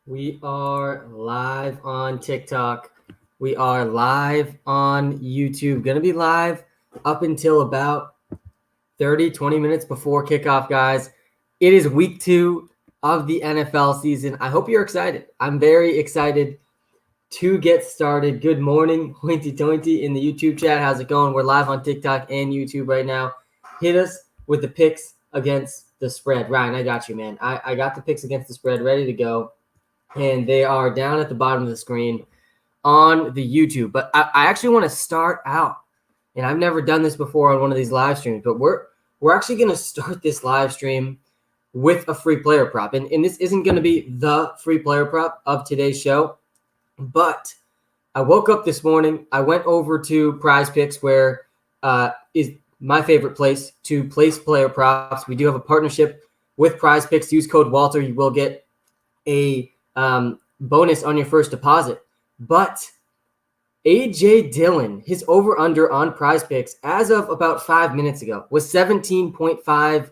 We are live on TikTok. We are live on YouTube. Going to be live up until about 20 minutes before kickoff, guys. It is week 2 of the NFL season. I hope you're excited. I'm very excited to get started. Good morning, Hointy Tointy in the YouTube chat. How's it going? We're live on TikTok and YouTube right now. Hit us with the picks against the spread. Ryan, I got you, man. I got the picks against the spread ready to go. And they are down at the bottom of the screen on the YouTube. But I actually want to start out, and I've never done this before on one of these live streams, but we're actually going to start this live stream with a free player prop. And this isn't going to be the free player prop of today's show, but I woke up this morning. I went over to PrizePicks, where is my favorite place to place player props. We do have a partnership with PrizePicks. Use code Walter. You will get a bonus on your first deposit. But AJ Dillon, his over-under on PrizePicks as of about 5 minutes ago was 17.5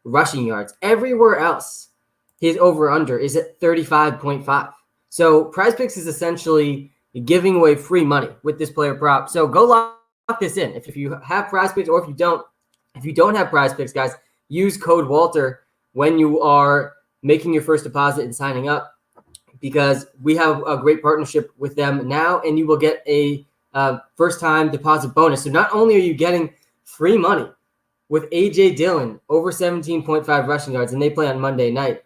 rushing yards. Everywhere else, his over-under is at 35.5. So PrizePicks is essentially giving away free money with this player prop. So go lock this in. If you have PrizePicks, or if you don't have PrizePicks, guys, use code Walter when you are making your first deposit and signing up, because we have a great partnership with them now, and you will get a first-time deposit bonus. So not only are you getting free money with A.J. Dillon over 17.5 rushing yards, and they play on Monday night,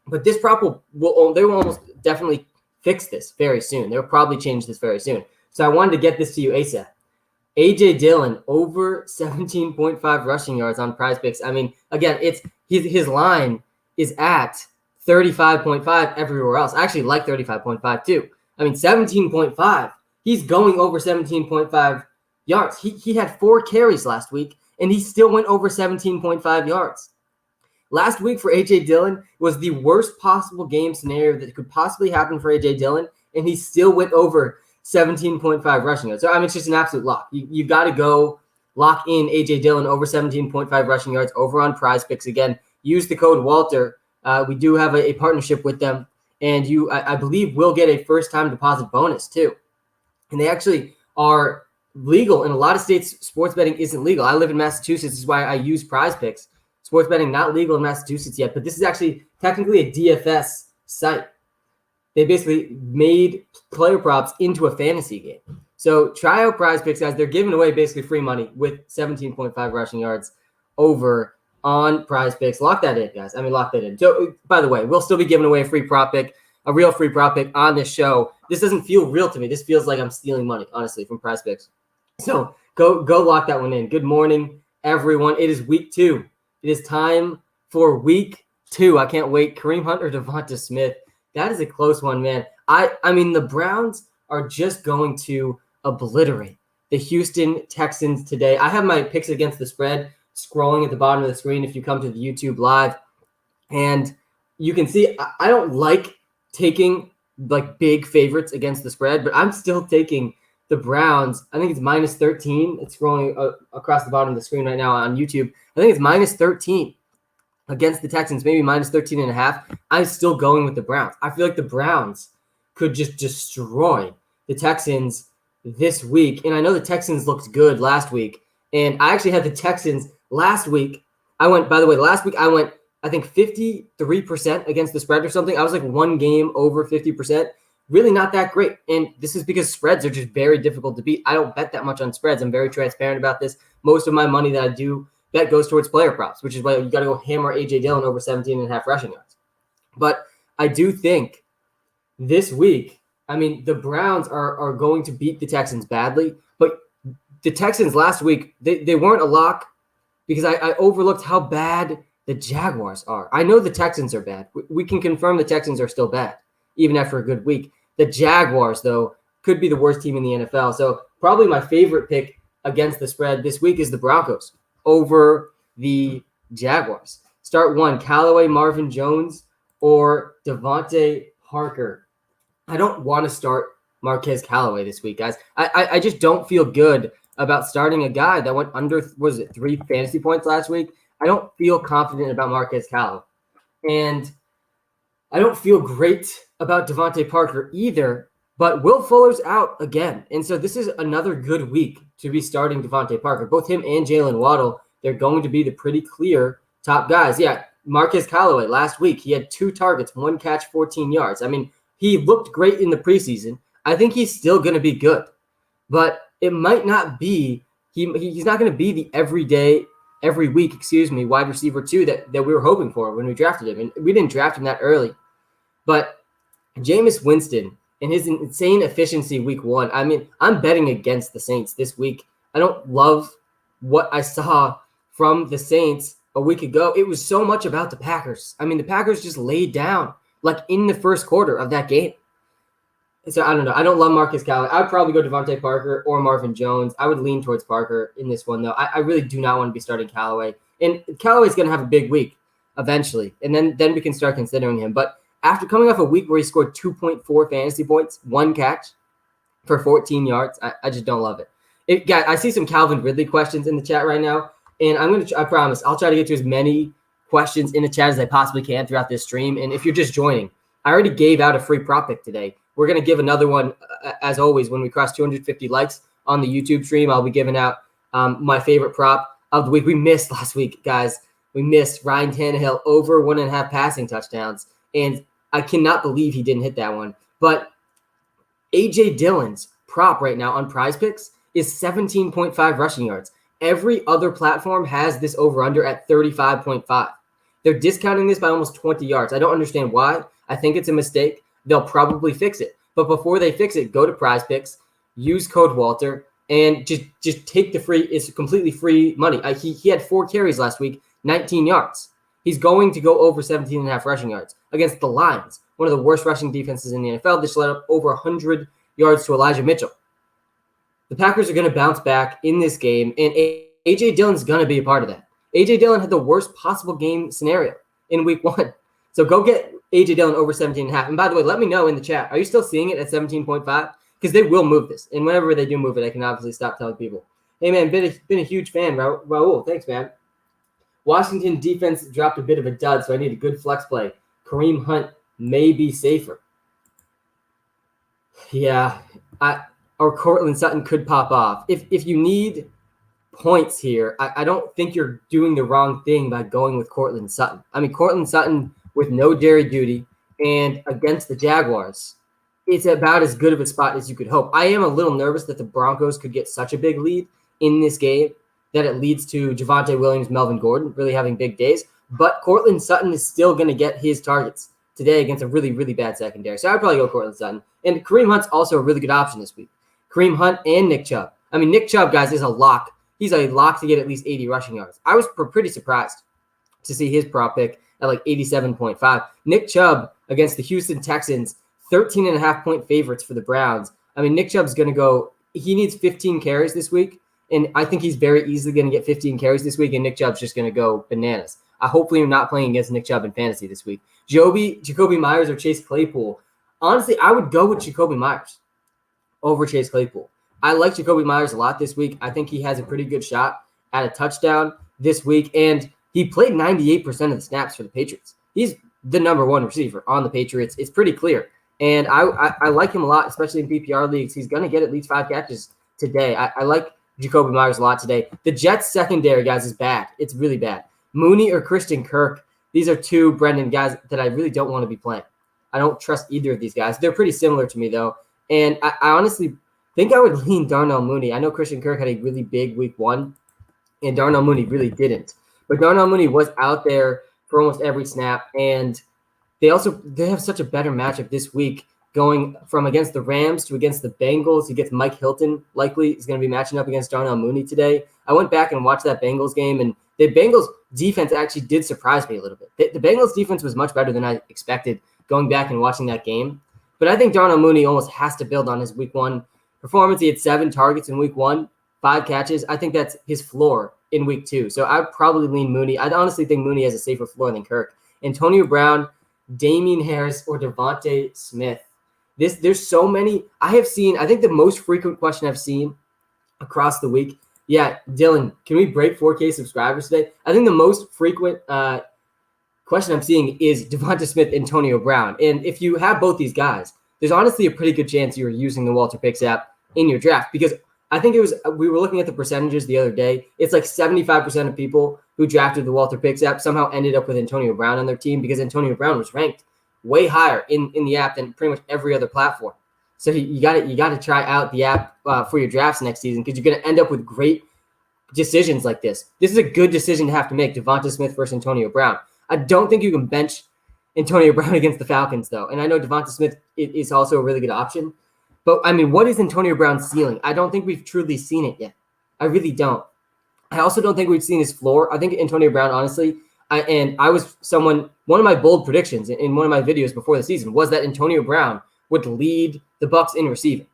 but this prop they will almost definitely fix this very soon. They'll probably change this very soon. So I wanted to get this to you ASAP. A.J. Dillon over 17.5 rushing yards on PrizePicks. I mean, again, it's his line is at 35.5 everywhere else. I actually like 35.5 too. I mean, 17.5. He's going over 17.5 yards. He had 4 carries last week, and he still went over 17.5 yards. Last week for A.J. Dillon was the worst possible game scenario that could possibly happen for A.J. Dillon, and he still went over 17.5 rushing yards. So, I mean, it's just an absolute lock. You got to go lock in A.J. Dillon over 17.5 rushing yards over on PrizePicks. Again, use the code Walter. We do have a partnership with them, and I believe will get a first-time deposit bonus too. And they actually are legal in a lot of states. Sports betting isn't legal. I live in Massachusetts. This is why I use PrizePicks. Sports betting not legal in Massachusetts yet, but this is actually technically a DFS site. They basically made player props into a fantasy game. So try out PrizePicks, guys. They're giving away basically free money with 17.5 rushing yards over on PrizePicks. Lock that in, guys. I mean, lock that in. So, by the way, we'll still be giving away a free prop pick, a real free prop pick on this show. This doesn't feel real to me. This feels like I'm stealing money, honestly, from PrizePicks. So go lock that one in. Good morning, everyone. It is week 2. It is time for week 2. I can't wait. Kareem Hunt or Devonta Smith. That is a close one, man. I mean, the Browns are just going to obliterate the Houston Texans today. I have my picks against the spread scrolling at the bottom of the screen if you come to the YouTube live, and you can see I don't like taking like big favorites against the spread, but I'm still taking the Browns. I think it's minus 13. It's scrolling across the bottom of the screen right now on YouTube. I think it's minus 13 against the Texans, maybe minus 13 and a half. I'm still going with the Browns. I feel like the Browns could just destroy the Texans this week. And I know the Texans looked good last week, and I actually had the Texans last week. Last week I went, I think 53% against the spread or something. I was like one game over 50%. Really not that great. And this is because spreads are just very difficult to beat. I don't bet that much on spreads. I'm very transparent about this. Most of my money that I do bet goes towards player props, which is why you got to go hammer A.J. Dillon over 17.5 rushing yards. But I do think this week, I mean, the Browns are going to beat the Texans badly. But the Texans last week, they weren't a lock because I overlooked how bad the Jaguars are. I know the Texans are bad. We can confirm the Texans are still bad, even after a good week. The Jaguars, though, could be the worst team in the NFL. So probably my favorite pick against the spread this week is the Broncos over the Jaguars. Start 1, Callaway, Marvin Jones, or Devontae Parker. I don't want to start Marquez Callaway this week, guys. I just don't feel good about starting a guy that went under, 3 fantasy points last week. I don't feel confident about Marquez Callaway. And I don't feel great about Devontae Parker either, but Will Fuller's out again. And so this is another good week to be starting Devontae Parker. Both him and Jalen Waddle, they're going to be the pretty clear top guys. Yeah, Marquez Callaway last week, he had 2 targets, 1 catch, 14 yards. I mean, he looked great in the preseason. I think he's still going to be good, but it might not be, he's not going to be the every week, wide receiver 2 that we were hoping for when we drafted him. And we didn't draft him that early. But Jameis Winston and his insane efficiency week 1, I mean, I'm betting against the Saints this week. I don't love what I saw from the Saints a week ago. It was so much about the Packers. I mean, the Packers just laid down like in the first quarter of that game. So I don't know. I don't love Marcus Callaway. I would probably go Devontae Parker or Marvin Jones. I would lean towards Parker in this one, though. I really do not want to be starting Callaway. And Callaway's going to have a big week eventually, and then we can start considering him. But after coming off a week where he scored 2.4 fantasy points, 1 catch for 14 yards, I just don't love it. Guys, I see some Calvin Ridley questions in the chat right now, and I promise, I'll try to get to as many questions in the chat as I possibly can throughout this stream. And if you're just joining, I already gave out a free prop pick today. We're going to give another one, as always, when we cross 250 likes on the YouTube stream. I'll be giving out my favorite prop of the week. We missed last week, guys. We missed Ryan Tannehill over 1.5 passing touchdowns. And I cannot believe he didn't hit that one. But A.J. Dillon's prop right now on PrizePicks is 17.5 rushing yards. Every other platform has this over-under at 35.5. They're discounting this by almost 20 yards. I don't understand why. I think it's a mistake. They'll probably fix it. But before they fix it, go to PrizePicks, use code Walter, and just take the free – it's completely free money. He had 4 carries last week, 19 yards. He's going to go over 17.5 rushing yards against the Lions, one of the worst rushing defenses in the NFL. This led up over 100 yards to Elijah Mitchell. The Packers are going to bounce back in this game, and A.J. Dillon's going to be a part of that. A.J. Dillon had the worst possible game scenario in week 1. So go get A.J. Dillon over 17.5. And by the way, let me know in the chat, are you still seeing it at 17.5? Because they will move this. And whenever they do move it, I can obviously stop telling people. Hey, man, been a huge fan, Raul. Thanks, man. Washington defense dropped a bit of a dud, so I need a good flex play. Kareem Hunt may be safer. Yeah, or Cortland Sutton could pop off. If you need points here, I don't think you're doing the wrong thing by going with Cortland Sutton. I mean, Cortland Sutton with no Jerry Jeudy and against the Jaguars, it's about as good of a spot as you could hope. I am a little nervous that the Broncos could get such a big lead in this game that it leads to Javonte Williams, Melvin Gordon really having big days. But Cortland Sutton is still going to get his targets today against a really, really bad secondary. So I'd probably go Cortland Sutton. And Kareem Hunt's also a really good option this week. Kareem Hunt and Nick Chubb. I mean, Nick Chubb, guys, is a lock. He's a lock to get at least 80 rushing yards. I was pretty surprised to see his prop pick at like 87.5. Nick Chubb against the Houston Texans, 13.5-point favorites for the Browns. I mean, Nick Chubb's going to go – he needs 15 carries this week, and I think he's very easily going to get 15 carries this week, and Nick Chubb's just going to go bananas. Hopefully you're not playing against Nick Chubb in fantasy this week. Jacoby Myers or Chase Claypool. Honestly, I would go with Jacoby Myers over Chase Claypool. I like Jacoby Myers a lot this week. I think he has a pretty good shot at a touchdown this week, and he played 98% of the snaps for the Patriots. He's the number 1 receiver on the Patriots. It's pretty clear. And I like him a lot, especially in PPR leagues. He's going to get at least 5 catches today. I like Jacoby Myers a lot today. The Jets secondary, guys, is bad. It's really bad. Mooney or Christian Kirk, these are 2, Brendan, guys that I really don't want to be playing. I don't trust either of these guys. They're pretty similar to me, though. And I honestly think I would lean Darnell Mooney. I know Christian Kirk had a really big week 1, and Darnell Mooney really didn't. But Darnell Mooney was out there for almost every snap, and they have such a better matchup this week going from against the Rams to against the Bengals. He gets Mike Hilton likely is going to be matching up against Darnell Mooney today. I went back and watched that Bengals game, and the Bengals defense actually did surprise me a little bit. The Bengals defense was much better than I expected going back and watching that game. But I think Darnell Mooney almost has to build on his week 1 performance. He had 7 targets in week 1, 5 catches. I think that's his floor in week 2. So I'd probably lean Mooney. I honestly think Mooney has a safer floor than Kirk. Antonio Brown, Damian Harris, or Devontae Smith. There's so many. I think the most frequent question I've seen across the week. Yeah, Dylan, can we break 4K subscribers today? I think the most frequent question I'm seeing is Devonta Smith, Antonio Brown. And if you have both these guys, there's honestly a pretty good chance you're using the WalterPicks app in your draft, because I think we were looking at the percentages the other day. It's like 75% of people who drafted the WalterPicks app somehow ended up with Antonio Brown on their team, because Antonio Brown was ranked way higher in the app than pretty much every other platform. So you got to try out the app for your drafts next season, because you're going to end up with great decisions like this. This is a good decision to have to make, Devonta Smith versus Antonio Brown. I don't think you can bench Antonio Brown against the Falcons, though. And I know Devonta Smith is also a really good option. But, I mean, what is Antonio Brown's ceiling? I don't think we've truly seen it yet. I really don't. I also don't think we've seen his floor. I think Antonio Brown, honestly, one of my bold predictions in one of my videos before the season was that Antonio Brown would lead the Bucs in receiving.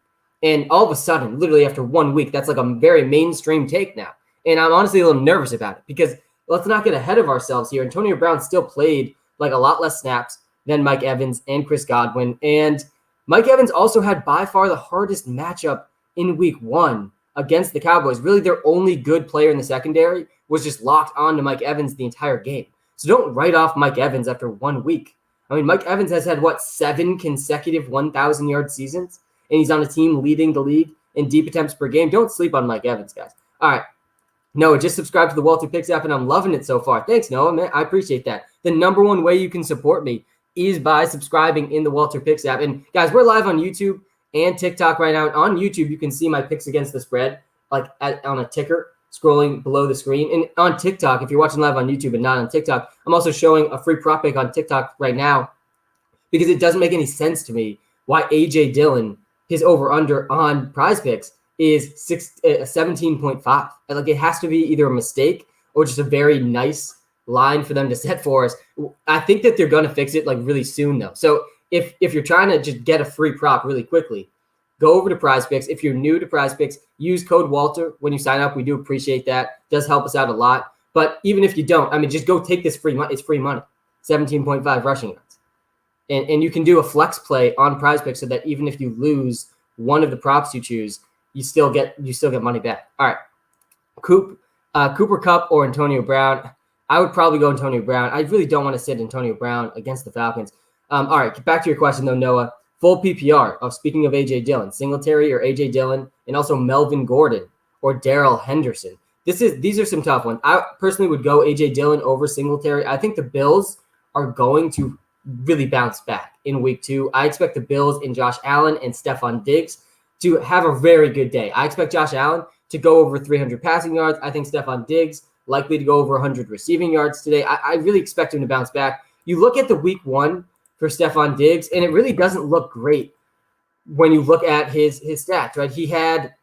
And all of a sudden, literally after 1 week, that's like a very mainstream take now. And I'm honestly a little nervous about it, because let's not get ahead of ourselves here. Antonio Brown still played like a lot less snaps than Mike Evans and Chris Godwin. And Mike Evans also had by far the hardest matchup in week 1 against the Cowboys. Really, their only good player in the secondary was just locked on to Mike Evans the entire game. So don't write off Mike Evans after 1 week. I mean, Mike Evans has had, 7 consecutive 1,000-yard seasons, and he's on a team leading the league in deep attempts per game. Don't sleep on Mike Evans, guys. All right. Noah, just subscribe to the WalterPicks app, and I'm loving it so far. Thanks, Noah, man. I appreciate that. The number one way you can support me is by subscribing in the WalterPicks app. And, guys, we're live on YouTube and TikTok right now. On YouTube, you can see my picks against the spread, on a ticker scrolling below the screen. And on TikTok, if you're watching live on YouTube and not on TikTok, I'm also showing a free prop pick on TikTok right now, because it doesn't make any sense to me why A.J. Dillon, his over-under on Prize Picks, is 17.5. Like, it has to be either a mistake or just a very nice line for them to set for us. I think that they're going to fix it really soon, though. So if you're trying to just get a free prop really quickly, go over to Prize Picks. If you're new to Prize Picks, use code Walter when you sign up. We do appreciate that. It does help us out a lot. But even if you don't, just go take this free money. It's free money. 17.5 rushing yards. And you can do a flex play on Prize Picks, so that even if you lose one of the props you choose, you still get money back. All right. Cooper Kupp or Antonio Brown. I would probably go Antonio Brown. I really don't want to sit Antonio Brown against the Falcons. All right, back to your question, though, Noah. Full PPR. Speaking of A.J. Dillon, Singletary or A.J. Dillon, and also Melvin Gordon or Darrell Henderson. These are some tough ones. I personally would go A.J. Dillon over Singletary. I think the Bills are going to really bounce back in week 2. I expect the Bills and Josh Allen and Stephon Diggs to have a very good day. I expect Josh Allen to go over 300 passing yards. I think Stephon Diggs likely to go over 100 receiving yards today. I really expect him to bounce back. You look at the week 1 for Stephon Diggs, and it really doesn't look great when you look at his stats, right? He had,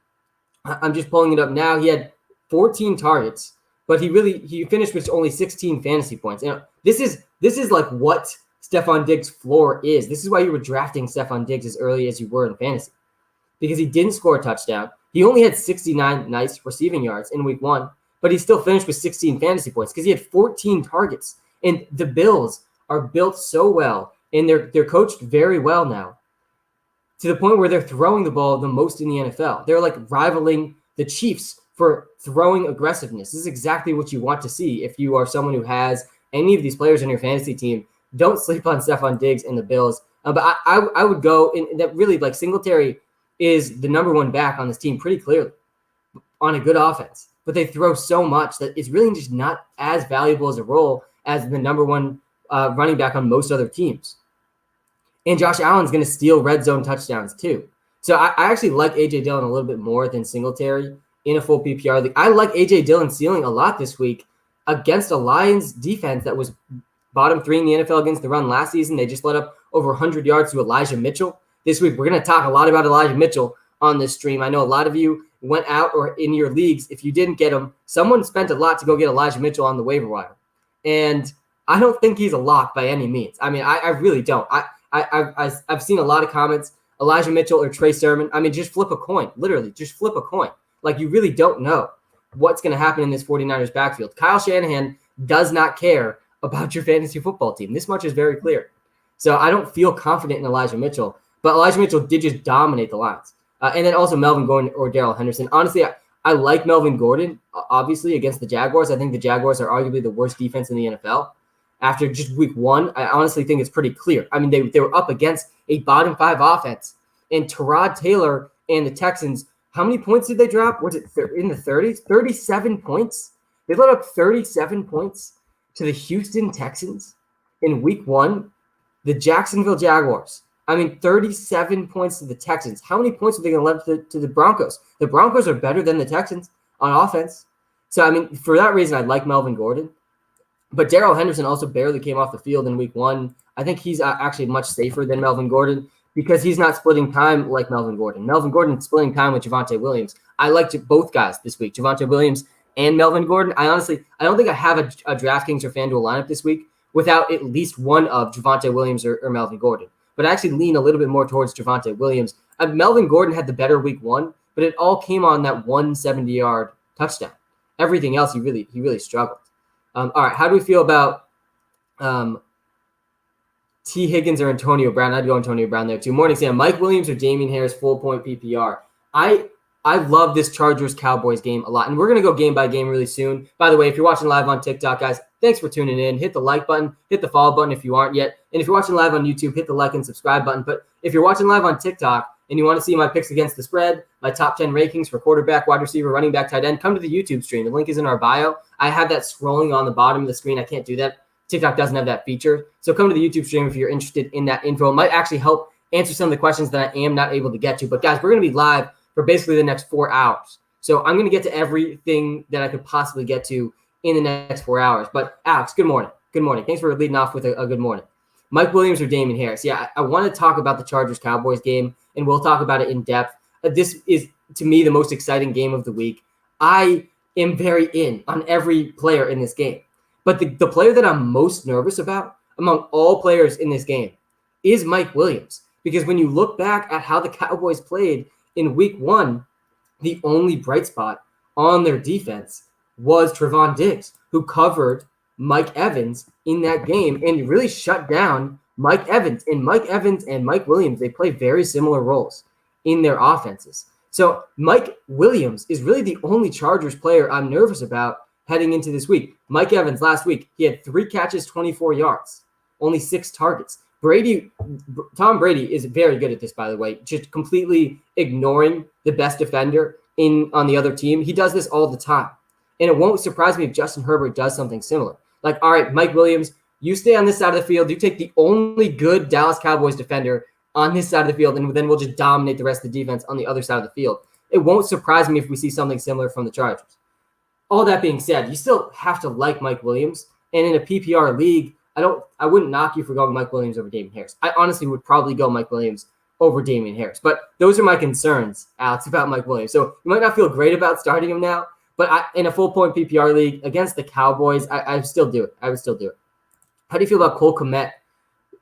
I'm just pulling it up now, he had 14 targets, but he finished with only 16 fantasy points. This is like what Stephon Diggs' floor is. This is why you were drafting Stephon Diggs as early as you were in fantasy, because he didn't score a touchdown. He only had 69 nice receiving yards in week 1, but he still finished with 16 fantasy points because he had 14 targets. And the Bills are built so well, and they're coached very well now, to the point where they're throwing the ball the most in the NFL. They're like rivaling the Chiefs for throwing aggressiveness. This is exactly what you want to see if you are someone who has any of these players on your fantasy team. Don't sleep on Stephon Diggs and the Bills. But I would go in that. Really, like, Singletary is the number 1 back on this team pretty clearly on a good offense. But they throw so much that it's really just not as valuable as a role as the number 1 running back on most other teams. And Josh Allen's going to steal red zone touchdowns too. So I actually like A.J. Dillon a little bit more than Singletary in a full PPR league. I like A.J. Dillon ceiling a lot this week against a Lions defense that was bottom 3 in the NFL against the run last season. They just let up over 100 yards to Elijah Mitchell. This week, we're going to talk a lot about Elijah Mitchell on this stream. I know a lot of you went out, or in your leagues, if you didn't get him, someone spent a lot to go get Elijah Mitchell on the waiver wire. And I don't think he's a lock by any means. I really don't. I've seen a lot of comments, Elijah Mitchell or Trey Sermon. Just flip a coin. Literally, just flip a coin. Like, you really don't know what's going to happen in this 49ers backfield. Kyle Shanahan does not care about your fantasy football team. This much is very clear. So I don't feel confident in Elijah Mitchell. But Elijah Mitchell did just dominate the Lions. And then also Melvin Gordon or Darrell Henderson. Honestly, I like Melvin Gordon, obviously, against the Jaguars. I think the Jaguars are arguably the worst defense in the NFL. after just week one, I honestly think it's pretty clear. I mean, they were up against a bottom 5 offense, and Tyrod Taylor and the Texans, how many points did they drop? Was it in the 30s? 37 points. They let up 37 points to the Houston Texans in week one. The Jacksonville Jaguars, I mean, 37 points to the Texans. How many points are they going to let to the Broncos? The Broncos are better than the Texans on offense. So, I mean, for that reason, I like Melvin Gordon. But Darrell Henderson also barely came off the field in week one. I think he's actually much safer than Melvin Gordon because he's not splitting time like Melvin Gordon. Melvin Gordon is splitting time with Javonte Williams. I liked both guys this week, Javonte Williams and Melvin Gordon. I don't think I have a DraftKings or FanDuel lineup this week without at least one of Javonte Williams or Melvin Gordon. But I actually lean a little bit more towards Javonte Williams. Melvin Gordon had the better week one, but it all came on that 170-yard touchdown. Everything else, he really struggled. All right, how do we feel about T. Higgins or Antonio Brown? I'd go Antonio Brown there too. Morning, Sam. Mike Williams or Damian Harris, full-point PPR. I love this Chargers-Cowboys game a lot, and we're going to go game by game really soon. By the way, if you're watching live on TikTok, guys, thanks for tuning in. Hit the like button, hit the follow button if you aren't yet, and if you're watching live on YouTube, hit the like and subscribe button. But if you're watching live on TikTok and you want to see my picks against the spread, my top 10 rankings for quarterback, wide receiver, running back, tight end, come to the YouTube stream. The link is in our bio. I have that scrolling on the bottom of the screen. I can't do that. TikTok doesn't have that feature. So come to the YouTube stream if you're interested in that info. It might actually help answer some of the questions that I am not able to get to. But guys, we're going to be live for basically the next 4 hours. So I'm going to get to everything that I could possibly get to in the next 4 hours. But Alex, good morning. Good morning. Thanks for leading off with a good morning. Mike Williams or Damian Harris? Yeah, I want to talk about the Chargers-Cowboys game, and we'll talk about it in depth. This is, to me, the most exciting game of the week. I am very in on every player in this game. But the player that I'm most nervous about among all players in this game is Mike Williams. Because when you look back at how the Cowboys played in week one, the only bright spot on their defense was Trevon Diggs, who covered Mike Evans in that game and really shut down Mike Evans. And Mike Evans and Mike Williams, they play very similar roles in their offenses. So Mike Williams is really the only Chargers player I'm nervous about heading into this week. Mike Evans last week, he had 3 catches, 24 yards, only 6 targets. Tom Brady is very good at this, by the way, just completely ignoring the best defender on the other team. He does this all the time. And it won't surprise me if Justin Herbert does something similar. Like, all right, Mike Williams, you stay on this side of the field. You take the only good Dallas Cowboys defender on this side of the field, and then we'll just dominate the rest of the defense on the other side of the field. It won't surprise me if we see something similar from the Chargers. All that being said, you still have to like Mike Williams. And in a PPR league, I wouldn't knock you for going Mike Williams over Damian Harris. I honestly would probably go Mike Williams over Damian Harris. But those are my concerns, Alex, about Mike Williams. So you might not feel great about starting him now, but in a full-point PPR league against the Cowboys, I would still do it. I would still do it. How do you feel about Cole Kmet?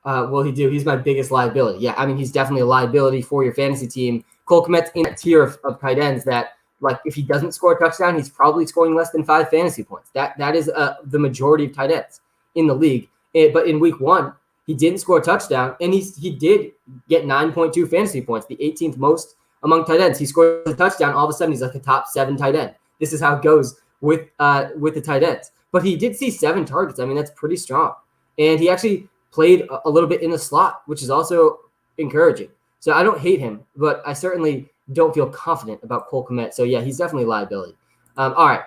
Will he do? He's my biggest liability. Yeah, I mean, he's definitely a liability for your fantasy team. Cole Kmet's in that tier of tight ends that, like, if he doesn't score a touchdown, he's probably scoring less than 5 fantasy points. That is the majority of tight ends in the league. But in week one, he didn't score a touchdown, and he did get 9.2 fantasy points, the 18th most among tight ends. He scored a touchdown. All of a sudden, he's like a top 7 tight end. This is how it goes with the tight ends. But he did see 7 targets. I mean, that's pretty strong. And he actually played a little bit in the slot, which is also encouraging. So I don't hate him, but I certainly don't feel confident about Cole Kmet. So, yeah, he's definitely a liability. All right.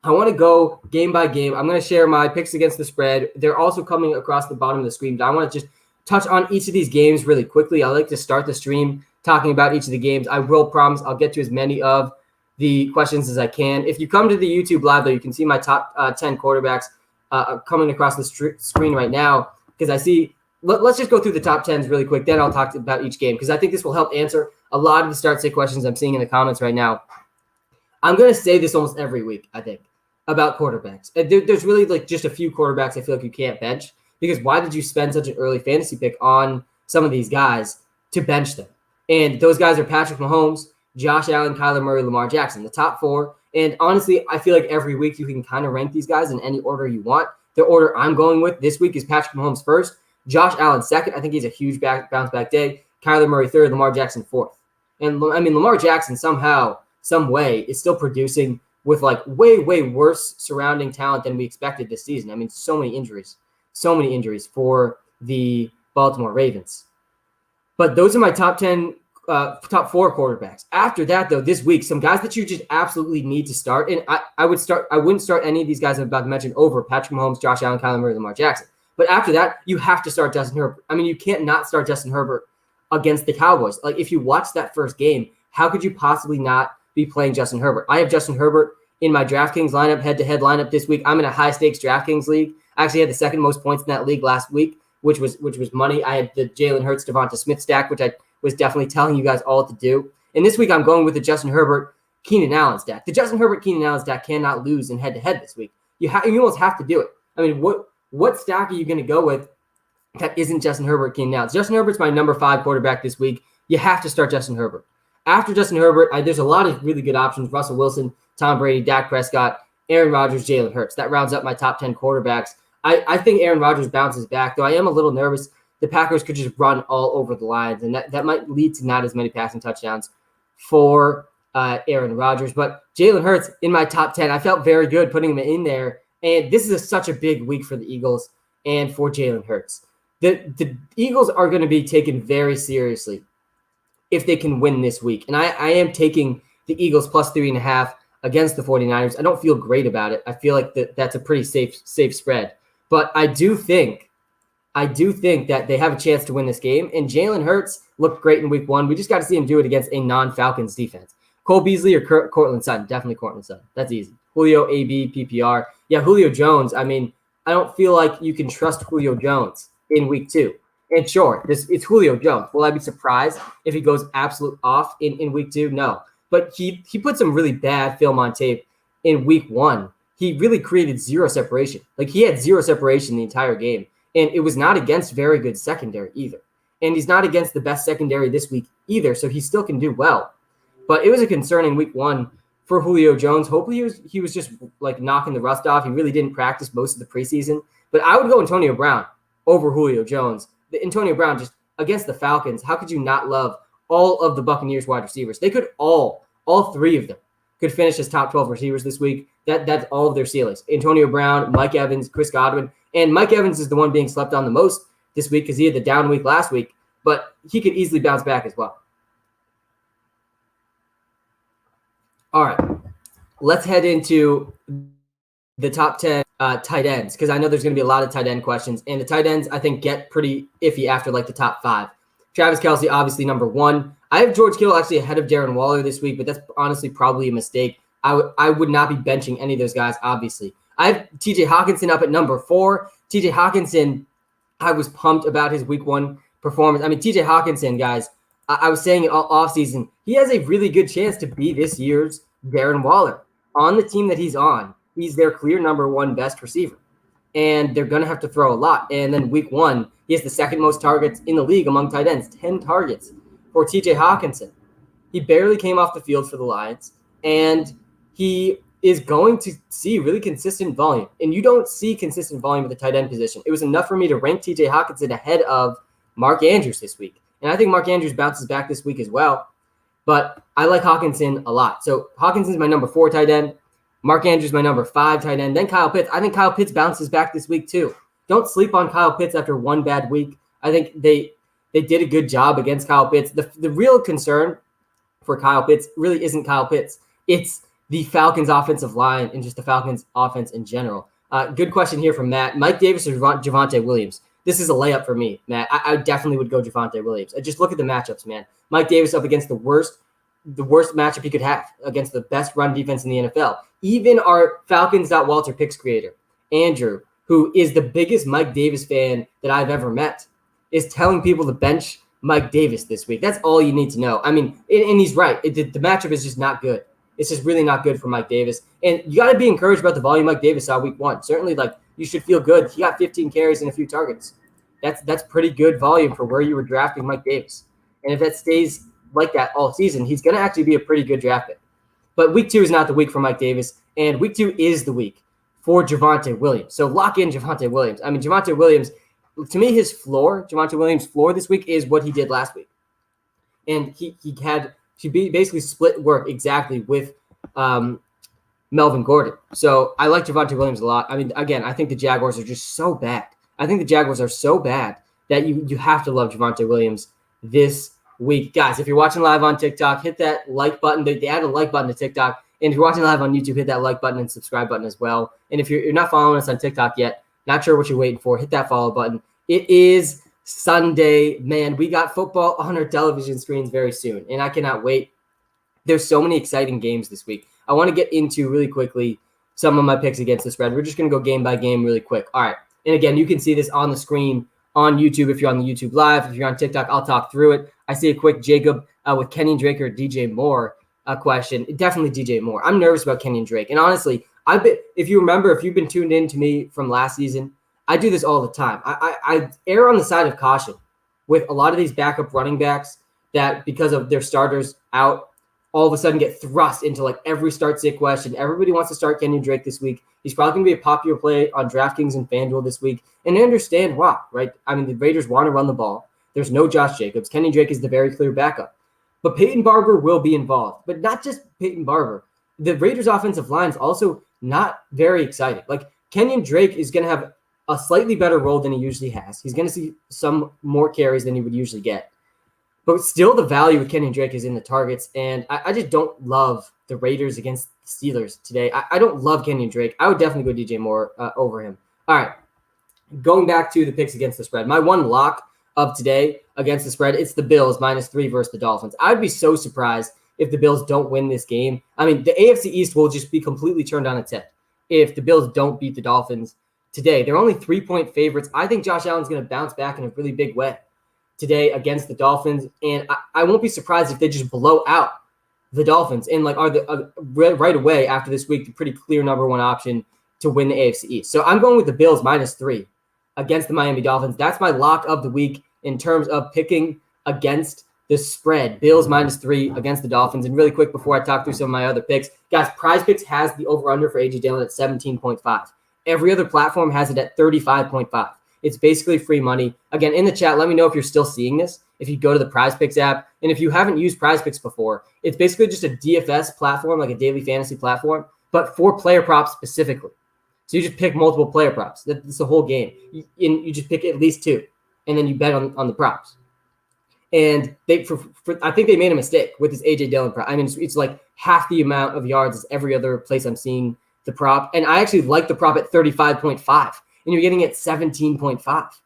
I want to go game by game. I'm going to share my picks against the spread. They're also coming across the bottom of the screen. But I want to just touch on each of these games really quickly. I like to start the stream talking about each of the games. I will promise I'll get to as many of the questions as I can. If you come to the YouTube live, though, you can see my top 10 quarterbacks coming across the screen right now because I see – let's just go through the top 10s really quick. Then I'll talk about each game because I think this will help answer a lot of the start-sit questions I'm seeing in the comments right now. I'm going to say this almost every week, I think, about quarterbacks. There's really like just a few quarterbacks I feel like you can't bench because why did you spend such an early fantasy pick on some of these guys to bench them? And those guys are Patrick Mahomes, Josh Allen, Kyler Murray, Lamar Jackson, the top 4. And honestly, I feel like every week you can kind of rank these guys in any order you want. The order I'm going with this week is Patrick Mahomes first, Josh Allen second. I think he's a huge bounce back day. Kyler Murray third, Lamar Jackson fourth. And I mean, Lamar Jackson somehow, some way is still producing with like way, way worse surrounding talent than we expected this season. I mean, so many injuries. So many injuries for the Baltimore Ravens. But those are my top 4 quarterbacks. After that, though, this week, some guys that you just absolutely need to start. And I wouldn't start any of these guys I'm about to mention over Patrick Mahomes, Josh Allen, Kyler Murray, Lamar Jackson. But after that, you have to start Justin Herbert. I mean, you can't not start Justin Herbert against the Cowboys. Like, if you watch that first game, how could you possibly not be playing Justin Herbert? I have Justin Herbert in my DraftKings lineup, head-to-head lineup this week. I'm in a high-stakes DraftKings league. I actually had the second most points in that league last week, which was money. I had the Jalen Hurts, Devonta Smith stack, which I was definitely telling you guys all to do. And this week, I'm going with the Justin Herbert, Keenan Allen stack. The Justin Herbert, Keenan Allen stack cannot lose in head-to-head this week. You almost have to do it. I mean, what stack are you going to go with that isn't Justin Herbert, Keenan Allen? Justin Herbert's my number 5 quarterback this week. You have to start Justin Herbert. After Justin Herbert, there's a lot of really good options. Russell Wilson, Tom Brady, Dak Prescott, Aaron Rodgers, Jalen Hurts. That rounds up my top 10 quarterbacks. I think Aaron Rodgers bounces back, though I am a little nervous. The Packers could just run all over the Lions, and that might lead to not as many passing touchdowns for Aaron Rodgers. But Jalen Hurts in my top 10, I felt very good putting him in there. And this is such a big week for the Eagles and for Jalen Hurts. The Eagles are going to be taken very seriously if they can win this week. And I am taking the Eagles plus 3.5 against the 49ers. I don't feel great about it. I feel like that's a pretty safe spread. But I do think that they have a chance to win this game. And Jalen Hurts looked great in week 1. We just got to see him do it against a non-Falcons defense. Cole Beasley or Cortland Sutton? Definitely Cortland Sutton. That's easy. Julio, AB, PPR. Yeah, Julio Jones. I mean, I don't feel like you can trust Julio Jones in week 2. And sure, it's Julio Jones. Will I be surprised if he goes absolute off in week 2? No. But he put some really bad film on tape in week 1. He really created zero separation. Like, he had zero separation the entire game. And it was not against very good secondary either. And he's not against the best secondary this week either, so he still can do well. But it was a concerning week 1 for Julio Jones. Hopefully he was just like knocking the rust off. He really didn't practice most of the preseason. But I would go Antonio Brown over Julio Jones. Antonio Brown just against the Falcons. How could you not love all of the Buccaneers wide receivers? They could all 3 of them could finish as top 12 receivers this week. That's all of their ceilings. Antonio Brown, Mike Evans, Chris Godwin. And Mike Evans is the one being slept on the most this week because he had the down week last week, but he could easily bounce back as well. All right, let's head into the top 10 tight ends because I know there's going to be a lot of tight end questions, and the tight ends I think get pretty iffy after like the top 5. Travis Kelce, obviously number 1. I have George Kittle actually ahead of Darren Waller this week, but that's honestly probably a mistake. I would not be benching any of those guys, obviously. I have TJ Hawkinson up at number 4. TJ Hawkinson, I was pumped about his week 1 performance. I mean, TJ Hawkinson, guys, I was saying it all offseason, he has a really good chance to be this year's Darren Waller. On the team that he's on, he's their clear number 1 best receiver. And they're going to have to throw a lot. And then week 1, he has the second most targets in the league among tight ends, 10 targets for TJ Hawkinson. He barely came off the field for the Lions. And he is going to see really consistent volume. And you don't see consistent volume at the tight end position. It was enough for me to rank TJ Hawkinson ahead of Mark Andrews this week. And I think Mark Andrews bounces back this week as well. But I like Hawkinson a lot. So Hawkinson's my number 4 tight end. Mark Andrews my number 5 tight end. Then Kyle Pitts. I think Kyle Pitts bounces back this week too. Don't sleep on Kyle Pitts after one bad week. I think they did a good job against Kyle Pitts. The real concern for Kyle Pitts really isn't Kyle Pitts. It's the Falcons offensive line and just the Falcons offense in general. Good question here from Matt. Mike Davis or Javonte Williams? This is a layup for me, Matt. I definitely would go Javonte Williams. Just look at the matchups, man. Mike Davis up against the worst matchup he could have against the best run defense in the NFL. Even our Falcons.WalterPicks creator, Andrew, who is the biggest Mike Davis fan that I've ever met, is telling people to bench Mike Davis this week. That's all you need to know. I mean, and he's right. The matchup is just not good. It's just really not good for Mike Davis. And you got to be encouraged about the volume Mike Davis saw week 1. Certainly, you should feel good. He got 15 carries and a few targets. That's pretty good volume for where you were drafting Mike Davis. And if that stays like that all season, he's going to actually be a pretty good draft pick. But week 2 is not the week for Mike Davis, and week 2 is the week for Javonte Williams. So lock in Javonte Williams. I mean, Javonte Williams, to me, Javonte Williams' floor this week is what he did last week. And he basically split work exactly with Melvin Gordon. So I like Javonte Williams a lot. I mean, again, I think the Jaguars are just so bad I think the Jaguars are so bad that you have to love Javonte Williams this week. Guys, if you're watching live on TikTok, hit that like button. They added a like button to TikTok. And if you're watching live on YouTube, hit that like button and subscribe button as well. And if you're not following us on TikTok yet, not sure what you're waiting for, hit that follow button. It is Sunday. Man, we got football on our television screens very soon, and I cannot wait. There's so many exciting games this week. I want to get into really quickly some of my picks against the spread. We're just going to go game by game really quick. All right. And again, you can see this on the screen on YouTube if you're on the YouTube Live. If you're on TikTok, I'll talk through it. I see a quick Jacob with Kenyon Drake or DJ Moore question. Definitely DJ Moore. I'm nervous about Kenyon Drake. And honestly, if you remember, if you've been tuned in to me from last season, I do this all the time. I err on the side of caution with a lot of these backup running backs that because of their starters out, all of a sudden get thrust into like every start-sit question. Everybody wants to start Kenyon Drake this week. He's probably going to be a popular play on DraftKings and FanDuel this week. And I understand why, right? I mean, the Raiders want to run the ball. There's no Josh Jacobs. Kenyon Drake is the very clear backup. But Peyton Barber will be involved. But not just Peyton Barber. The Raiders' offensive line is also not very exciting. Like, Kenyon Drake is going to have a slightly better role than he usually has. He's going to see some more carries than he would usually get. But still, the value with Kenyon Drake is in the targets. And I just don't love the Raiders against the Steelers today. I don't love Kenyon Drake. I would definitely go DJ Moore over him. All right. Going back to the picks against the spread. My one lock of today against the spread, it's the Bills -3 versus the Dolphins. I would be so surprised if the Bills don't win this game. I mean, the AFC East will just be completely turned on its head if the Bills don't beat the Dolphins today. They're only 3-point favorites. I think Josh Allen's going to bounce back in a really big way today against the Dolphins. And I won't be surprised if they just blow out the Dolphins and like are right away after this week, the pretty clear number one option to win the AFC East. So I'm going with the Bills -3 against the Miami Dolphins. That's my lock of the week in terms of picking against the spread. Bills -3 against the Dolphins. And really quick before I talk through some of my other picks, guys, PrizePicks has the over-under for A.J. Dillon at 17.5. Every other platform has it at 35.5. It's basically free money. Again, in the chat, let me know if you're still seeing this. If you go to the PrizePicks app, and if you haven't used PrizePicks before, it's basically just a DFS platform, like a daily fantasy platform, but for player props specifically. So you just pick multiple player props. That's the whole game. You just pick at least 2, and then you bet on the props. And I think they made a mistake with this A.J. Dillon prop. I mean, it's like half the amount of yards as every other place I'm seeing the prop. And I actually like the prop at 35.5, and you're getting it 17.5.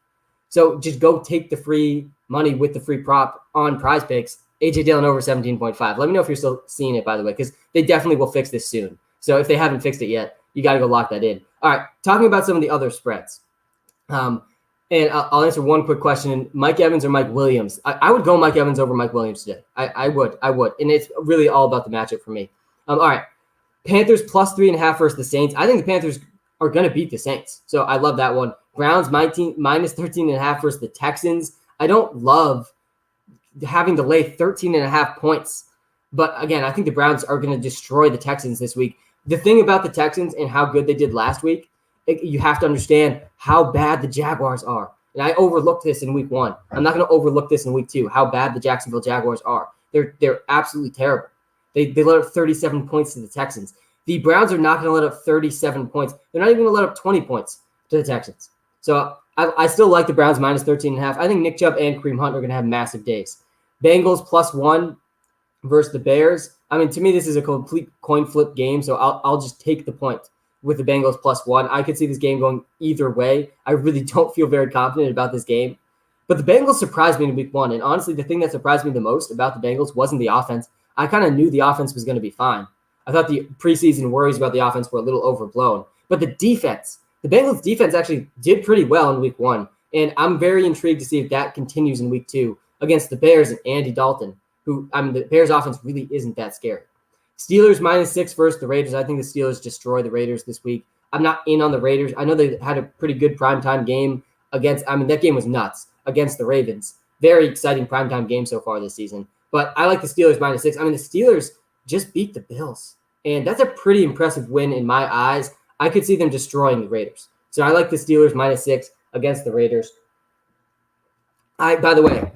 So just go take the free money with the free prop on PrizePicks. A.J. Dillon over 17.5. Let me know if you're still seeing it, by the way, because they definitely will fix this soon. So if they haven't fixed it yet, you got to go lock that in. All right, talking about some of the other spreads. And I'll answer one quick question. Mike Evans or Mike Williams? I would go Mike Evans over Mike Williams today. I would. And it's really all about the matchup for me. All right. Panthers +3.5 versus the Saints. I think the Panthers are going to beat the Saints. So I love that one. Browns -13.5 versus the Texans. I don't love having to lay 13.5 points. But again, I think the Browns are going to destroy the Texans this week. The thing about the Texans and how good they did last week, you have to understand how bad the Jaguars are. And I overlooked this in week 1. I'm not going to overlook this in week 2, how bad the Jacksonville Jaguars are. They're absolutely terrible. They let up 37 points to the Texans. The Browns are not going to let up 37 points. They're not even going to let up 20 points to the Texans. So I still like the Browns -13.5. I think Nick Chubb and Kareem Hunt are going to have massive days. Bengals +1 versus the Bears. I mean, to me, this is a complete coin flip game, so I'll just take the point with the Bengals +1. I could see this game going either way. I really don't feel very confident about this game. But the Bengals surprised me in week 1. And honestly, the thing that surprised me the most about the Bengals wasn't the offense. I kind of knew the offense was going to be fine. I thought the preseason worries about the offense were a little overblown. But the defense, the Bengals defense actually did pretty well in week 1. And I'm very intrigued to see if that continues in week 2 against the Bears and Andy Dalton, who, I mean, the Bears offense really isn't that scary. Steelers -6 versus the Raiders. I think the Steelers destroy the Raiders this week. I'm not in on the Raiders. I know they had a pretty good primetime game against, I mean, that game was nuts against the Ravens. Very exciting primetime game so far this season. But I like the Steelers -6. I mean, the Steelers just beat the Bills. And that's a pretty impressive win in my eyes. I could see them destroying the Raiders. So I like the Steelers -6 against the Raiders. By the way,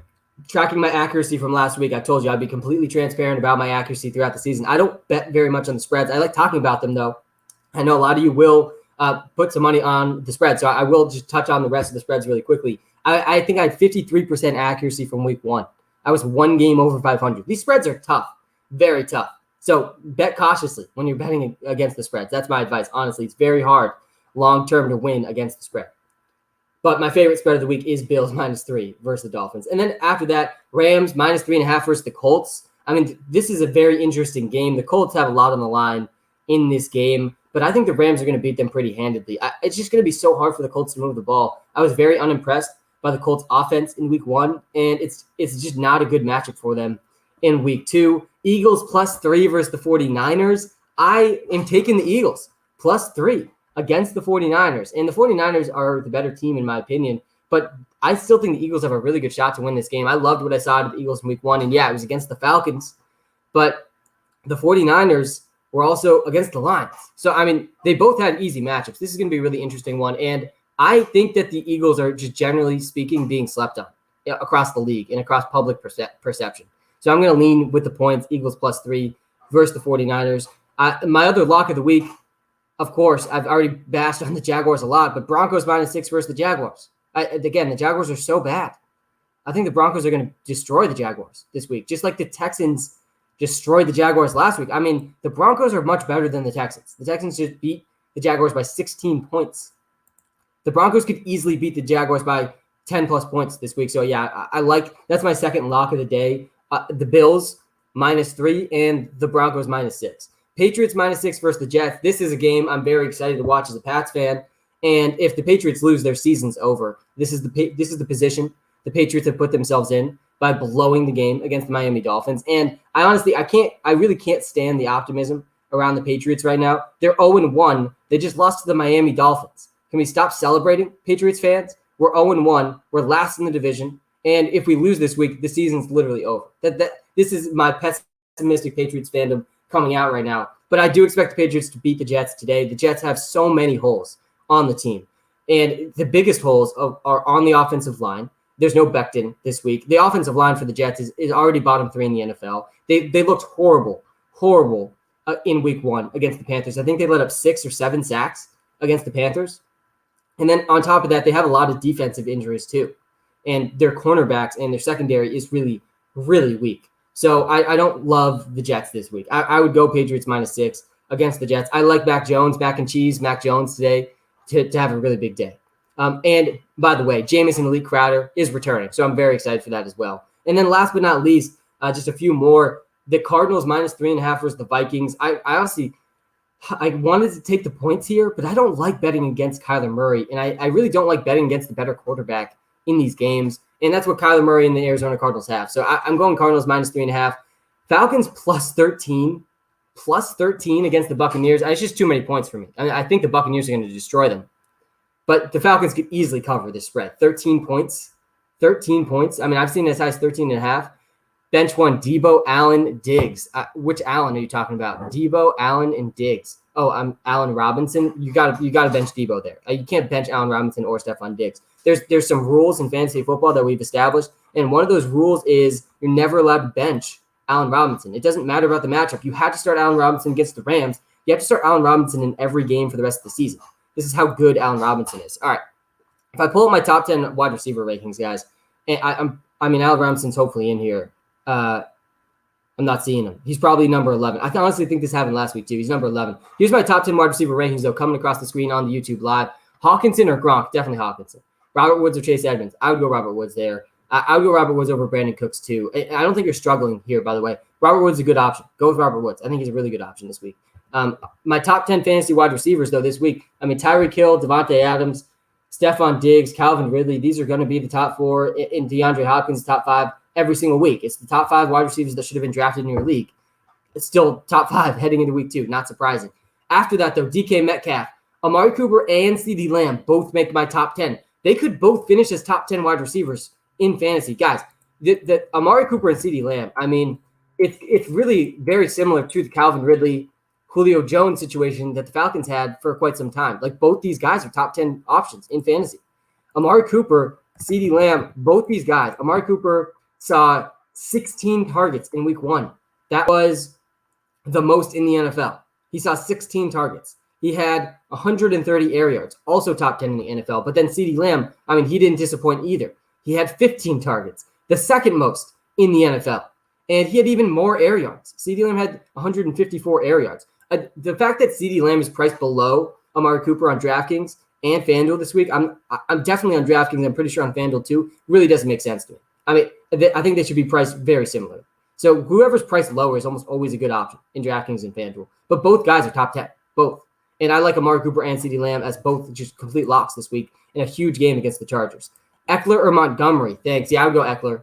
tracking my accuracy from last week, I told you I'd be completely transparent about my accuracy throughout the season. I don't bet very much on the spreads. I like talking about them, though. I know a lot of you will put some money on the spread. So I will just touch on the rest of the spreads really quickly. I think I had 53% accuracy from week 1. I was 1 game over 500. These spreads are tough, very tough. So bet cautiously when you're betting against the spreads. That's my advice. Honestly, it's very hard long-term to win against the spread. But my favorite spread of the week is Bills -3 versus the Dolphins. And then after that, Rams -3.5 versus the Colts. I mean, this is a very interesting game. The Colts have a lot on the line in this game, but I think the Rams are going to beat them pretty handedly. It's just going to be so hard for the Colts to move the ball. I was very unimpressed by the Colts offense in week 1, and it's just not a good matchup for them in week 2. Eagles +3 versus the 49ers. I am taking the Eagles +3 against the 49ers. And the 49ers are the better team in my opinion, but I still think the Eagles have a really good shot to win this game. I loved what I saw out of the Eagles in week 1, and yeah, it was against the Falcons, but the 49ers were also against the Lions. So, I mean, they both had easy matchups. This is going to be a really interesting one, and I think that the Eagles are just generally speaking being slept on across the league and across public perception. So I'm going to lean with the points, Eagles +3 versus the 49ers. My other lock of the week, of course, I've already bashed on the Jaguars a lot, but Broncos -6 versus the Jaguars. Again, the Jaguars are so bad. I think the Broncos are going to destroy the Jaguars this week, just like the Texans destroyed the Jaguars last week. I mean, the Broncos are much better than the Texans. The Texans just beat the Jaguars by 16 points. The Broncos could easily beat the Jaguars by 10-plus points this week. So, yeah, that's my second lock of the day. The Bills -3 and the Broncos -6. Patriots -6 versus the Jets. This is a game I'm very excited to watch as a Pats fan. And if the Patriots lose, their season's over. This is the position the Patriots have put themselves in by blowing the game against the Miami Dolphins. And I really can't stand the optimism around the Patriots right now. They're 0-1. They just lost to the Miami Dolphins. Can we stop celebrating, Patriots fans? We're 0-1. We're last in the division. And if we lose this week, the season's literally over. This is my pessimistic Patriots fandom coming out right now. But I do expect the Patriots to beat the Jets today. The Jets have so many holes on the team. And the biggest holes are on the offensive line. There's no Becton this week. The offensive line for the Jets is already bottom 3 in the NFL. They looked horrible in week 1 against the Panthers. I think they let up 6 or 7 sacks against the Panthers. And then on top of that, they have a lot of defensive injuries too. And their cornerbacks and their secondary is really, really weak. So I don't love the Jets this week. I would go Patriots -6 against the Jets. I like Mac Jones, Mac Jones today to have a really big day. And by the way, Jamison Elite Crowder is returning. So I'm very excited for that as well. And then last but not least, just a few more. The Cardinals -3.5 versus the Vikings. I honestly wanted to take the points here, but I don't like betting against Kyler Murray. And I really don't like betting against the better quarterback in these games. And that's what Kyler Murray and the Arizona Cardinals have. So I'm going Cardinals -3.5. Falcons +13 against the Buccaneers. It's just too many points for me. I think the Buccaneers are going to destroy them. But the Falcons could easily cover this spread. 13 points. 13 points. I mean, I've seen as high as 13.5. Bench one, Debo, Allen, Diggs. Which Allen are you talking about? Debo, Allen, and Diggs. Oh, I'm Allen Robinson. You got to bench Debo there. You can't bench Allen Robinson or Stephon Diggs. There's some rules in fantasy football that we've established, and one of those rules is you're never allowed to bench Allen Robinson. It doesn't matter about the matchup. You have to start Allen Robinson against the Rams. You have to start Allen Robinson in every game for the rest of the season. This is how good Allen Robinson is. All right. If I pull up my top 10 wide receiver rankings, guys, and Allen Robinson's hopefully in here. I'm not seeing him. He's probably number 11. I honestly think this happened last week too. He's number 11. Here's my top 10 wide receiver rankings, though, coming across the screen on the YouTube live. Hawkinson or Gronk? Definitely Hawkinson. Robert Woods or Chase Edmonds? I would go Robert Woods there. I would go Robert Woods over Brandon Cooks too. I don't think you're struggling here, by the way. Robert Woods is a good option. Go with Robert Woods. I think he's a really good option this week. My top 10 fantasy wide receivers, though, this week, Tyreek Hill, Devontae Adams, Stephon Diggs, Calvin Ridley. These are going to be the top 4 in DeAndre Hopkins' top 5 every single week. It's the top 5 wide receivers that should have been drafted in your league. It's still top 5 heading into week 2. Not surprising. After that, though, DK Metcalf, Amari Cooper, and CeeDee Lamb both make my top 10. They could both finish as top 10 wide receivers in fantasy. Guys, the Amari Cooper and CeeDee Lamb, I mean, it's really very similar to the Calvin Ridley, Julio Jones situation that the Falcons had for quite some time. Like, both these guys are top 10 options in fantasy. Amari Cooper, CeeDee Lamb, both these guys. Amari Cooper saw 16 targets in week 1. That was the most in the NFL. He saw 16 targets. He had 130 air yards, also top 10 in the NFL. But then CeeDee Lamb, he didn't disappoint either. He had 15 targets, the second most in the NFL. And he had even more air yards. CeeDee Lamb had 154 air yards. The fact that CeeDee Lamb is priced below Amari Cooper on DraftKings and FanDuel this week, I'm definitely on DraftKings. I'm pretty sure on FanDuel too. Really doesn't make sense to me. I think they should be priced very similar. So whoever's priced lower is almost always a good option in DraftKings and FanDuel. But both guys are top 10, both. And I like Amari Cooper and CeeDee Lamb as both just complete locks this week in a huge game against the Chargers. Eckler or Montgomery? Thanks. Yeah, I would go Eckler.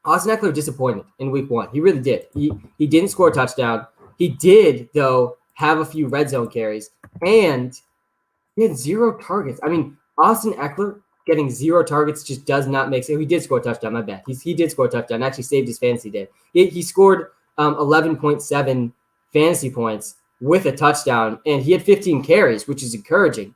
Austin Eckler disappointed in week 1. He really did. He didn't score a touchdown. He did, though, have a few red zone carries. And he had 0 targets. Austin Eckler getting 0 targets just does not make sense. He did score a touchdown, my bad. He did score a touchdown. Actually saved his fantasy day. He scored 11.7 fantasy points with a touchdown, and he had 15 carries, which is encouraging.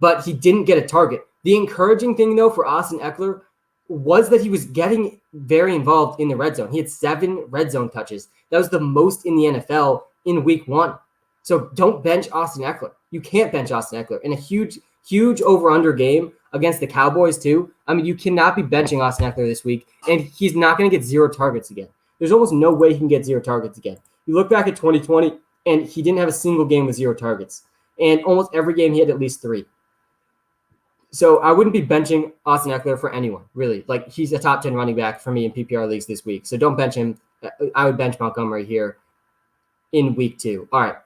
But he didn't get a target. The encouraging thing, though, for Austin Eckler was that he was getting very involved in the red zone. He had 7 red zone touches. That was the most in the NFL in week 1. So don't bench Austin Eckler. You can't bench Austin Eckler. In a huge over-under game against the Cowboys, too. You cannot be benching Austin Eckler this week, and he's not going to get 0 targets again. There's almost no way he can get 0 targets again. You look back at 2020, and he didn't have a single game with 0 targets. And almost every game he had at least 3. So I wouldn't be benching Austin Eckler for anyone, really. He's a top 10 running back for me in PPR leagues this week. So don't bench him. I would bench Montgomery here in week 2. All right.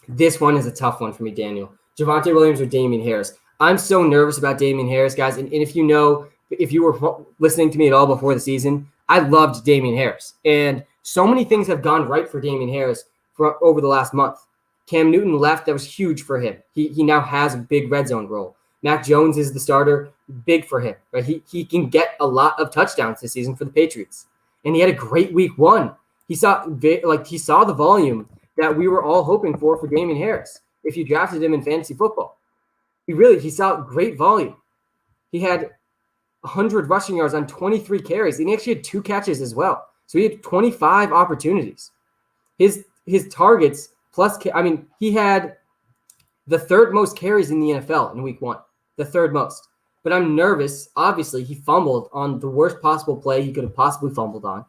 This one is a tough one for me, Daniel. Javonte Williams or Damian Harris. I'm so nervous about Damian Harris, guys. And if you were listening to me at all before the season, I loved Damian Harris. And so many things have gone right for Damian Harris over the last month. Cam Newton left. That was huge for him. He now has a big red zone role. Mac Jones is the starter. Big for him. Right? He can get a lot of touchdowns this season for the Patriots. And he had a great week 1. He saw the volume that we were all hoping for Damian Harris if you drafted him in fantasy football. He saw great volume. He had 100 rushing yards on 23 carries, and he actually had 2 catches as well. So he had 25 opportunities. His targets plus, he had the 3rd most carries in the NFL in week 1, the 3rd most. But I'm nervous. Obviously, he fumbled on the worst possible play he could have possibly fumbled on.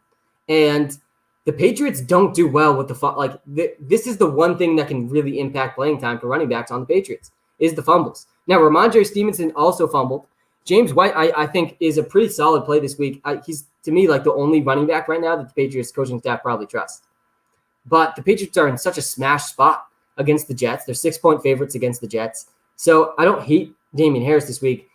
And the Patriots don't do well with this is the one thing that can really impact playing time for running backs on the Patriots is the fumbles. Now, Ramondre Stevenson also fumbled. James White, I think, is a pretty solid play this week. He's, to me, the only running back right now that the Patriots coaching staff probably trusts. But the Patriots are in such a smash spot against the Jets. They're 6-point favorites against the Jets. So I don't hate Damian Harris this week,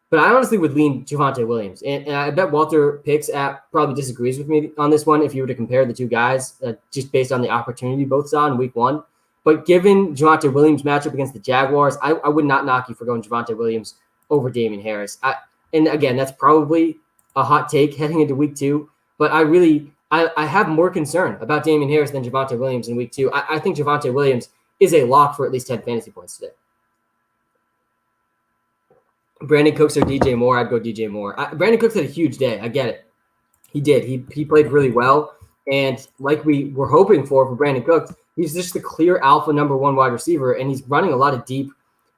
but I honestly would lean Javonte Williams. And I bet WalterPicks app probably disagrees with me on this one if you were to compare the two guys just based on the opportunity both saw in week 1. But given Javonte Williams' matchup against the Jaguars, I would not knock you for going Javonte Williams over Damian Harris. And again, that's probably a hot take heading into week 2, but I have more concern about Damian Harris than Javonte Williams in week 2. I think Javonte Williams is a lock for at least 10 fantasy points today. Brandon Cooks or DJ Moore, I'd go DJ Moore. Brandon Cooks had a huge day. I get it. He did. He played really well. And like we were hoping for Brandon Cooks, he's just the clear alpha number 1 wide receiver, and he's running a lot of deep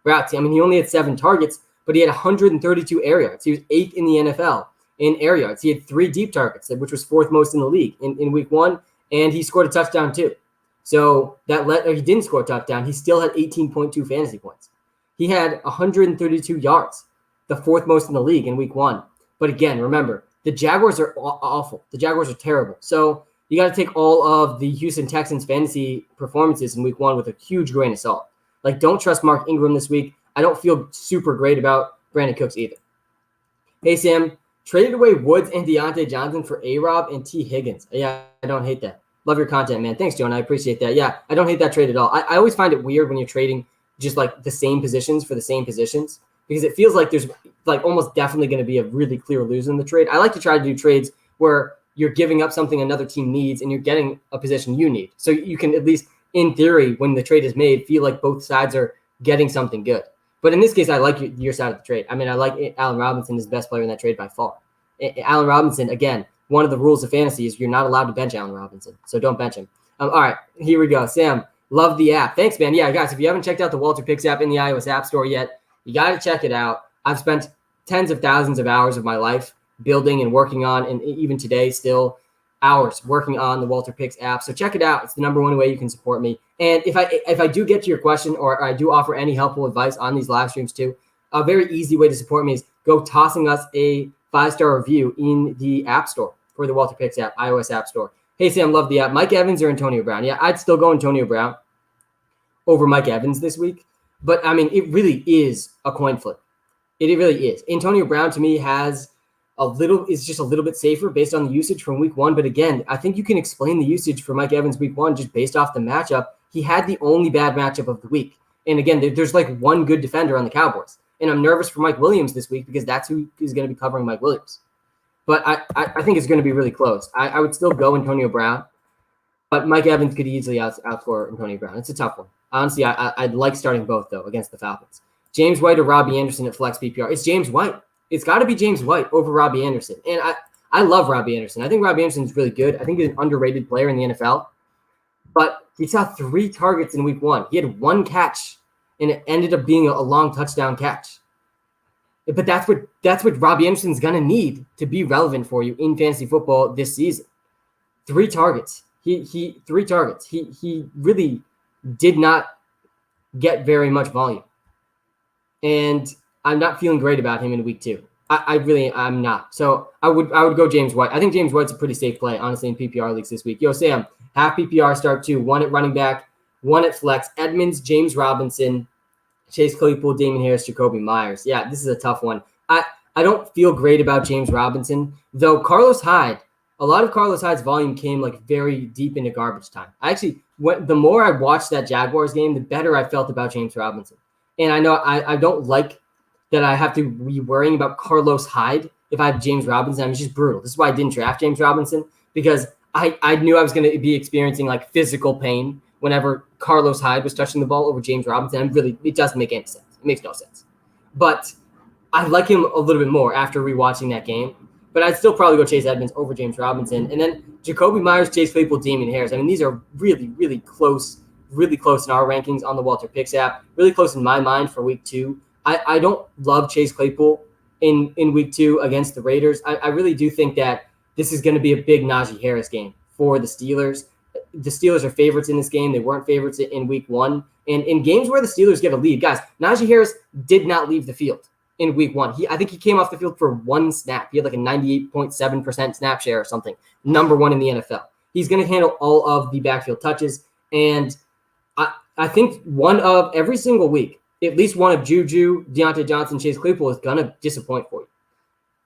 routes. He only had 7 targets, but he had 132 air yards. He was 8th in the NFL in air yards. He had 3 deep targets, which was 4th most in the league in week 1, and he scored a touchdown too. So he didn't score a touchdown. He still had 18.2 fantasy points. He had 132 yards, the 4th most in the league in week 1. But again, remember, the Jaguars are awful. The Jaguars are terrible. So you got to take all of the Houston Texans fantasy performances in week 1 with a huge grain of salt. Don't trust Mark Ingram this week. I don't feel super great about Brandon Cooks either. Hey, Sam, traded away Woods and Deontay Johnson for A-Rob and T. Higgins. Yeah, I don't hate that. Love your content, man. Thanks, Jonah. I appreciate that. Yeah, I don't hate that trade at all. I always find it weird when you're trading just the same positions for the same positions because it feels like there's almost definitely going to be a really clear loser in the trade. I like to try to do trades where you're giving up something another team needs and you're getting a position you need. So you can at least, in theory, when the trade is made, feel like both sides are getting something good. But in this case, I like your side of the trade. I like Allen Robinson is the best player in that trade by far. Allen Robinson, again, one of the rules of fantasy is you're not allowed to bench Allen Robinson. So don't bench him. All right, here we go. Sam, Love the app. Thanks, man. Yeah, guys, if you haven't checked out the WalterPicks app in the iOS App Store yet, you got to check it out. I've spent tens of thousands of hours of my life building and working on, and even today still, hours working on the WalterPicks app. So check it out. It's the number one way you can support me. And if I do get to your question, or I do offer any helpful advice on these live streams too, a very easy way to support me is go tossing us a 5-star review in the App Store for the WalterPicks app, iOS App Store. Hey, Sam, love the app. Mike Evans or Antonio Brown? Yeah, I'd still go Antonio Brown over Mike Evans this week. But, I mean, it really is a coin flip. It really is. Antonio Brown, to me, is just a little bit safer based on the usage from week one. But, again, I think you can explain the usage for Mike Evans week one just based off the matchup. He had the only bad matchup of the week. And, again, there's like one good defender on the Cowboys. And I'm nervous for Mike Williams this week because that's who is going to be covering Mike Williams. But I think it's going to be really close. I would still go Antonio Brown, but Mike Evans could easily outscore Antonio Brown. It's a tough one. Honestly, I'd like starting both, though, against the Falcons. James White or Robbie Anderson at flex PPR? It's James White. It's got to be James White over Robbie Anderson. And I love Robbie Anderson. I think Robbie Anderson's really good. I think he's an underrated player in the NFL. But he saw 3 targets in week one. He had 1 catch, and it ended up being a long touchdown catch. But that's what Robbie Anderson's gonna need to be relevant for you in fantasy football this season. 3 targets. He 3 targets. He really did not get very much volume, and I'm not feeling great about him in week 2. I'm not. So I would go James White. I think James White's a pretty safe play, honestly, in PPR leagues this week. Yo, Sam, half PPR start 2, 1 at running back, 1 at flex. Edmonds, James Robinson, Chase Claypool, Damon Harris, Jacoby Myers. Yeah, this is a tough one. I don't feel great about James Robinson, though Carlos Hyde, a lot of Carlos Hyde's volume came like very deep into garbage time. The more I watched that Jaguars game, the better I felt about James Robinson. And I know I don't like that I have to be worrying about Carlos Hyde if I have James Robinson. I mean, it's just brutal. This is why I didn't draft James Robinson, because I knew I was going to be experiencing like physical pain whenever Carlos Hyde was touching the ball over James Robinson. And really, it doesn't make any sense. It makes no sense. But I like him a little bit more after rewatching that game. But I'd still probably go Chase Edmonds over James Robinson. And then Jacoby Myers, Chase Claypool, Damien Harris. I mean, these are really, really close in our rankings on the WalterPicks app. Really close in my mind for week 2. I don't love Chase Claypool in week 2 against the Raiders. I really do think that this is going to be a big Najee Harris game for the Steelers. The Steelers are favorites in this game. They weren't favorites in week 1. And in games where the Steelers get a lead, guys, Najee Harris did not leave the field in week 1. I think he came off the field for 1 snap. He had like a 98.7% snap share or something. Number 1 in the NFL. He's going to handle all of the backfield touches. And I think one of every single week, at least one of Juju, Deontay Johnson, Chase Claypool is going to disappoint for you.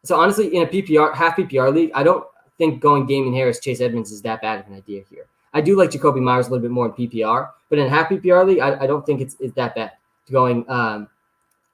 So honestly, in a half PPR league, I don't think going Damien Harris, Chase Edmonds is that bad of an idea here. I do like Jacoby Myers a little bit more in PPR, but in a half PPR league, I don't think it's that bad going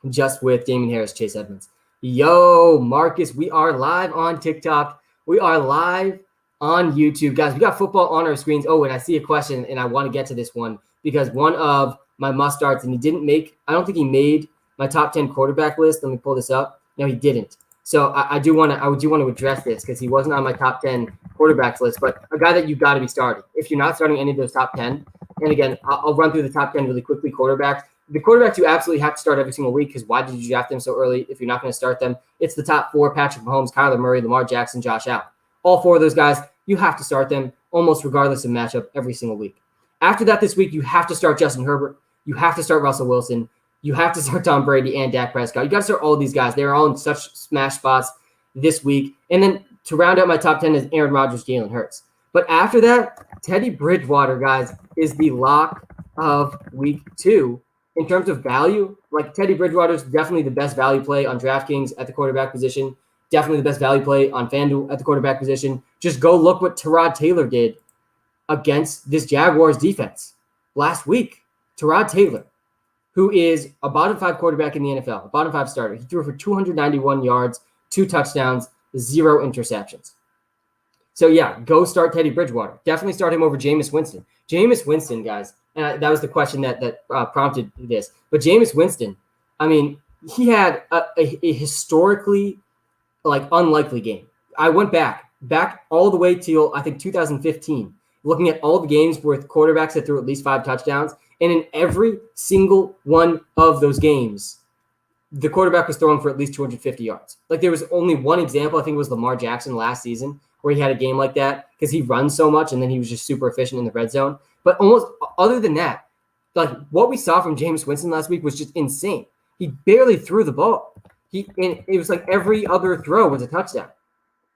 just with Damien Harris, Chase Edmonds. Yo, Marcus, we are live on TikTok. We are live on YouTube. Guys, we got football on our screens. Oh, and I see a question, and I want to get to this one because one of my must-starts, and I don't think he made my top 10 quarterback list. Let me pull this up. No, he didn't. So I do want to address this because he wasn't on my top 10 quarterbacks list, but a guy that you got to be starting. If you're not starting any of those top 10, and again, I'll run through the top 10 really quickly, quarterbacks. The quarterbacks you absolutely have to start every single week because why did you draft them so early if you're not going to start them? It's the top 4, Patrick Mahomes, Kyler Murray, Lamar Jackson, Josh Allen. All 4 of those guys, you have to start them almost regardless of matchup every single week. After that this week, you have to start Justin Herbert. You have to start Russell Wilson. You have to start Tom Brady and Dak Prescott. You got to start all of these guys. They're all in such smash spots this week. And then to round out my top 10 is Aaron Rodgers, Jalen Hurts. But after that, Teddy Bridgewater, guys, is the lock of week 2. In terms of value, like Teddy Bridgewater is definitely the best value play on DraftKings at the quarterback position. Definitely the best value play on FanDuel at the quarterback position. Just go look what Tyrod Taylor did against this Jaguars defense last week. Tyrod Taylor, who is a bottom 5 quarterback in the NFL, a bottom 5 starter. He threw for 291 yards, 2 touchdowns, 0 interceptions. So, yeah, go start Teddy Bridgewater. Definitely start him over Jameis Winston. Jameis Winston, guys, and that was the question that prompted this. But Jameis Winston, I mean, he had a historically, unlikely game. I went back all the way till, I think, 2015. looking at all the games with quarterbacks that threw at least 5 touchdowns, and in every single one of those games, the quarterback was throwing for at least 250 yards. Like there was only one example, I think it was Lamar Jackson last season, where he had a game like that because he runs so much and then he was just super efficient in the red zone. But almost other than that, like what we saw from Jameis Winston last week was just insane. He barely threw the ball. And it was like every other throw was a touchdown.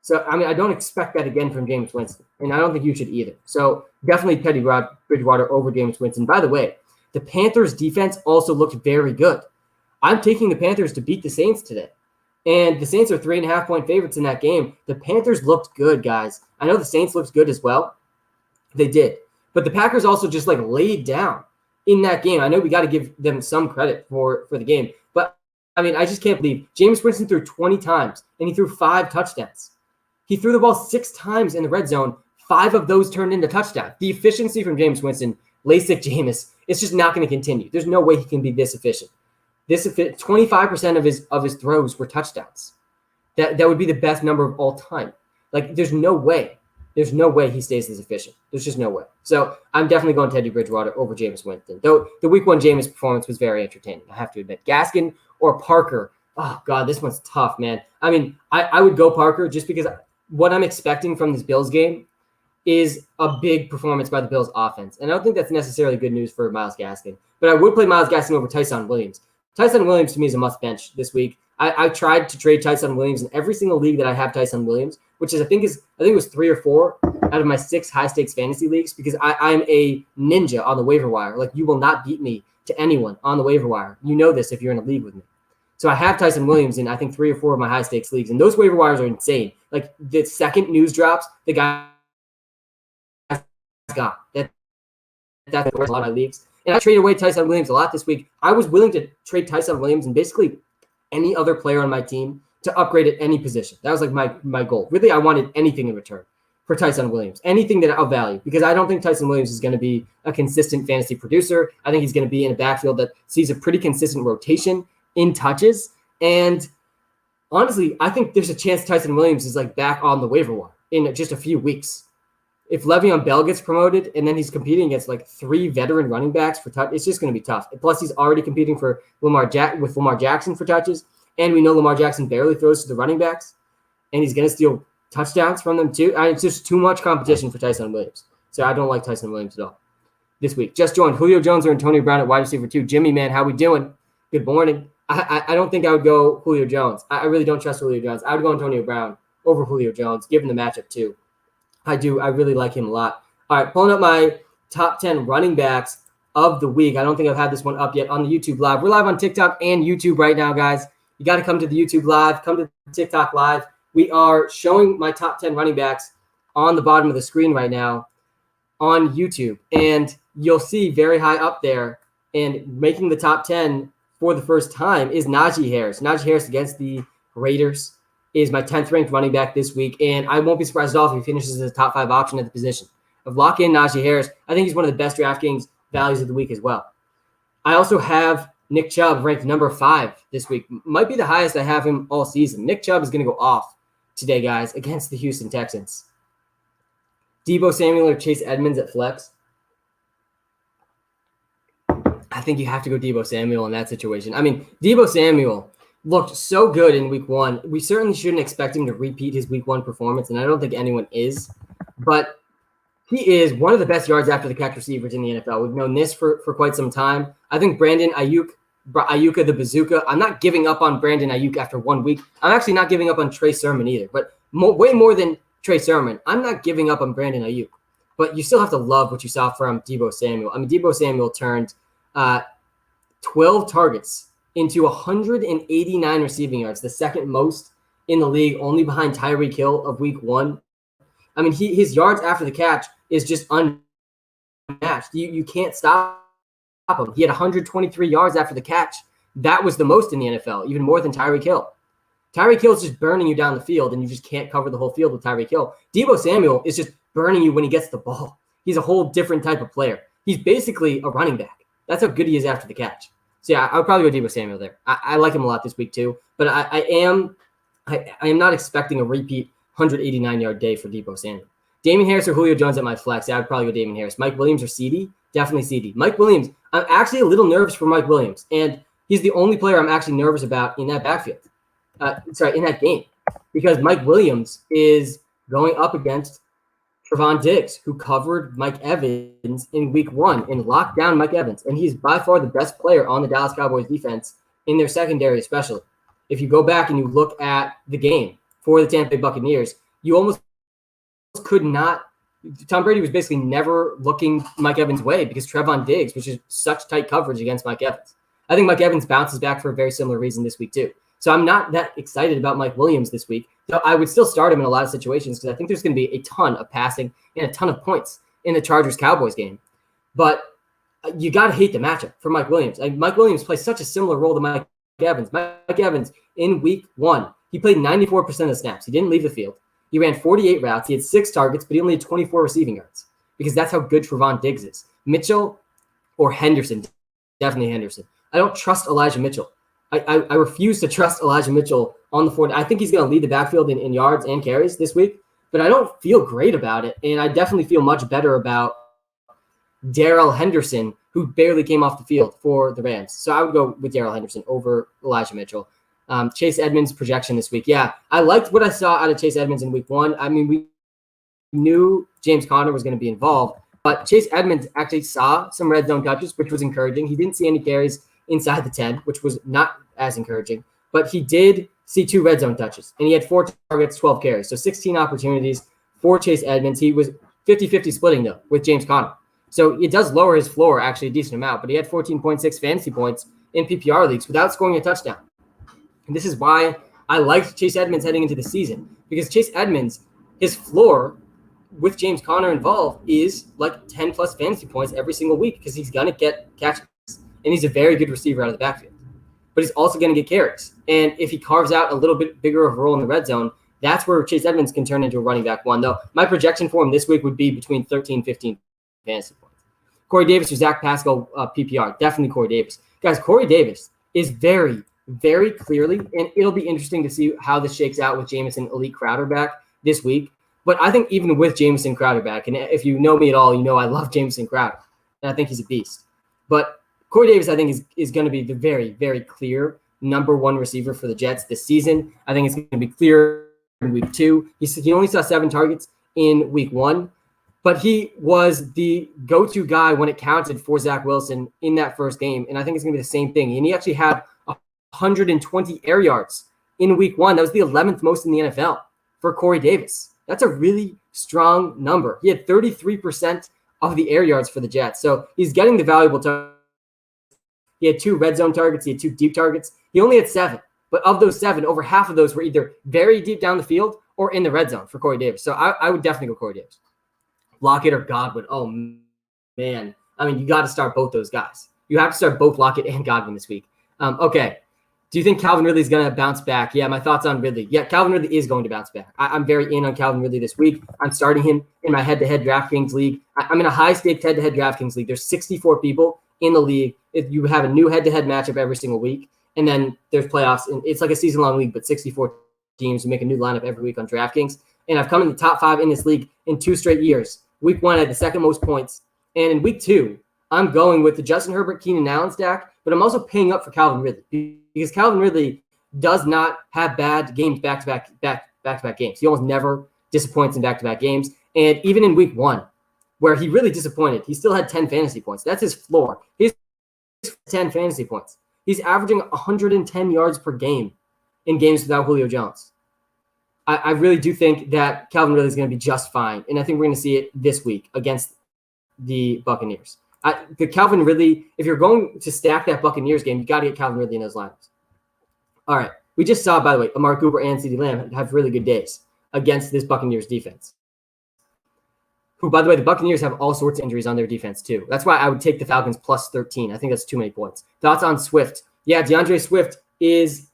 So, I mean, I don't expect that again from Jameis Winston, and I don't think you should either. So, definitely Teddy Bridgewater over Jameis Winston. By the way, the Panthers' defense also looked very good. I'm taking the Panthers to beat the Saints today, and the Saints are 3.5-point favorites in that game. The Panthers looked good, guys. I know the Saints looked good as well. They did. But the Packers also just, like, laid down in that game. I know we got to give them some credit for the game, but, I mean, I just can't believe Jameis Winston threw 20 times, and he threw 5 touchdowns. He threw the ball 6 times in the red zone. 5 of those turned into touchdowns. The efficiency from Jameis Winston, LASIK Jameis, it's just not going to continue. There's no way he can be this efficient. 25% of his throws were touchdowns. That would be the best number of all time. Like, there's no way. There's no way he stays this efficient. There's just no way. So I'm definitely going Teddy Bridgewater over Jameis Winston. Though the week 1 Jameis performance was very entertaining, I have to admit. Gaskin or Parker, oh, God, this one's tough, man. I mean, I would go Parker just because what I'm expecting from this Bills game is a big performance by the Bills offense. And I don't think that's necessarily good news for Myles Gaskin. But I would play Myles Gaskin over Tyson Williams. Tyson Williams to me is a must bench this week. I tried to trade Tyson Williams in every single league that I have Tyson Williams, which is I think it was 3 or 4 out of my 6 high stakes fantasy leagues because I'm a ninja on the waiver wire. Like you will not beat me to anyone on the waiver wire. You know this if you're in a league with me. So I have Tyson Williams in, I think, 3 or 4 of my high stakes leagues. And those waiver wires are insane. Like the second news drops, the guy's gone. That's a lot of my leagues. And I traded away Tyson Williams a lot this week. I was willing to trade Tyson Williams and basically any other player on my team to upgrade at any position. That was like my goal. Really, I wanted anything in return for Tyson Williams, anything that of value, because I don't think Tyson Williams is going to be a consistent fantasy producer. I think he's going to be in a backfield that sees a pretty consistent rotation in touches. And honestly, I think there's a chance Tyson Williams is like back on the waiver wire in just a few weeks. If Le'Veon Bell gets promoted and then he's competing against like 3 veteran running backs for touch, it's just going to be tough. Plus, he's already competing for Lamar Jackson for touches. And we know Lamar Jackson barely throws to the running backs. And he's going to steal touchdowns from them too. It's just too much competition for Tyson Williams. So I don't like Tyson Williams at all this week. Just joined Julio Jones or Antonio Brown at wide receiver 2. Jimmy, man, how we doing? Good morning. I don't think I would go Julio Jones. I really don't trust Julio Jones. I would go Antonio Brown over Julio Jones, given the matchup too. I do. I really like him a lot. All right, pulling up my top 10 running backs of the week. I don't think I've had this one up yet on the YouTube Live. We're live on TikTok and YouTube right now, guys. You got to come to the YouTube Live. Come to the TikTok Live. We are showing my top 10 running backs on the bottom of the screen right now on YouTube. And you'll see very high up there and making the top 10 for the first time is Najee Harris. Najee Harris against the Raiders is my 10th ranked running back this week. And I won't be surprised at all if he finishes as a top 5 option at the position. Of lock in Najee Harris, I think he's one of the best DraftKings values of the week as well. I also have Nick Chubb ranked number 5 this week. Might be the highest I have him all season. Nick Chubb is going to go off today, guys, against the Houston Texans. Deebo Samuel or Chase Edmonds at flex. I think you have to go Deebo Samuel in that situation. I mean, Deebo Samuel looked so good in week 1. We certainly shouldn't expect him to repeat his week 1 performance, and I don't think anyone is. But he is one of the best yards after the catch receivers in the NFL. We've known this for quite some time. I think Brandon Ayuka the Bazooka. I'm not giving up on Brandon Ayuk after 1 week. I'm actually not giving up on Trey Sermon either. But way more than Trey Sermon, I'm not giving up on Brandon Ayuk. But you still have to love what you saw from Deebo Samuel. I mean, Deebo Samuel turned 12 targets into 189 receiving yards, the second most in the league, only behind Tyreek Hill of week 1. I mean, his yards after the catch is just unmatched. You can't stop him. He had 123 yards after the catch. That was the most in the NFL, even more than Tyreek Hill. Tyreek Hill is just burning you down the field, and you just can't cover the whole field with Tyreek Hill. Deebo Samuel is just burning you when he gets the ball. He's a whole different type of player. He's basically a running back. That's how good he is after the catch. So yeah, I would probably go Deebo Samuel there. I like him a lot this week too, but I am not expecting a repeat 189-yard day for Deebo Samuel. Damien Harris or Julio Jones at my flex. I would probably go Damien Harris. Mike Williams or CD? Definitely CD. Mike Williams, I'm actually a little nervous for Mike Williams, and he's the only player I'm actually nervous about in that backfield. In that game, because Mike Williams is going up against Trevon Diggs, who covered Mike Evans in week 1 and locked down Mike Evans. And he's by far the best player on the Dallas Cowboys defense in their secondary, especially. If you go back and you look at the game for the Tampa Bay Buccaneers, you almost could not – Tom Brady was basically never looking Mike Evans' way because Trevon Diggs, which is such tight coverage against Mike Evans. I think Mike Evans bounces back for a very similar reason this week too. So I'm not that excited about Mike Williams this week. So I would still start him in a lot of situations because I think there's going to be a ton of passing and a ton of points in the Chargers-Cowboys game. But you got to hate the matchup for Mike Williams. Mike Williams plays such a similar role to Mike Evans. Mike Evans, in week 1, he played 94% of snaps. He didn't leave the field. He ran 48 routes. He had 6 targets, but he only had 24 receiving yards because that's how good Trevon Diggs is. Mitchell or Henderson, definitely Henderson. I don't trust Elijah Mitchell. I refuse to trust Elijah Mitchell on the 40. I think he's going to lead the backfield in yards and carries this week, but I don't feel great about it. And I definitely feel much better about Darrell Henderson, who barely came off the field for the Rams. So I would go with Darrell Henderson over Elijah Mitchell. Chase Edmonds' projection this week. Yeah, I liked what I saw out of Chase Edmonds in week 1. I mean, we knew James Conner was going to be involved, but Chase Edmonds actually saw some red zone touches, which was encouraging. He didn't see any carries inside the 10, which was not as encouraging, but he did see 2 red zone touches, and he had 4 targets, 12 carries. So 16 opportunities for Chase Edmonds. He was 50-50 splitting, though, with James Conner. So it does lower his floor actually a decent amount, but he had 14.6 fantasy points in PPR leagues without scoring a touchdown. And this is why I liked Chase Edmonds heading into the season, because Chase Edmonds, his floor with James Conner involved is like 10-plus fantasy points every single week because he's going to get catches. And he's a very good receiver out of the backfield. But he's also going to get carries. And if he carves out a little bit bigger of a role in the red zone, that's where Chase Edmonds can turn into a running back 1. Though my projection for him this week would be between 13 and 15 fantasy points. Corey Davis or Zach Pascal PPR. Definitely Corey Davis. Guys, Corey Davis is very, very clearly, and it'll be interesting to see how this shakes out with Jamison Elite Crowder back this week. But I think even with Jamison Crowder back, and if you know me at all, you know I love Jamison Crowder. And I think he's a beast. But Corey Davis, I think, is going to be the very, very clear number 1 receiver for the Jets this season. I think it's going to be clear in week 2. He only saw 7 targets in week 1, but he was the go-to guy when it counted for Zach Wilson in that first game, and I think it's going to be the same thing. And he actually had 120 air yards in week 1. That was the 11th most in the NFL for Corey Davis. That's a really strong number. He had 33% of the air yards for the Jets, so he's getting the valuable targets. He had 2 red zone targets. He had 2 deep targets. He only had 7. But of those 7, over half of those were either very deep down the field or in the red zone for Corey Davis. So I would definitely go Corey Davis. Lockett or Godwin. Oh, man. I mean, you got to start both those guys. You have to start both Lockett and Godwin this week. Okay. Do you think Calvin Ridley is going to bounce back? Yeah, my thoughts on Ridley. Yeah, Calvin Ridley is going to bounce back. I'm very in on Calvin Ridley this week. I'm starting him in my head-to-head DraftKings league. I'm in a high-stakes head-to-head DraftKings league. There's 64 people in the league. If you have a new head-to-head matchup every single week, and then there's playoffs, and it's like a season-long league, but 64 teams make a new lineup every week on DraftKings. And I've come in the top 5 in this league in 2 straight years. Week 1, I had the second most points, and in week 2, I'm going with the Justin Herbert, Keenan Allen stack, but I'm also paying up for Calvin Ridley because Calvin Ridley does not have bad games back-to-back games. He almost never disappoints in back-to-back games, and even in week 1, where he really disappointed, he still had 10 fantasy points. That's his floor. He's 10 fantasy points. He's averaging 110 yards per game in games without Julio Jones. I really do think that Calvin Ridley is going to be just fine, and I think we're going to see it this week against the Buccaneers. The Calvin Ridley, if you're going to stack that Buccaneers game, you got to get Calvin Ridley in those lineups. All right. We just saw, by the way, Amari Cooper and CeeDee Lamb have really good days against this Buccaneers defense. Who, by the way, the Buccaneers have all sorts of injuries on their defense, too. That's why I would take the Falcons plus 13. I think that's too many points. Thoughts on Swift? Yeah, DeAndre Swift is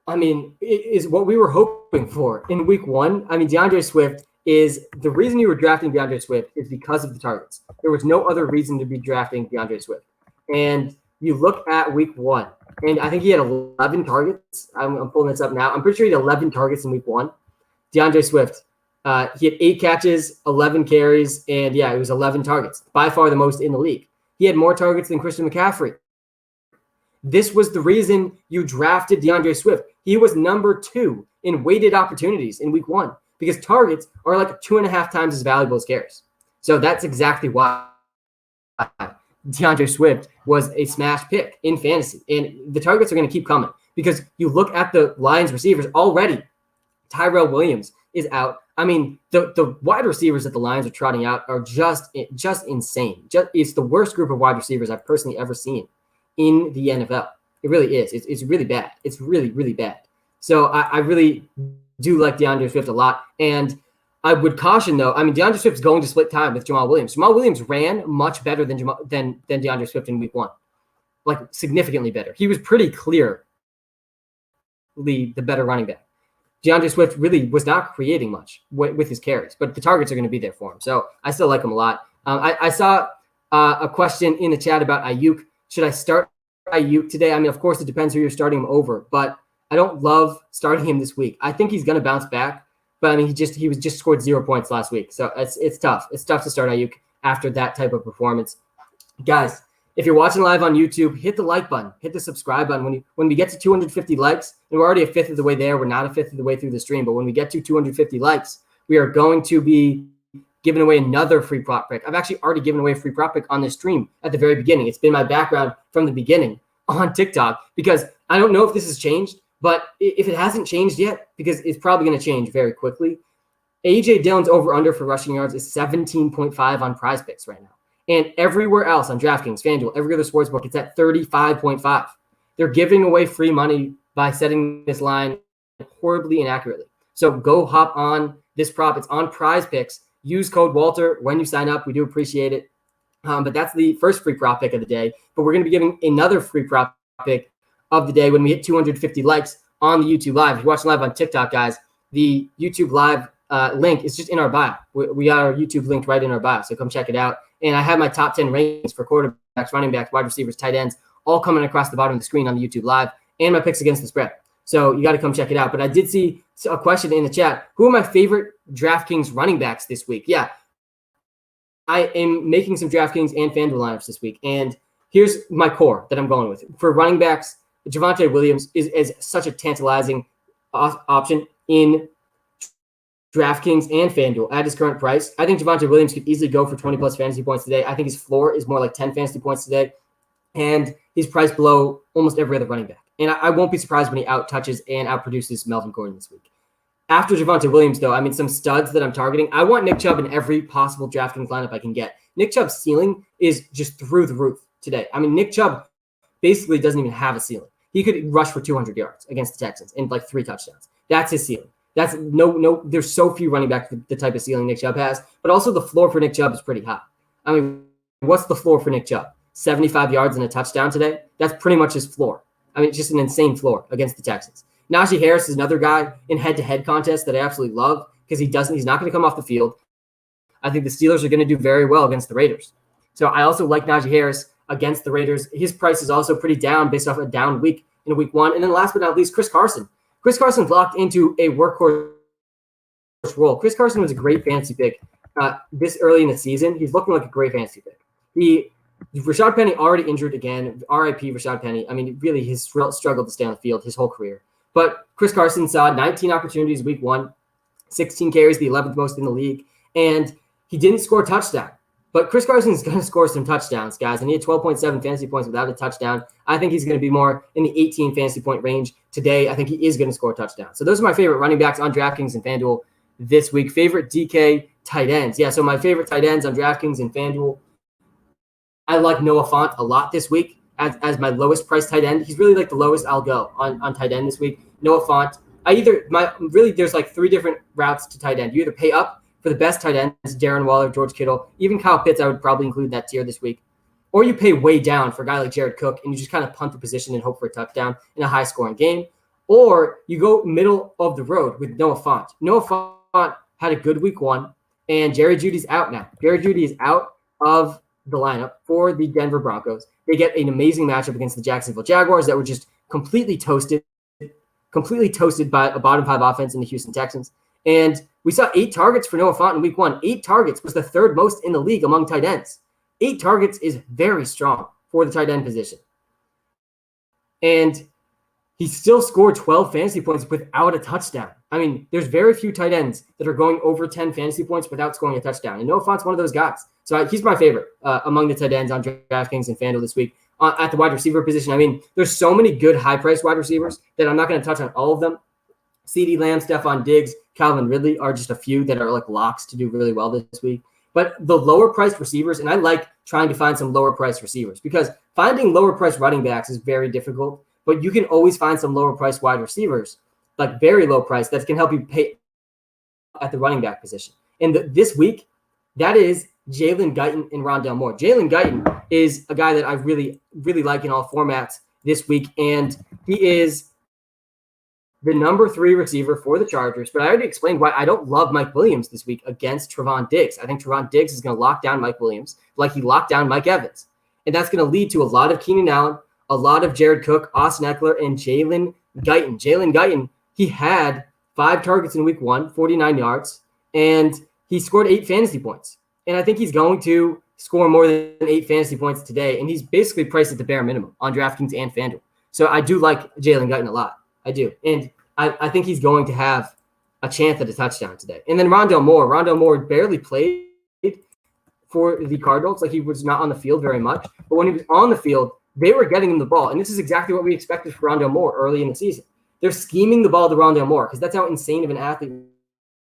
what we were hoping for in week 1. I mean, DeAndre Swift is the reason you were drafting DeAndre Swift is because of the targets. There was no other reason to be drafting DeAndre Swift. And you look at week 1, and I think he had 11 targets. I'm pulling this up now. I'm pretty sure he had 11 targets in week 1. DeAndre Swift, He had 8 catches, 11 carries, and it was 11 targets, by far the most in the league. He had more targets than Christian McCaffrey. This was the reason you drafted DeAndre Swift. He was number 2 in weighted opportunities in week 1 because targets are like 2.5 times as valuable as carries. So that's exactly why DeAndre Swift was a smash pick in fantasy. And the targets are going to keep coming because you look at the Lions receivers already. Tyrell Williams is out. I mean, the wide receivers that the Lions are trotting out are just insane. It's the worst group of wide receivers I've personally ever seen in the NFL. It really is. It's really bad. It's really, really bad. So I really do like DeAndre Swift a lot. And I would caution, though, I mean, DeAndre Swift's going to split time with Jamal Williams. Jamal Williams ran much better than DeAndre Swift in week 1, like significantly better. He was pretty clearly the better running back. DeAndre Swift really was not creating much with his carries, but the targets are going to be there for him. So I still like him a lot. I saw a question in the chat about Ayuk. Should I start Ayuk today? I mean, of course, it depends who you're starting him over, but I don't love starting him this week. I think he's going to bounce back, but I mean, he was just scored 0 points last week. So it's tough. It's tough to start Ayuk after that type of performance. Guys, if you're watching live on YouTube, hit the like button, hit the subscribe button. When we get to 250 likes, and we're already a fifth of the way there, we're not a fifth of the way through the stream, but when we get to 250 likes, we are going to be giving away another free prop pick. I've actually already given away a free prop pick on this stream at the very beginning. It's been my background from the beginning on TikTok because I don't know if this has changed, but if it hasn't changed yet, because it's probably going to change very quickly, A.J. Dillon's over-under for rushing yards is 17.5 on Prize Picks right now. And everywhere else on DraftKings, FanDuel, every other sportsbook, it's at 35.5. They're giving away free money by setting this line horribly inaccurately. So go hop on this prop. It's on Prize Picks. Use code Walter when you sign up. We do appreciate it. But that's the first free prop pick of the day. But we're going to be giving another free prop pick of the day when we hit 250 likes on the YouTube Live. If you're watching live on TikTok, guys, the YouTube Live link is just in our bio. We got our YouTube link right in our bio, so come check it out. And I have my top 10 rankings for quarterbacks, running backs, wide receivers, tight ends, all coming across the bottom of the screen on the YouTube Live, and my picks against the spread. So you got to come check it out. But I did see a question in the chat. Who are my favorite DraftKings running backs this week? Yeah, I am making some DraftKings and FanDuel lineups this week. And here's my core that I'm going with. For running backs, Javonte Williams is such a tantalizing option in DraftKings and FanDuel at his current price. I think Javonte Williams could easily go for 20-plus fantasy points today. I think his floor is more like 10 fantasy points today. And he's priced below almost every other running back. And I won't be surprised when he out-touches and out-produces Melvin Gordon this week. After Javonte Williams, though, I mean, some studs that I'm targeting. I want Nick Chubb in every possible DraftKings lineup I can get. Nick Chubb's ceiling is just through the roof today. I mean, Nick Chubb basically doesn't even have a ceiling. He could rush for 200 yards against the Texans and like 3 touchdowns. That's his ceiling. That's no. There's so few running backs the type of ceiling Nick Chubb has, but also the floor for Nick Chubb is pretty high. I mean, what's the floor for Nick Chubb? 75 yards and a touchdown today? That's pretty much his floor. I mean, it's just an insane floor against the Texans. Najee Harris is another guy in head-to-head contests that I absolutely love because he's not going to come off the field. I think the Steelers are going to do very well against the Raiders. So I also like Najee Harris against the Raiders. His price is also pretty down based off a down week in week 1. And then last but not least, Chris Carson. Chris Carson's locked into a workhorse role. Chris Carson was a great fantasy pick this early in the season. He's looking like a great fantasy pick. Rashad Penny already injured again. R.I.P. Rashad Penny. I mean, really, he's struggled to stay on the field his whole career. But Chris Carson saw 19 opportunities week 1, 16 carries, the 11th most in the league, and he didn't score a touchdown. But Chris Carson's going to score some touchdowns, guys, and he had 12.7 fantasy points without a touchdown. I think he's going to be more in the 18 fantasy point range today. I think he is going to score a touchdown. So those are my favorite running backs on DraftKings and FanDuel this week. Favorite DK tight ends. Yeah, so my favorite tight ends on DraftKings and FanDuel. I like Noah Fant a lot this week as my lowest price tight end. He's really like the lowest I'll go on tight end this week. Noah Fant. There's like 3 different routes to tight end. You either pay up for the best tight ends, Darren Waller, George Kittle, even Kyle Pitts, I would probably include that tier this week. Or you pay way down for a guy like Jared Cook and you just kind of punt the position and hope for a touchdown in a high-scoring game. Or you go middle of the road with Noah Fant. Noah Fant had a good week 1, and Jerry Jeudy's out now. Jerry Jeudy is out of the lineup for the Denver Broncos. They get an amazing matchup against the Jacksonville Jaguars that were just completely toasted by a bottom 5 offense in the Houston Texans. And We saw 8 targets for Noah Fant in week 1. 8 targets was the third most in the league among tight ends. 8 targets is very strong for the tight end position. And he still scored 12 fantasy points without a touchdown. I mean, there's very few tight ends that are going over 10 fantasy points without scoring a touchdown. And Noah Fant's one of those guys. So he's my favorite among the tight ends on DraftKings and FanDuel this week. At the wide receiver position, I mean, there's so many good high-priced wide receivers that I'm not going to touch on all of them. CeeDee Lamb, Stephon Diggs, Calvin Ridley are just a few that are like locks to do really well this week. But the lower-priced receivers, and I like trying to find some lower-priced receivers because finding lower-priced running backs is very difficult. But you can always find some lower-priced wide receivers, like very low price, that can help you pay at the running back position. And this week, that is Jalen Guyton and Rondale Moore. Jalen Guyton is a guy that I really, really like in all formats this week, and he is the number 3 receiver for the Chargers. But I already explained why I don't love Mike Williams this week against Trevon Diggs. I think Trevon Diggs is going to lock down Mike Williams like he locked down Mike Evans. And that's going to lead to a lot of Keenan Allen, a lot of Jared Cook, Austin Eckler, and Jalen Guyton. Jalen Guyton, he had 5 targets in week 1, 49 yards, and he scored 8 fantasy points. And I think he's going to score more than 8 fantasy points today, and he's basically priced at the bare minimum on DraftKings and FanDuel. So I do like Jalen Guyton a lot. I do. And I think he's going to have a chance at a touchdown today. And then Rondale Moore barely played for the Cardinals. Like, he was not on the field very much. But when he was on the field, they were getting him the ball. And this is exactly what we expected for Rondale Moore early in the season. They're scheming the ball to Rondale Moore because that's how insane of an athlete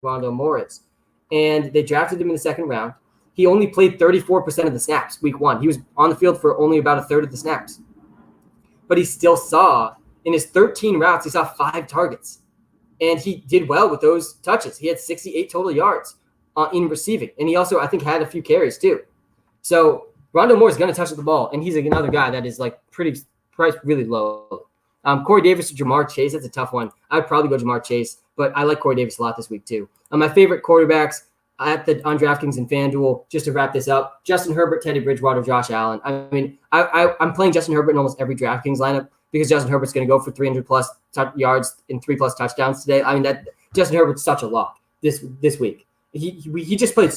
Rondale Moore is. And they drafted him in the second round. He only played 34% of the snaps week 1. He was on the field for only about a third of the snaps. But he still saw, in his 13 routes, he saw 5 targets. And he did well with those touches. He had 68 total yards in receiving. And he also, I think, had a few carries too. So Rondale Moore is going to touch the ball, and he's another guy that is like pretty priced really low. Corey Davis or Jamar Chase, that's a tough one. I'd probably go Jamar Chase, but I like Corey Davis a lot this week too. My favorite quarterbacks on DraftKings and FanDuel, just to wrap this up, Justin Herbert, Teddy Bridgewater, Josh Allen. I mean, I'm playing Justin Herbert in almost every DraftKings lineup because Justin Herbert's going to go for 300-plus yards and 3+ touchdowns today. I mean, that Justin Herbert's such a lock this week. He just played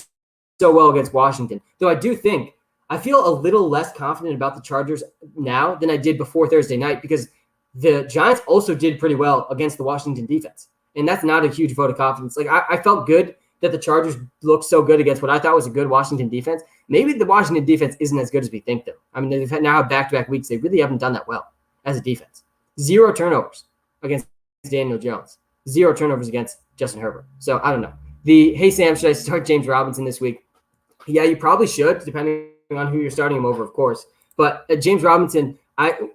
so well against Washington. Though I feel a little less confident about the Chargers now than I did before Thursday night because the Giants also did pretty well against the Washington defense. And that's not a huge vote of confidence. Like, I felt good that the Chargers looked so good against what I thought was a good Washington defense. Maybe the Washington defense isn't as good as we think, though. I mean, they've now had back-to-back weeks. They really haven't done that well as a defense. 0 turnovers against Daniel Jones. 0 turnovers against Justin Herbert. So, I don't know. Hey, Sam, should I start James Robinson this week? Yeah, you probably should, depending on who you're starting him over, of course. But James Robinson, I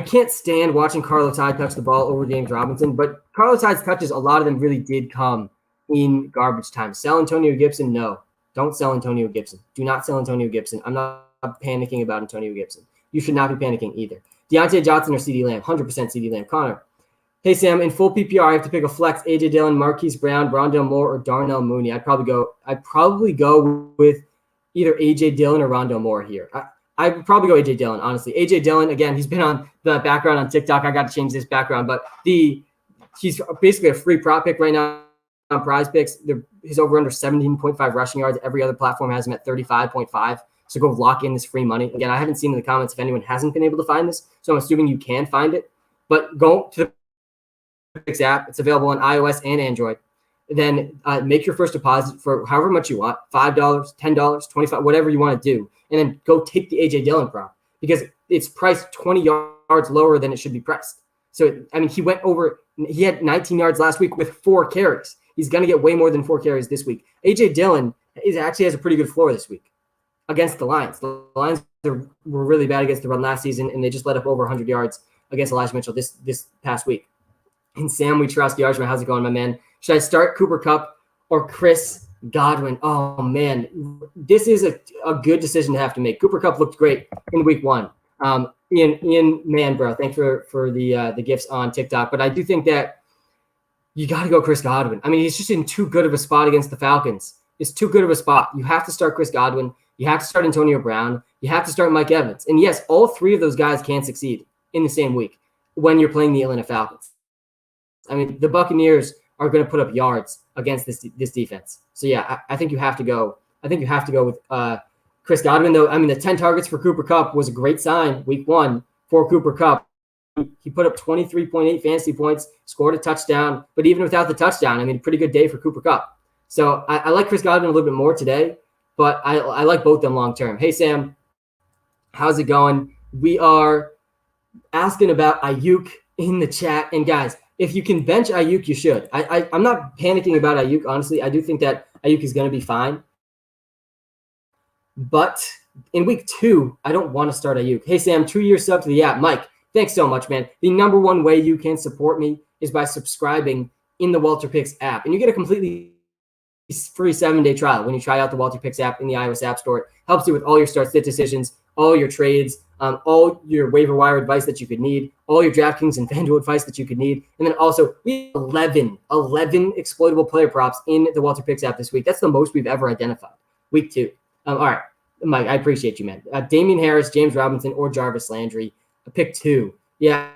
can't stand watching Carlos Hyde touch the ball over James Robinson, but Carlos Hyde's touches, a lot of them really did come in garbage time. Sell Antonio Gibson? No. Don't sell Antonio Gibson. Do not sell Antonio Gibson. I'm not panicking about Antonio Gibson. You should not be panicking either. Deontay Johnson or CeeDee Lamb? 100% CeeDee Lamb. Connor. Hey, Sam, in full PPR, I have to pick a flex. A.J. Dillon, Marquise Brown, Rondale Moore, or Darnell Mooney. I'd probably go with either A.J. Dillon or Rondale Moore here. I would probably go A.J. Dillon, honestly. A.J. Dillon, again, he's been on the background on TikTok. I got to change this background, but he's basically a free prop pick right now on Prize Picks. His over-under 17.5 rushing yards. Every other platform has him at 35.5. So go lock in this free money. Again, I haven't seen in the comments if anyone hasn't been able to find this, so I'm assuming you can find it. But go to the Picks app. It's available on iOS and Android. Then make your first deposit for however much you want, $5, $10, $25, whatever you want to do. And then go take the A.J. Dillon prop because it's priced 20 yards lower than it should be priced. So, I mean, he had 19 yards last week with 4 carries. He's going to get way more than 4 carries this week. A.J. Dillon actually has a pretty good floor this week against the Lions. The Lions were really bad against the run last season, and they just let up over 100 yards against Elijah Mitchell this past week. And Sam, we trust Yarjman. How's it going, my man? Should I start Cooper Kupp or Chris Godwin? Oh, man. This is a good decision to have to make. Cooper Kupp looked great in week 1. Ian, man, bro, thanks for the gifts on TikTok. But I do think that you got to go Chris Godwin. I mean, he's just in too good of a spot against the Falcons. It's too good of a spot. You have to start Chris Godwin. You have to start Antonio Brown. You have to start Mike Evans. And yes, all 3 of those guys can succeed in the same week when you're playing the Atlanta Falcons. I mean, the Buccaneers are going to put up yards against this defense. So yeah, I think you have to go. I think you have to go with Chris Godwin, though. I mean, the 10 targets for Cooper Kupp was a great sign week 1 for Cooper Kupp. He put up 23.8 fantasy points, scored a touchdown, but even without the touchdown, I mean, pretty good day for Cooper Kupp. So I like Chris Godwin a little bit more today, but I like both them long term. Hey, Sam, how's it going? We are asking about Ayuk in the chat. And guys, if you can bench Ayuk, you should. I'm not panicking about Ayuk, honestly. I do think that Ayuk is going to be fine. But in week 2, I don't want to start Ayuk. Hey, Sam, 2-year sub to the app. Mike, thanks so much, man. The number one way you can support me is by subscribing in the WalterPicks app. And you get a completely free 7-day trial when you try out the WalterPicks app in the iOS App Store. It helps you with all your start-sit decisions, all your trades, all your waiver wire advice that you could need, all your DraftKings and FanDuel advice that you could need. And then also, we have 11 exploitable player props in the WalterPicks app this week. That's the most we've ever identified. Week 2. All right, Mike, I appreciate you, man. Damian Harris, James Robinson, or Jarvis Landry. Pick 2. Yeah,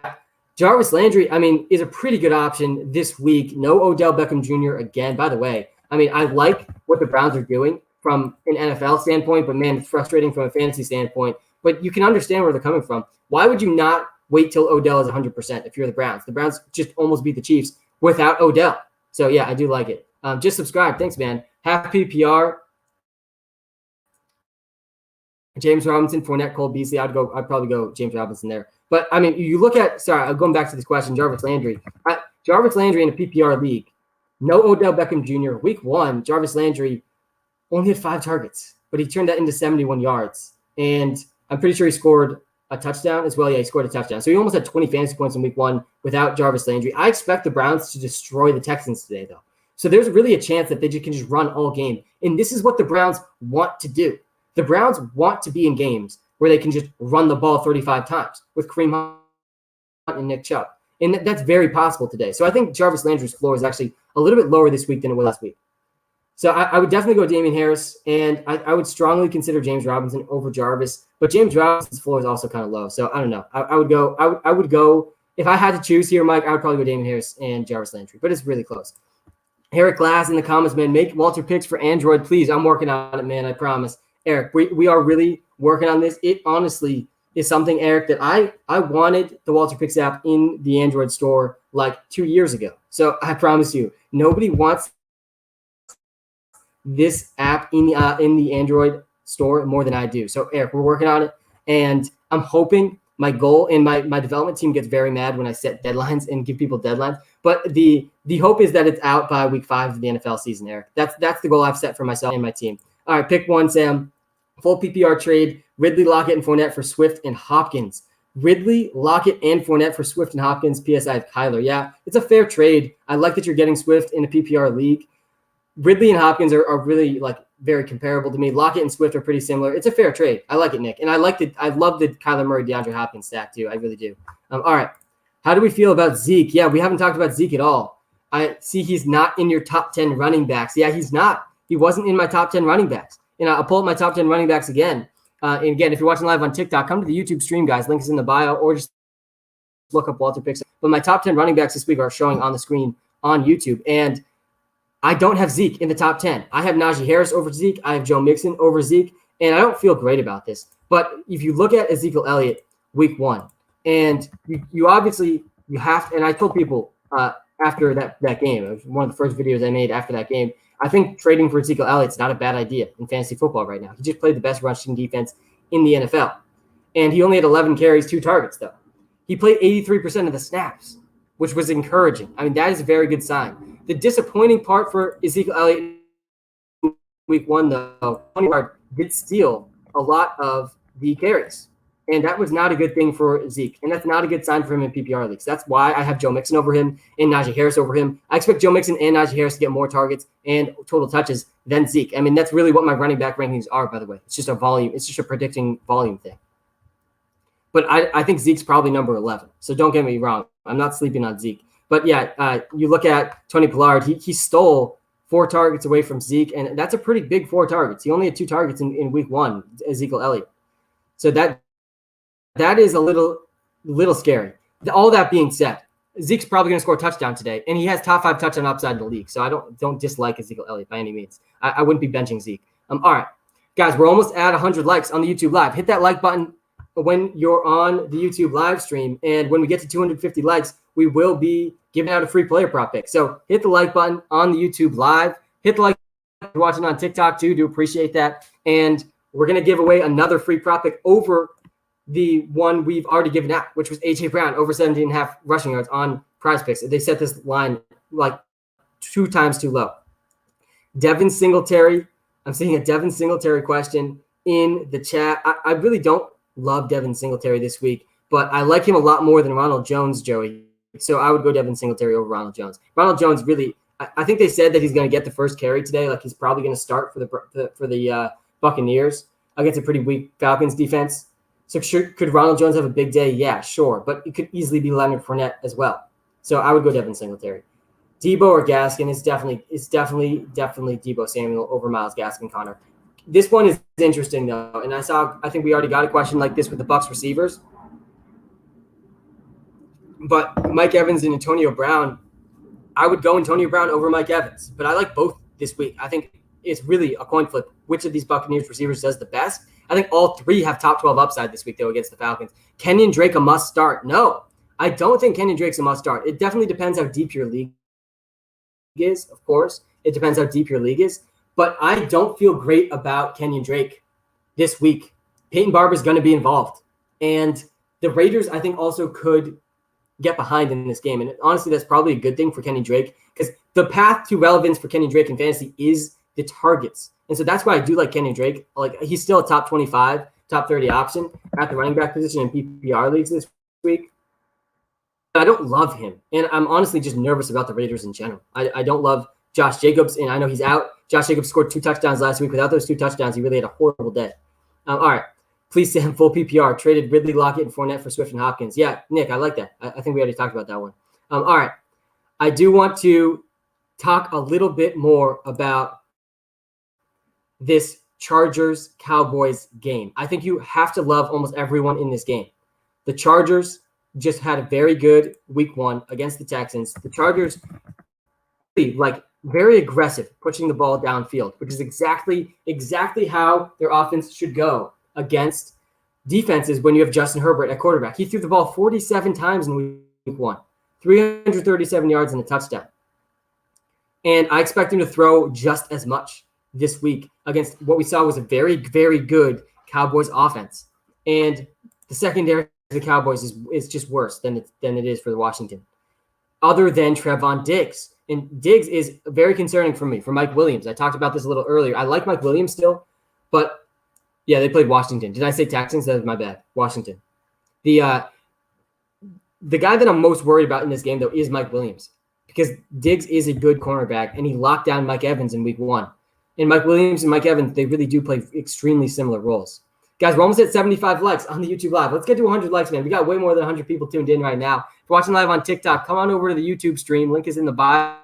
Jarvis Landry, I mean, is a pretty good option this week. No Odell Beckham Jr. again. By the way, I mean, I like what the Browns are doing from an NFL standpoint, but man, it's frustrating from a fantasy standpoint. But you can understand where they're coming from. Why would you not wait till Odell is 100% if you're the Browns? The Browns just almost beat the Chiefs without Odell. So yeah, I do like it. Just subscribe. Thanks, man. Half PPR. James Robinson, Fournette, Cole Beasley. I'd probably go James Robinson there. But I mean, you look at, I'm going back to this question, Jarvis Landry. Jarvis Landry in a PPR league, no Odell Beckham Jr. Week 1, Jarvis Landry only had 5 targets, but he turned that into 71 yards. And I'm pretty sure he scored a touchdown as well. Yeah, he scored a touchdown. So he almost had 20 fantasy points in week 1 without Jarvis Landry. I expect the Browns to destroy the Texans today, though. So there's really a chance that they can just run all game. And this is what the Browns want to do. The Browns want to be in games where they can just run the ball 35 times with Kareem Hunt and Nick Chubb. And that's very possible today. So I think Jarvis Landry's floor is actually a little bit lower this week than it was last week. So I would definitely go Damian Harris, and I would strongly consider James Robinson over Jarvis. But James Robinson's floor is also kind of low. So I don't know. I would go, if I had to choose here, Mike, I would probably go Damian Harris and Jarvis Landry. But it's really close. Eric Glass in the comments, man, make WalterPicks for Android, please. I'm working on it, man. I promise. Eric, we are really working on this. It honestly is something, Eric, that I wanted the WalterPicks app in the Android store like 2 years ago. So I promise you, nobody wants this app in the Android store more than I do. So Eric, we're working on it, and I'm hoping my goal, and my development team gets very mad when I set deadlines and give people deadlines. But the hope is that it's out by week 5 of the NFL season, Eric. That's the goal I've set for myself and my team. All right, pick 1, Sam. Full PPR trade, Ridley, Lockett, and Fournette for Swift and Hopkins. Ridley, Lockett, and Fournette for Swift and Hopkins. PSI of Kyler. Yeah, it's a fair trade. I like that you're getting Swift in a PPR league. Ridley and Hopkins are really like very comparable to me. Lockett and Swift are pretty similar. It's a fair trade. I like it, Nick. And I love the Kyler Murray, DeAndre Hopkins stack too. I really do. All right. How do we feel about Zeke? Yeah, we haven't talked about Zeke at all. I see he's not in your top 10 running backs. Yeah, he's not. He wasn't in my top 10 running backs. And I'll pull up my top 10 running backs again. And again, if you're watching live on TikTok, come to the YouTube stream, guys. Link is in the bio, or just look up WalterPicks. But my top 10 running backs this week are showing on the screen on YouTube. And I don't have Zeke in the top 10. I have Najee Harris over Zeke. I have Joe Mixon over Zeke. And I don't feel great about this. But if you look at Ezekiel Elliott week 1, and you obviously you have to, and I told people after that game, it was one of the first videos I made after that game, I think trading for Ezekiel Elliott's not a bad idea in fantasy football right now. He just played the best rushing defense in the NFL. And he only had 11 carries, 2 targets, though. He played 83% of the snaps, which was encouraging. I mean, that is a very good sign. The disappointing part for Ezekiel Elliott week 1, though, Tony Pollard did steal a lot of the carries. And that was not a good thing for Zeke. And that's not a good sign for him in PPR leagues. That's why I have Joe Mixon over him and Najee Harris over him. I expect Joe Mixon and Najee Harris to get more targets and total touches than Zeke. I mean, that's really what my running back rankings are, by the way. It's just a volume. It's just a predicting volume thing. But I think Zeke's probably number 11. So don't get me wrong. I'm not sleeping on Zeke. But yeah, you look at Tony Pollard. He stole 4 targets away from Zeke, and that's a pretty big 4 targets. He only had 2 targets in week 1, Ezekiel Elliott. So that is a little scary. All that being said, Zeke's probably going to score a touchdown today, and he has top 5 touchdown upside in the league. So I don't dislike Ezekiel Elliott by any means. I wouldn't be benching Zeke. All right, guys, we're almost at 100 likes on the YouTube live. Hit that like button when you're on the YouTube live stream, and when we get to 250 likes, we will be giving out a free player prop pick. So hit the like button on the YouTube live. Hit the like if you're watching on TikTok too. Do appreciate that. And we're going to give away another free prop pick over the one we've already given out, which was A.J. Brown over 17.5 rushing yards on PrizePicks. They set this line like 2 times too low. Devin Singletary. I'm seeing a Devin Singletary question in the chat. I really don't love Devin Singletary this week, but I like him a lot more than Ronald Jones, Joey. So I would go Devin Singletary over Ronald Jones. Ronald Jones really, I think they said that he's going to get the first carry today. Like he's probably going to start for the Buccaneers against a pretty weak Falcons defense. So could Ronald Jones have a big day? Yeah, sure. But it could easily be Leonard Fournette as well. So I would go Devin Singletary. Debo or Gaskin is definitely Debo Samuel over Myles Gaskin, Connor. This one is interesting though, and I think we already got a question like this with the Bucs receivers. But Mike Evans and Antonio Brown, I would go Antonio Brown over Mike Evans. But I like both this week. I think it's really a coin flip. Which of these Buccaneers receivers does the best? I think all 3 have top 12 upside this week, though, against the Falcons. Kenyon Drake a must start? No, I don't think Kenyon Drake's a must start. It definitely depends how deep your league is, of course. It depends how deep your league is. But I don't feel great about Kenyon Drake this week. Peyton Barber's going to be involved. And the Raiders, I think, also could get behind in this game. And honestly, that's probably a good thing for Kenyon Drake because the path to relevance for Kenyon Drake in fantasy is the targets. And so that's why I do like Kenyon Drake. Like he's still a top 25, top 30 option at the running back position in PPR leagues this week. I don't love him. And I'm honestly just nervous about the Raiders in general. I don't love Josh Jacobs, and I know he's out. Josh Jacobs scored 2 touchdowns last week. Without those 2 touchdowns, he really had a horrible day. All right. Please Sam, full PPR. Traded Ridley, Lockett, and Fournette for Swift and Hopkins. Yeah, Nick, I like that. I think we already talked about that one. All right. I do want to talk a little bit more about this Chargers-Cowboys game. I think you have to love almost everyone in this game. The Chargers just had a very good week 1 against the Texans. The Chargers, very aggressive, pushing the ball downfield, which is exactly how their offense should go against defenses when you have Justin Herbert at quarterback. He threw the ball 47 times in week 1, 337 yards and a touchdown. And I expect him to throw just as much this week against what we saw was a very, very good Cowboys offense. And the secondary of the Cowboys is just worse than it is for the Washington. Other than Trevon Diggs. And Diggs is very concerning for me, for Mike Williams. I talked about this a little earlier. I like Mike Williams still, but yeah, they played Washington. Did I say Texans? That was my bad. Washington. The guy that I'm most worried about in this game, though, is Mike Williams because Diggs is a good cornerback, and he locked down Mike Evans in week 1. And Mike Williams and Mike Evans, they really do play extremely similar roles. Guys, we're almost at 75 likes on the YouTube Live. Let's get to 100 likes, man. We got way more than 100 people tuned in right now. If you're watching live on TikTok, come on over to the YouTube stream. Link is in the bio.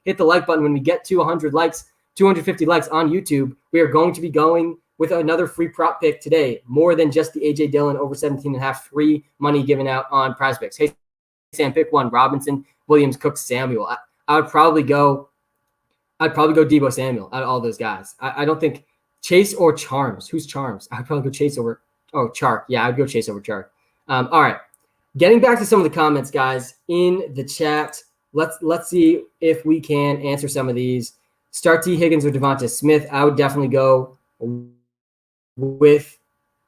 Hit the like button. When we get to 100 likes, 250 likes on YouTube, we are going to be going with another free prop pick today, more than just the A.J. Dillon over 17.5 free money given out on PrizePicks. Hey, Sam, pick one. Robinson, Williams, Cook, Samuel. I would probably go Debo Samuel out of all those guys. I don't think Chase or Charms. Who's Charms? I'd probably go Chase over Chark. Yeah, I'd go Chase over Chark. All right. Getting back to some of the comments, guys, in the chat. Let's see if we can answer some of these. Start T. Higgins or Devonta Smith. I would definitely go with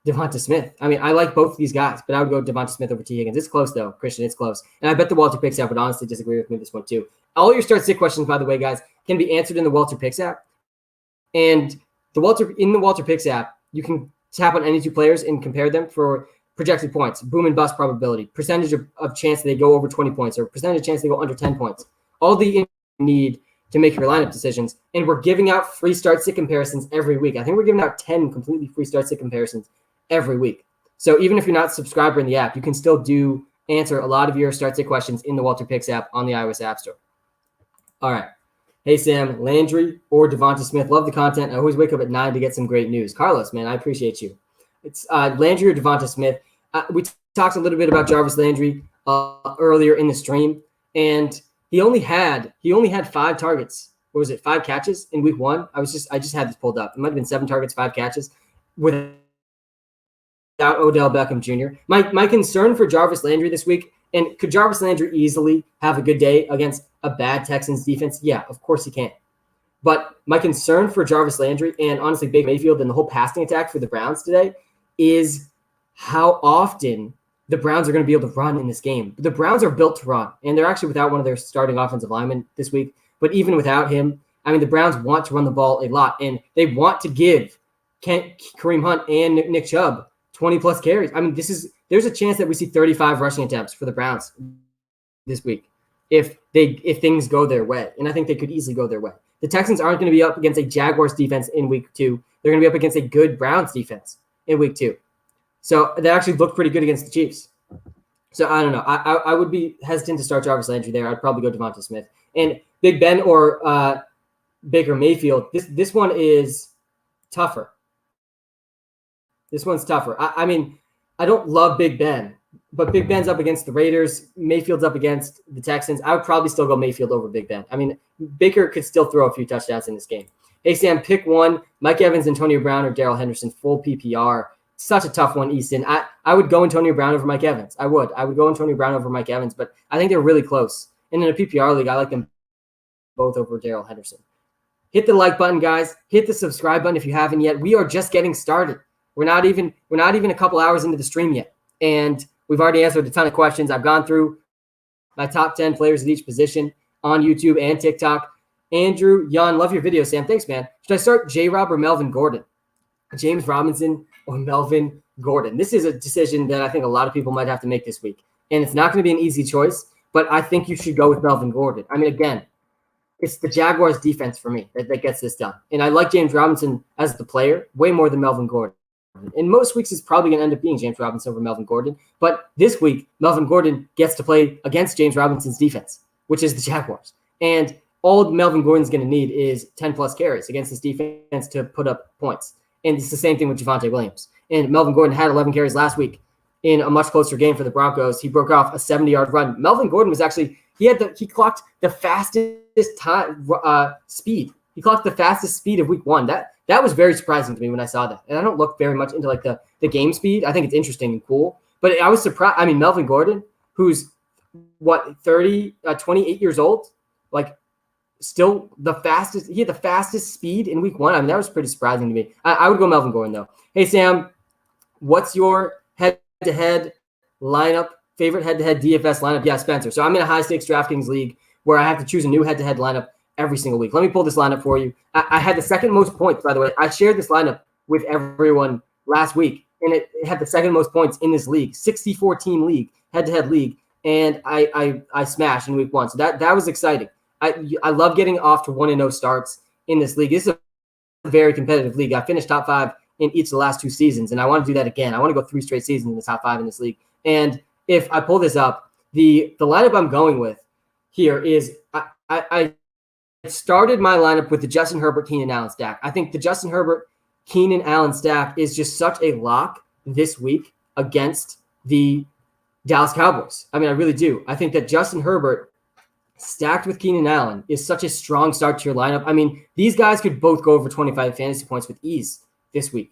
Devonta Smith. I mean, I like both of these guys, but I would go Devonta Smith over T. Higgins. It's close, though, Christian. It's close. And I bet the WalterPicks app would honestly disagree with me this one, too. All your start-sit questions, by the way, guys, can be answered in the WalterPicks app. And in the WalterPicks app, you can tap on any 2 players and compare them for projected points, boom and bust probability, percentage of chance they go over 20 points, or percentage of chance they go under 10 points. All the you need to make your lineup decisions. And we're giving out free start-sit comparisons every week. I think we're giving out 10 completely free start-sit comparisons every week. So even if you're not a subscriber in the app, you can still answer a lot of your start-sit questions in the WalterPicks app on the iOS App Store. All right. Hey, Sam, Landry or Devonta Smith. Love the content. I always wake up at 9 to get some great news. Carlos, man, I appreciate you. It's Landry or Devonta Smith. We talked a little bit about Jarvis Landry. earlier in the stream, and he only had 5 targets. What was it? 5 catches in week 1. I just had this pulled up. It might have been 7 targets, 5 catches without Odell Beckham Jr. My concern for Jarvis Landry this week, and could Jarvis Landry easily have a good day against a bad Texans defense? Yeah, of course he can. But my concern for Jarvis Landry and honestly Baker Mayfield and the whole passing attack for the Browns today is how often the Browns are going to be able to run in this game. The Browns are built to run, and they're actually without one of their starting offensive linemen this week. But even without him, I mean, the Browns want to run the ball a lot, and they want to give Kareem Hunt and Nick Chubb 20-plus carries. I mean, there's a chance that we see 35 rushing attempts for the Browns this week if things go their way, and I think they could easily go their way. The Texans aren't going to be up against a Jaguars defense in week 2. They're going to be up against a good Browns defense in week 2. So they actually look pretty good against the Chiefs. So I don't know. I would be hesitant to start Jarvis Landry there. I'd probably go Devonta Smith. And Big Ben or Baker Mayfield, this one is tougher. This one's tougher. I mean, I don't love Big Ben, but Big Ben's up against the Raiders. Mayfield's up against the Texans. I would probably still go Mayfield over Big Ben. I mean, Baker could still throw a few touchdowns in this game. Hey, Sam, pick one. Mike Evans, Antonio Brown, or Darrell Henderson, full PPR. Such a tough one, Easton. I would go Antonio Brown over Mike Evans. I would go Antonio Brown over Mike Evans, but I think they're really close. And in a PPR league, I like them both over Darrell Henderson. Hit the like button, guys. Hit the subscribe button if you haven't yet. We are just getting started. We're not even a couple hours into the stream yet, and we've already answered a ton of questions. I've gone through my top 10 players at each position on YouTube and TikTok. Andrew, Jan, love your video, Sam. Thanks, man. Should I start J-Rob or Melvin Gordon? James Robinson or Melvin Gordon? This is a decision that I think a lot of people might have to make this week, and it's not going to be an easy choice, but I think you should go with Melvin Gordon. I mean, again, it's the Jaguars defense for me that gets this done. And I like James Robinson as the player way more than Melvin Gordon. In most weeks, it's probably going to end up being James Robinson over Melvin Gordon. But this week, Melvin Gordon gets to play against James Robinson's defense, which is the Jaguars. And all Melvin Gordon's going to need is 10-plus carries against this defense to put up points. And it's the same thing with Javonte Williams. And Melvin Gordon had 11 carries last week in a much closer game for the Broncos. He broke off a 70-yard run. Melvin Gordon was actually he clocked the fastest time speed. He clocked the fastest speed of week 1. That was very surprising to me when I saw that. And I don't look very much into like the game speed. I think it's interesting and cool. But I was surprised. I mean, Melvin Gordon, who's 28 years old, like still the fastest. He had the fastest speed in week 1. I mean, that was pretty surprising to me. I would go Melvin Gordon though. Hey Sam, what's your head-to-head lineup? Favorite head-to-head DFS lineup? Yeah, Spencer. So I'm in a high-stakes DraftKings league where I have to choose a new head-to-head lineup every single week. Let me pull this lineup for you. I had the second most points, by the way. I shared this lineup with everyone last week, and it had the second most points in this league, 64-team league, head-to-head league, and I smashed in week 1. So that was exciting. I love getting off to 1-0 starts in this league. This is a very competitive league. I finished top 5 in each of the last 2 seasons, and I want to do that again. I want to go 3 straight seasons in the top 5 in this league. And if I pull this up, the lineup I'm going with here is I started my lineup with the Justin Herbert, Keenan Allen stack. I think the Justin Herbert, Keenan Allen stack is just such a lock this week against the Dallas Cowboys. I mean, I really do. I think that Justin Herbert stacked with Keenan Allen is such a strong start to your lineup. I mean, these guys could both go over 25 fantasy points with ease this week.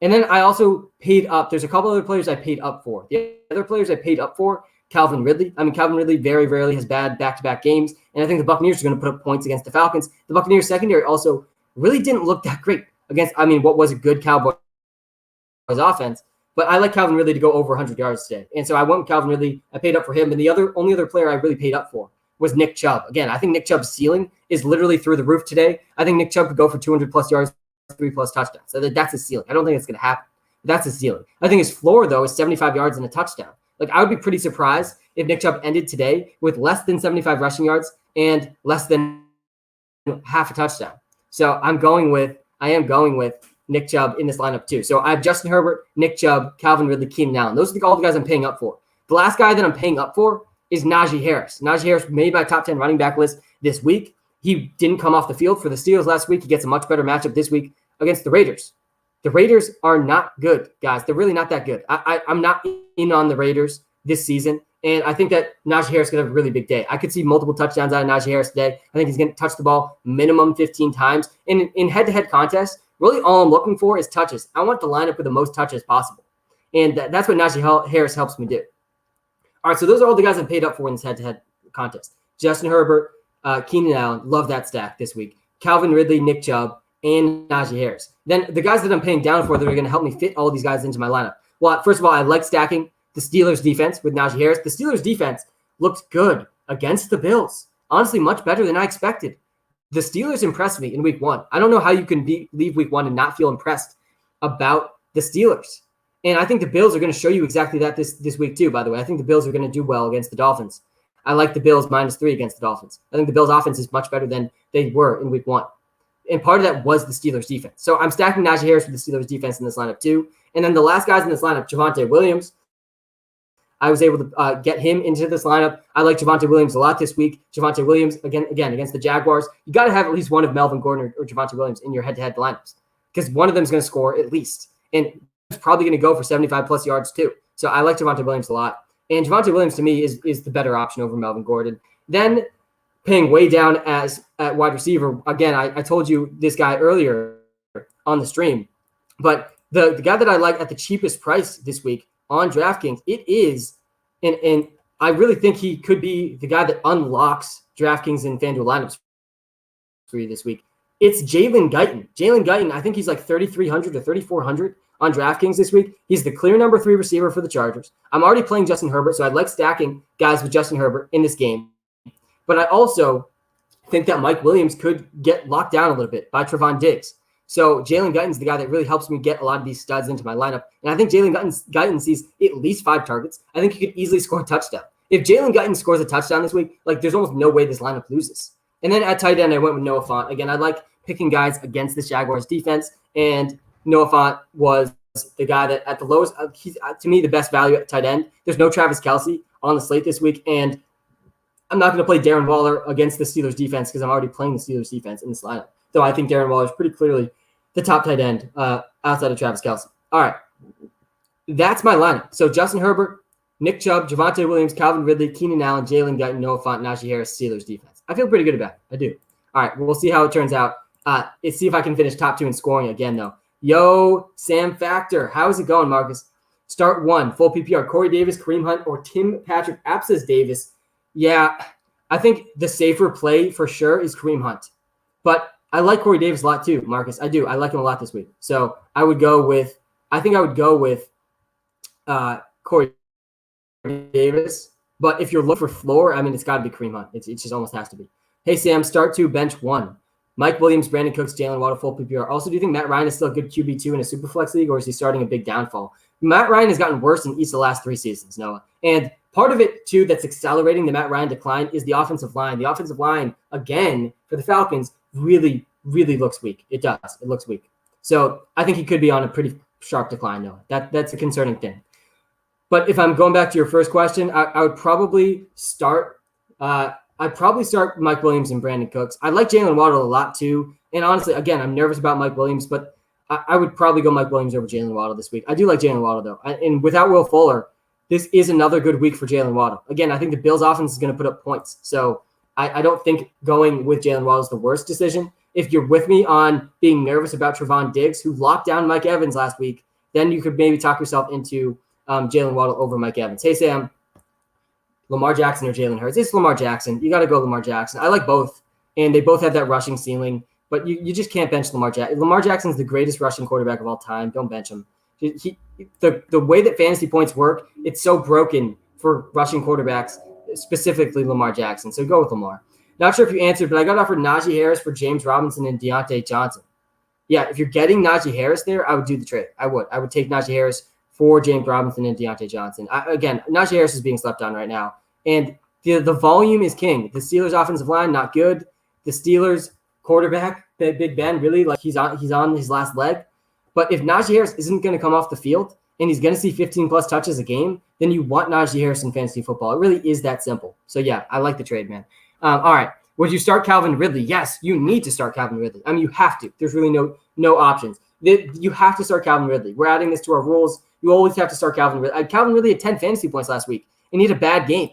And then I also paid up. There's a couple other players I paid up for. The other players I paid up for, Calvin Ridley. I mean, Calvin Ridley very rarely has bad back-to-back games, and I think the Buccaneers are going to put up points against the Falcons. The Buccaneers secondary also really didn't look that great against, what was a good Cowboys offense, but I like Calvin Ridley to go over 100 yards today. And so I went with Calvin Ridley. I paid up for him, and the only other player I really paid up for was Nick Chubb. Again, I think Nick Chubb's ceiling is literally through the roof today. I think Nick Chubb could go for 200-plus yards, 3+ touchdowns. So that's his ceiling. I don't think it's going to happen. That's his ceiling. I think his floor, though, is 75 yards and a touchdown. Like, I would be pretty surprised if Nick Chubb ended today with less than 75 rushing yards and less than half a touchdown. So I am going with Nick Chubb in this lineup too. So I have Justin Herbert, Nick Chubb, Calvin Ridley, Keenan Allen. Those are all the guys I'm paying up for. The last guy that I'm paying up for is Najee Harris. Najee Harris made my top 10 running back list this week. He didn't come off the field for the Steelers last week. He gets a much better matchup this week against the Raiders. The Raiders are not good, guys. They're really not that good. I'm not in on the Raiders. this season. And I think that Najee Harris could have a really big day. I could see multiple touchdowns out of Najee Harris today. I think he's going to touch the ball minimum 15 times. And in head-to-head contests, really all I'm looking for is touches. I want the lineup with the most touches possible. And that's what Najee Harris helps me do. All right, so those are all the guys I'm paid up for in this head-to-head contest. Justin Herbert, Keenan Allen, love that stack this week. Calvin Ridley, Nick Chubb, and Najee Harris. Then the guys that I'm paying down for that are going to help me fit all these guys into my lineup. Well, first of all, I like stacking the Steelers defense with Najee Harris. The Steelers defense looked good against the Bills. Honestly, much better than I expected. The Steelers impressed me in week 1. I don't know how you can leave week 1 and not feel impressed about the Steelers. And I think the Bills are going to show you exactly that this week too, by the way. I think the Bills are going to do well against the Dolphins. I like the Bills -3 against the Dolphins. I think the Bills offense is much better than they were in week 1. And part of that was the Steelers defense. So I'm stacking Najee Harris with the Steelers defense in this lineup too. And then the last guys in this lineup, Javonte Williams. I was able to get him into this lineup. I like Javonte Williams a lot this week. Javonte Williams, again against the Jaguars. You got to have at least one of Melvin Gordon or Javonte Williams in your head-to-head lineups because one of them is going to score at least. And it's probably going to go for 75-plus yards too. So I like Javonte Williams a lot. And Javonte Williams, to me, is the better option over Melvin Gordon. Then paying way down at wide receiver. Again, I told you this guy earlier on the stream. But the guy that I like at the cheapest price this week on DraftKings, it is, and I really think he could be the guy that unlocks DraftKings and FanDuel lineups for you this week. It's Jalen Guyton. Jalen Guyton, I think he's like 3,300 to 3,400 on DraftKings this week. He's the clear number 3 receiver for the Chargers. I'm already playing Justin Herbert, so I'd like stacking guys with Justin Herbert in this game. But I also think that Mike Williams could get locked down a little bit by Trevon Diggs. So Jalen Guyton's the guy that really helps me get a lot of these studs into my lineup. And I think Jalen Guyton sees at least 5 targets. I think he could easily score a touchdown. If Jalen Guyton scores a touchdown this week, like there's almost no way this lineup loses. And then at tight end, I went with Noah Fant. Again, I like picking guys against the Jaguars defense. And Noah Fant was the guy that at the lowest, he's to me the best value at tight end. There's no Travis Kelce on the slate this week. And I'm not going to play Darren Waller against the Steelers defense because I'm already playing the Steelers defense in this lineup. Though I think Darren Waller is pretty clearly the top tight end outside of Travis Kelce. All right. That's my lineup. So Justin Herbert, Nick Chubb, Javonte Williams, Calvin Ridley, Keenan Allen, Jalen Guyton, Noah Fant, Najee Harris, Steelers defense. I feel pretty good about it. I do. All right. We'll see how it turns out. Let's see if I can finish top 2 in scoring again, though. Yo, Sam Factor. How's it going, Marcus? Start 1, full PPR. Corey Davis, Kareem Hunt, or Tim Patrick Apsis Davis. Yeah, I think the safer play for sure is Kareem Hunt. But I like Corey Davis a lot too, Marcus. I do. I like him a lot this week. So I would go with Corey Davis. But if you're looking for floor, I mean, it's got to be Kareem Hunt. It just almost has to be. Hey, Sam, start 2, bench 1. Mike Williams, Brandon Cooks, Jalen Waddle, full PPR. Also, do you think Matt Ryan is still a good QB2 in a Superflex league, or is he starting a big downfall? Matt Ryan has gotten worse in each of the last 3 seasons, Noah. And part of it, too, that's accelerating the Matt Ryan decline is the offensive line. The offensive line, again, for the Falcons, really, really looks weak. It does. It looks weak. So I think he could be on a pretty sharp decline, Noah. That's a concerning thing. But if I'm going back to your first question, I would probably start Mike Williams and Brandon Cooks. I like Jalen Waddle a lot too. And honestly, again, I'm nervous about Mike Williams, but I would probably go Mike Williams over Jalen Waddle this week. I do like Jalen Waddle though. And without Will Fuller, this is another good week for Jalen Waddle. Again, I think the Bills offense is going to put up points. So I don't think going with Jalen Waddle is the worst decision. If you're with me on being nervous about Trevon Diggs, who locked down Mike Evans last week, then you could maybe talk yourself into Jalen Waddle over Mike Evans. Hey, Sam, Lamar Jackson or Jalen Hurts? It's Lamar Jackson. You got to go Lamar Jackson. I like both, and they both have that rushing ceiling, but you just can't bench Lamar Jackson. Lamar Jackson's the greatest rushing quarterback of all time. Don't bench him. The way that fantasy points work, it's so broken for rushing quarterbacks, specifically Lamar Jackson. So go with Lamar. Not sure if you answered, but I got offered Najee Harris for James Robinson and Deontay Johnson. Yeah, if you're getting Najee Harris there, I would do the trade. I would take Najee Harris for James Robinson and Deontay Johnson. Again, Najee Harris is being slept on right now. And the volume is king. The Steelers' offensive line, not good. The Steelers' quarterback, Big Ben, really, like he's on his last leg. But if Najee Harris isn't going to come off the field and he's going to see 15-plus touches a game, then you want Najee Harris in fantasy football. It really is that simple. So, yeah, I like the trade, man. All right. Would you start Calvin Ridley? Yes, you need to start Calvin Ridley. I mean, you have to. There's really no options. You have to start Calvin Ridley. We're adding this to our rules. You always have to start Calvin Ridley. Calvin Ridley had 10 fantasy points last week, and he had a bad game.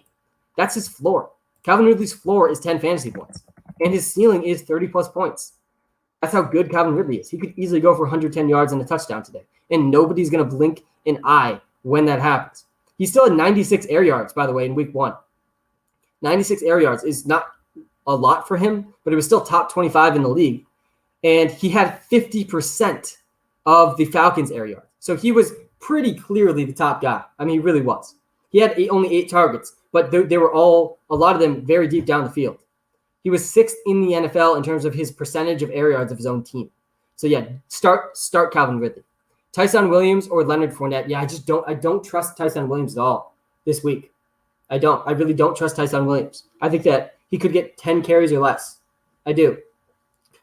That's his floor. Calvin Ridley's floor is 10 fantasy points, and his ceiling is 30-plus points. That's how good Calvin Ridley is. He could easily go for 110 yards and a touchdown today, and nobody's going to blink an eye when that happens. He still had 96 air yards, by the way, in week 1. 96 air yards is not a lot for him, but it was still top 25 in the league. And he had 50% of the Falcons' air yards. So he was pretty clearly the top guy. I mean, he really was. He had only 8 targets, but they were all, a lot of them, very deep down the field. He was 6th in the NFL in terms of his percentage of air yards of his own team. So yeah, start Calvin Ridley. Tyson Williams or Leonard Fournette. Yeah, I don't trust Tyson Williams at all this week. I really don't trust Tyson Williams. I think that he could get 10 carries or less. I do.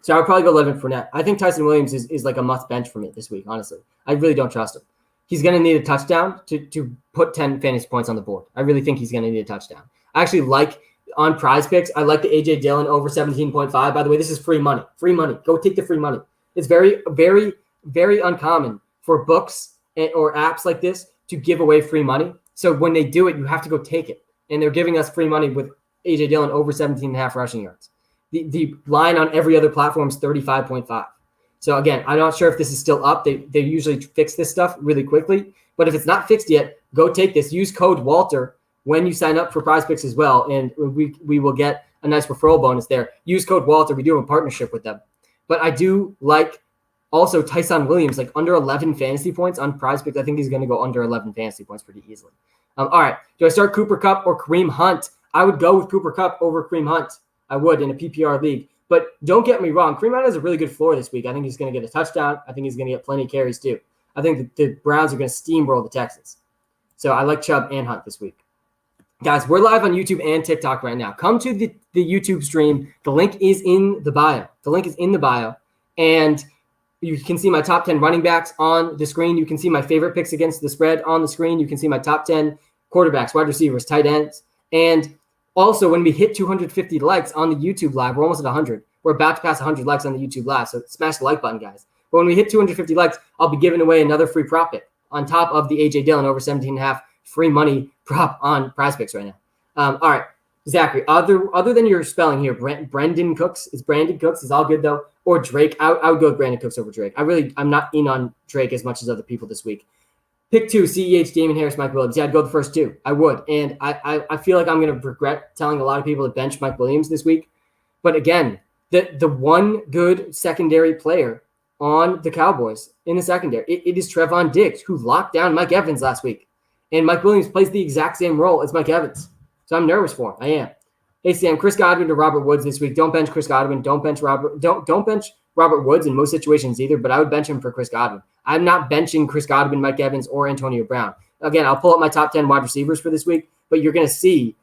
So I would probably go Leonard Fournette. I think Tyson Williams is like a must bench for me this week, honestly. I really don't trust him. He's going to need a touchdown to put 10 fantasy points on the board. I really think he's going to need a touchdown. I actually like, on Prize Picks, I like the A.J. Dillon over 17.5. By the way, this is free money. Free money. Go take the free money. It's very, very, very uncommon for books or apps like this to give away free money. So when they do it, you have to go take it. And they're giving us free money with A.J. Dillon over 17.5 rushing yards. The line on every other platform is 35.5. So again, I'm not sure if this is still up. They usually fix this stuff really quickly. But if it's not fixed yet, go take this. Use code Walter when you sign up for Prize Picks as well. And we will get a nice referral bonus there. Use code Walter. We do have a partnership with them. But I do like also Tyson Williams, like under 11 fantasy points on Prize Picks. I think he's going to go under 11 fantasy points pretty easily. All right. Do I start Cooper Kupp or Kareem Hunt? I would go with Cooper Kupp over Kareem Hunt. I would in a PPR league. But don't get me wrong. Kareem Hunt has a really good floor this week. I think he's going to get a touchdown. I think he's going to get plenty of carries too. I think the Browns are going to steamroll the Texans. So I like Chubb and Hunt this week. Guys, we're live on YouTube and TikTok right now. Come to the YouTube stream. The link is in the bio. And you can see my top 10 running backs on the screen. You can see my favorite picks against the spread on the screen. You can see my top 10 quarterbacks, wide receivers, tight ends. And also, when we hit 250 likes on the YouTube live, we're almost at 100. We're about to pass 100 likes on the YouTube live, so smash the like button, guys. But when we hit 250 likes, I'll be giving away another free prop pick on top of the A.J. Dillon over 17.5 free money prop on Prize Picks right now. All right, Zachary, other than your spelling here, Brandon Cooks is all good, though. Or Drake. I would go with Brandon Cooks over Drake. I'm not in on Drake as much as other people this week. Pick 2, CEH, Damon Harris, Mike Williams. Yeah, I'd go the first 2. I would. And I feel like I'm going to regret telling a lot of people to bench Mike Williams this week. But again, the one good secondary player on the Cowboys in the secondary, it is Trevon Diggs, who locked down Mike Evans last week. And Mike Williams plays the exact same role as Mike Evans. So I'm nervous for him. I am. Hey, Sam, Chris Godwin to Robert Woods this week. Don't bench Chris Godwin. Don't bench Robert Woods in most situations either, but I would bench him for Chris Godwin. I'm not benching Chris Godwin, Mike Evans, or Antonio Brown. Again, I'll pull up my top 10 wide receivers for this week, but you're going to see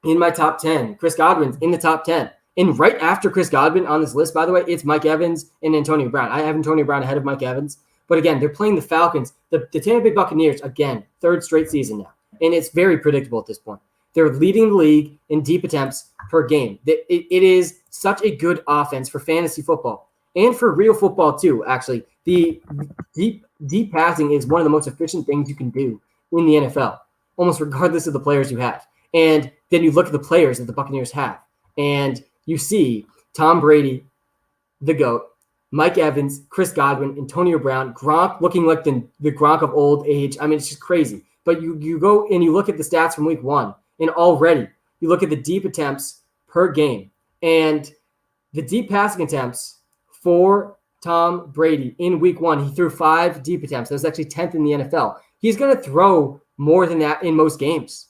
in my top 10, Chris Godwin's in the top 10. And right after Chris Godwin on this list, by the way, it's Mike Evans and Antonio Brown. I have Antonio Brown ahead of Mike Evans. But again, they're playing the Falcons, the Tampa Bay Buccaneers, again, 3rd straight season now. And it's very predictable at this point. They're leading the league in deep attempts per game. It is such a good offense for fantasy football and for real football too, actually. The deep passing is one of the most efficient things you can do in the NFL, almost regardless of the players you have. And then you look at the players that the Buccaneers have, and you see Tom Brady, the GOAT, Mike Evans, Chris Godwin, Antonio Brown, Gronk looking like the Gronk of old age. I mean, it's just crazy. But you go and you look at the stats from week 1, and already you look at the deep attempts per game. And the deep passing attempts for Tom Brady in week 1, he threw 5 deep attempts. That was actually 10th in the NFL. He's going to throw more than that in most games.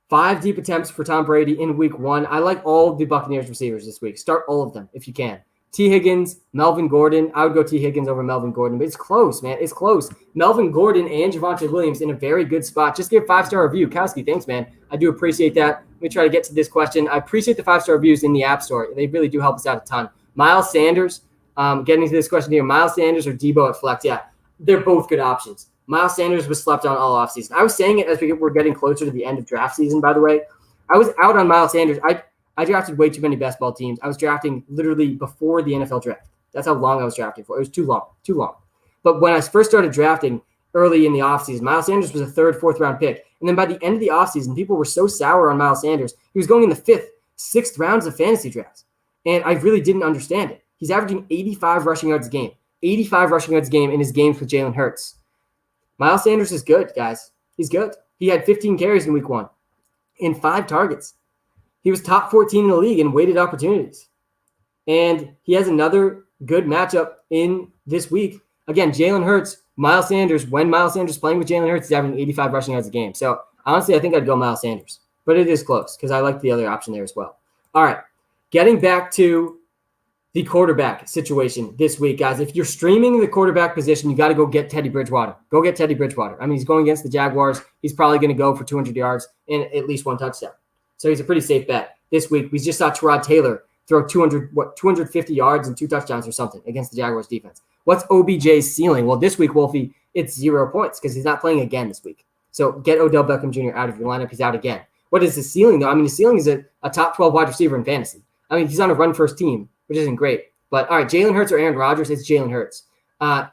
5 deep attempts for Tom Brady in week 1. I like all the Buccaneers receivers this week. Start all of them if you can. T. Higgins, Melvin Gordon. I would go T. Higgins over Melvin Gordon, but it's close, man. It's close. Melvin Gordon and Javonte Williams in a very good spot. Just give a 5-star review. Kowski, thanks, man. I do appreciate that. Let me try to get to this question. I appreciate the 5-star reviews in the App Store. They really do help us out a ton. Miles Sanders, getting to this question here. Miles Sanders or Debo at flex? Yeah, they're both good options. Miles Sanders was slept on all offseason. I was saying it as we were getting closer to the end of draft season, by the way. I was out on Miles Sanders. I drafted way too many best ball teams. I was drafting literally before the NFL draft. That's how long I was drafting for. It was too long. But when I first started drafting early in the offseason, Miles Sanders was a third, fourth round pick. And then by the end of the offseason, people were so sour on Miles Sanders. He was going in the fifth, sixth rounds of fantasy drafts. And I really didn't understand it. He's averaging 85 rushing yards a game. 85 rushing yards a game in his games with Jalen Hurts. Miles Sanders is good, guys. He's good. He had 15 carries in week 1 and 5 targets. He was top 14 in the league in weighted opportunities. And he has another good matchup in this week. Again, Jalen Hurts, Miles Sanders. When Miles Sanders is playing with Jalen Hurts, he's averaging 85 rushing yards a game. So honestly, I think I'd go Miles Sanders. But it is close because I like the other option there as well. All right, getting back to the quarterback situation this week, guys. If you're streaming the quarterback position, you got to go get Teddy Bridgewater. Go get Teddy Bridgewater. I mean, he's going against the Jaguars. He's probably going to go for 200 yards and at least 1 touchdown. So he's a pretty safe bet. This week, we just saw Tyrod Taylor throw 250 yards and 2 touchdowns or something against the Jaguars defense. What's OBJ's ceiling? Well, this week, Wolfie, it's 0 points because he's not playing again this week. So get Odell Beckham Jr. out of your lineup. He's out again. What is his ceiling, though? I mean, his ceiling is a top 12 wide receiver in fantasy. I mean, he's on a run-first team, which isn't great. But, all right, Jalen Hurts or Aaron Rodgers? It's Jalen Hurts. Sorry,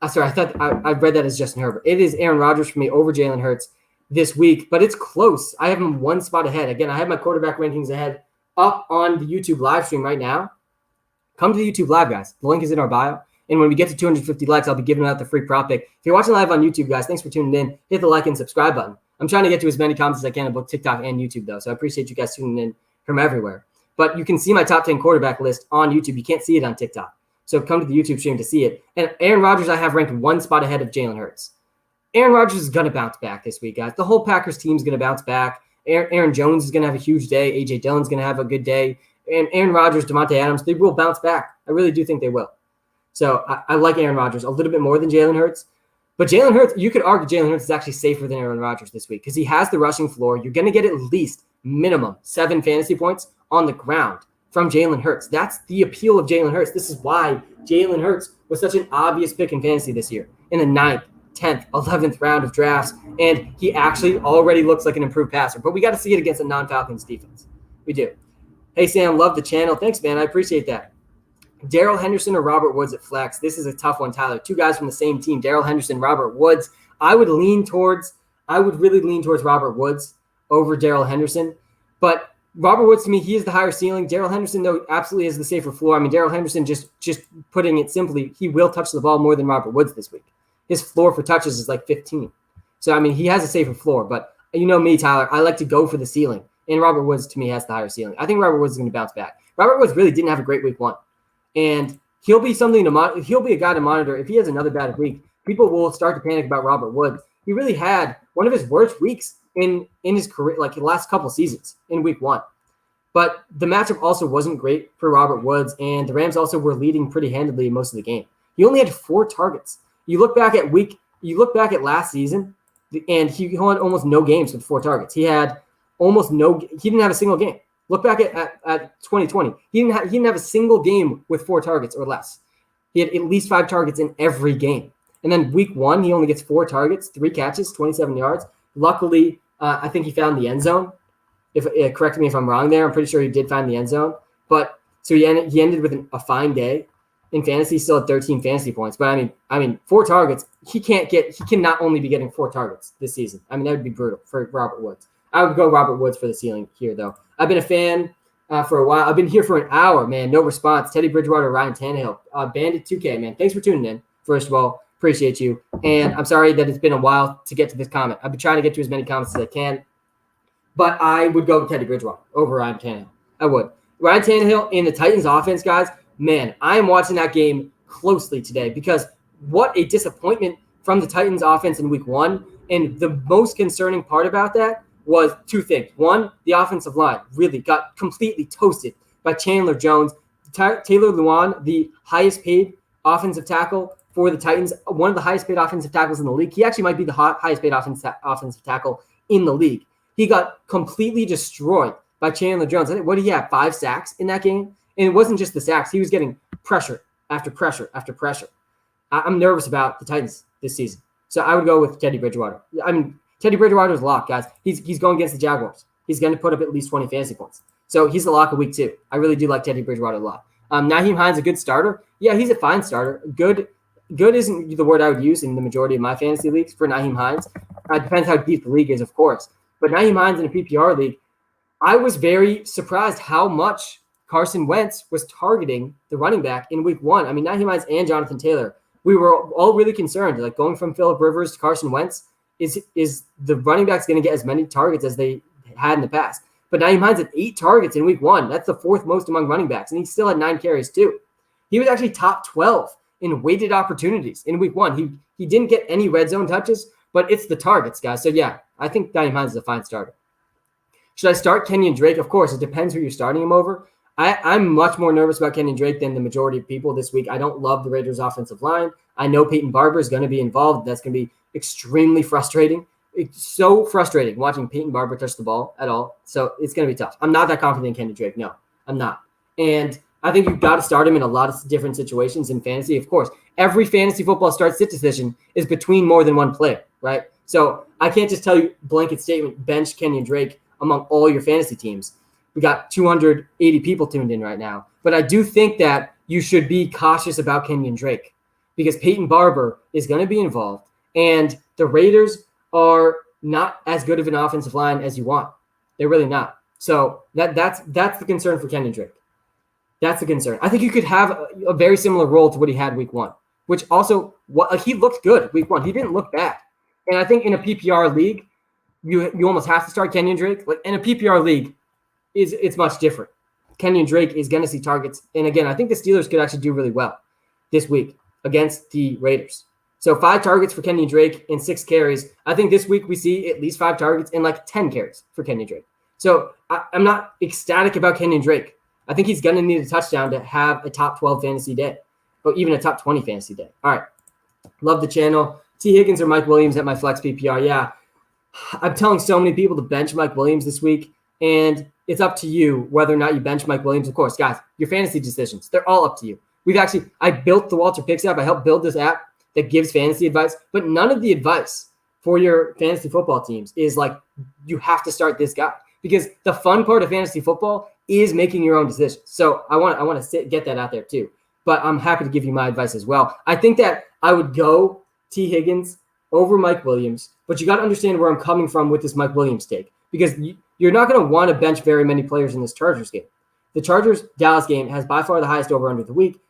I thought I read that as Justin Herbert. It is Aaron Rodgers for me over Jalen Hurts this week, but it's close. I have him 1 spot ahead. Again, I have my quarterback rankings ahead up on the YouTube live stream right now. Come to the YouTube live, guys. The link is in our bio. And when we get to 250 likes, I'll be giving out the free prop pick. If you're watching live on YouTube, guys, thanks for tuning in. Hit the like and subscribe button. I'm trying to get to as many comments as I can on both TikTok and YouTube, though, so I appreciate you guys tuning in from everywhere. But you can see my top 10 quarterback list on YouTube. You can't see it on TikTok. So come to the YouTube stream to see it. And Aaron Rodgers, I have ranked 1 spot ahead of Jalen Hurts. Aaron Rodgers is going to bounce back this week, guys. The whole Packers team is going to bounce back. Aaron Jones is going to have a huge day. A.J. Dillon's going to have a good day. And Aaron Rodgers, Devontae Adams, they will bounce back. I really do think they will. So I like Aaron Rodgers a little bit more than Jalen Hurts. But Jalen Hurts, you could argue Jalen Hurts is actually safer than Aaron Rodgers this week because he has the rushing floor. You're going to get at least minimum 7 fantasy points on the ground from Jalen Hurts. That's the appeal of Jalen Hurts. This is why Jalen Hurts was such an obvious pick in fantasy this year in the 9th, 10th, 11th round of drafts. And he actually already looks like an improved passer. But we got to see it against a non-Falcons defense. We do. Hey, Sam, love the channel. Thanks, man. I appreciate that. Darrell Henderson or Robert Woods at flex. This is a tough one, Tyler. 2 guys from the same team, Darrell Henderson, Robert Woods. I would really lean towards Robert Woods over Darrell Henderson. But Robert Woods, to me, he is the higher ceiling. Darrell Henderson, though, absolutely is the safer floor. I mean, Darrell Henderson, just putting it simply, he will touch the ball more than Robert Woods this week. His floor for touches is like 15. So, I mean, he has a safer floor. But you know me, Tyler, I like to go for the ceiling. And Robert Woods, to me, has the higher ceiling. I think Robert Woods is going to bounce back. Robert Woods really didn't have a great week 1. And he'll be something to he'll be a guy to monitor. If he has another bad week, people will start to panic about Robert Woods. He really had one of his worst weeks in his career, like the last couple seasons in week 1. But the matchup also wasn't great for Robert Woods, and the Rams also were leading pretty handedly most of the game. He only had 4 targets. You look back at last season, and he had almost no games with 4 targets. He didn't have a single game. Look back at 2020. He didn't have a single game with 4 targets or less. He had at least 5 targets in every game. And then week 1, he only gets 4 targets, 3 catches, 27 yards. Luckily, I think he found the end zone. Correct me if I'm wrong there. I'm pretty sure he did find the end zone. But so he ended with a fine day. In fantasy, still at 13 fantasy points. But I mean, 4 targets. He cannot only be getting 4 targets this season. I mean, that would be brutal for Robert Woods. I would go Robert Woods for the ceiling here, though. I've been a fan for a while. I've been here for an hour, man. No response. Teddy Bridgewater, Ryan Tannehill. Bandit 2K, man. Thanks for tuning in, first of all. Appreciate you. And I'm sorry that it's been a while to get to this comment. I've been trying to get to as many comments as I can. But I would go with Teddy Bridgewater over Ryan Tannehill. I would. Ryan Tannehill in the Titans offense, guys, man, I am watching that game closely today because what a disappointment from the Titans offense in week 1. And the most concerning part about that was 2 things. 1, the offensive line really got completely toasted by Chandler Jones. Taylor Lewan, the highest paid offensive tackle for the Titans, one of the highest paid offensive tackles in the league. He actually might be the highest paid offensive tackle in the league. He got completely destroyed by Chandler Jones. I think, what did he have, 5 sacks in that game? And it wasn't just the sacks. He was getting pressure after pressure after pressure. I'm nervous about the Titans this season. So I would go with Teddy Bridgewater. I mean, Teddy Bridgewater's a lock, guys. He's going against the Jaguars. He's going to put up at least 20 fantasy points. So he's the lock of week 2. I really do like Teddy Bridgewater a lot. Nyheim Hines, a good starter. Yeah, he's a fine starter. Good isn't the word I would use in the majority of my fantasy leagues for Nyheim Hines. It depends how deep the league is, of course. But Nyheim Hines in a PPR league, I was very surprised how much Carson Wentz was targeting the running back in week 1. I mean, Nyheim Hines and Jonathan Taylor, we were all really concerned. Like going from Phillip Rivers to Carson Wentz, is the running backs going to get as many targets as they had in the past? But Nyheim Hines had 8 targets in week 1. That's the 4th most among running backs, and he still had 9 carries too. He was actually top 12 in weighted opportunities in week 1. He didn't get any red zone touches, but it's the targets, guys. So yeah, I think Nyheim Hines is a fine starter. Should I start Kenyon Drake? Of course, it depends who you're starting him over. I'm much more nervous about Kenyon Drake than the majority of people this week. I don't love the Raiders' offensive line. I know Peyton Barber is going to be involved. That's going to be extremely frustrating. It's so frustrating watching Peyton Barber touch the ball at all. So it's going to be tough. I'm not that confident in Kenyon Drake. No, I'm not. And I think you've got to start him in a lot of different situations in fantasy. Of course, every fantasy football start-sit decision is between more than one player, right? So I can't just tell you blanket statement, bench Kenyon Drake among all your fantasy teams. We got 280 people tuned in right now. But I do think that you should be cautious about Kenyon Drake because Peyton Barber is going to be involved. And the Raiders are not as good of an offensive line as you want. They're really not. So that's the concern for Kenyon Drake. That's the concern. I think you could have a very similar role to what he had week 1, which also he looked good week 1. He didn't look bad. And I think in a PPR league, you almost have to start Kenyon Drake. Like in a PPR league, it's much different. Kenyon Drake is going to see targets. And again, I think the Steelers could actually do really well this week against the Raiders. So 5 targets for Kenyon Drake and 6 carries. I think this week we see at least 5 targets and like 10 carries for Kenyon Drake. So I'm not ecstatic about Kenyon Drake. I think he's going to need a touchdown to have a top 12 fantasy day or even a top 20 fantasy day. All right. Love the channel. T. Higgins or Mike Williams at my flex PPR. Yeah. I'm telling so many people to bench Mike Williams this week, and it's up to you whether or not you bench Mike Williams. Of course, guys, your fantasy decisions, they're all up to you. I built the WalterPicks app. I helped build this app that gives fantasy advice, but none of the advice for your fantasy football teams is like, you have to start this guy, because the fun part of fantasy football is making your own decisions. So I want to get that out there too, but I'm happy to give you my advice as well. I think that I would go T. Higgins over Mike Williams, but you got to understand where I'm coming from with this Mike Williams take, because you're not going to want to bench very many players in this Chargers game. The Chargers-Dallas game has by far the highest over-under of the week.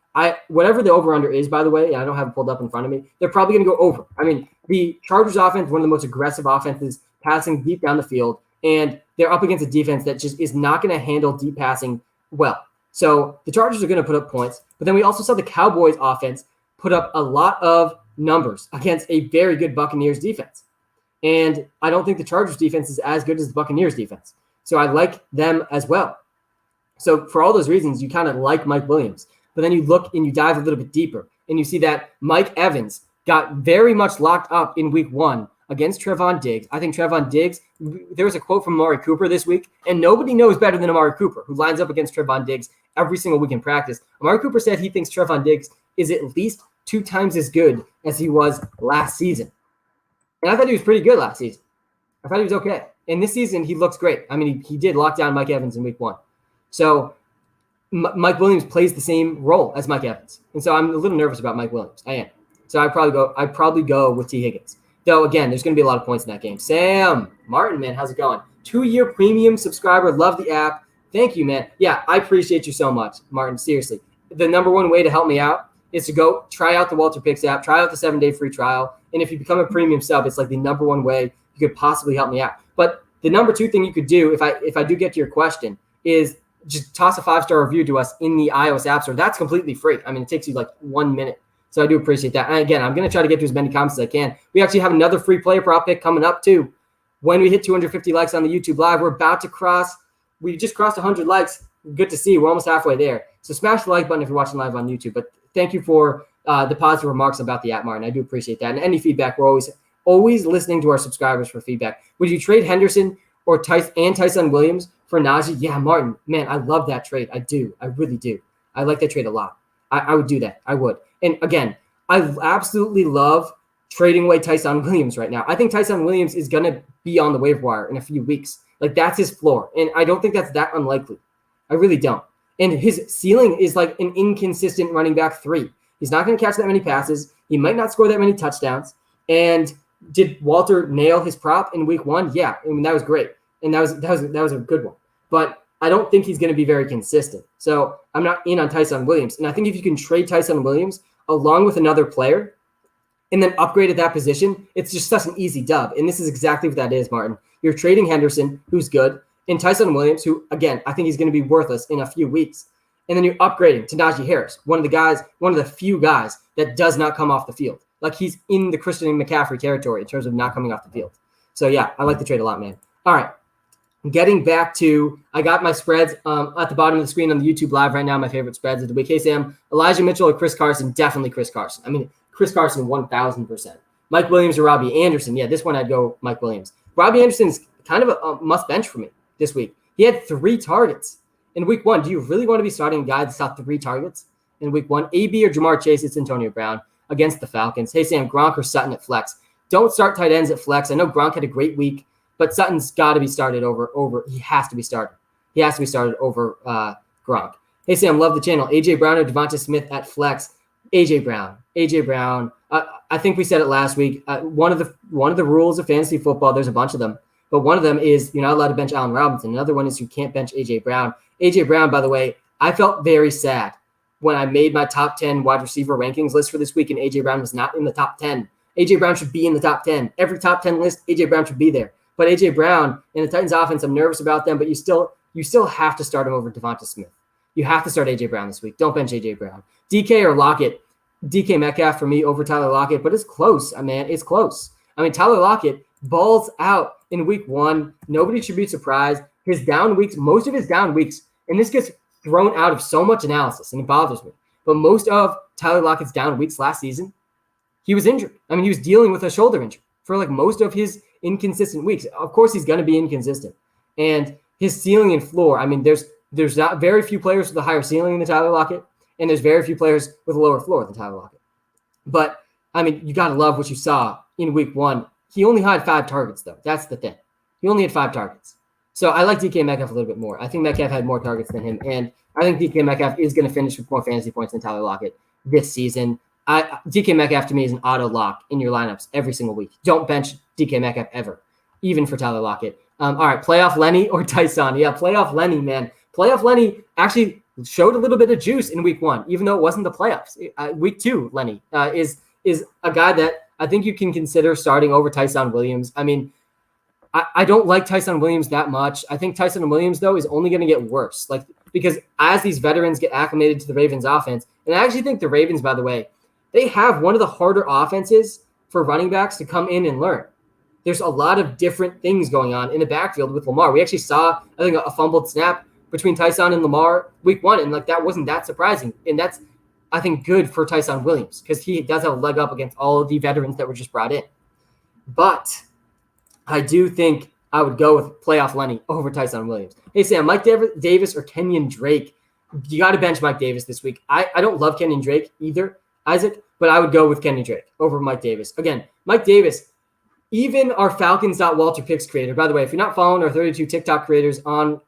Whatever the over-under is, by the way, and I don't have it pulled up in front of me, they're probably going to go over. I mean, the Chargers offense, one of the most aggressive offenses, passing deep down the field, and they're up against a defense that just is not going to handle deep passing well. So the Chargers are going to put up points, but then we also saw the Cowboys offense put up a lot of numbers against a very good Buccaneers defense. And I don't think the Chargers defense is as good as the Buccaneers defense. So I like them as well. So for all those reasons, you kind of like Mike Williams. But then you look and you dive a little bit deeper, and you see that Mike Evans got very much locked up in week 1 against Trevon Diggs. I think Trevon Diggs, there was a quote from Amari Cooper this week, and nobody knows better than Amari Cooper, who lines up against Trevon Diggs every single week in practice. Amari Cooper said he thinks Trevon Diggs is at least 2 times as good as he was last season. And I thought he was pretty good last season. I thought he was okay. And this season, he looks great. I mean, he did lock down Mike Evans in week 1. So Mike Williams plays the same role as Mike Evans. And so I'm a little nervous about Mike Williams. I am. So I'd probably go with T. Higgins. Though, again, there's going to be a lot of points in that game. Sam Martin, man, how's it going? 2-year premium subscriber. Love the app. Thank you, man. Yeah, I appreciate you so much, Martin. Seriously. The number one way to help me out is to go try out the WalterPicks app, try out the 7-day free trial. And if you become a premium sub, it's like the number one way you could possibly help me out. But the number 2 thing you could do, if I do get to your question, is just toss a 5-star review to us in the iOS App Store. That's completely free. I mean, it takes you like 1 minute. So I do appreciate that. And again, I'm going to try to get to as many comments as I can. We actually have another free player prop pick coming up too. When we hit 250 likes on the YouTube Live, we just crossed 100 likes. Good to see. We're almost halfway there. So smash the like button if you're watching live on YouTube. But thank you for the positive remarks about the app, Martin. I do appreciate that. And any feedback, we're always listening to our subscribers for feedback. Would you trade Henderson or Tyson Williams for Najee? Yeah, Martin, man, I love that trade. I do. I really do. I like that trade a lot. I would do that. I would. And again, I absolutely love trading away Tyson Williams right now. I think Tyson Williams is going to be on the waiver wire in a few weeks. Like, that's his floor. And I don't think that's that unlikely. I really don't. And his ceiling is like an inconsistent running back 3. He's not going to catch that many passes. He might not score that many touchdowns. And did Walter nail his prop in week 1? Yeah, I mean, that was great. And that was a good one. But I don't think he's going to be very consistent. So I'm not in on Tyson Williams. And I think if you can trade Tyson Williams along with another player and then upgrade at that position, it's just such an easy dub. And this is exactly what that is, Martin. You're trading Henderson, who's good, and Tyson Williams, who, again, I think he's going to be worthless in a few weeks. And then you're upgrading to Najee Harris, one of the few guys that does not come off the field. Like, he's in the Christian McCaffrey territory in terms of not coming off the field. So, yeah, I like the trade a lot, man. All right. Getting back to, I got my spreads at the bottom of the screen on the YouTube Live right now, my favorite spreads of the week. Hey, Sam, Elijah Mitchell or Chris Carson? Definitely Chris Carson. I mean, Chris Carson, 1,000%. Mike Williams or Robbie Anderson? Yeah, this one I'd go Mike Williams. Robbie Anderson's kind of a must bench for me this week. He had 3 targets in week 1. Do you really want to be starting a guy that saw 3 targets in week 1? AB or Jamar Chase? It's Antonio Brown against the Falcons. Hey, Sam, Gronk or Sutton at flex? Don't start tight ends at flex. I know Gronk had a great week, but Sutton's got to be started over. He has to be started. He has to be started over Gronk. Hey, Sam, love the channel. AJ Brown or Devonta Smith at flex? AJ Brown. I think we said it last week. One of the rules of fantasy football, there's a bunch of them, but one of them is you're not allowed to bench Allen Robinson. Another one is you can't bench AJ Brown. AJ Brown, by the way, I felt very sad when I made my top 10 wide receiver rankings list for this week, and AJ Brown was not in the top 10. AJ Brown should be in the top 10. Every top 10 list, AJ Brown should be there. But AJ Brown and the Titans offense, I'm nervous about them, but you still have to start him over Devonta Smith. You have to start AJ Brown this week. Don't bench AJ Brown. DK or Lockett? DK Metcalf for me over Tyler Lockett, but it's close, man. It's close. I mean, Tyler Lockett balls out in week 1. Nobody should be surprised. Most of his down weeks, and this gets thrown out of so much analysis, and it bothers me, but most of Tyler Lockett's down weeks last season, he was injured. I mean, he was dealing with a shoulder injury for like most of his inconsistent weeks. Of course, he's going to be inconsistent. And his ceiling and floor, I mean, there's not very few players with a higher ceiling than Tyler Lockett, and there's very few players with a lower floor than Tyler Lockett. But, I mean, you got to love what you saw in week 1. He only had 5 targets, though. That's the thing. He only had 5 targets. So I like DK Metcalf a little bit more. I think Metcalf had more targets than him, and I think DK Metcalf is going to finish with more fantasy points than Tyler Lockett this season. DK Metcalf to me is an auto lock in your lineups every single week. Don't bench DK Metcalf ever, even for Tyler Lockett. All right, playoff Lenny or Tyson? Yeah, playoff Lenny, man. Playoff Lenny actually showed a little bit of juice in week 1, even though it wasn't the playoffs. Week 2, Lenny is a guy that I think you can consider starting over Tyson Williams. I mean, I don't like Tyson Williams that much. I think Tyson Williams, though, is only going to get worse. Because as these veterans get acclimated to the Ravens offense, and I actually think the Ravens, by the way, they have one of the harder offenses for running backs to come in and learn. There's a lot of different things going on in the backfield with Lamar. We actually saw, I think, a fumbled snap between Tyson and Lamar week 1, and that wasn't that surprising. And that's, I think, good for Tyson Williams because he does have a leg up against all of the veterans that were just brought in. But I do think I would go with playoff Lenny over Tyson Williams. Hey, Sam, Mike Davis or Kenyon Drake? You got to bench Mike Davis this week. I don't love Kenyon Drake either, Isaac, but I would go with Kenyon Drake over Mike Davis. Again, Mike Davis, even our Falcons.WalterPicks creator, by the way, if you're not following our 32 TikTok creators on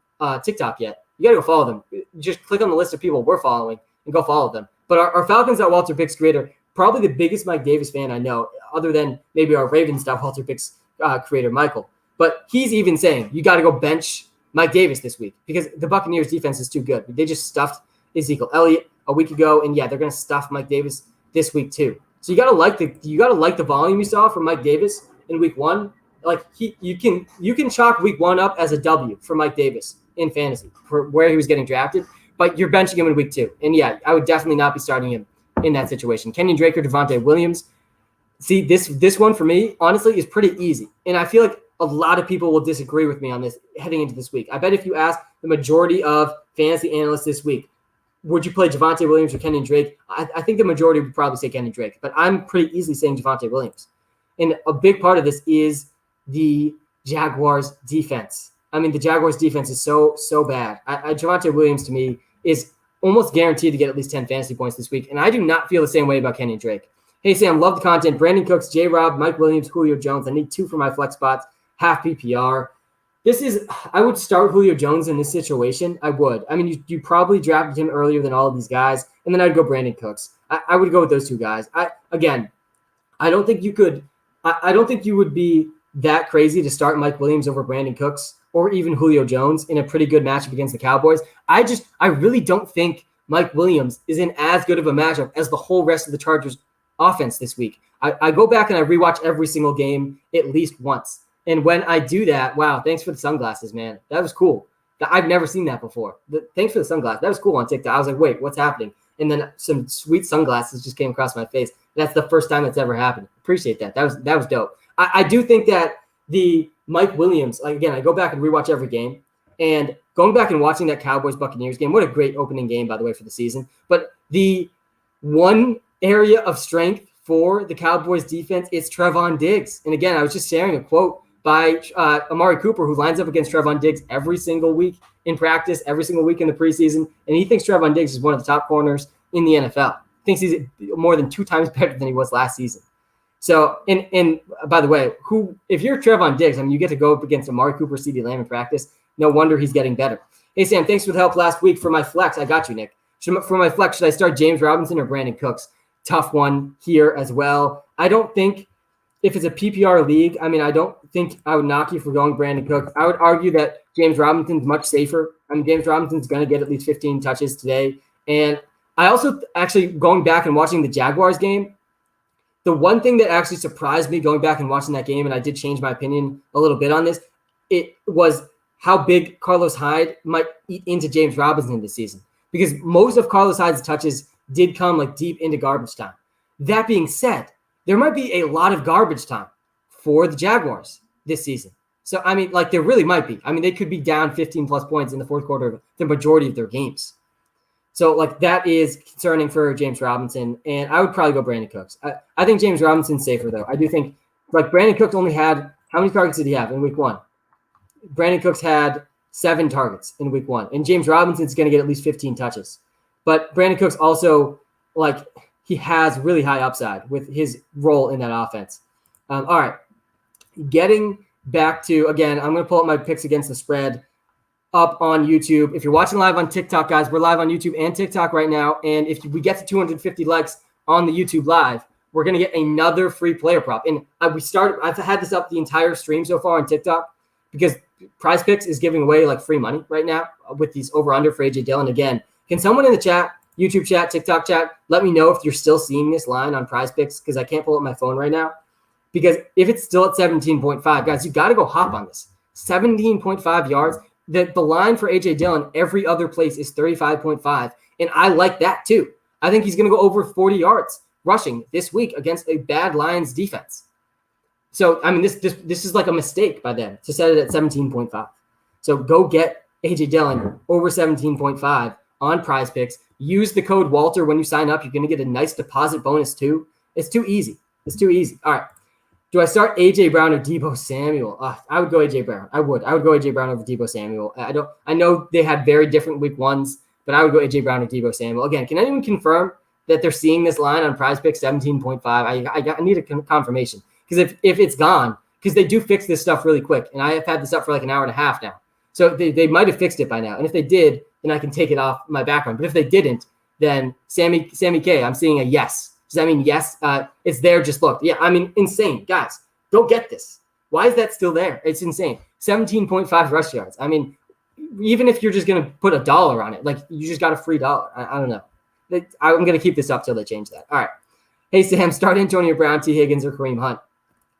TikTok yet, you got to go follow them. Just click on the list of people we're following and go follow them. But our Falcons.WalterPicks creator, probably the biggest Mike Davis fan I know, other than maybe our Ravens.WalterPicks creator, Michael. But he's even saying you got to go bench Mike Davis this week because the Buccaneers defense is too good. They just stuffed Ezekiel Elliott a week ago, and yeah, they're going to stuff Mike Davis this week too. So you got to like the volume you saw from Mike Davis in week 1. Like you can chalk week 1 up as a W for Mike Davis in fantasy for where he was getting drafted, but you're benching him in week 2. And yeah, I would definitely not be starting him in that situation. Kenyon Drake or Devontae Williams. See, this one for me, honestly, is pretty easy. And I feel like a lot of people will disagree with me on this heading into this week. I bet if you ask the majority of fantasy analysts this week, would you play Devontae Williams or Kenyon Drake? I think the majority would probably say Kenyon Drake, but I'm pretty easily saying Devontae Williams. And a big part of this is the Jaguars defense. I mean, the Jaguars defense is so bad. Devontae Williams, to me, is almost guaranteed to get at least 10 fantasy points this week, and I do not feel the same way about Kenyon Drake. Hey, Sam, love the content. Brandon Cooks, J-Rob, Mike Williams, Julio Jones. I need 2 for my flex spots, half PPR. I would start Julio Jones in this situation. I would. I mean, you probably drafted him earlier than all of these guys, and then I'd go Brandon Cooks. I would go with those two guys. I don't think you could. I don't think you would be that crazy to start Mike Williams over Brandon Cooks or even Julio Jones in a pretty good matchup against the Cowboys. I really don't think Mike Williams is in as good of a matchup as the whole rest of the Chargers offense this week. I go back and I rewatch every single game at least once. And when I do that, wow, thanks for the sunglasses, man. That was cool. I've never seen that before. Thanks for the sunglasses. That was cool on TikTok. I was like, wait, what's happening? And then some sweet sunglasses just came across my face. That's the first time that's ever happened. Appreciate that. That was dope. I do think that the Mike Williams, again, I go back and rewatch every game. And going back and watching that Cowboys-Buccaneers game, what a great opening game, by the way, for the season. But the one area of strength for the Cowboys defense is Trevon Diggs. And again, I was just sharing a quote by Amari Cooper, who lines up against Trevon Diggs every single week in practice, every single week in the preseason. And he thinks Trevon Diggs is one of the top corners in the NFL. Thinks he's more than 2 times better than he was last season. So, and by the way, if you're Trevon Diggs, I mean, you get to go up against Amari Cooper, CeeDee Lamb in practice. No wonder he's getting better. Hey, Sam, thanks for the help last week for my flex. I got you, Nick. For my flex, should I start James Robinson or Brandon Cooks? Tough one here as well. I don't think if it's a PPR league, I mean, I don't think I would knock you for going Brandon Cooks. I would argue that James Robinson's much safer. I mean, James Robinson's going to get at least 15 touches today. And I also actually going back and watching the Jaguars game, the one thing that actually surprised me going back and watching that game, and I did change my opinion a little bit on this, it was how big Carlos Hyde might eat into James Robinson this season. Because most of Carlos Hyde's touches did come like deep into garbage time. That being said, there might be a lot of garbage time for the Jaguars this season. So, I mean, like there really might be. I mean, they could be down 15 plus points in the fourth quarter of the majority of their games. So, like, that is concerning for James Robinson, and I would probably go Brandon Cooks. I think James Robinson's safer, though. I do think, like, Brandon Cooks only had – how many targets did he have in week 1? Brandon Cooks had 7 targets in week 1, and James Robinson's going to get at least 15 touches. But Brandon Cooks also, like, he has really high upside with his role in that offense. All right, getting back to, again, I'm going to pull up my picks against the spread up on YouTube. If you're watching live on TikTok, guys, we're live on YouTube and TikTok right now. And if we get to 250 likes on the YouTube live, we're going to get another free player prop. And I've had this up the entire stream so far on TikTok because PrizePicks is giving away like free money right now with these over-under for AJ Dillon. Again, can someone in the chat, YouTube chat, TikTok chat, let me know if you're still seeing this line on PrizePicks because I can't pull up my phone right now. Because if it's still at 17.5, guys, you got to go hop on this. 17.5 yards. The line for AJ Dillon every other place is 35.5, and I like that too. I think he's going to go over 40 yards rushing this week against a bad Lions defense. So, I mean, this is like a mistake by them to set it at 17.5. So go get AJ Dillon over 17.5 on PrizePicks. Use the code Walter when you sign up. You're going to get a nice deposit bonus too. It's too easy. All right. Do I start A.J. Brown or Deebo Samuel? I would go A.J. Brown. I would go A.J. Brown over Deebo Samuel. I know they had very different week 1s, but I would go A.J. Brown or Deebo Samuel. Again, can anyone confirm that they're seeing this line on PrizePicks 17.5? I need a confirmation because if it's gone, because they do fix this stuff really quick, and I have had this up for like an hour and a half now. So they might have fixed it by now. And if they did, then I can take it off my background. But if they didn't, then Sammy K, I'm seeing a yes. Does that mean yes? It's there. Just look. Yeah, I mean, insane. Guys, go get this. Why is that still there? It's insane. 17.5 rush yards. I mean, even if you're just going to put $1 on it, like you just got a free $1. I don't know. I'm going to keep this up till they change that. All right. Hey, Sam, start Antonio Brown, T. Higgins, or Kareem Hunt.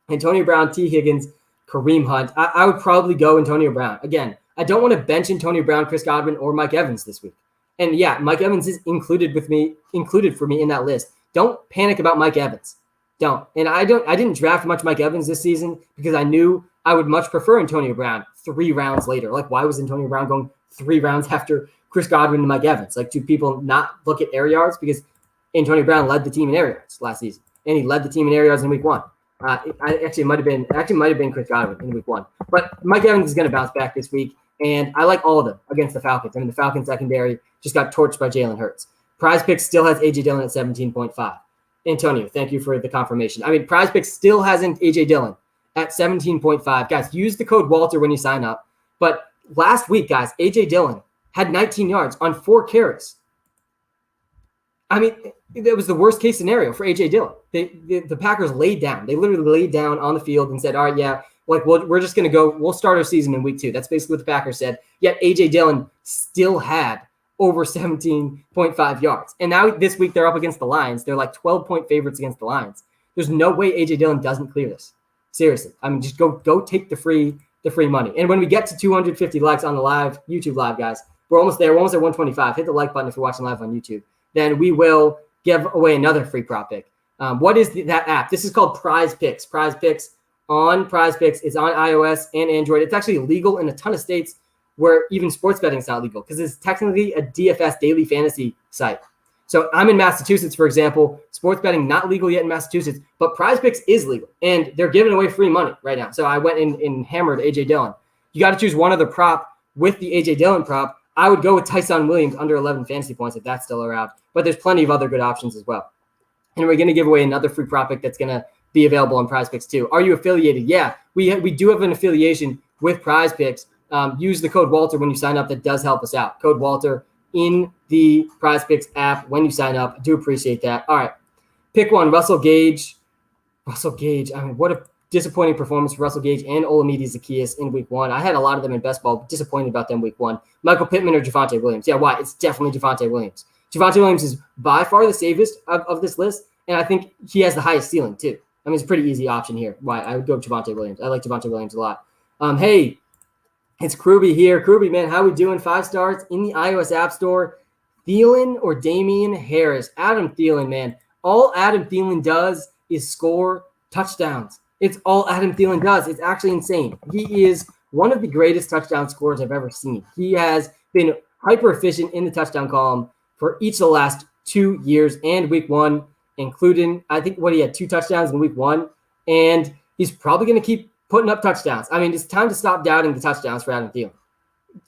Antonio Brown, T. Higgins, Kareem Hunt. I would probably go Antonio Brown. Again, I don't want to bench Antonio Brown, Chris Godwin, or Mike Evans this week. And yeah, Mike Evans is included for me in that list. Don't panic about Mike Evans. Don't. And I didn't draft much Mike Evans this season because I knew I would much prefer Antonio Brown 3 rounds later. Like, why was Antonio Brown going 3 rounds after Chris Godwin and Mike Evans? Like, do people not look at air yards? Because Antonio Brown led the team in air yards last season, and he led the team in air yards in week 1. It might have been Chris Godwin in week 1. But Mike Evans is going to bounce back this week, and I like all of them against the Falcons. I mean, the Falcons secondary just got torched by Jalen Hurts. PrizePicks still has A.J. Dillon at 17.5. Antonio, thank you for the confirmation. PrizePicks still has A.J. Dillon at 17.5. Guys, use the code Walter when you sign up. But last week, guys, A.J. Dillon had 19 yards on 4 carries. I mean, it was the worst case scenario for A.J. Dillon. The Packers laid down. They literally laid down on the field and said, all right, yeah, like we're just going to go. We'll start our season in week 2. That's basically what the Packers said. Yet A.J. Dillon still had over 17.5 yards. And now this week they're up against the Lions. They're like 12-point favorites against the Lions. There's no way A.J. Dillon doesn't clear this. Seriously. I mean, just go take the free money. And when we get to 250 likes on the live, YouTube live, guys, we're almost there. We're almost at 125. Hit the like button if you're watching live on YouTube. Then we will give away another free prop pick. What is that app? This is called Prize Picks. Prize Picks on Prize Picks. It's on iOS and Android. It's actually legal in a ton of states where even sports betting is not legal because it's technically a DFS daily fantasy site. So I'm in Massachusetts, for example. Sports betting not legal yet in Massachusetts, but Prize Picks is legal, and they're giving away free money right now. So I went and hammered A.J. Dillon. You got to choose one other prop with the A.J. Dillon prop. I would go with Tyson Williams under 11 fantasy points if that's still around, but there's plenty of other good options as well. And we're going to give away another free prop pick that's going to be available on Prize Picks too. Are you affiliated? Yeah, we do have an affiliation with Prize Picks. Use the code Walter when you sign up. That does help us out. Code Walter in the Prize Picks app when you sign up. I do appreciate that. All right, pick one. Russell Gage. I mean, what a disappointing performance for Russell Gage and Olamide Zaccheaus in week 1. I had a lot of them in best ball. Disappointed about them week 1. Michael Pittman or Javonte Williams? Yeah, why? It's definitely Javonte Williams. Javonte Williams is by far the safest of this list, and I think he has the highest ceiling too. I mean, it's a pretty easy option here. Why? I would go Javonte Williams. I like Javonte Williams a lot. Hey, it's Kruby here. Kruby, man, how we doing? 5 stars in the iOS App Store. Thielen or Damian Harris? Adam Thielen, man. All Adam Thielen does is score touchdowns. It's all Adam Thielen does. It's actually insane. He is one of the greatest touchdown scorers I've ever seen. He has been hyper efficient in the touchdown column for each of the last 2 years and week 1, including, I think, he had 2 touchdowns in week 1, and he's probably going to keep putting up touchdowns. I mean, it's time to stop doubting the touchdowns for Adam Thielen.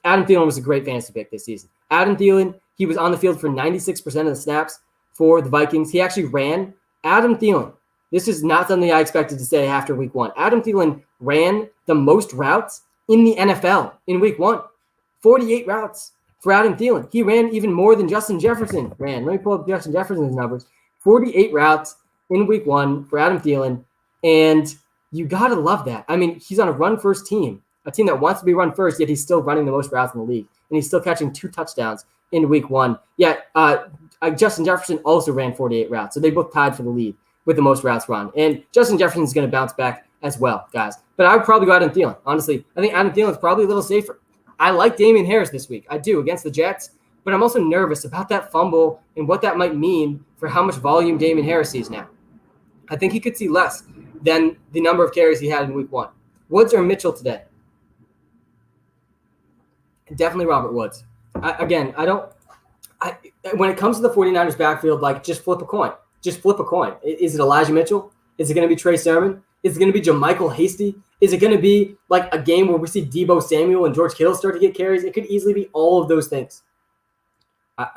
Adam Thielen was a great fantasy pick this season. Adam Thielen, he was on the field for 96% of the snaps for the Vikings. He actually ran. Adam Thielen, this is not something I expected to say after week 1. Adam Thielen ran the most routes in the NFL in week 1. 48 routes for Adam Thielen. He ran even more than Justin Jefferson ran. Let me pull up Justin Jefferson's numbers. 48 routes in week 1 for Adam Thielen. And you got to love that. I mean, he's on a run-first team, a team that wants to be run first, yet he's still running the most routes in the league. And he's still catching 2 touchdowns in week 1. Yet Justin Jefferson also ran 48 routes. So they both tied for the lead with the most routes run. And Justin Jefferson is going to bounce back as well, guys. But I would probably go Adam Thielen. Honestly, I think Adam Thielen is probably a little safer. I like Damian Harris this week. I do, against the Jets. But I'm also nervous about that fumble and what that might mean for how much volume Damian Harris sees now. I think he could see less than the number of carries he had in week 1. Woods or Mitchell today? Definitely Robert Woods. When it comes to the 49ers backfield, like, just flip a coin. Just flip a coin. Is it Elijah Mitchell? Is it going to be Trey Sermon? Is it going to be JaMychal Hasty? Is it going to be like a game where we see Deebo Samuel and George Kittle start to get carries? It could easily be all of those things.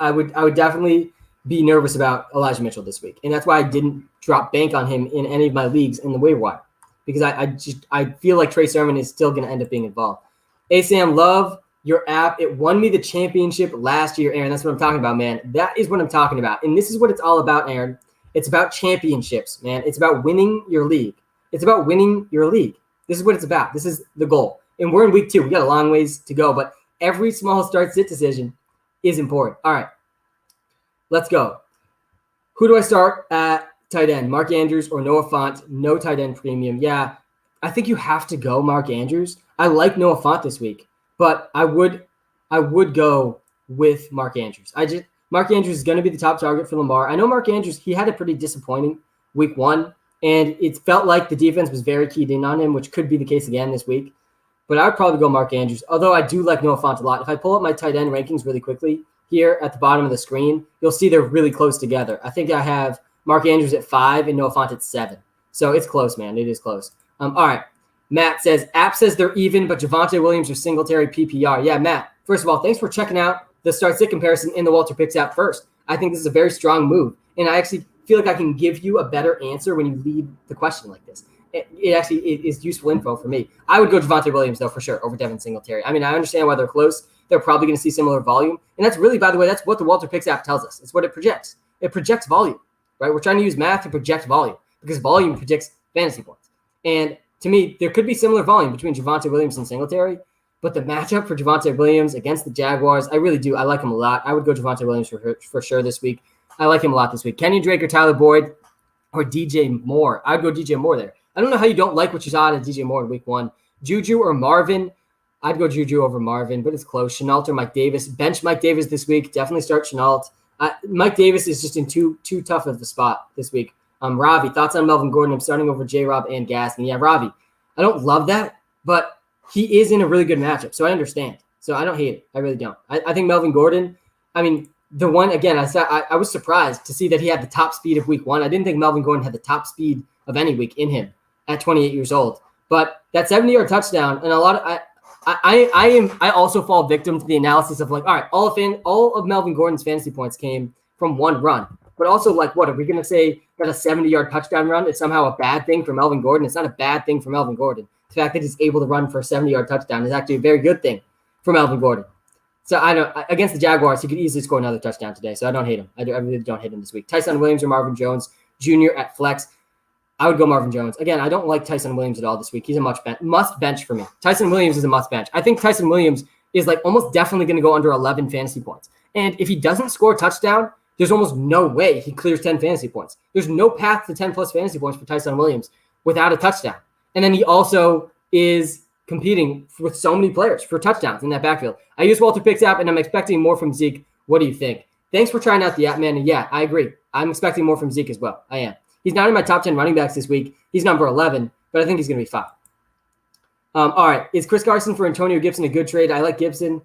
I would definitely be nervous about Elijah Mitchell this week. And that's why I didn't drop bank on him in any of my leagues in the waiver wire. Because I feel like Trey Sermon is still going to end up being involved. Sam, love your app. It won me the championship last year, Aaron. That's what I'm talking about, man. That is what I'm talking about. And this is what it's all about, Aaron. It's about championships, man. It's about winning your league. It's about winning your league. This is what it's about. This is the goal. And we're in week 2. We got a long ways to go, but every small start-sit decision is important. All right, let's go. Who do I start at tight end? Mark Andrews or Noah Fant? No tight end premium. Yeah, I think you have to go Mark Andrews. I like Noah Fant this week, but I would go with Mark Andrews. Mark Andrews is going to be the top target for Lamar. I know Mark Andrews, he had a pretty disappointing week 1, and it felt like the defense was very keyed in on him, which could be the case again this week. But I would probably go Mark Andrews, although I do like Noah Fant a lot. If I pull up my tight end rankings really quickly here at the bottom of the screen, you'll see they're really close together. I think I have Mark Andrews at 5 and Noah Fant at 7. So it's close, man. It is close. All right. Matt says, app says they're even, but Javonte Williams or Singletary PPR. Yeah, Matt, first of all, thanks for checking out the start-sit comparison in the WalterPicks app first. I think this is a very strong move, and I actually feel like I can give you a better answer when you lead the question like this. it actually is useful info for me. I would go Javonte Williams, though, for sure, over Devin Singletary. I mean, I understand why they're close. They're probably going to see similar volume. And that's really, by the way, that's what the WalterPicks app tells us. It's what it projects. It projects volume, right? We're trying to use math to project volume because volume predicts fantasy points. And to me, there could be similar volume between Javonte Williams and Singletary, but the matchup for Javonte Williams against the Jaguars, I really do. I like him a lot. I would go Javonte Williams for sure this week. I like him a lot this week. Kenyon Drake or Tyler Boyd or DJ Moore. I'd go DJ Moore there. I don't know how you don't like what you saw out of DJ Moore in week 1. Juju or Marvin. I'd go Juju over Marvin, but it's close. Chenault or Mike Davis. Bench Mike Davis this week. Definitely start Chenault. Mike Davis is just in too tough of a spot this week. Ravi, thoughts on Melvin Gordon? I'm starting over J-Rob and Gaskin. Yeah, Ravi, I don't love that, but he is in a really good matchup, so I understand. So I don't hate it. I really don't. I think Melvin Gordon, I mean, the one, again, I was surprised to see that he had the top speed of week 1. I didn't think Melvin Gordon had the top speed of any week in him at 28 years old. But that 70-yard touchdown, and a lot of I also fall victim to the analysis of like, all right, all of Melvin Gordon's fantasy points came from one run. But also, like, what are we going to say that a 70-yard touchdown run is somehow a bad thing for Melvin Gordon? It's not a bad thing for Melvin Gordon. The fact that he's able to run for a 70-yard touchdown is actually a very good thing for Melvin Gordon. So against the Jaguars, he could easily score another touchdown today. So I don't hate him. I really don't hate him this week. Tyson Williams or Marvin Jones Jr. at flex. I would go Marvin Jones. Again, I don't like Tyson Williams at all this week. He's a must bench for me. Tyson Williams is a must bench. I think Tyson Williams is like almost definitely going to go under 11 fantasy points. And if he doesn't score a touchdown, there's almost no way he clears 10 fantasy points. There's no path to 10 plus fantasy points for Tyson Williams without a touchdown. And then he also is competing with so many players for touchdowns in that backfield. I use WalterPicks app, and I'm expecting more from Zeke. What do you think? Thanks for trying out the app, man. And yeah, I agree. I'm expecting more from Zeke as well. I am. He's not in my top 10 running backs this week. He's number 11, but I think he's going to be fine. All right. Is Chris Carson for Antonio Gibson a good trade? I like Gibson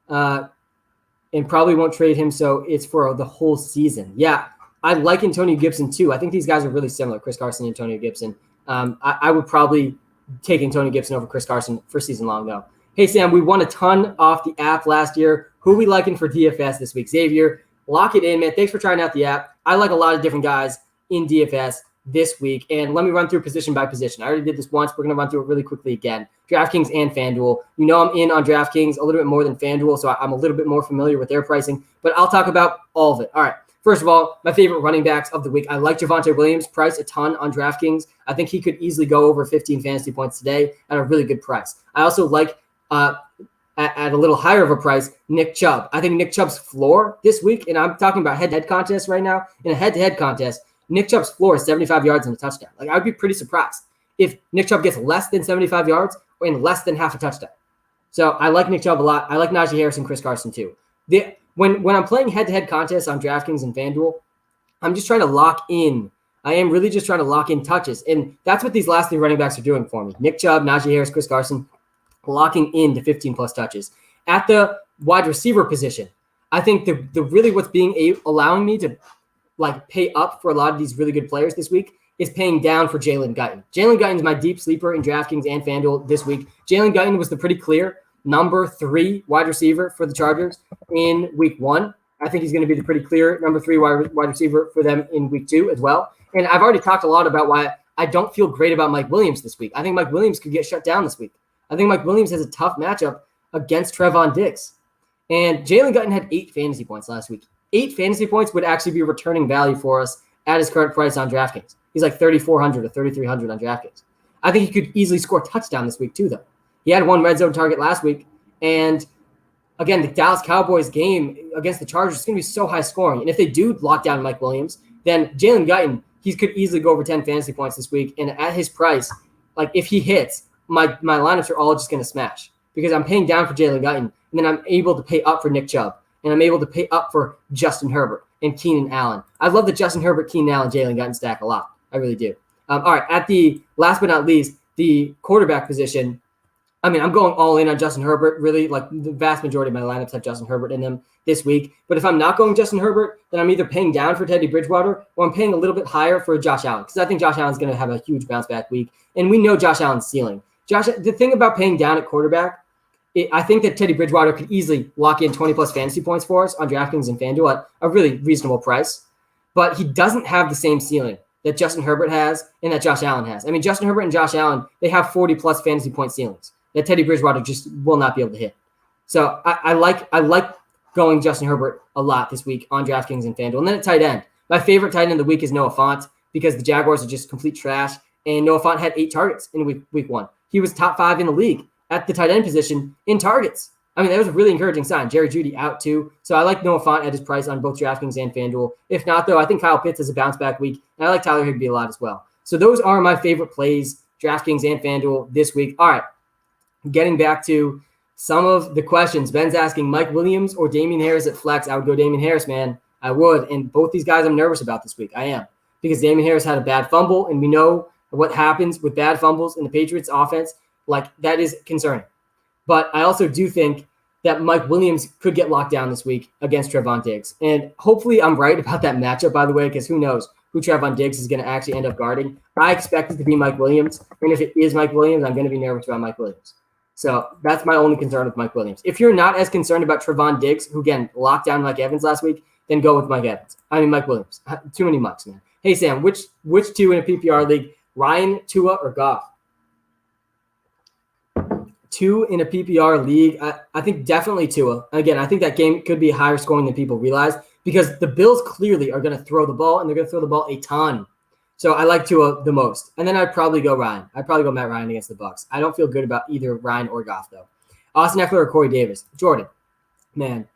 and probably won't trade him, so it's for the whole season. Yeah, I like Antonio Gibson too. I think these guys are really similar, Chris Carson and Antonio Gibson. I would probably take Antonio Gibson over Chris Carson for season long, though. Hey, Sam, we won a ton off the app last year. Who are we liking for DFS this week? Xavier, lock it in, man. Thanks for trying out the app. I like a lot of different guys in DFS this week. And let me run through position by position. I already did this once. We're going to run through it really quickly again. DraftKings and FanDuel. You know I'm in on DraftKings a little bit more than FanDuel, so I'm a little bit more familiar with their pricing. But I'll talk about all of it. All right. First of all, my favorite running backs of the week. I like Javonte Williams, price a ton on DraftKings. I think he could easily go over 15 fantasy points today at a really good price. I also like, at a little higher of a price, Nick Chubb. I think Nick Chubb's floor this week, and I'm talking about head-to-head contests right now. In a head-to-head contest, Nick Chubb's floor is 75 yards and a touchdown. Like, I would be pretty surprised if Nick Chubb gets less than 75 yards or in less than half a touchdown. So I like Nick Chubb a lot. I like Najee Harris and Chris Carson too. When I'm playing head-to-head contests on DraftKings and FanDuel, I'm just trying to lock in. I am really just trying to lock in touches. And that's what these last three running backs are doing for me. Nick Chubb, Najee Harris, Chris Carson, locking into 15-plus touches. At the wide receiver position, I think the really what's allowing me to like pay up for a lot of these really good players this week is paying down for Jalen Guyton. Jalen Guyton is my deep sleeper in DraftKings and FanDuel this week. Jalen Guyton was the pretty clear number 3 wide receiver for the Chargers in week 1. I think he's going to be the pretty clear number 3 wide receiver for them in week 2 as well. And I've already talked a lot about why I don't feel great about Mike Williams this week. I think Mike Williams could get shut down this week. I think Mike Williams has a tough matchup against Trevon Diggs. And Jalen Guyton had 8 fantasy points last week. 8 fantasy points would actually be returning value for us at his current price on DraftKings. He's like 3,400 or 3,300 on DraftKings. I think he could easily score a touchdown this week too, though. He had 1 red zone target last week. And again, the Dallas Cowboys game against the Chargers is going to be so high scoring. And if they do lock down Mike Williams, then Jalen Guyton, he could easily go over 10 fantasy points this week. And at his price, like if he hits, my lineups are all just going to smash because I'm paying down for Jalen Guyton. And then I'm able to pay up for Nick Chubb. And I'm able to pay up for Justin Herbert and Keenan Allen. I love the Justin Herbert, Keenan Allen, Jalen Guyton stack a lot. I really do. All right, at the last but not least, the quarterback position, I mean, I'm going all in on Justin Herbert. Really, like the vast majority of my lineups have Justin Herbert in them this week. But if I'm not going Justin Herbert, then I'm either paying down for Teddy Bridgewater or I'm paying a little bit higher for Josh Allen because I think Josh Allen's going to have a huge bounce back week. And we know Josh Allen's ceiling. The thing about paying down at quarterback, I think that Teddy Bridgewater could easily lock in 20-plus fantasy points for us on DraftKings and FanDuel at a really reasonable price. But he doesn't have the same ceiling that Justin Herbert has and that Josh Allen has. I mean, Justin Herbert and Josh Allen, they have 40-plus fantasy point ceilings that Teddy Bridgewater just will not be able to hit. So I like going Justin Herbert a lot this week on DraftKings and FanDuel. And then at tight end, my favorite tight end of the week is Noah Fant because the Jaguars are just complete trash. And Noah Fant had 8 targets in week 1. He was top 5 in the league at the tight end position in targets. I mean, that was a really encouraging sign. Jerry Jeudy out too. So I like Noah Fant at his price on both DraftKings and FanDuel. If not, though, I think Kyle Pitts has a bounce back week. And I like Tyler Higbee a lot as well. So those are my favorite plays, DraftKings and FanDuel this week. All right, getting back to some of the questions. Ben's asking Mike Williams or Damian Harris at flex. I would go Damian Harris, man. I would. And both these guys I'm nervous about this week. I am. Because Damian Harris had a bad fumble, and we know what happens with bad fumbles in the Patriots offense. Like, that is concerning. But I also do think that Mike Williams could get locked down this week against Trevon Diggs. And hopefully I'm right about that matchup, by the way, because who knows who Trevon Diggs is going to actually end up guarding. I expect it to be Mike Williams. And if it is Mike Williams, I'm going to be nervous about Mike Williams. So that's my only concern with Mike Williams. If you're not as concerned about Trevon Diggs, who, again, locked down Mike Evans last week, then go with Mike Williams. Too many Mikes, man. Hey, Sam, which two in a PPR league, Ryan, Tua, or Goff? 2 in a PPR league, I think definitely Tua. Again, I think that game could be higher scoring than people realize because the Bills clearly are going to throw the ball, and they're going to throw the ball a ton. So I like Tua the most. And then I'd probably go Ryan. I'd probably go Matt Ryan against the Bucs. I don't feel good about either Ryan or Goff, though. Austin Eckler or Corey Davis? Jordan, man,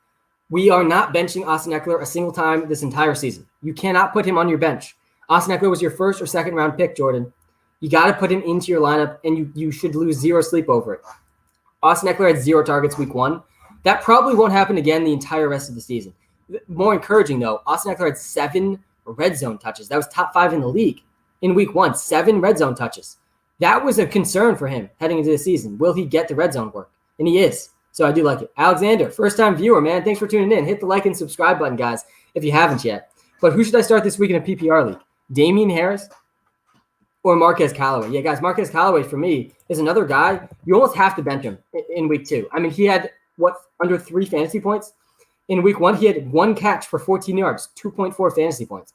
we are not benching Austin Eckler a single time this entire season. You cannot put him on your bench. Austin Eckler was your first or second round pick, Jordan. You got to put him into your lineup, and you should lose zero sleep over it. Austin Eckler had 0 targets week 1. That probably won't happen again the entire rest of the season. More encouraging, though, Austin Eckler had 7 red zone touches. That was top 5 in the league in week 1. 7 red zone touches. That was a concern for him heading into the season. Will he get the red zone work? And he is. So I do like it. Alexander, first-time viewer, man. Thanks for tuning in. Hit the like and subscribe button, guys, if you haven't yet. But who should I start this week in a PPR league? Damian Harris or Marquez Callaway? Yeah, guys, Marquez Callaway for me is another guy. You almost have to bench him in week 2. I mean, he had, under 3 fantasy points? In week 1, he had 1 catch for 14 yards, 2.4 fantasy points.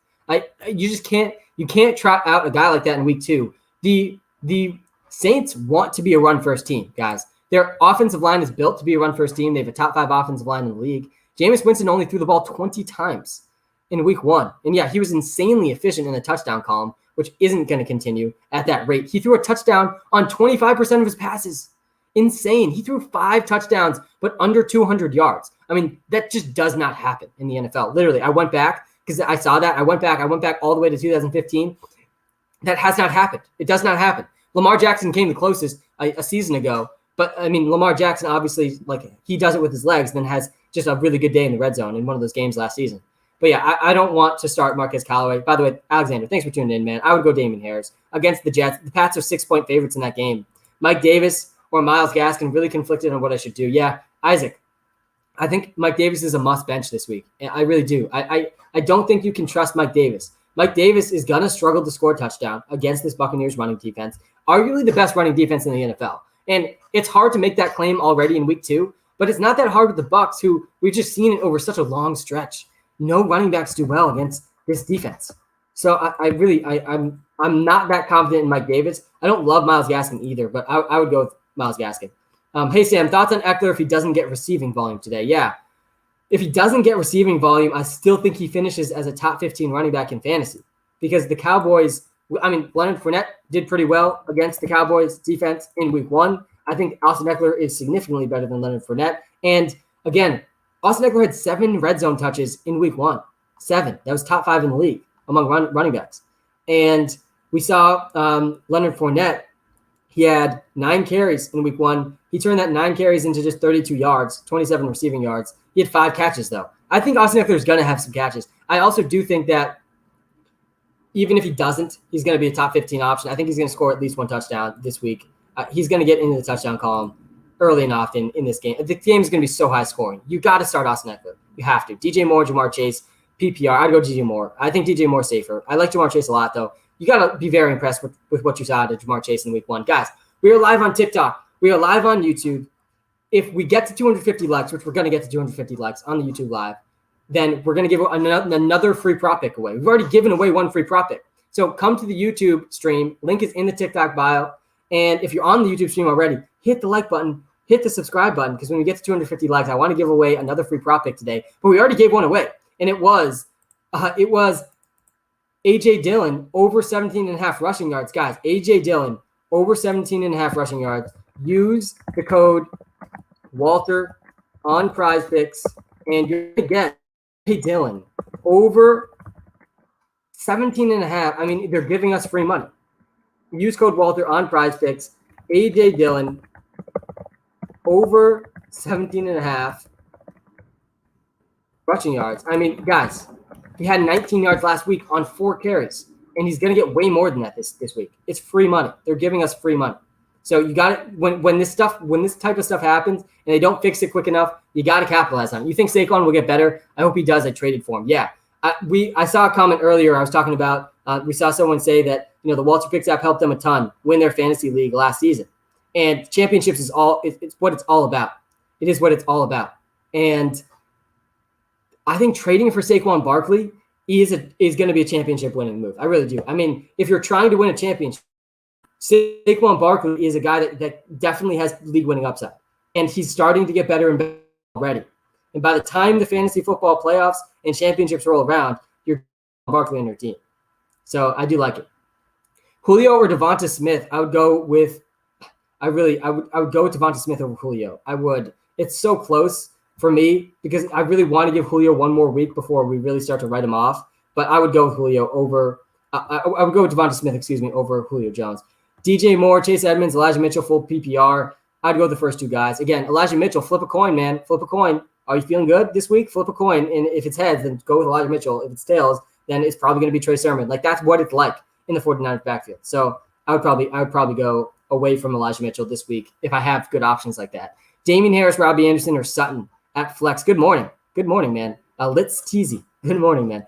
You can't trot out a guy like that in week 2. The Saints want to be a run-first team, guys. Their offensive line is built to be a run-first team. They have a top 5 offensive line in the league. Jameis Winston only threw the ball 20 times in week 1. And yeah, he was insanely efficient in the touchdown column, which isn't going to continue at that rate. He threw a touchdown on 25% of his passes. Insane. He threw 5 touchdowns, but under 200 yards. I mean, that just does not happen in the NFL. Literally, I went back because I saw that. I went back all the way to 2015. That has not happened. It does not happen. Lamar Jackson came the closest a season ago. But, I mean, Lamar Jackson, obviously, he does it with his legs, then has just a really good day in the red zone in one of those games last season. But, yeah, I don't want to start Marquez Callaway. By the way, Alexander, thanks for tuning in, man. I would go Damian Harris against the Jets. The Pats are 6-point favorites in that game. Mike Davis or Myles Gaskin, really conflicted on what I should do. Yeah, Isaac, I think Mike Davis is a must bench this week. I really do. I don't think you can trust Mike Davis. Mike Davis is going to struggle to score a touchdown against this Buccaneers running defense, arguably the best running defense in the NFL. And it's hard to make that claim already in week 2, but it's not that hard with the Bucs, who we've just seen it over such a long stretch. No running backs do well against this defense. So I'm not that confident in Mike Davis. I don't love Myles Gaskin either, but I would go with Myles Gaskin. Hey, Sam, thoughts on Eckler if he doesn't get receiving volume today? Yeah. If he doesn't get receiving volume, I still think he finishes as a top 15 running back in fantasy because the Cowboys, Leonard Fournette did pretty well against the Cowboys defense in week 1. I think Austin Eckler is significantly better than Leonard Fournette. And again, Austin Eckler had 7 red zone touches in week 1. 7. That was top 5 in the league among running backs. And we saw Leonard Fournette. He had 9 carries in week 1. He turned that 9 carries into just 32 yards, 27 receiving yards. He had 5 catches, though. I think Austin Eckler is going to have some catches. I also do think that even if he doesn't, he's going to be a top 15 option. I think he's going to score at least 1 touchdown this week. He's going to get into the touchdown column early and often in this game. The game is going to be so high scoring. You got to start Austin Eckler. You have to. DJ Moore, Jamar Chase, PPR. I'd go DJ Moore. I think DJ Moore's safer. I like Jamar Chase a lot, though. You got to be very impressed with what you saw out of Jamar Chase in week 1. Guys, we are live on TikTok. We are live on YouTube. If we get to 250 likes, which we're going to get to 250 likes on the YouTube live, then we're going to give another free prop pick away. We've already given away 1 free prop pick. So come to the YouTube stream. Link is in the TikTok bio. And if you're on the YouTube stream already, hit the like button, hit the subscribe button, because when we get to 250 likes, I want to give away another free prop pick today. But we already gave one away, and it was A.J. Dillon over 17.5 rushing yards. Guys, A.J. Dillon over 17.5 rushing yards. Use the code Walter on PrizePicks, and you're going to get A.J. Dillon over 17.5. I mean, they're giving us free money. Use code Walter on PrizePicks. A.J. Dillon over 17.5 rushing yards. I mean, guys, he had 19 yards last week on 4 carries, and he's going to get way more than that this week. It's free money. They're giving us free money. So you got it when this type of stuff happens and they don't fix it quick enough, you got to capitalize on it. You think Saquon will get better? I hope he does. I traded for him. Yeah. I saw a comment earlier. I was talking about we saw someone say that the WalterPicks app helped them a ton win their fantasy league last season, and championships is it's what it's all about. It is what it's all about. And I think trading for Saquon Barkley is going to be a championship winning move. I really do. I mean, if you're trying to win a championship, Saquon Barkley is a guy that definitely has league winning upside, and he's starting to get better and better already. And by the time the fantasy football playoffs and championships roll around, you're Barkley on your team. So I do like it. Julio or Devonta Smith, I would go with Devonta Smith over Julio. I would. It's so close for me because I really want to give Julio one more week before we really start to write him off. But I would go with Julio over I would go with Devonta Smith, over Julio Jones. DJ Moore, Chase Edmonds, Elijah Mitchell, full PPR. I'd go with the first 2 guys. Again, Elijah Mitchell, flip a coin, man. Flip a coin. Are you feeling good this week? Flip a coin. And if it's heads, then go with Elijah Mitchell. If it's tails, then it's probably going to be Trey Sermon. Like, that's what it's like in the 49ers backfield. So I would probably go away from Elijah Mitchell this week if I have good options like that. Damian Harris, Robbie Anderson, or Sutton at flex. Good morning. Good morning, man. Let's teasy. Good morning, man.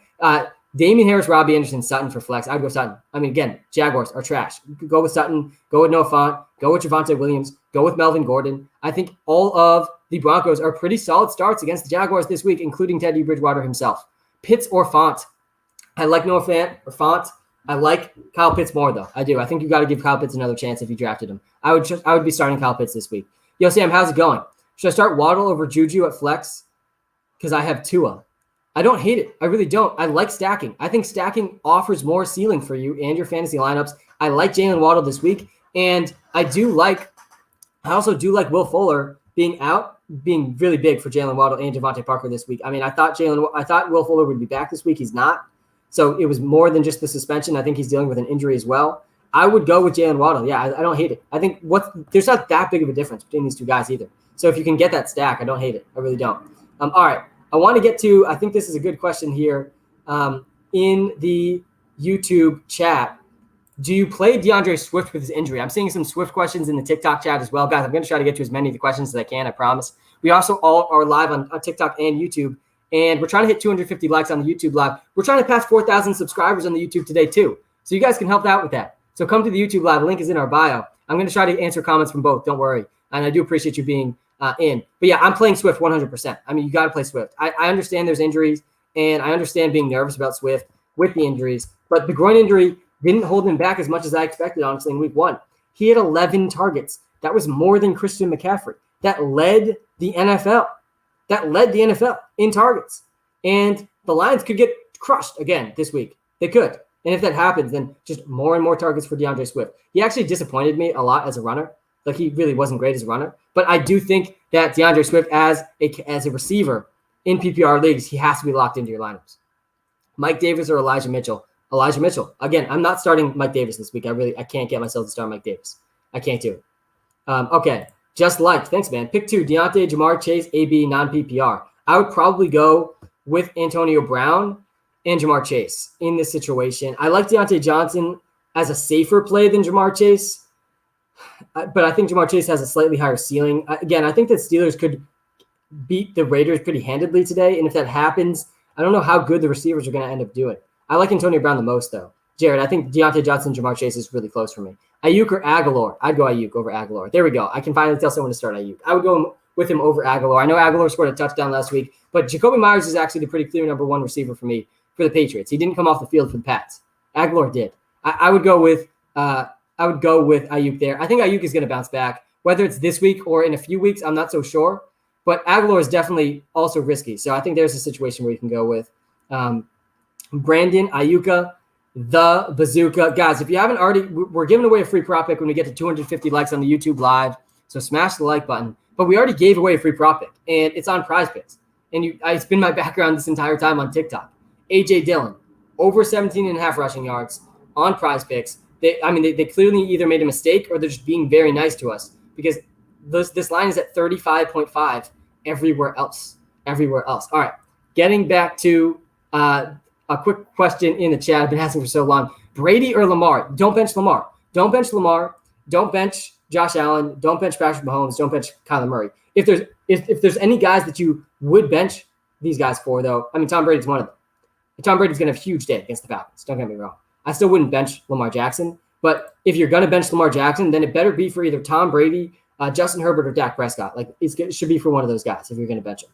Damian Harris, Robbie Anderson, Sutton for flex. I'd go Sutton. I mean, again, Jaguars are trash. You could go with Sutton, go with Noah Fant, go with Javonte Williams, go with Melvin Gordon. I think all of the Broncos are pretty solid starts against the Jaguars this week, including Teddy Bridgewater himself. Pitts or Fant. I like Noah Fant. I like Kyle Pitts more, though. I do. I think you got to give Kyle Pitts another chance if you drafted him. I would be starting Kyle Pitts this week. Yo, Sam, how's it going? Should I start Waddle over Juju at flex? Because I have Tua. I don't hate it. I really don't. I like stacking. I think stacking offers more ceiling for you and your fantasy lineups. I like Jalen Waddle this week, and I also do like Will Fuller being really big for Jalen Waddle and Devontae Parker this week. I mean, I thought Will Fuller would be back this week. He's not. So it was more than just the suspension. I think he's dealing with an injury as well. I would go with Jalen Waddle. Yeah, I don't hate it. I think there's not that big of a difference between these 2 guys either. So if you can get that stack, I don't hate it. I really don't. All right. I want to get to, I think this is a good question here in the YouTube chat. Do you play DeAndre Swift with his injury? I'm seeing some Swift questions in the TikTok chat as well. Guys, I'm going to try to get to as many of the questions as I can, I promise. We also all are live on TikTok and YouTube, and we're trying to hit 250 likes on the YouTube live. We're trying to pass 4,000 subscribers on the YouTube today too. So you guys can help out with that. So come to the YouTube live. The link is in our bio. I'm going to try to answer comments from both. Don't worry. And I do appreciate you being in. But yeah, I'm playing Swift 100%. I mean, you got to play Swift. I understand there's injuries, and I understand being nervous about Swift with the injuries. But the groin injury didn't hold him back as much as I expected, honestly, in week 1. He had 11 targets. That was more than Christian McCaffrey. That led the NFL. In targets. And the Lions could get crushed again this week. They could. And if that happens, then just more and more targets for DeAndre Swift. He actually disappointed me a lot as a runner. Like, he really wasn't great as a runner. But I do think that DeAndre Swift as a receiver in PPR leagues, he has to be locked into your lineups. Mike Davis or Elijah Mitchell? Elijah Mitchell. Again, I'm not starting Mike Davis this week. I can't get myself to start Mike Davis. I can't do it. Okay. Just liked. Thanks, man. Pick 2, Deontay, Jamar Chase, AB, non-PPR. I would probably go with Antonio Brown and Jamar Chase in this situation. I like Deontay Johnson as a safer play than Jamar Chase. But I think Jamar Chase has a slightly higher ceiling. Again, I think that Steelers could beat the Raiders pretty handedly today. And if that happens, I don't know how good the receivers are going to end up doing. I like Antonio Brown the most, though. Jared, I think Deontay Johnson, Jamar Chase is really close for me. Ayuk or Aguilar? I'd go Ayuk over Aguilar. There we go. I can finally tell someone to start Ayuk. I would go with him over Aguilar. I know Aguilar scored a touchdown last week, but Jacoby Myers is actually the pretty clear number 1 receiver for me for the Patriots. He didn't come off the field for the Pats. Aguilar did. I would go with Ayuk there. I think Ayuk is going to bounce back. Whether it's this week or in a few weeks, I'm not so sure. But Aguilar is definitely also risky. So I think there's a situation where you can go with Brandon Ayuka, the Bazooka. Guys, if you haven't already, we're giving away a free prop pick when we get to 250 likes on the YouTube live. So smash the like button. But we already gave away a free prop pick, and it's on PrizePicks. And it's been my background this entire time on TikTok. A.J. Dillon, over 17.5 rushing yards on PrizePicks. They clearly either made a mistake or they're just being very nice to us because this line is at 35.5 everywhere else. All right, getting back to a quick question in the chat I've been asking for so long. Brady or Lamar? Don't bench Lamar. Don't bench Lamar. Don't bench Josh Allen. Don't bench Patrick Mahomes. Don't bench Kyler Murray. If there's any guys that you would bench these guys for, though, I mean, Tom Brady's one of them. Tom Brady's going to have a huge day against the Falcons. Don't get me wrong. I still wouldn't bench Lamar Jackson. But if you're going to bench Lamar Jackson, then it better be for either Tom Brady, Justin Herbert, or Dak Prescott. Like it should be for one of those guys if you're going to bench him.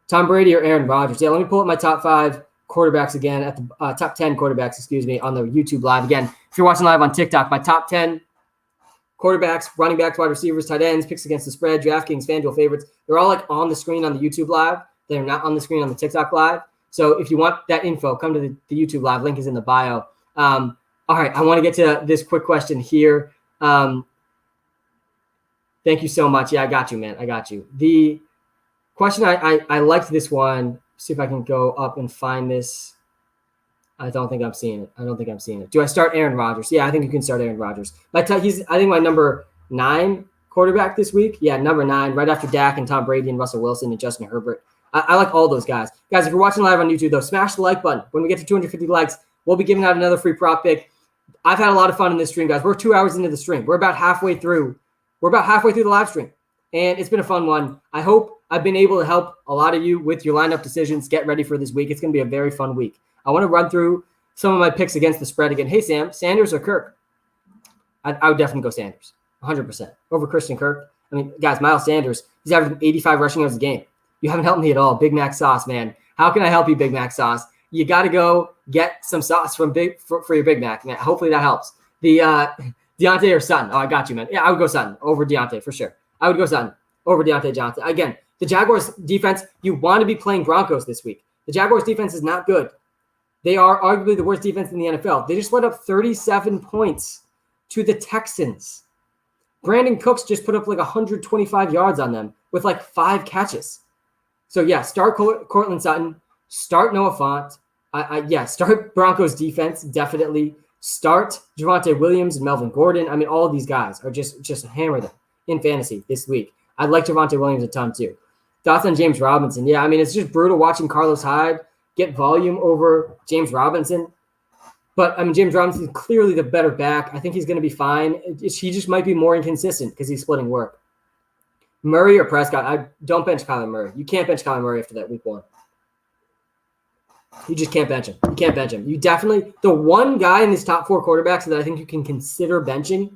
Tom Brady or Aaron Rodgers. Yeah, let me pull up my top 5 quarterbacks again at the top 10 quarterbacks, on the YouTube live. Again, if you're watching live on TikTok, my top 10 quarterbacks, running backs, wide receivers, tight ends, picks against the spread, DraftKings, FanDuel favorites. They're all like on the screen on the YouTube live. They're not on the screen on the TikTok live. So if you want that info, come to the YouTube live. Link is in the bio. All right, I want to get to this quick question here. Thank you so much. Yeah, I got you, man. I got you. The question, I liked this one. See if I can go up and find this. I don't think I'm seeing it. Do I start Aaron Rodgers? Yeah, I think you can start Aaron Rodgers. He's I think my number 9 quarterback this week. Yeah, number 9, right after Dak and Tom Brady and Russell Wilson and Justin Herbert. I like all those guys. Guys, if you're watching live on YouTube, though, smash the like button. When we get to 250 likes, we'll be giving out another free prop pick. I've had a lot of fun in this stream, guys. We're 2 hours into the stream. We're about halfway through. The live stream, and it's been a fun one. I hope I've been able to help a lot of you with your lineup decisions. Get ready for this week. It's going to be a very fun week. I want to run through some of my picks against the spread again. Hey, Sam, Sanders or Kirk? I would definitely go Sanders, 100% over Christian Kirk. I mean, guys, Miles Sanders, he's averaging 85 rushing yards a game. You haven't helped me at all. Big Mac sauce, man. How can I help you, Big Mac sauce? You got to go get some sauce for your Big Mac, man. Hopefully that helps. The Deontay or Sutton? Oh, I got you, man. Yeah, I would go Sutton over Deontay for sure. I would go Sutton over Deontay Johnson. Again, the Jaguars defense, you want to be playing Broncos this week. The Jaguars defense is not good. They are arguably the worst defense in the NFL. They just let up 37 points to the Texans. Brandon Cooks just put up like 125 yards on them with like 5 catches. So, yeah, start Cortland Sutton. Start Noah Fant. Start Broncos defense, definitely. Start Javonte Williams and Melvin Gordon. I mean, all of these guys are just hammer them in fantasy this week. I like Javonte Williams a ton too. Thoughts on James Robinson? Yeah, I mean, it's just brutal watching Carlos Hyde get volume over James Robinson. But, I mean, James Robinson is clearly the better back. I think he's going to be fine. He just might be more inconsistent because he's splitting work. Murray or Prescott? I don't bench Kyler Murray. You can't bench Kyler Murray after that week 1. You just can't bench him. You definitely – the one guy in these top 4 quarterbacks that I think you can consider benching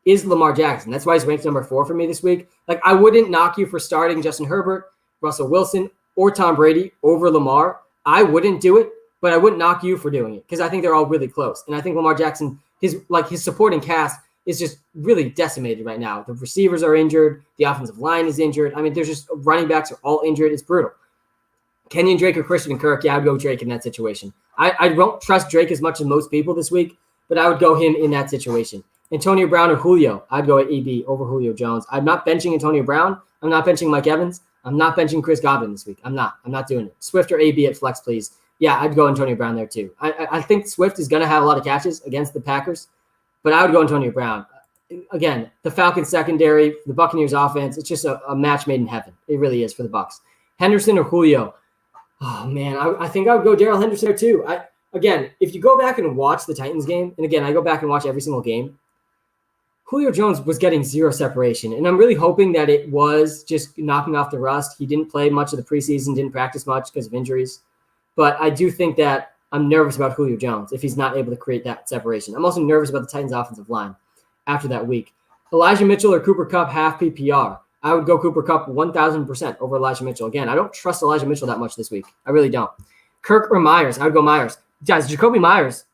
is Lamar Jackson. That's why he's ranked number 4 for me this week. Like, I wouldn't knock you for starting Justin Herbert, Russell Wilson, or Tom Brady over Lamar. I wouldn't do it, but I wouldn't knock you for doing it because I think they're all really close. And I think Lamar Jackson, his supporting cast is just really decimated right now. The receivers are injured. The offensive line is injured. I mean, there's just running backs are all injured. It's brutal. Kenyon Drake or Christian Kirk? Yeah, I'd go Drake in that situation. I don't trust Drake as much as most people this week, but I would go him in that situation. Antonio Brown or Julio? I'd go at EB over Julio Jones. I'm not benching Antonio Brown. I'm not benching Mike Evans. I'm not benching Chris Godwin this week. I'm not doing it. Swift or AB at flex, please. Yeah, I'd go Antonio Brown there too. I think Swift is going to have a lot of catches against the Packers, but I would go Antonio Brown. Again, the Falcons secondary, the Buccaneers offense, it's just a match made in heaven. It really is for the Bucs. Henderson or Julio? Oh, man, I think I would go Darrell Henderson there too. Again, if you go back and watch the Titans game, and again, I go back and watch every single game, Julio Jones was getting zero separation, and I'm really hoping that it was just knocking off the rust. He didn't play much of the preseason, didn't practice much because of injuries. But I do think that I'm nervous about Julio Jones if he's not able to create that separation. I'm also nervous about the Titans' offensive line after that week. Elijah Mitchell or Cooper Kupp, half PPR. I would go Cooper Kupp 1,000% over Elijah Mitchell. Again, I don't trust Elijah Mitchell that much this week. I really don't. Kirk or Myers? I would go Myers. Guys, Jacoby Myers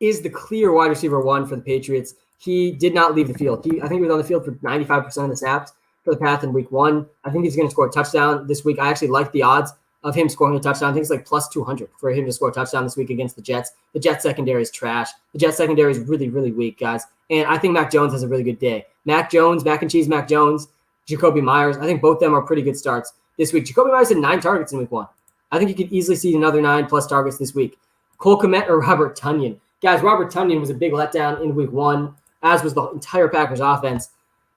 is the clear wide receiver 1 for the Patriots. He did not leave the field. I think he was on the field for 95% of the snaps for the Pats in week 1. I think he's going to score a touchdown this week. I actually like the odds of him scoring a touchdown. I think it's like plus 200 for him to score a touchdown this week against the Jets. The Jets secondary is trash. The Jets secondary is really, really weak, guys. And I think Mac Jones has a really good day. Mac Jones, Mac and Cheese Mac Jones, Jacoby Myers. I think both of them are pretty good starts this week. Jacoby Myers had 9 targets in week 1. I think you could easily see another 9+ targets this week. Cole Kmet or Robert Tonyan. Guys, Robert Tonyan was a big letdown in week 1, as was the entire Packers offense.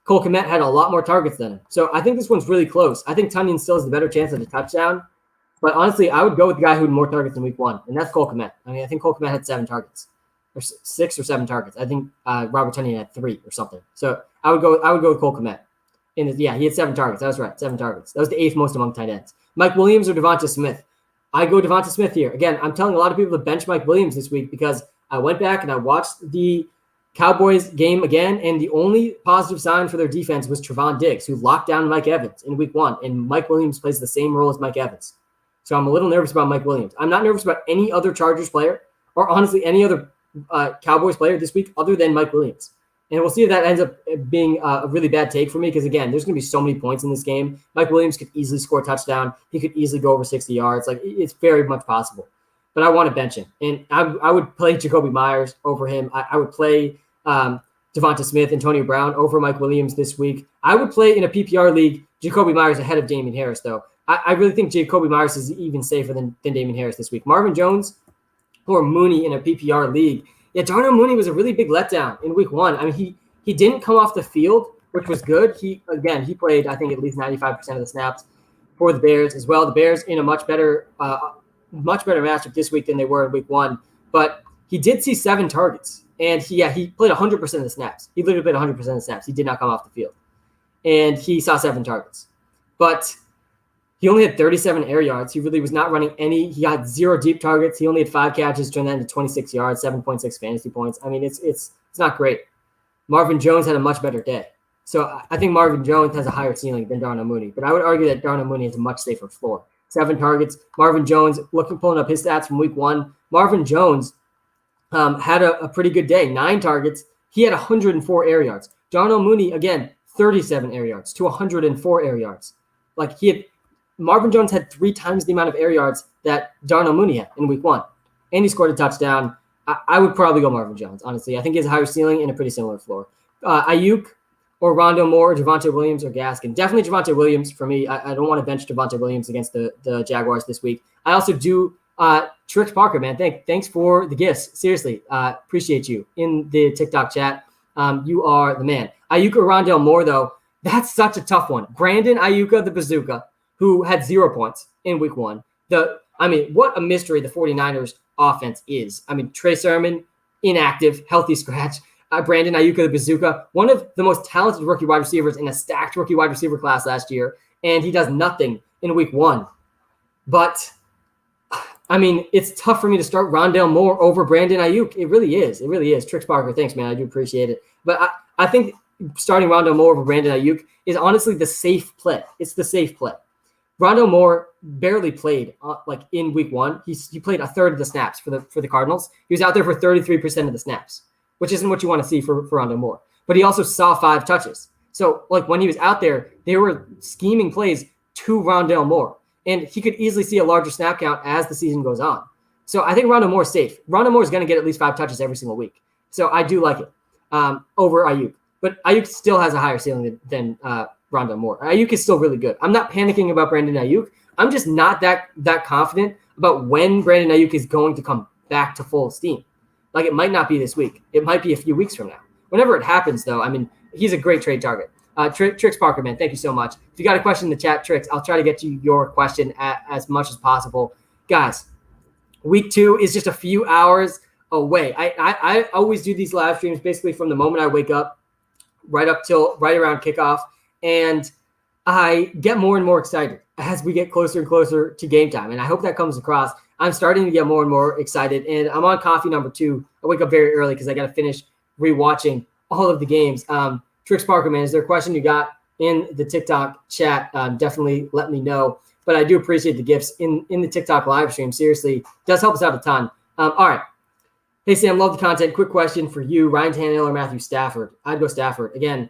Cole Kmet had a lot more targets than him. So I think this one's really close. I think Tonyan still has the better chance of a touchdown. But honestly, I would go with the guy who had more targets in week 1, and that's Cole Kmet. I mean, I think Cole Kmet had 7 targets, or 6 or 7 targets. I think Robert Tonyan had 3 or something. So I would go with Cole Kmet. He had 7 targets. That was right, 7 targets. That was the 8th most among tight ends. Mike Williams or Devonta Smith? I go Devonta Smith here. Again, I'm telling a lot of people to bench Mike Williams this week because I went back and I watched the Cowboys game again, and the only positive sign for their defense was Trevon Diggs, who locked down Mike Evans in week 1, and Mike Williams plays the same role as Mike Evans. So I'm a little nervous about Mike Williams. I'm not nervous about any other Chargers player or honestly any other Cowboys player this week other than Mike Williams. And we'll see if that ends up being a really bad take for me because, again, there's going to be so many points in this game. Mike Williams could easily score a touchdown. He could easily go over 60 yards. Like, it's very much possible. But I want to bench him. And I would play Jacoby Myers over him. I would play Devonta Smith, Antonio Brown over Mike Williams this week. I would play in a PPR league Jacoby Myers ahead of Damian Harris, though. I really think Jacoby Myers is even safer than Damian Harris this week. Marvin Jones or Mooney in a PPR league. Yeah, Darnell Mooney was a really big letdown in week 1. I mean, he didn't come off the field, which was good. He played, I think, at least 95% of the snaps for the Bears as well. The Bears in a much better matchup this week than they were in week 1. But he did see 7 targets. And he played 100% of the snaps. He literally played 100% of the snaps. He did not come off the field. And he saw 7 targets. But he only had 37 air yards. He really was not running any. He had 0 deep targets. He only had 5 catches, turned that into 26 yards, 7.6 fantasy points. I mean, it's not great. Marvin Jones had a much better day. So I think Marvin Jones has a higher ceiling than Darnell Mooney. But I would argue that Darnell Mooney has a much safer floor. 7 targets. Marvin Jones, pulling up his stats from week 1. Marvin Jones had a pretty good day. 9 targets. He had 104 air yards. Darnell Mooney, again, 37 air yards to 104 air yards. Like, Marvin Jones had 3 times the amount of air yards that Darnell Mooney had in week 1. And he scored a touchdown. I would probably go Marvin Jones, honestly. I think he has a higher ceiling and a pretty similar floor. Ayuk or Rondo Moore, Javonte Williams or Gaskin. Definitely Javonte Williams for me. I don't want to bench Javonte Williams against the Jaguars this week. I also do Trix Parker, man. Thanks for the gifts. Seriously, appreciate you in the TikTok chat. You are the man. Ayuk or Rondale Moore, though, that's such a tough one. Brandon Ayuk, the bazooka, who had 0 points in week 1. What a mystery the 49ers offense is. I mean, Trey Sermon, inactive, healthy scratch. Brandon Ayuk, the bazooka, one of the most talented rookie wide receivers in a stacked rookie wide receiver class last year, and he does nothing in week 1. But, I mean, it's tough for me to start Rondale Moore over Brandon Ayuk. It really is. It really is. Trix Parker, thanks, man. I do appreciate it. But I think starting Rondale Moore over Brandon Ayuk is honestly the safe play. It's the safe play. Rondale Moore barely played in week 1. He played a third of the snaps for the Cardinals. He was out there for 33% of the snaps, which isn't what you want to see for Rondale Moore. But he also saw 5 touches. So when he was out there, they were scheming plays to Rondale Moore. And he could easily see a larger snap count as the season goes on. So I think Rondale Moore is safe. Rondale Moore is going to get at least 5 touches every single week. So I do like it over Ayuk. But Ayuk still has a higher ceiling than Rondale Moore. Ayuk is still really good. I'm not panicking about Brandon Ayuk. I'm just not that confident about when Brandon Ayuk is going to come back to full steam. Like, it might not be this week. It might be a few weeks from now. Whenever it happens, though, I mean, he's a great trade target. Trix Parker, man, thank you so much. If you got a question in the chat, Trix, I'll try to get you your question as much as possible. Guys, week 2 is just a few hours away. I always do these live streams basically from the moment I wake up right around kickoff. And I get more and more excited as we get closer and closer to game time. And I hope that comes across. I'm starting to get more and more excited. And I'm on coffee number 2. I wake up very early because I got to finish rewatching all of the games. Trix Parker, man, is there a question you got in the TikTok chat? Definitely let me know. But I do appreciate the gifts in the TikTok live stream. Seriously, it does help us out a ton. All right. Hey, Sam, love the content. Quick question for you, Ryan Tannehill or Matthew Stafford? I'd go Stafford. Again,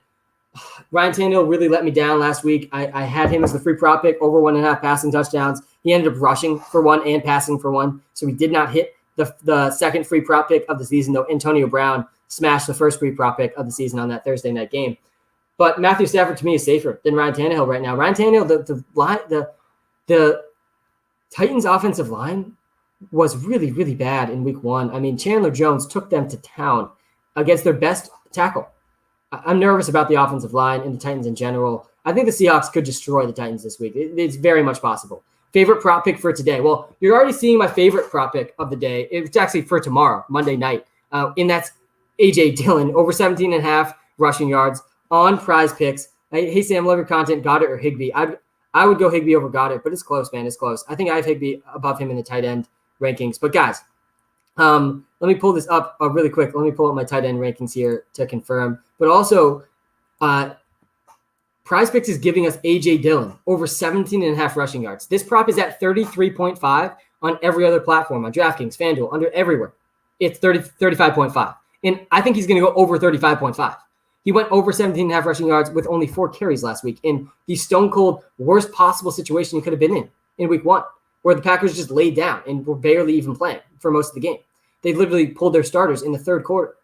Ryan Tannehill really let me down last week. I had him as the free prop pick, over 1.5 passing touchdowns. He ended up rushing for 1 and passing for 1, so he did not hit the second free prop pick of the season, though Antonio Brown smashed the first free prop pick of the season on that Thursday night game. But Matthew Stafford, to me, is safer than Ryan Tannehill right now. Ryan Tannehill, the Titans' offensive line was really, really bad in week 1. I mean, Chandler Jones took them to town against their best tackle. I'm nervous about the offensive line and the Titans in general. I think the Seahawks could destroy the Titans this week. It's very much possible. Favorite prop pick for today? Well, you're already seeing my favorite prop pick of the day. It's actually for tomorrow, Monday night. And that's A.J. Dillon, over 17.5 rushing yards on Prize Picks. Hey, Sam, love your content. Goddard or Higbee? I would go Higbee over Goddard, but it's close, man. It's close. I think I have Higbee above him in the tight end rankings. But, guys, let me pull this up really quick. Let me pull up my tight end rankings here to confirm. But also, Prize Picks is giving us A.J. Dillon over 17.5 rushing yards. This prop is at 33.5 on every other platform, on DraftKings, FanDuel, under everywhere. It's 35.5. And I think he's going to go over 35.5. He went over 17.5 rushing yards with only 4 carries last week in the stone-cold worst possible situation he could have been in week 1, where the Packers just laid down and were barely even playing for most of the game. They literally pulled their starters in the third quarter.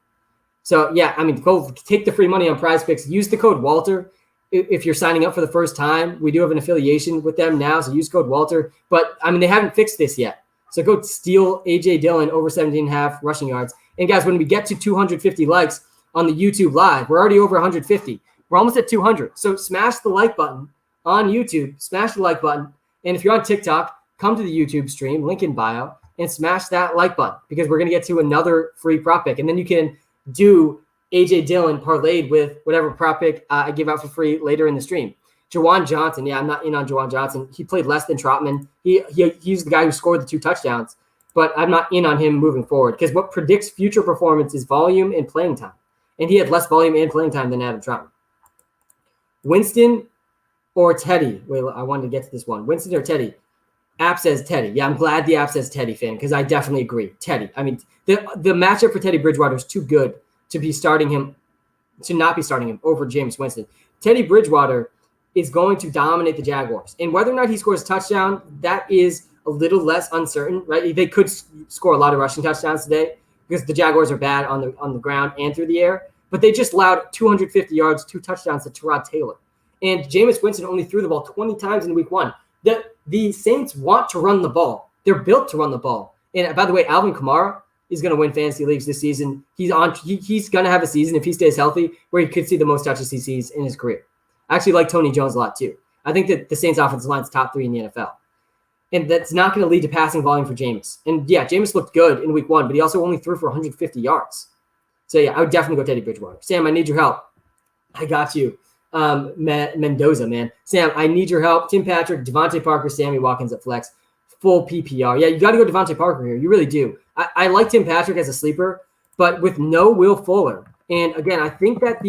So, yeah, I mean, go take the free money on Prize Picks. Use the code Walter if you're signing up for the first time. We do have an affiliation with them now, so use code Walter. But, I mean, they haven't fixed this yet. So go steal A.J. Dillon over 17.5 rushing yards. And, guys, when we get to 250 likes on the YouTube Live, we're already over 150. We're almost at 200. So smash the like button on YouTube. Smash the like button. And if you're on TikTok, come to the YouTube stream, link in bio, and smash that like button because we're going to get to another free prop pick. And then you can do A.J. Dillon parlayed with whatever prop pick I give out for free later in the stream. Jawan Johnson. Yeah, I'm not in on Jawan Johnson. He played less than Trotman. He's the guy who scored the 2 touchdowns, but I'm not in on him moving forward because what predicts future performance is volume and playing time. And he had less volume and playing time than Adam Trotman. Winston or Teddy? Wait, I wanted to get to this one. Winston or Teddy? App says Teddy. Yeah, I'm glad the app says Teddy, fan, because I definitely agree. Teddy. I mean, the matchup for Teddy Bridgewater is too good to not be starting him over Jameis Winston. Teddy Bridgewater is going to dominate the Jaguars. And whether or not he scores a touchdown, that is a little less uncertain, right? They could score a lot of rushing touchdowns today because the Jaguars are bad on the ground and through the air. But they just allowed 250 yards, 2 touchdowns to Tyrod Taylor. And Jameis Winston only threw the ball 20 times in week 1. The Saints want to run the ball. They're built to run the ball. And by the way, Alvin Kamara is going to win fantasy leagues this season. He's going to have a season, if he stays healthy, where he could see the most touches he sees in his career. I actually like Tony Jones a lot too. I think that the Saints offensive line is top 3 in the NFL. And that's not going to lead to passing volume for Jameis. And yeah, Jameis looked good in week 1, but he also only threw for 150 yards. So yeah, I would definitely go Teddy Bridgewater. Sam, I need your help. I got you. Mendoza, man. Sam, I need your help. Tim Patrick, Devontae Parker, Sammy Watkins at flex. Full PPR. Yeah, you got to go Devontae Parker here. You really do. I like Tim Patrick as a sleeper, but with no Will Fuller. And again, I think that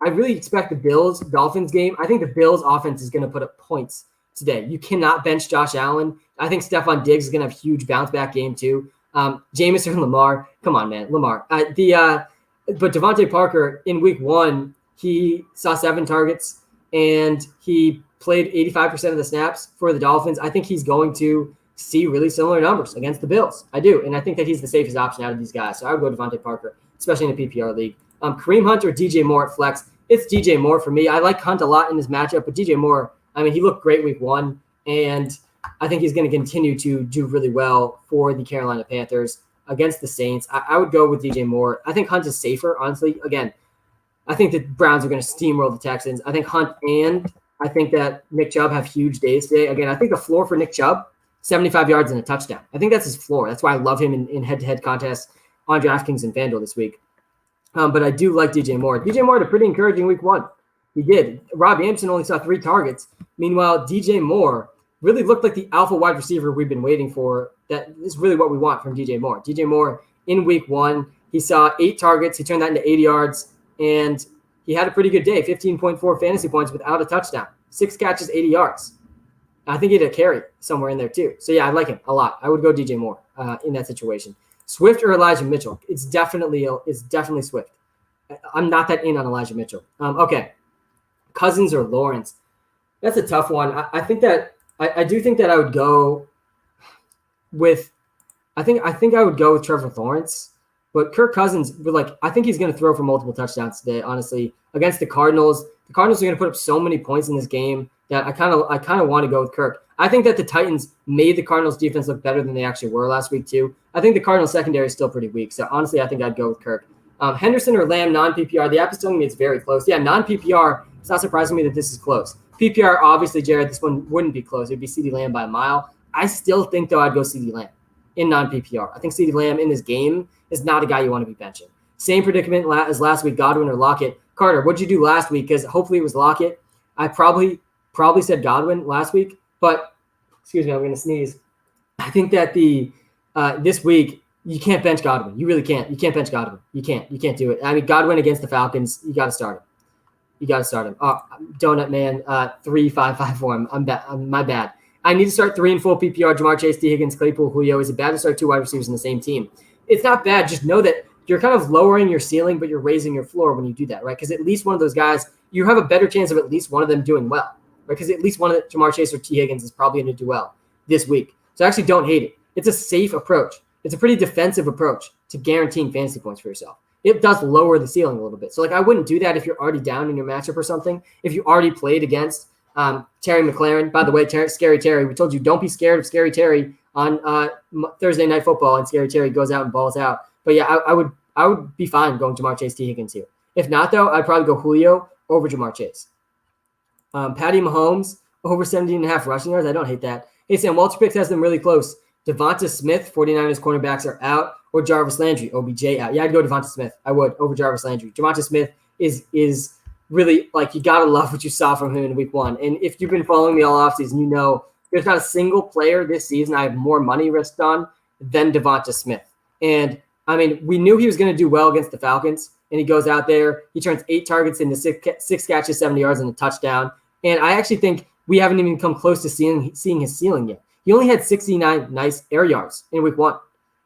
I really expect the Bills-Dolphins game. I think the Bills offense is going to put up points today. You cannot bench Josh Allen. I think Stephon Diggs is going to have a huge bounce-back game too. Jameis or Lamar. Come on, man. Lamar. But Devontae Parker, in week 1, he saw 7 targets, and he played 85% of the snaps for the Dolphins. I think he's going to see really similar numbers against the Bills. I do, and I think that he's the safest option out of these guys. So I would go Devontae Parker, especially in a PPR league. Kareem Hunt or DJ Moore at flex. It's DJ Moore for me. I like Hunt a lot in this matchup, but DJ Moore, I mean, he looked great week 1, and I think he's going to continue to do really well for the Carolina Panthers against the Saints. I would go with DJ Moore. I think Hunt is safer, honestly. Again, I think the Browns are going to steamroll the Texans. I think Hunt and I think that Nick Chubb have huge days today. Again, I think the floor for Nick Chubb, 75 yards and a touchdown. I think that's his floor. That's why I love him in head-to-head contests on DraftKings and FanDuel this week. But I do like DJ Moore. DJ Moore had a pretty encouraging week 1. He did. Robbie Anderson only saw 3 targets. Meanwhile, DJ Moore really looked like the alpha wide receiver we've been waiting for. That is really what we want from DJ Moore. DJ Moore in week 1, he saw 8 targets. He turned that into 80 yards, and he had a pretty good day, 15.4 fantasy points without a touchdown, 6 catches, 80 yards. I think he had a carry somewhere in there too. So, yeah, I like him a lot. I would go DJ Moore in that situation. Swift or Elijah Mitchell? It's definitely Swift. I'm not that in on Elijah Mitchell. Okay. Cousins or Lawrence? That's a tough one. I think that I do think that I would go with I think I would go with Trevor Lawrence, but Kirk Cousins, I think he's going to throw for multiple touchdowns today. Honestly, against the Cardinals are going to put up so many points in this game that I kind of want to go with Kirk. I think that the Titans made the Cardinals defense look better than they actually were last week too. I think the Cardinals secondary is still pretty weak, so honestly, I think I'd go with Kirk. Henderson or Lamb non-PPR. The app is telling me it's very close. Yeah, non-PPR. It's not surprising me that this is close. PPR, obviously, Jared, this one wouldn't be close. It'd be CeeDee Lamb by a mile. I still think, though, I'd go CeeDee Lamb in non-PPR. I think CeeDee Lamb in this game is not a guy you want to be benching. Same predicament as last week, Godwin or Lockett. Carter, what'd you do last week? Because hopefully it was Lockett. I probably said Godwin last week, but excuse me, I'm going to sneeze. I think that this week you can't bench Godwin. You really can't. You can't bench Godwin. You can't do it. I mean, Godwin against the Falcons, you got to start him. Oh, Donut Man, 3-5-5 for him. My bad. I need to start 3 in full PPR. Jamar Chase, D. Higgins, Claypool, Julio. Is it bad to start 2 wide receivers in the same team? It's not bad. Just know that you're kind of lowering your ceiling, but you're raising your floor when you do that, right? Because at least one of those guys, you have a better chance of at least one of them doing well, right? Because at least one of the Jamar Chase or T. Higgins is probably going to do well this week. So I actually don't hate it. It's a safe approach. It's a pretty defensive approach to guaranteeing fantasy points for yourself. It does lower the ceiling a little bit. So, I wouldn't do that if you're already down in your matchup or something. If you already played against Terry McLaurin. By the way, Scary Terry, we told you don't be scared of Scary Terry on Thursday Night Football, and Scary Terry goes out and balls out. But, yeah, I would be fine going Jamar Chase, T. Higgins here. If not, though, I'd probably go Julio over Jamar Chase. Patty Mahomes, over 17.5 rushing yards. I don't hate that. Hey, Sam, WalterPicks has them really close. Devonta Smith, 49ers cornerbacks are out, or Jarvis Landry, OBJ out. Yeah, I'd go Devonta Smith. I would, over Jarvis Landry. Devonta Smith is really, you got to love what you saw from him in week 1. And if you've been following me all offseason, you know there's not a single player this season I have more money risked on than Devonta Smith. And, I mean, we knew he was going to do well against the Falcons, and he goes out there. He turns 8 targets into 6 catches, 70 yards, and a touchdown. And I actually think we haven't even come close to seeing his ceiling yet. He only had 69 nice air yards in week 1.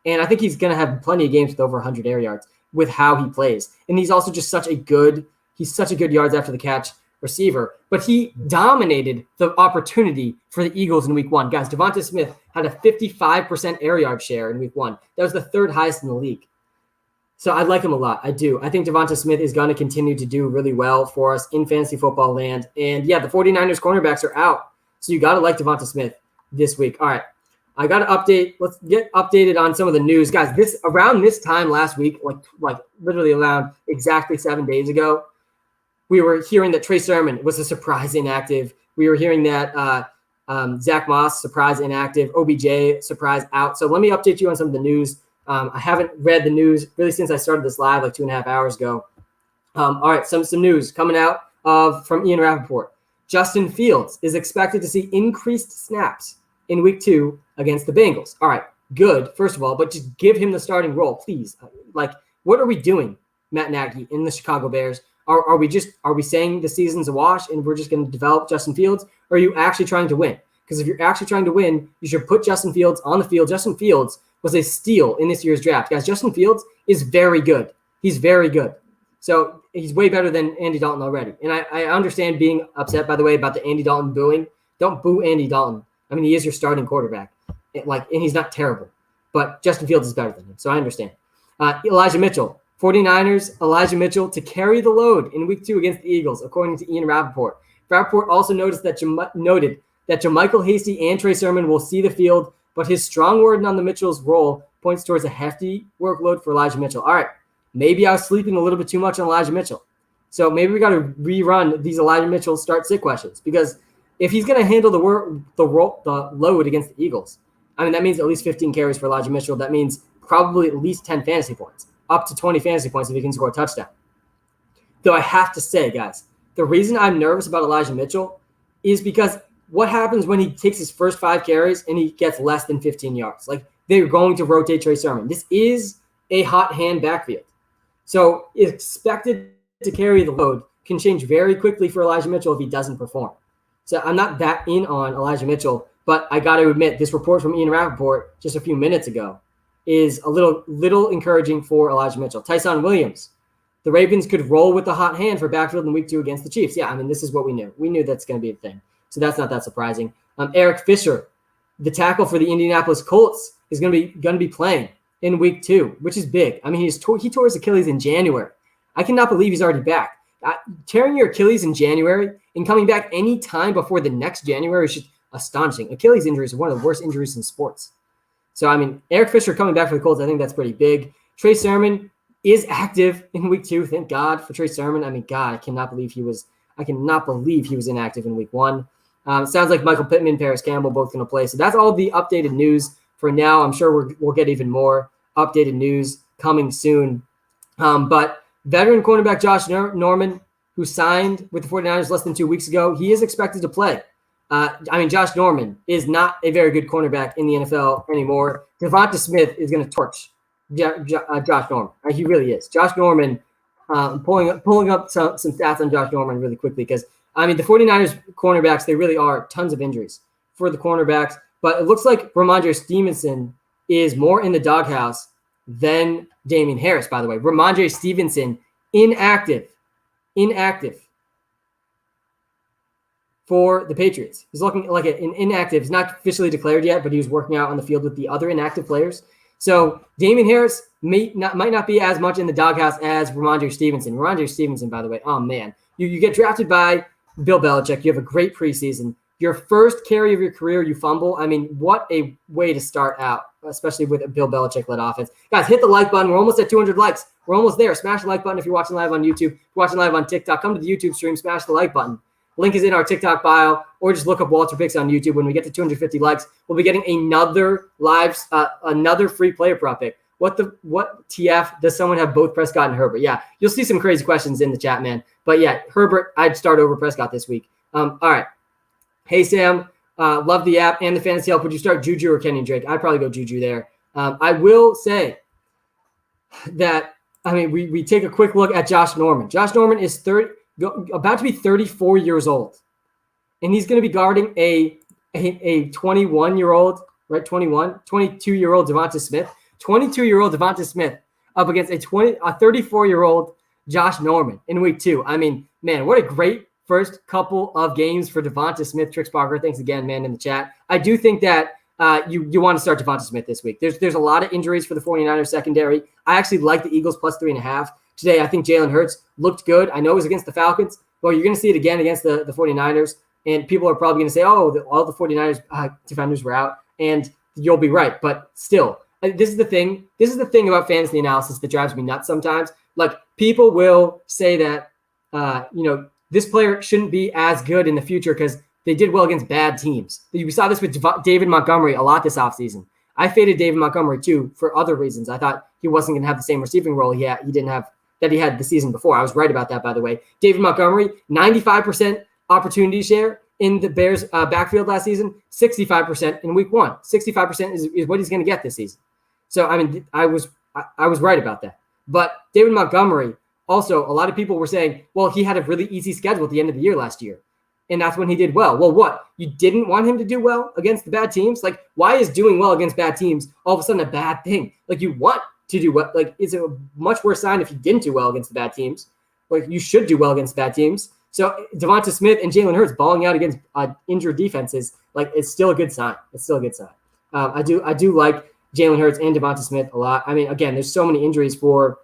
And I think he's going to have plenty of games with over 100 air yards with how he plays. And he's also just such a good yards after the catch receiver. But he dominated the opportunity for the Eagles in week 1. Guys, Devonta Smith had a 55% air yard share in week 1. That was the 3rd highest in the league. So I like him a lot. I do. I think Devonta Smith is going to continue to do really well for us in fantasy football land. And, yeah, the 49ers cornerbacks are out. So you got to like Devonta Smith this week. All right. I got to update. Let's get updated on some of the news. Guys, around this time last week, like literally around exactly 7 days ago, we were hearing that Trey Sermon was a surprise inactive. We were hearing that Zach Moss, surprise inactive, OBJ, surprise out. So let me update you on some of the news. I haven't read the news really since I started this live 2.5 hours ago. All right, some news coming out from Ian Rappaport. Justin Fields is expected to see increased snaps in week 2 against the Bengals. All right, good, first of all, but just give him the starting role, please. What are we doing, Matt Nagy, in the Chicago Bears? Are we saying the season's a wash and we're just going to develop Justin Fields? Or are you actually trying to win? Because if you're actually trying to win, you should put Justin Fields on the field. Justin Fields was a steal in this year's draft. Guys, Justin Fields is very good. He's very good. So he's way better than Andy Dalton already. And I understand being upset, by the way, about the Andy Dalton booing. Don't boo Andy Dalton. I mean, he is your starting quarterback. And he's not terrible. But Justin Fields is better than him, so I understand. Elijah Mitchell. 49ers, Elijah Mitchell to carry the load in week 2 against the Eagles, according to Ian Rappaport. Rappaport also noted that JaMychal Hasty and Trey Sermon will see the field, but his strong word on the Mitchell's role points towards a hefty workload for Elijah Mitchell. All right, maybe I was sleeping a little bit too much on Elijah Mitchell. So maybe we got to rerun these Elijah Mitchell start-sit questions, because if he's going to handle the load against the Eagles, I mean, that means at least 15 carries for Elijah Mitchell. That means probably at least 10 fantasy points, up to 20 fantasy points if he can score a touchdown. Though I have to say, guys, the reason I'm nervous about Elijah Mitchell is because what happens when he takes his first 5 carries and he gets less than 15 yards? They're going to rotate Trey Sermon. This is a hot hand backfield. So expected to carry the load can change very quickly for Elijah Mitchell if he doesn't perform. So I'm not that in on Elijah Mitchell, but I got to admit, this report from Ian Rappaport just a few minutes ago is a little encouraging for Elijah Mitchell. Tyson Williams. The Ravens could roll with the hot hand for backfield in week 2 against the Chiefs. Yeah, I mean, this is what we knew. We knew that's going to be a thing. So that's not that surprising. Eric Fisher, the tackle for the Indianapolis Colts, is going to be playing in week 2, which is big. I mean, he tore his Achilles in January. I cannot believe he's already back. Tearing your Achilles in January and coming back any time before the next January is just astonishing. Achilles injuries are one of the worst injuries in sports. So, I mean, Eric Fisher coming back for the Colts, I think that's pretty big. Trey Sermon is active in week 2. Thank God for Trey Sermon. I mean, God, I cannot believe he was inactive in week 1. Sounds like Michael Pittman, Paris Campbell, both going to play. So that's all the updated news for now. I'm sure we'll get even more updated news coming soon. But veteran cornerback Josh Norman, who signed with the 49ers less than 2 weeks ago, he is expected to play. Josh Norman is not a very good cornerback in the NFL anymore. Devonta Smith is going to torch Josh Norman. He really is. Josh Norman, pulling up some stats on Josh Norman really quickly because, I mean, the 49ers cornerbacks, they really are tons of injuries for the cornerbacks. But it looks like Ramondre Stevenson is more in the doghouse than Damian Harris, by the way. Ramondre Stevenson, inactive for the Patriots. He's looking like an inactive. He's not officially declared yet, but he was working out on the field with the other inactive players. So Damian Harris might not be as much in the doghouse as Ramondre Stevenson. Ramondre Stevenson, by the way, oh man, you get drafted by Bill Belichick. You have a great preseason. Your first carry of your career, you fumble. I mean, what a way to start out, especially with a Bill Belichick-led offense. Guys, hit the like button. We're almost at 200 likes. We're almost there. Smash the like button if you're watching live on YouTube. If you're watching live on TikTok, come to the YouTube stream, smash the like button. Link is in our TikTok bio, or just look up WalterPicks on YouTube. When we get to 250 likes, we'll be getting another free player prop pick. What TF does someone have both Prescott and Herbert? Yeah, you'll see some crazy questions in the chat, man. But yeah, Herbert, I'd start over Prescott this week. All right. Hey, Sam, love the app and the fantasy help. Would you start Juju or Kenyon Drake? I'd probably go Juju there. I will say that, I mean, we take a quick look at Josh Norman. Josh Norman is about to be 34 years old, and he's going to be guarding a 21-year-old, right? 22-year-old Devonta Smith. 22-year-old Devonta Smith up against a 34-year-old Josh Norman in week 2. I mean, man, what a great first couple of games for Devonta Smith. Trix Parker, thanks again, man, in the chat. I do think that you want to start Devonta Smith this week. There's a lot of injuries for the 49ers secondary. I actually like the Eagles plus 3.5. Today, I think Jalen Hurts looked good. I know it was against the Falcons. Well, you're going to see it again against the 49ers, and people are probably going to say, all the 49ers defenders were out, and you'll be right. But still, this is the thing. This is the thing about fantasy analysis that drives me nuts sometimes. Like, people will say that, this player shouldn't be as good in the future because they did well against bad teams. We saw this with David Montgomery a lot this offseason. I faded David Montgomery, too, for other reasons. I thought he wasn't going to have the same receiving role he had the season before. I was right about that, by the way. David Montgomery, 95% opportunity share in the Bears' backfield last season, 65% in week 1. 65% is what he's going to get this season. So, I mean, I was right about that. But David Montgomery, also, a lot of people were saying, well, he had a really easy schedule at the end of the year last year, and that's when he did well. Well, what? You didn't want him to do well against the bad teams? Like, why is doing well against bad teams all of a sudden a bad thing? Like, you want to do well. Like, it's a much worse sign if you didn't do well against the bad teams. Like, you should do well against bad teams. So Devonta Smith and Jalen Hurts balling out against injured defenses, like, it's still a good sign. It's still a good sign. I do like Jalen Hurts and Devonta Smith a lot. I mean, again, there's so many injuries for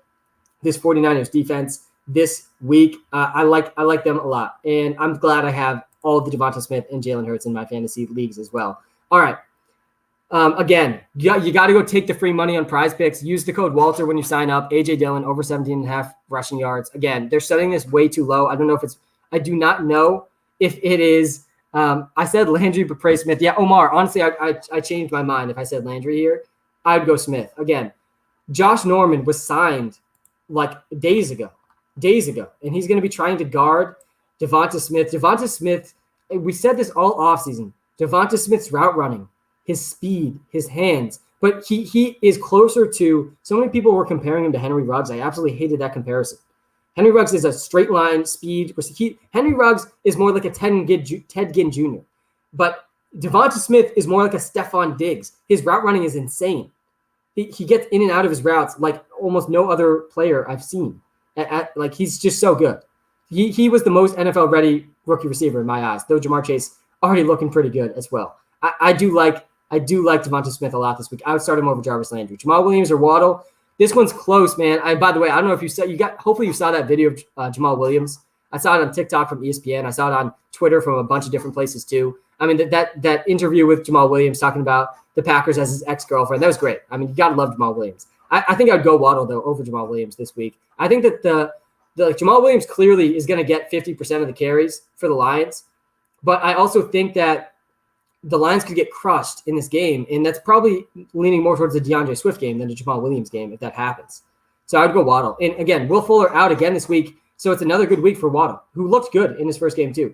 this 49ers defense this week. I like them a lot, and I'm glad I have all the Devonta Smith and Jalen Hurts in my fantasy leagues as well. All right. Again, you got to go take the free money on Prize Picks. Use the code Walter when you sign up. A.J. Dillon, over 17.5 rushing yards. Again, they're setting this way too low. I do not know if it is. I said Landry, but praise Smith. Yeah, Omar, honestly, I changed my mind. If I said Landry here, I'd go Smith. Again, Josh Norman was signed like days ago, and he's going to be trying to guard Devonta Smith. Devonta Smith, we said this all offseason. Devonta Smith's route running, his speed, his hands, but he is closer to, so many people were comparing him to Henry Ruggs. I absolutely hated that comparison. Henry Ruggs is a straight line speed. Henry Ruggs is more like a Ted Ginn Jr., but Devonta Smith is more like a Stephon Diggs. His route running is insane. he gets in and out of his routes like almost no other player I've seen. Like he's just so good. He was the most NFL ready rookie receiver in my eyes, though Jamar Chase already looking pretty good as well. I do like Devonta Smith a lot this week. I would start him over Jarvis Landry. Jamal Williams or Waddle. This one's close, man. By the way, I don't know if hopefully you saw that video of Jamal Williams. I saw it on TikTok from ESPN. I saw it on Twitter from a bunch of different places too. I mean, that interview with Jamal Williams talking about the Packers as his ex-girlfriend, that was great. I mean, you got to love Jamal Williams. I think I'd go Waddle, though, over Jamal Williams this week. I think that the Jamal Williams clearly is going to get 50% of the carries for the Lions. But I also think that the Lions could get crushed in this game, and that's probably leaning more towards the DeAndre Swift game than the Jamal Williams game if that happens. So I'd go Waddle. And again, Will Fuller out again this week, so it's another good week for Waddle, who looked good in his first game too.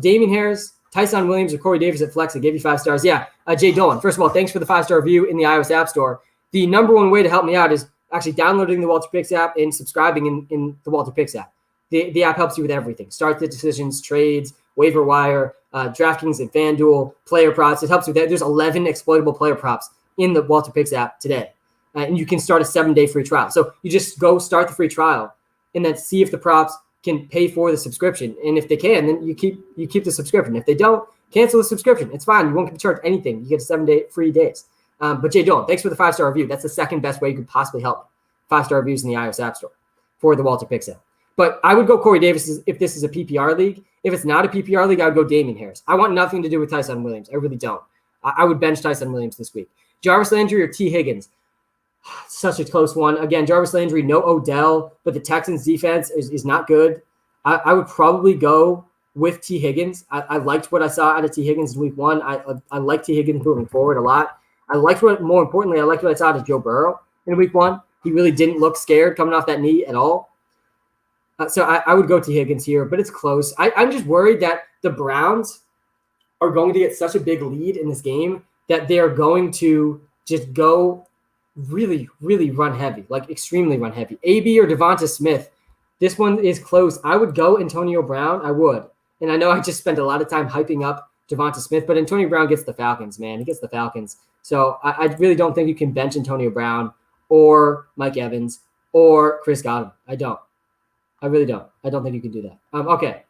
Damian Harris, Tyson Williams, or Corey Davis at flex. I gave you 5 stars. Yeah, Jay Dolan. First of all, thanks for the 5-star review in the iOS App Store. The number one way to help me out is actually downloading the WalterPicks app and subscribing in the WalterPicks app. The app helps you with everything. Start the decisions, trades, waiver wire, DraftKings and FanDuel, player props. It helps with that. There's 11 exploitable player props in the WalterPicks app today. And you can start a 7-day free trial. So you just go start the free trial and then see if the props can pay for the subscription. And if they can, then you keep the subscription. If they don't, cancel the subscription. It's fine. You won't get charged anything. You get 7-day free days. But Jay Dolan, thanks for the 5-star review. That's the second best way you could possibly help me. 5-star reviews in the iOS App Store for the WalterPicks app. But I would go Corey Davis if this is a PPR league. If it's not a PPR league, I would go Damian Harris. I want nothing to do with Tyson Williams. I really don't. I would bench Tyson Williams this week. Jarvis Landry or T. Higgins. Such a close one. Again, Jarvis Landry, no Odell, but the Texans defense is not good. I would probably go with T. Higgins. I liked what I saw out of T. Higgins in week 1. I like T. Higgins moving forward a lot. More importantly, I liked what I saw out of Joe Burrow in week 1. He really didn't look scared coming off that knee at all. So I would go T. Higgins here, but it's close. I'm just worried that the Browns are going to get such a big lead in this game that they are going to just go really, really run heavy, like extremely run heavy. AB or Devonta Smith, this one is close. I would go Antonio Brown. I would. And I know I just spent a lot of time hyping up Devonta Smith, but Antonio Brown gets the Falcons, man. He gets the Falcons. So I really don't think you can bench Antonio Brown or Mike Evans or Chris Godwin. I don't. I really don't. I don't think you can do that. Okay.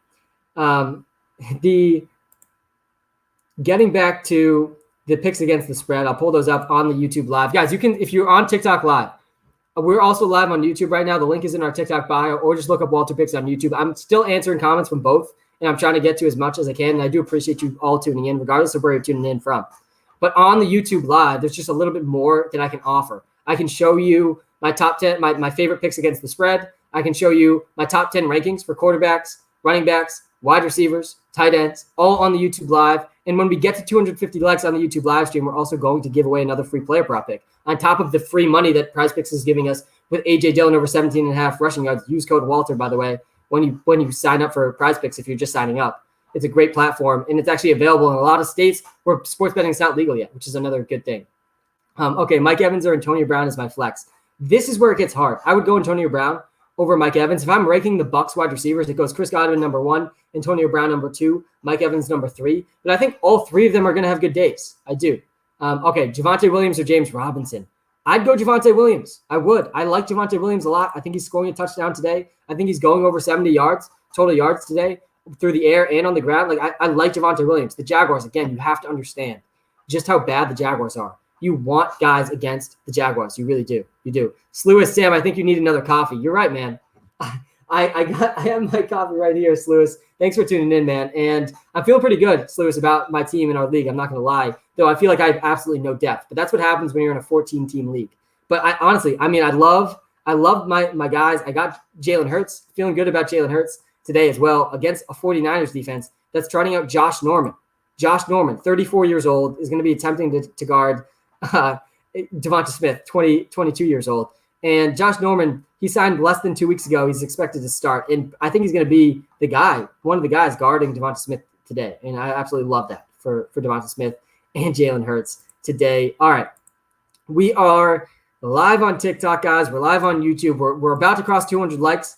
Getting back to the picks against the spread, I'll pull those up on the YouTube live. Guys, you can, if you're on TikTok live, we're also live on YouTube right now. The link is in our TikTok bio, or just look up WalterPicks on YouTube. I'm still answering comments from both, and I'm trying to get to as much as I can. And I do appreciate you all tuning in, regardless of where you're tuning in from. But on the YouTube live, there's just a little bit more that I can offer. I can show you my top 10, my favorite picks against the spread. I can show you my top 10 rankings for quarterbacks, running backs, wide receivers, tight ends, all on the YouTube live. And when we get to 250 likes on the YouTube live stream, we're also going to give away another free player prop pick on top of the free money that PrizePicks is giving us with A.J. Dillon over 17.5 rushing yards. Use code Walter, by the way, when you sign up for PrizePicks if you're just signing up. It's a great platform, and it's actually available in a lot of states where sports betting is not legal yet, which is another good thing. Okay, Mike Evans or Antonio Brown is my flex. This is where it gets hard. I would go Antonio Brown over Mike Evans. If I'm ranking the Bucs wide receivers, it goes Chris Godwin number 1, Antonio Brown number 2, Mike Evans number 3. But I think all 3 of them are going to have good days. I do. Okay, Javonte Williams or James Robinson. I'd go Javonte Williams. I would. I like Javonte Williams a lot. I think he's scoring a touchdown today. I think he's going over 70 yards, total yards today, through the air and on the ground. Like I like Javonte Williams. The Jaguars, again, you have to understand just how bad the Jaguars are. You want guys against the Jaguars. You really do. You do. Sluis, Sam, I think you need another coffee. You're right, man. I have my coffee right here, Sluis. Thanks for tuning in, man. And I'm feeling pretty good, Sluis, about my team in our league. I'm not going to lie, though I feel like I have absolutely no depth. But that's what happens when you're in a 14-team league. But I honestly, I love my guys. I got Jalen Hurts. Feeling good about Jalen Hurts today as well against a 49ers defense that's trotting out Josh Norman. Josh Norman, 34 years old, is going to be attempting to guard Devonta Smith, 22 years old. And Josh Norman, he signed less than 2 weeks ago. He's expected to start. And I think he's going to be one of the guys guarding Devonta Smith today. And I absolutely love that for Devonta Smith and Jalen Hurts today. All right. We are live on TikTok, guys. We're live on YouTube. We're about to cross 200 likes.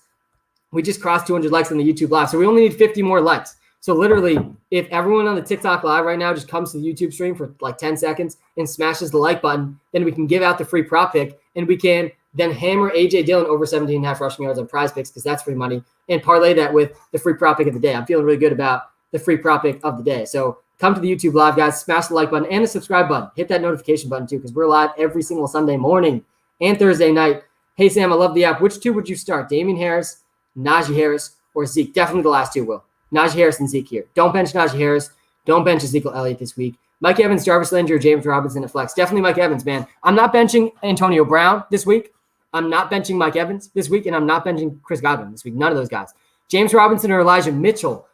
We just crossed 200 likes on the YouTube live. So we only need 50 more likes. So literally, if everyone on the TikTok live right now just comes to the YouTube stream for like 10 seconds and smashes the like button, then we can give out the free prop pick, and we can then hammer A.J. Dillon over 17.5 rushing yards on PrizePicks because that's free money, and parlay that with the free prop pick of the day. I'm feeling really good about the free prop pick of the day. So come to the YouTube live, guys. Smash the like button and the subscribe button. Hit that notification button too because we're live every single Sunday morning and Thursday night. Hey, Sam, I love the app. Which two would you start? Damian Harris, Najee Harris, or Zeke? Definitely the last two, Will. Najee Harris and Zeke here. Don't bench Najee Harris. Don't bench Ezekiel Elliott this week. Mike Evans, Jarvis Landry, or James Robinson at flex. Definitely Mike Evans, man. I'm not benching Antonio Brown this week. I'm not benching Mike Evans this week, and I'm not benching Chris Godwin this week. None of those guys. James Robinson or Elijah Mitchell.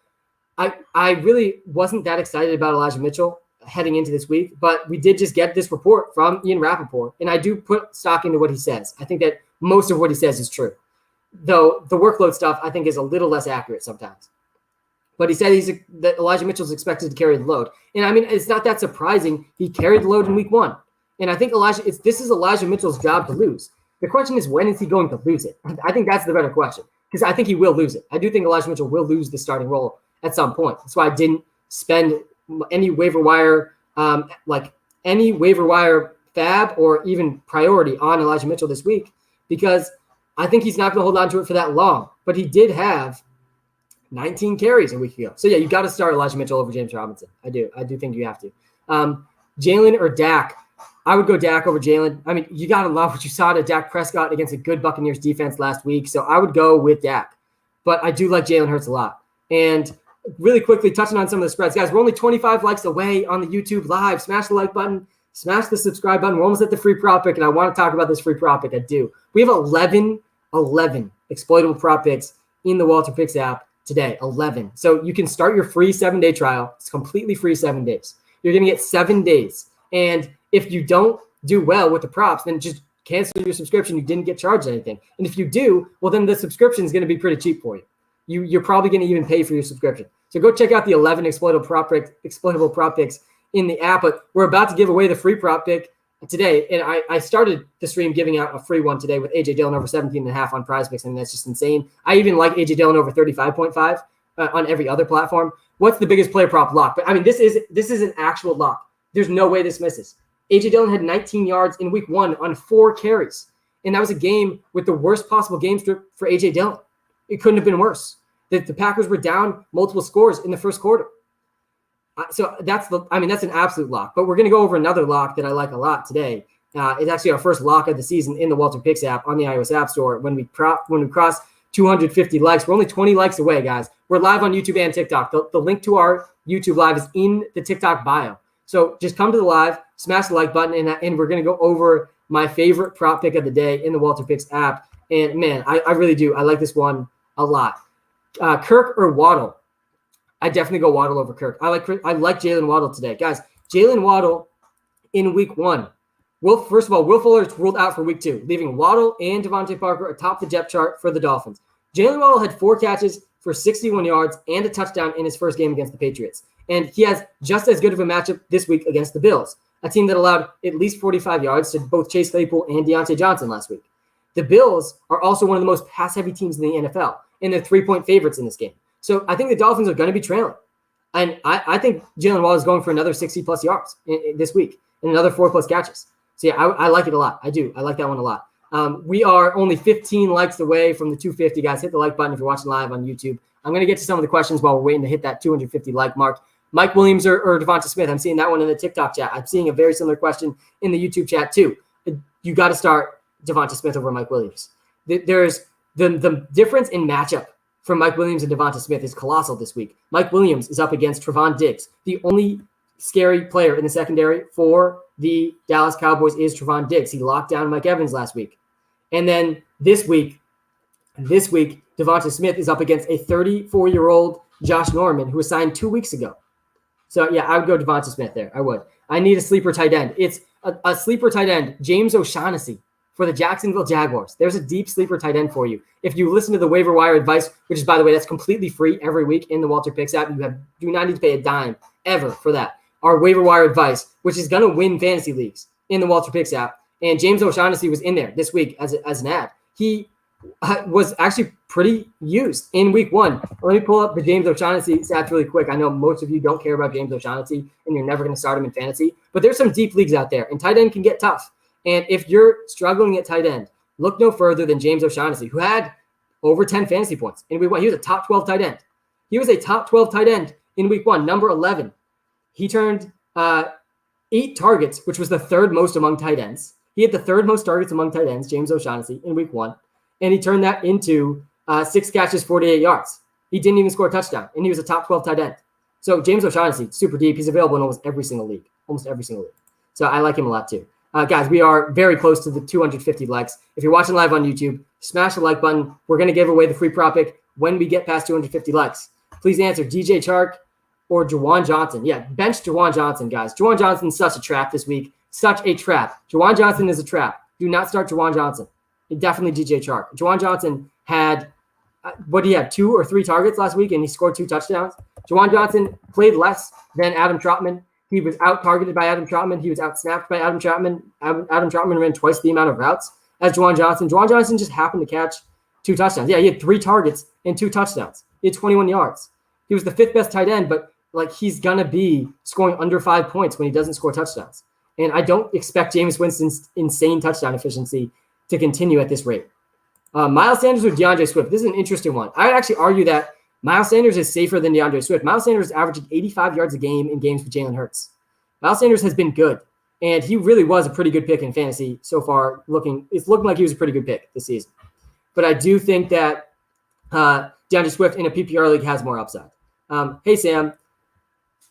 I really wasn't that excited about Elijah Mitchell heading into this week, but we did just get this report from Ian Rappaport, and I do put stock into what he says. I think that most of what he says is true, though the workload stuff I think is a little less accurate sometimes. But he said that Elijah Mitchell is expected to carry the load. And, I mean, it's not that surprising. He carried the load in week 1. And I think this is Elijah Mitchell's job to lose. The question is, when is he going to lose it? I think that's the better question because I think he will lose it. I do think Elijah Mitchell will lose the starting role at some point. That's why I didn't spend any waiver wire fab or even priority on Elijah Mitchell this week because I think he's not going to hold on to it for that long. But he did have 19 carries a week ago. So, yeah, you got to start Elijah Mitchell over James Robinson. I do think you have to. Jalen or Dak? I would go Dak over Jalen. I mean, you got to love what you saw to Dak Prescott against a good Buccaneers defense last week. So I would go with Dak. But I do like Jalen Hurts a lot. And really quickly, touching on some of the spreads. Guys, we're only 25 likes away on the YouTube live. Smash the like button. Smash the subscribe button. We're almost at the free prop pick, and I want to talk about this free prop pick. I do. We have 11 exploitable prop picks in the WalterPicks app today, 11. So you can start your free 7-day trial. It's completely free 7 days. You're going to get 7 days. And if you don't do well with the props, then just cancel your subscription. You didn't get charged anything. And if you do, well, then the subscription is going to be pretty cheap for you. You're probably going to even pay for your subscription. So go check out the 11 exploitable prop picks in the app. But we're about to give away the free prop pick today. And I started the stream giving out a free one today with A.J. Dillon over 17.5 on PrizePicks. I mean, that's just insane. I even like A.J. Dillon over 35.5 on every other platform. What's the biggest player prop lock? But I mean, this is an actual lock. There's no way this misses. A.J. Dillon had 19 yards in week 1 on 4 carries. And that was a game with the worst possible game script for A.J. Dillon. It couldn't have been worse. The Packers were down multiple scores in the first quarter. So that's an absolute lock. But we're going to go over another lock that I like a lot today. It's actually our first lock of the season in the WalterPicks app on the iOS App Store. When we cross 250 likes, we're only 20 likes away, guys. We're live on YouTube and TikTok. The link to our YouTube live is in the TikTok bio. So just come to the live, smash the like button, and we're going to go over my favorite prop pick of the day in the WalterPicks app. And, man, I really do. I like this one a lot. Kirk or Waddle? I definitely go Waddle over Kirk. I like Jalen Waddle today. Guys, Jalen Waddle in week 1. First of all, Will Fuller is ruled out for week 2, leaving Waddle and Devontae Parker atop the depth chart for the Dolphins. Jalen Waddle had 4 catches for 61 yards and a touchdown in his first game against the Patriots. And he has just as good of a matchup this week against the Bills, a team that allowed at least 45 yards to both Chase Claypool and Deontay Johnson last week. The Bills are also one of the most pass-heavy teams in the NFL, and they're 3-point favorites in this game. So I think the Dolphins are going to be trailing. And I think Jalen Waddle is going for another 60-plus yards this week and another 4-plus catches. So, yeah, I like it a lot. I do. I like that one a lot. We are only 15 likes away from the 250, guys. Hit the like button if you're watching live on YouTube. I'm going to get to some of the questions while we're waiting to hit that 250 like mark. Mike Williams or Devonta Smith? I'm seeing that one in the TikTok chat. I'm seeing a very similar question in the YouTube chat, too. You got to start Devonta Smith over Mike Williams. There's the difference in matchup for Mike Williams and Devonta Smith is colossal this week. Mike Williams is up against Trevon Diggs. The only scary player in the secondary for the Dallas Cowboys is Trevon Diggs. He locked down Mike Evans last week. And then this week, Devonta Smith is up against a 34-year-old Josh Norman who was signed 2 weeks ago. So, yeah, I would go Devonta Smith there. I would. I need a sleeper tight end. It's a sleeper tight end, James O'Shaughnessy for the Jacksonville Jaguars. There's a deep sleeper tight end for you. If you listen to the waiver wire advice, which is, by the way, that's completely free every week in the WalterPicks app, you do not need to pay a dime ever for that. Our waiver wire advice, which is going to win fantasy leagues in the WalterPicks app. And James O'Shaughnessy was in there this week as an ad. He was actually pretty used in week 1. Let me pull up the James O'Shaughnessy stats really quick. I know most of you don't care about James O'Shaughnessy and you're never going to start him in fantasy, but there's some deep leagues out there, and tight end can get tough. And if you're struggling at tight end, look no further than James O'Shaughnessy, who had over 10 fantasy points in week 1. He was a top 12 tight end. He was a top 12 tight end in week 1, number 11. He turned 8 targets, which was the third most among tight ends. He had the third most targets among tight ends, James O'Shaughnessy, in week 1. And he turned that into 6 catches, 48 yards. He didn't even score a touchdown, and he was a top 12 tight end. So James O'Shaughnessy, super deep. He's available in almost every single league. So I like him a lot too. Guys, we are very close to the 250 likes. If you're watching live on YouTube, smash the like button. We're going to give away the free prop pick when we get past 250 likes. Please answer DJ Chark or Juwan Johnson. Yeah, bench Juwan Johnson, guys. Juwan Johnson's such a trap this week. Such a trap. Juwan Johnson is a trap. Do not start Juwan Johnson. Definitely DJ Chark. Juwan Johnson had, what did he have, 2 or 3 targets last week, and he scored 2 touchdowns. Juwan Johnson played less than Adam Trautman. He was out-targeted by Adam Trautman. He was out-snapped by Adam Trautman. Adam Trautman ran twice the amount of routes as Juwan Johnson. Juwan Johnson just happened to catch 2 touchdowns. Yeah, he had 3 targets and 2 touchdowns. He had 21 yards. He was the 5th best tight end, but he's going to be scoring under 5 points when he doesn't score touchdowns. And I don't expect Jameis Winston's insane touchdown efficiency to continue at this rate. Miles Sanders or DeAndre Swift? This is an interesting one. I would actually argue that Miles Sanders is safer than DeAndre Swift. Miles Sanders is averaging 85 yards a game in games with Jalen Hurts. Miles Sanders has been good, and he really was a pretty good pick in fantasy so far. It's looking like he was a pretty good pick this season. But I do think that DeAndre Swift in a PPR league has more upside. Hey, Sam.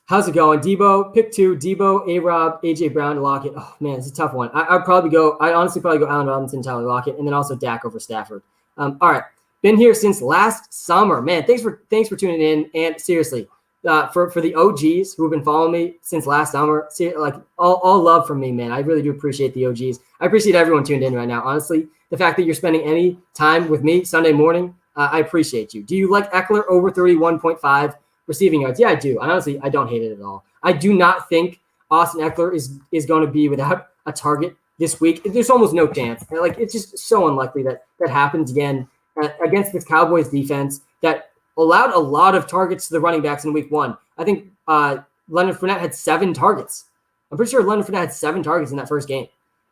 How's it going? Debo, pick 2, Debo, A-Rob, A.J. Brown, Lockett. Oh, man, it's a tough one. I'd honestly probably go Allen Robinson, Tyler Lockett, and then also Dak over Stafford. All right. Been here since last summer. Man, thanks for tuning in. And seriously, for the OGs who have been following me since last summer, all love from me, man. I really do appreciate the OGs. I appreciate everyone tuned in right now. Honestly, the fact that you're spending any time with me Sunday morning, I appreciate you. Do you like Eckler over 31.5? Receiving yards? Yeah, I do. And honestly, I don't hate it at all. I do not think Austin Eckler is going to be without a target this week. There's almost no chance. It's just so unlikely that happens again against this Cowboys defense that allowed a lot of targets to the running backs in week 1. I think Leonard Fournette had 7 targets. I'm pretty sure Leonard Fournette had 7 targets in that first game.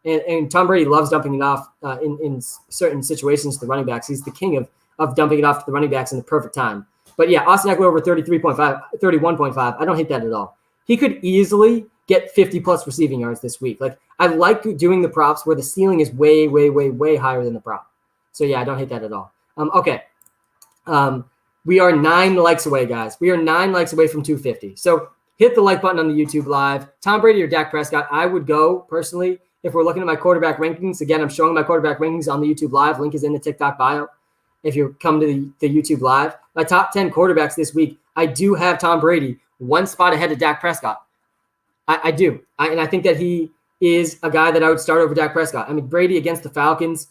And Tom Brady loves dumping it off in certain situations to the running backs. He's the king of dumping it off to the running backs in the perfect time. But yeah, Austin Eckler over 31.5. I don't hate that at all. He could easily get 50-plus receiving yards this week. I like doing the props where the ceiling is way, way, way, way higher than the prop. So yeah, I don't hate that at all. Okay. We are 9 likes away, guys. We are 9 likes away from 250. So hit the like button on the YouTube live. Tom Brady or Dak Prescott, I would go personally if we're looking at my quarterback rankings. Again, I'm showing my quarterback rankings on the YouTube live. Link is in the TikTok bio. If you come to the YouTube live, my top 10 quarterbacks this week, I do have Tom Brady 1 spot ahead of Dak Prescott. I do. And I think that he is a guy that I would start over Dak Prescott. I mean, Brady against the Falcons,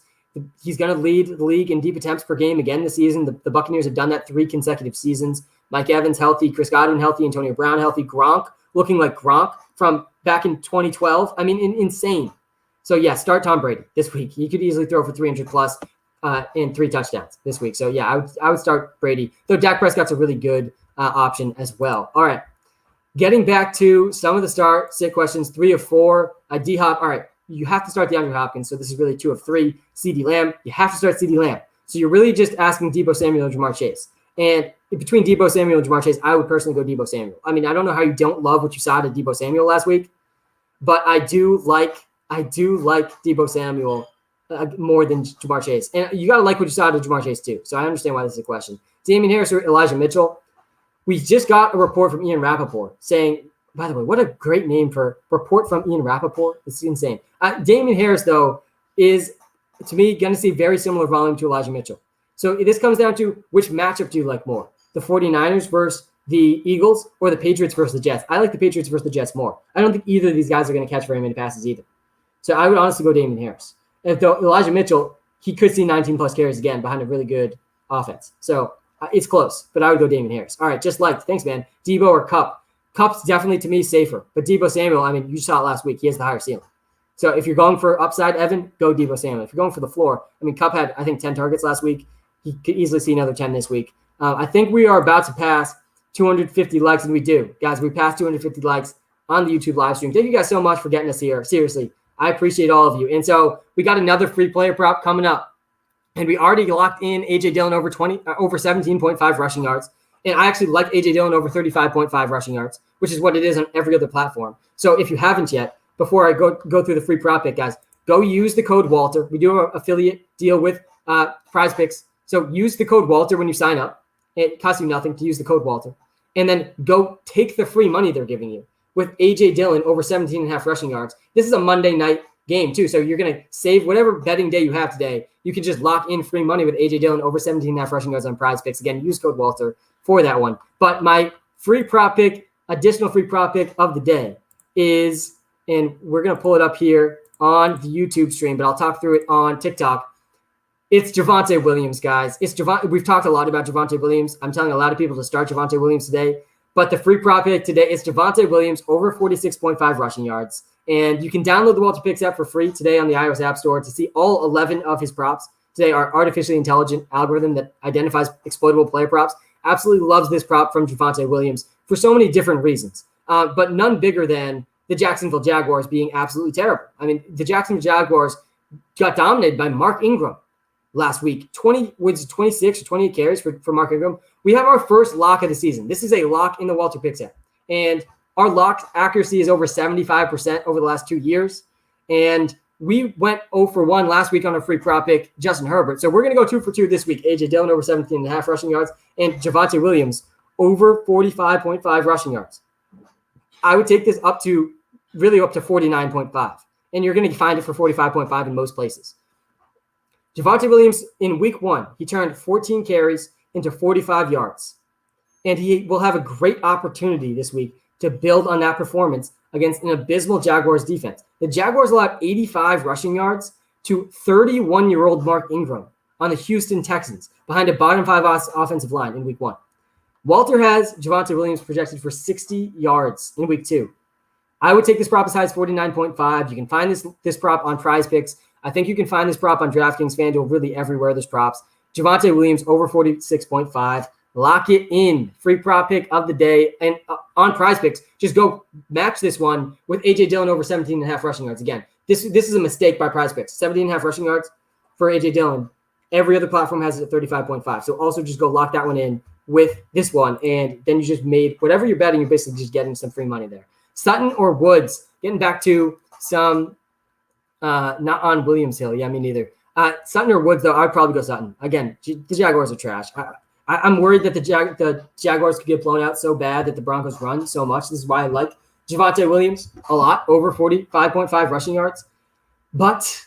he's going to lead the league in deep attempts per game again this season. The Buccaneers have done that 3 consecutive seasons. Mike Evans healthy, Chris Godwin healthy, Antonio Brown healthy, Gronk looking like Gronk from back in 2012. I mean, insane. So yeah, start Tom Brady this week. He could easily throw for 300 plus. And 3 touchdowns this week. So yeah, I would start Brady, though Dak Prescott's a really good option as well. All right. Getting back to some of the sit questions, 3 of 4. D-Hop. All right. You have to start DeAndre Hopkins. So this is really 2 of 3. CeeDee Lamb. You have to start CeeDee Lamb. So you're really just asking Deebo Samuel and Jamar Chase. And between Deebo Samuel and Jamar Chase, I would personally go Deebo Samuel. I mean, I don't know how you don't love what you saw to Deebo Samuel last week, but I do like Deebo Samuel more than Jamar Chase. And you got to like what you saw to Jamar Chase too. So I understand why this is a question. Damian Harris or Elijah Mitchell? We just got a report from Ian Rappaport saying, by the way, what a great name for report from Ian Rappaport. It's insane. Damian Harris, though, is, to me, going to see very similar volume to Elijah Mitchell. So this comes down to which matchup do you like more? The 49ers versus the Eagles or the Patriots versus the Jets? I like the Patriots versus the Jets more. I don't think either of these guys are going to catch very many passes either. So I would honestly go Damian Harris. And though Elijah Mitchell, he could see 19-plus carries again behind a really good offense. So it's close, but I would go Damian Harris. All right, just liked. Thanks, man. Debo or Kupp? Kupp's definitely, to me, safer. But Deebo Samuel, I mean, you saw it last week. He has the higher ceiling. So if you're going for upside, Evan, go Deebo Samuel. If you're going for the floor, I mean, Kupp had, I think, 10 targets last week. He could easily see another 10 this week. I think we are about to pass 250 likes, and we do. Guys, we passed 250 likes on the YouTube live stream. Thank you guys so much for getting us here. Seriously, I appreciate all of you. And so we got another free player prop coming up. And we already locked in A.J. Dillon over 17.5 rushing yards. And I actually like A.J. Dillon over 35.5 rushing yards, which is what it is on every other platform. So if you haven't yet, before I go through the free prop pick, guys, go use the code Walter. We do an affiliate deal with PrizePicks. So use the code Walter when you sign up. It costs you nothing to use the code Walter. And then go take the free money they're giving you with A.J. Dillon over 17.5 rushing yards. This is a Monday night game too. So you're going to save whatever betting day you have today. You can just lock in free money with A.J. Dillon over 17.5 rushing yards on PrizePicks. Again, use code Walter for that one. But my free prop pick, additional free prop pick of the day is, and we're going to pull it up here on the YouTube stream, but I'll talk through it on TikTok. It's Javonte Williams, guys. We've talked a lot about Javonte Williams. I'm telling a lot of people to start Javonte Williams today. But the free prop pick today is Javonte Williams over 46.5 rushing yards. And you can download the WalterPicks app for free today on the iOS App Store to see all 11 of his props. Today, our artificially intelligent algorithm that identifies exploitable player props absolutely loves this prop from Javonte Williams for so many different reasons, but none bigger than the Jacksonville Jaguars being absolutely terrible. I mean, the Jacksonville Jaguars got dominated by Mark Ingram last week. 26 or 28 carries for Mark Ingram. We have our first lock of the season. This is a lock in the WalterPicks app. And our lock accuracy is over 75% over the last 2 years. And we went 0 for 1 last week on a free prop pick, Justin Herbert. So we're going to go 2 for 2 this week. A.J. Dillon over 17.5 rushing yards and Javonte Williams over 45.5 rushing yards. I would take this up to 49.5. And you're going to find it for 45.5 in most places. Javonte Williams in week 1, he turned 14 carries into 45 yards. And he will have a great opportunity this week to build on that performance against an abysmal Jaguars defense. The Jaguars allowed 85 rushing yards to 31-year-old Mark Ingram on the Houston Texans behind a bottom 5 offensive line in week 1. Walter has Javonte Williams projected for 60 yards in week 2. I would take this prop as high as 49.5. You can find this prop on PrizePicks. I think you can find this prop on DraftKings, FanDuel, really everywhere there's props. Javonte Williams over 46.5. Lock it in. Free prop pick of the day. And on PrizePicks, just go match this one with A.J. Dillon over 17.5 rushing yards. Again, this is a mistake by PrizePicks. 17.5 rushing yards for A.J. Dillon. Every other platform has it at 35.5. So also just go lock that one in with this one. And then you just made whatever you're betting, you're basically just getting some free money there. Sutton or Woods? Getting back to some not on Williams Hill. Yeah, me neither. Sutton or Woods, though, I'd probably go Sutton. Again, the Jaguars are trash. I'm worried that the Jaguars could get blown out so bad that the Broncos run so much. This is why I like Javonte Williams a lot, over 45.5 rushing yards. But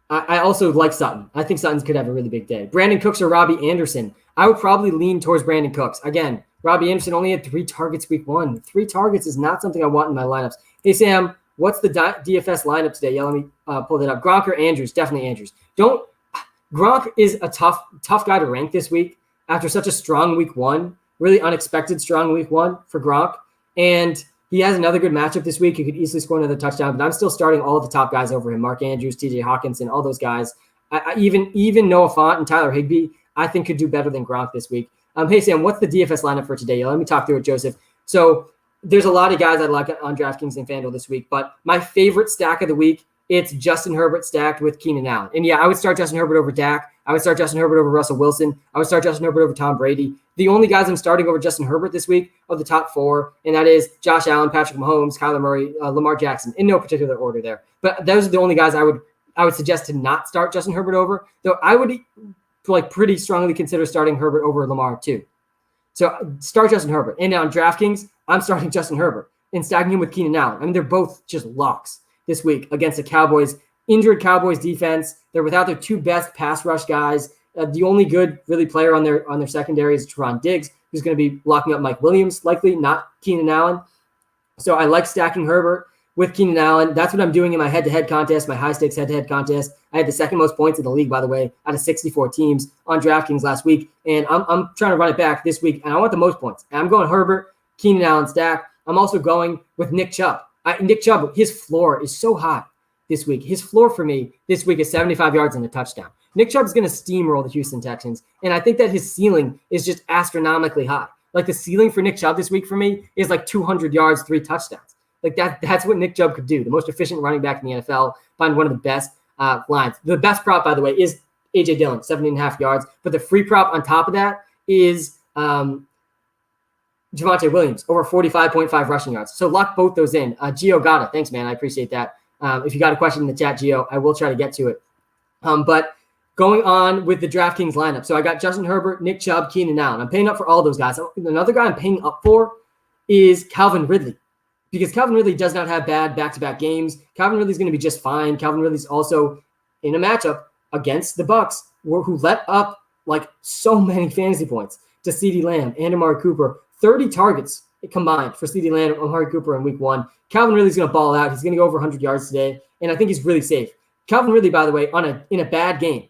I also like Sutton. I think Sutton could have a really big day. Brandon Cooks or Robbie Anderson? I would probably lean towards Brandon Cooks. Again, Robbie Anderson only had 3 targets week 1. 3 targets is not something I want in my lineups. Hey, Sam, what's the DFS lineup today? Yeah, let me pull that up. Gronk or Andrews? Definitely Andrews. Gronk is a tough guy to rank this week after such a strong week 1, really unexpected strong week 1 for Gronk. And he has another good matchup this week. He could easily score another touchdown, but I'm still starting all of the top guys over him. Mark Andrews, TJ Hawkinson, all those guys. Even Noah Fant and Tyler Higbee, I think could do better than Gronk this week. Hey, Sam, what's the DFS lineup for today? Let me talk through it, Joseph. So there's a lot of guys I'd like on DraftKings and FanDuel this week, but my favorite stack of the week, it's Justin Herbert stacked with Keenan Allen. And yeah, I would start Justin Herbert over Dak. I would start Justin Herbert over Russell Wilson. I would start Justin Herbert over Tom Brady. The only guys I'm starting over Justin Herbert this week are the top 4, and that is Josh Allen, Patrick Mahomes, Kyler Murray, Lamar Jackson, in no particular order there. But those are the only guys I would suggest to not start Justin Herbert over, though I would pretty strongly consider starting Herbert over Lamar too. So start Justin Herbert. And now on DraftKings, I'm starting Justin Herbert and stacking him with Keenan Allen. I mean, they're both just locks this week against the injured Cowboys defense. They're without their 2 best pass rush guys. The only good really player on their secondary is Teron Diggs, who's going to be locking up Mike Williams, likely, not Keenan Allen. So I like stacking Herbert with Keenan Allen. That's what I'm doing in my head-to-head contest, my high-stakes head-to-head contest. I had the second most points in the league, by the way, out of 64 teams on DraftKings last week. And I'm trying to run it back this week, and I want the most points. And I'm going Herbert, Keenan Allen stack. I'm also going with Nick Chubb. Nick Chubb, his floor is so high. this week. His floor for me this week is 75 yards and a touchdown. Nick Chubb's going to steamroll the Houston Texans, and I think that his ceiling is just astronomically high. Like the ceiling for Nick Chubb this week for me is like 200 yards, 3 touchdowns. Like that's what Nick Chubb could do. The most efficient running back in the NFL, find one of the best lines. The best prop, by the way, is A.J. Dillon, 17.5 yards. But the free prop on top of that is Javonte Williams, over 45.5 rushing yards. So lock both those in. Gio Gata, thanks, man. I appreciate that. If you got a question in the chat, Gio, I will try to get to it. But going on with the DraftKings lineup. So I got Justin Herbert, Nick Chubb, Keenan Allen. I'm paying up for all those guys. Another guy I'm paying up for is Calvin Ridley, because Calvin Ridley does not have bad back-to-back games. Calvin Ridley's going to be just fine. Calvin Ridley's also in a matchup against the Bucs, who let up like so many fantasy points to CeeDee Lamb and Amari Cooper. 30 targets combined for CeeDee Lamb and Amari Cooper in week 1. Calvin Ridley's going to ball out. He's going to go over 100 yards today, and I think he's really safe. Calvin Ridley, by the way, in a bad game,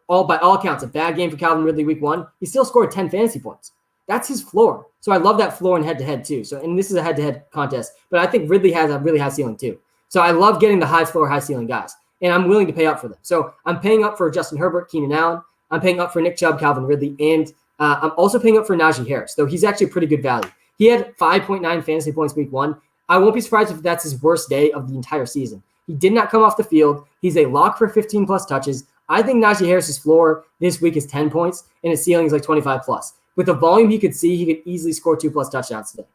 by all accounts, a bad game for Calvin Ridley week 1, he still scored 10 fantasy points. That's his floor. So I love that floor in head-to-head too. So, and this is a has contest, but I think Ridley has a really high ceiling too. So I love getting the high floor, high ceiling guys, and I'm willing to pay up for them. So I'm paying up for Justin Herbert, Keenan Allen. I'm paying up for Nick Chubb, Calvin Ridley, and I'm also paying up for Najee Harris, though he's actually pretty good value. He had 5.9 fantasy points week 1. I won't be surprised if that's his worst day of the entire season. He did not come off the field. He's a lock for 15-plus touches. I think Najee Harris's floor this week is 10 points, and his ceiling is like 25-plus. With the volume he could see, he could easily score 2-plus touchdowns today.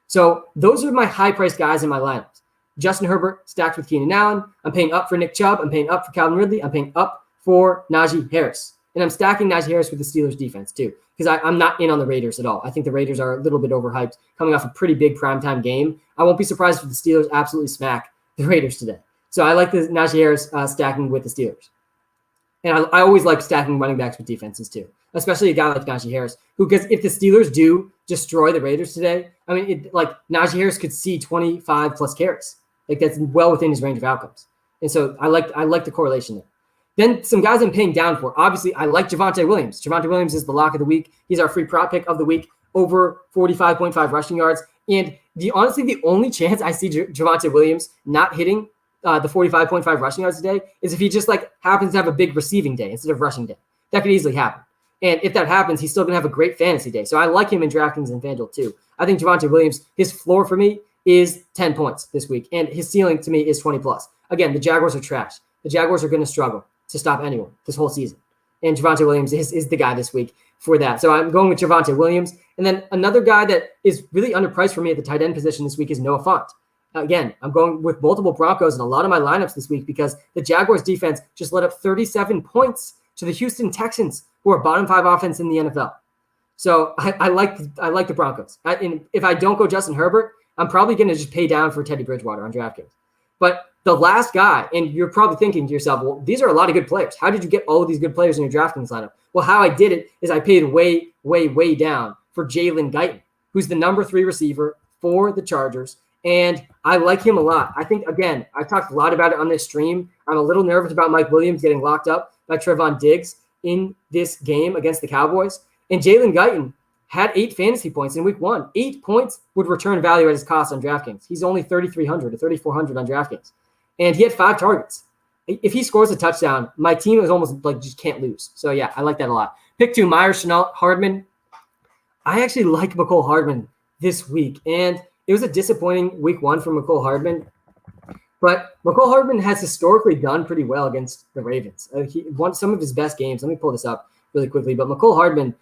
So those are my high-priced guys in my lineups. Justin Herbert stacked with Keenan Allen. I'm paying up for Nick Chubb. I'm paying up for Calvin Ridley. I'm paying up for Najee Harris. And I'm stacking Najee Harris with the Steelers defense too, because I'm not in on the Raiders at all. I think the Raiders are a little bit overhyped coming off a pretty big primetime game. I won't be surprised if the Steelers absolutely smack the Raiders today. So I like the Najee Harris stacking with the Steelers. And I always like stacking running backs with defenses too, especially a guy like Najee Harris, who, because if the Steelers do destroy the Raiders today, I mean, Najee Harris could see 25-plus carries. Like that's well within his range of outcomes. And so I like the correlation there. Then some guys I'm paying down for. Obviously, I like Javonte Williams. Javonte Williams is the lock of the week. He's our free prop pick of the week, over 45.5 rushing yards. And honestly, the only chance I see Javonte Williams not hitting the 45.5 rushing yards today is if he just happens to have a big receiving day instead of rushing day. That could easily happen. And if that happens, he's still going to have a great fantasy day. So I like him in DraftKings and FanDuel too. I think Javonte Williams, his floor for me is 10 points this week, and his ceiling to me is 20-plus. Again, the Jaguars are trash. The Jaguars are going to struggle to stop anyone this whole season. And Javonte Williams is the guy this week for that. So I'm going with Javonte Williams. And then another guy that is really underpriced for me at the tight end position this week is Noah Fant. Again, I'm going with multiple Broncos in a lot of my lineups this week because the Jaguars defense just let up 37 points to the Houston Texans, who are bottom 5 offense in the NFL. So I like the Broncos. And if I don't go Justin Herbert, I'm probably going to just pay down for Teddy Bridgewater on DraftKings. But the last guy, and you're probably thinking to yourself, well, these are a lot of good players. How did you get all of these good players in your DraftKings lineup? Well, how I did it is I paid way, way, way down for Jalen Guyton, who's the number 3 receiver for the Chargers. And I like him a lot. I think, again, I've talked a lot about it on this stream. I'm a little nervous about Mike Williams getting locked up by Trevon Diggs in this game against the Cowboys. And Jalen Guyton had 8 fantasy points in week 1. 8 points would return value at his cost on DraftKings. He's only 3,300 to 3,400 on DraftKings. And he had 5 targets. If he scores a touchdown, my team is almost just can't lose. So, yeah, I like that a lot. Pick 2, Myers, Shenault, Hardman. I actually like Mecole Hardman this week. And it was a disappointing week 1 for Mecole Hardman. But Mecole Hardman has historically done pretty well against the Ravens. He won some of his best games. Let me pull this up really quickly. But Mecole Hardman,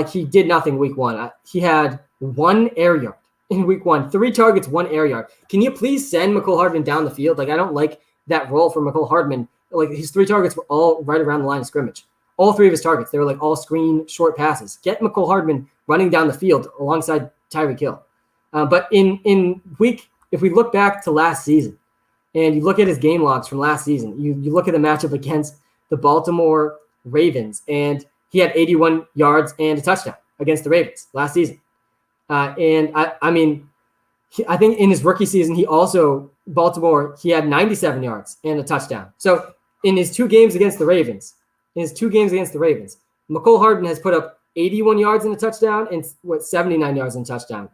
he did nothing week 1. He had 1 air yard in week 1. 3 targets, 1 air yard. Can you please send Mecole Hardman down the field? I don't like that role for Mecole Hardman. His 3 targets were all right around the line of scrimmage. All 3 of his targets, they were all screen short passes. Get Mecole Hardman running down the field alongside Tyreek Hill. But in week, if we look back to last season and you look at his game logs from last season, you look at the matchup against the Baltimore Ravens, and he had 81 yards and a touchdown against the Ravens last season. And I think in his rookie season, Baltimore, he had 97 yards and a touchdown. So in his 2 games against the Ravens, Mecole Hardman has put up 81 yards and a touchdown and 79 yards and a touchdown.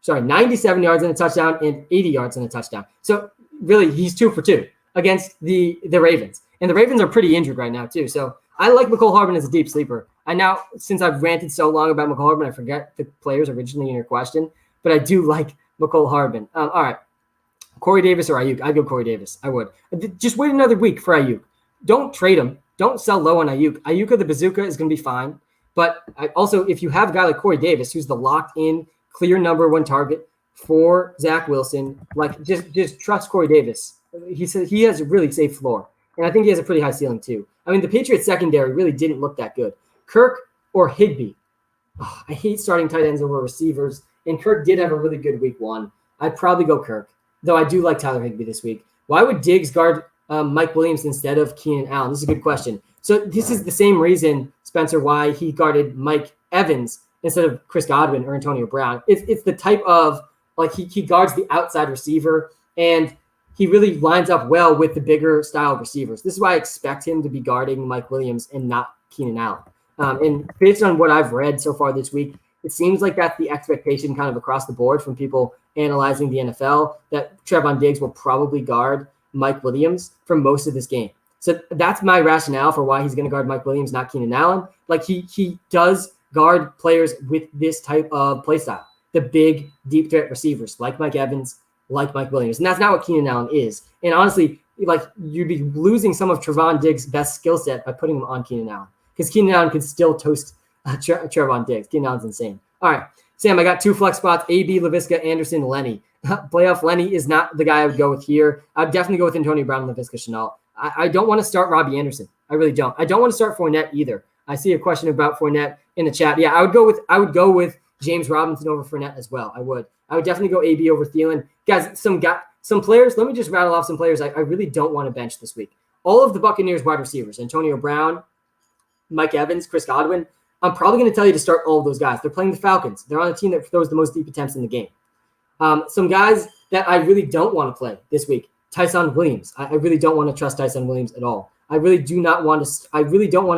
97 yards and a touchdown and 80 yards and a touchdown. So really, he's 2 for 2 against the Ravens. And the Ravens are pretty injured right now too. So I like McCole Hardman as a deep sleeper. I now, since I've ranted so long about McCole Hardman, I forget the players originally in your question, but I do like McCole Hardman. All right. Corey Davis or Ayuk? I'd go Corey Davis. I would. Just wait another week for Ayuk. Don't trade him. Don't sell low on Ayuk. Ayuk or the bazooka is going to be fine. But also, if you have a guy like Corey Davis, who's the locked-in, clear number one target for Zach Wilson, like just trust Corey Davis. He said he has a really safe floor, and I think he has a pretty high ceiling too. I mean, the Patriots secondary really didn't look that good. Kirk or Higbee? Oh, I hate starting tight ends over receivers, and Kirk did have a really good week one. I'd probably go Kirk, though I do like Tyler Higbee this week. Why would Diggs guard Mike Williams instead of Keenan Allen? This is a good question. So this is the same reason, Spencer, why he guarded Mike Evans instead of Chris Godwin or Antonio Brown. It's the type of, like, he guards the outside receiver, and he really lines up well with the bigger style receivers. This is why I expect him to be guarding Mike Williams and not Keenan Allen. And based on what I've read so far this week, it seems like that's the expectation kind of across the board from people analyzing the NFL, that Trevon Diggs will probably guard Mike Williams for most of this game. So that's my rationale for why he's going to guard Mike Williams, not Keenan Allen. Like he does guard players with this type of play style, the big, deep threat receivers like Mike Evans, like Mike Williams. And that's not what Keenan Allen is. And honestly, like, you'd be losing some of Trevon Diggs' best skill set by putting him on Keenan Allen, because Keenan Allen could still toast Trevon Diggs. Keenan Allen's insane. All right, Sam, I got two flex spots, AB, Laviska, Anderson, Lenny. Playoff Lenny is not the guy I would go with here. I'd definitely go with Antonio Brown and Laviska Shenault. I don't want to start Robbie Anderson. I really don't. I don't want to start Fournette either. I see a question about Fournette in the chat. Yeah, I would go with James Robinson over Fournette as well. I would definitely go AB over Thielen. Guys, some players, let me just rattle off some players I really don't want to bench this week. All of the Buccaneers wide receivers, Antonio Brown, Mike Evans, Chris Godwin, I'm probably going to tell you to start all of those guys. They're playing the Falcons. They're on a team that throws the most deep attempts in the game. Some guys that I really don't want to play this week, Tyson Williams. I really don't want to trust Tyson Williams at all. I really don't want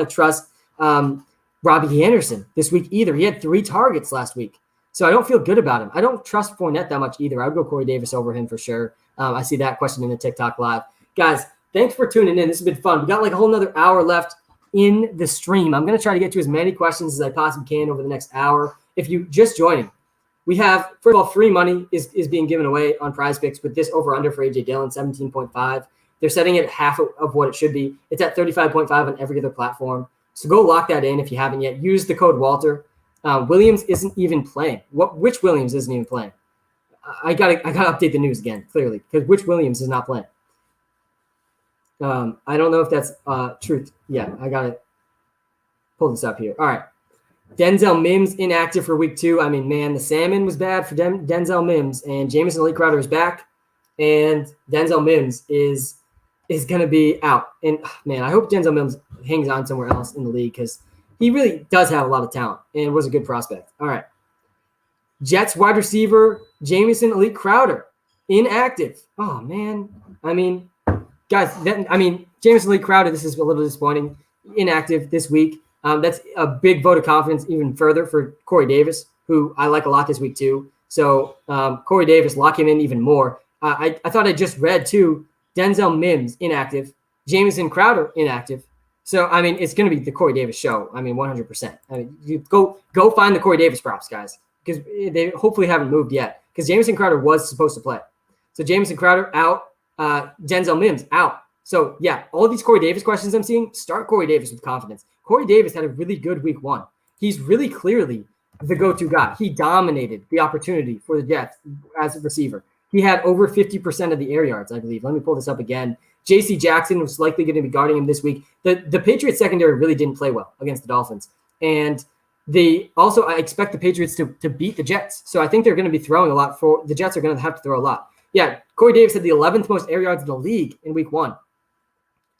to trust Robbie Anderson this week either. He had 3 targets last week, so I don't feel good about him. I don't trust Fournette that much either. I would go Corey Davis over him for sure. I see that question in the TikTok live. Guys, thanks for tuning in. This has been fun. We got like a whole nother hour left in the stream. I'm going to try to get to as many questions as I possibly can over the next hour. If you just joining, we have, first of all, free money is being given away on PrizePicks with this over-under for A.J. Dillon, 17.5. They're setting it at half of what it should be. It's at 35.5 on every other platform. So go lock that in if you haven't yet. Use the code Walter. Williams isn't even playing. Which Williams isn't even playing? I gotta update the news again, clearly, because which Williams is not playing? I don't know if that's truth. Yeah, I got to pull this up here. All right. Denzel Mims inactive for week 2. I mean, man, the salmon was bad for Denzel Mims, and Jamison Lee Crowder is back, and Denzel Mims is going to be out. And, man, I hope Denzel Mims hangs on somewhere else in the league, because he really does have a lot of talent and was a good prospect. All right. Jets wide receiver Jamison Elite Crowder inactive. Oh, man. I mean, guys, Jamison Lee Crowder, this is a little disappointing. Inactive this week. That's a big vote of confidence even further for Corey Davis, who I like a lot this week too. So Corey Davis, lock him in even more. I thought I just read too, Denzel Mims inactive, Jamison Crowder inactive. So, I mean, it's going to be the Corey Davis show. I mean, 100%. I mean, you go find the Corey Davis props, guys, because they hopefully haven't moved yet, because Jamison Crowder was supposed to play. So Jamison Crowder out, Denzel Mims out. So, yeah, all these Corey Davis questions I'm seeing, start Corey Davis with confidence. Corey Davis had a really good week 1. He's really clearly the go-to guy. He dominated the opportunity for the Jets as a receiver. He had over 50% of the air yards, I believe. Let me pull this up again. J.C. Jackson was likely going to be guarding him this week. The Patriots secondary really didn't play well against the Dolphins. And I expect the Patriots to beat the Jets. So I think they're going to be throwing a lot. The Jets are going to have to throw a lot. Yeah, Corey Davis had the 11th most air yards in the league in week 1.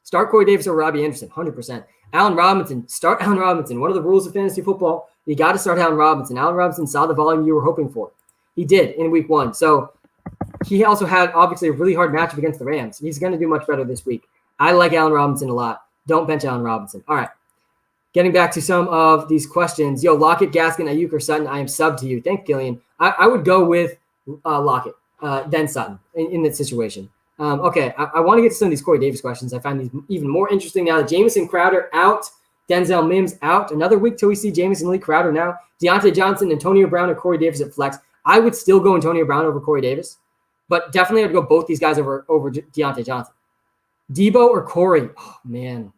Start Corey Davis over Robbie Anderson, 100%. Allen Robinson, start Allen Robinson. One of the rules of fantasy football, you got to start Allen Robinson. Allen Robinson saw the volume you were hoping for. He did in week 1. So he also had, obviously, a really hard matchup against the Rams. He's going to do much better this week. I like Allen Robinson a lot. Don't bench Allen Robinson. All right. Getting back to some of these questions. Lockett, Gaskin, Ayuk, or Sutton, I am sub to you. Thank Gillian. I would go with Lockett, then Sutton in this situation. Okay, I want to get to some of these Corey Davis questions. I find these even more interesting now that Jamison Crowder out, Denzel Mims out. Another week till we see Jamison Lee Crowder now. Deontay Johnson, Antonio Brown, or Corey Davis at flex. I would still go Antonio Brown over Corey Davis, but definitely I'd go both these guys over Deontay Johnson. Debo or Corey? Oh, man,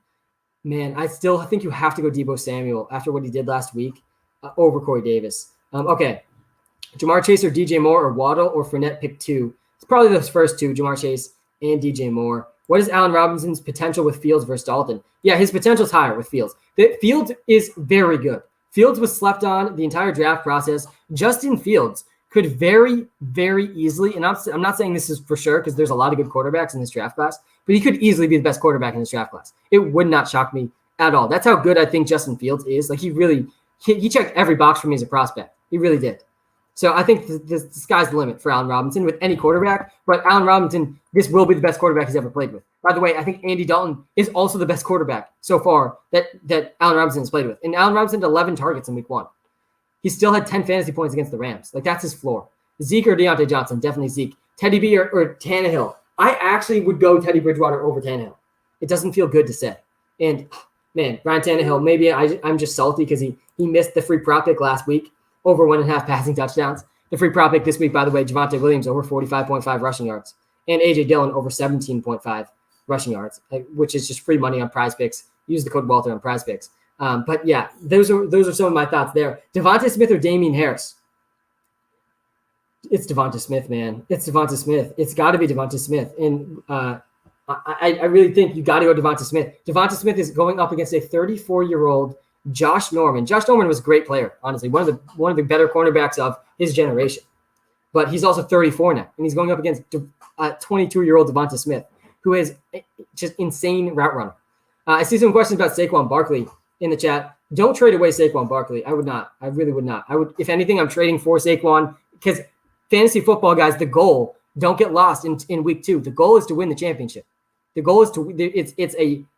I still think you have to go Debo Samuel after what he did last week over Corey Davis. Okay, Jamar Chase or DJ Moore or Waddle or Fournette, pick two. It's probably those first two, Jamar Chase and DJ Moore. What is Allen Robinson's potential with Fields versus Dalton? Yeah, his potential is higher with Fields. Fields is very good. Fields was slept on the entire draft process. Justin Fields could very, very easily, and I'm not saying this is for sure because there's a lot of good quarterbacks in this draft class, but he could easily be the best quarterback in this draft class. It would not shock me at all. That's how good I think Justin Fields is. Like he checked every box for me as a prospect. He really did. So I think the sky's the limit for Allen Robinson with any quarterback. But Allen Robinson, this will be the best quarterback he's ever played with. By the way, I think Andy Dalton is also the best quarterback so far that Allen Robinson has played with. And Allen Robinson had 11 targets in week 1. He still had 10 fantasy points against the Rams. Like, that's his floor. Zeke or Deontay Johnson? Definitely Zeke. Teddy B or Tannehill? I actually would go Teddy Bridgewater over Tannehill. It doesn't feel good to say. And, man, Ryan Tannehill, maybe I'm just salty because he missed the free prop pick last week. Over 1.5 passing touchdowns. The free prop pick this week, by the way, Javonte Williams over 45.5 rushing yards. And A.J. Dillon over 17.5 rushing yards, which is just free money on Prize Picks. Use the code Walter on Prize Picks. But, yeah, those are some of my thoughts there. Devonta Smith or Damian Harris? It's Devonta Smith, man. It's Devonta Smith. It's got to be Devonta Smith. And I really think you got to go Devonta Smith. Devonta Smith is going up against a 34-year-old Josh Norman. Josh Norman was a great player, honestly. One of the better cornerbacks of his generation. But he's also 34 now, and he's going up against 22-year-old Devonta Smith, who is just insane route runner. I see some questions about Saquon Barkley in the chat. Don't trade away Saquon Barkley. I would not. I really would not. I would, if anything, I'm trading for Saquon because fantasy football, guys, the goal, don't get lost in week 2. The goal is to win the championship. The goal is it's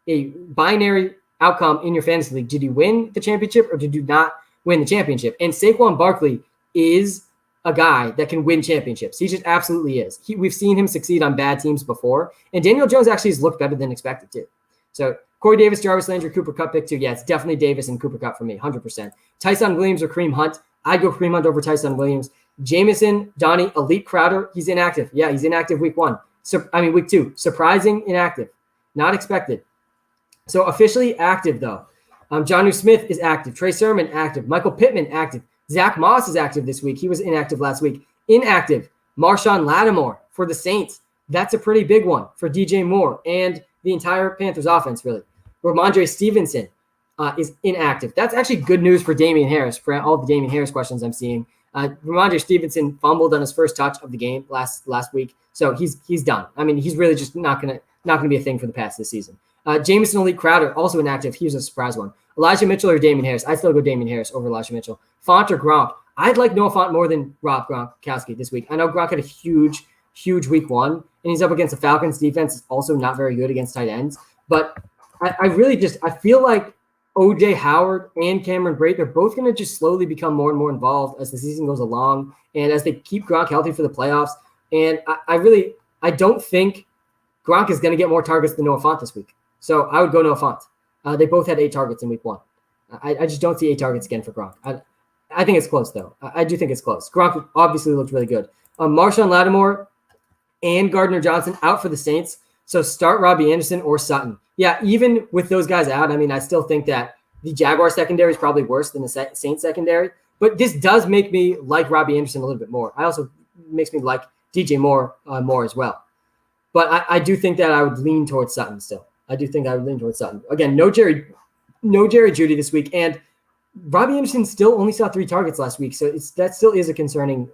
a binary outcome in your fantasy league. Did you win the championship or did you not win the championship? And Saquon Barkley is a guy that can win championships. He just absolutely is. We've seen him succeed on bad teams before. And Daniel Jones actually has looked better than expected too. So Corey Davis, Jarvis Landry, Cooper Kupp pick 2. Yeah, it's definitely Davis and Cooper Kupp for me, 100%. Tyson Williams or Kareem Hunt? I'd go Kareem Hunt over Tyson Williams. Jamison, Donnie, Elite Crowder, he's inactive. Yeah, he's inactive week 2. Surprising inactive. Not expected. So officially active, though. Jonnu Smith is active. Trey Sermon, active. Michael Pittman, active. Zach Moss is active this week. He was inactive last week. Inactive. Marshawn Lattimore for the Saints. That's a pretty big one for DJ Moore and the entire Panthers offense, really. Ramondre Stevenson is inactive. That's actually good news for Damian Harris, for all the Damian Harris questions I'm seeing. Ramondre Stevenson fumbled on his first touch of the game last week, so he's done. I mean, he's really just not gonna be a thing for the past this season. Jamison Elite Crowder, also inactive. He was a surprise one. Elijah Mitchell or Damian Harris? I'd still go Damian Harris over Elijah Mitchell. Font or Gronk? I'd like Noah Font more than Rob Gronkowski this week. I know Gronk had a huge week 1, and he's up against the Falcons defense. Is also not very good against tight ends. But I feel like O.J. Howard and Cameron Brate, they're both going to just slowly become more and more involved as the season goes along and as they keep Gronk healthy for the playoffs. And I don't think Gronk is going to get more targets than Noah Font this week. So I would go Noah Font. They both had 8 targets in week 1. I just don't see 8 targets again for Gronk. I think it's close, though. I do think it's close. Gronk obviously looked really good. Marshawn Lattimore and Gardner Johnson out for the Saints. So start Robbie Anderson or Sutton. Yeah, even with those guys out, I mean, I still think that the Jaguar secondary is probably worse than the Saints secondary. But this does make me like Robbie Anderson a little bit more. I also makes me like DJ Moore more as well. But I do think that I would lean towards Sutton still. Again, no Jerry Jeudy this week. And Robbie Anderson still only saw 3 targets last week. So that still is a concerning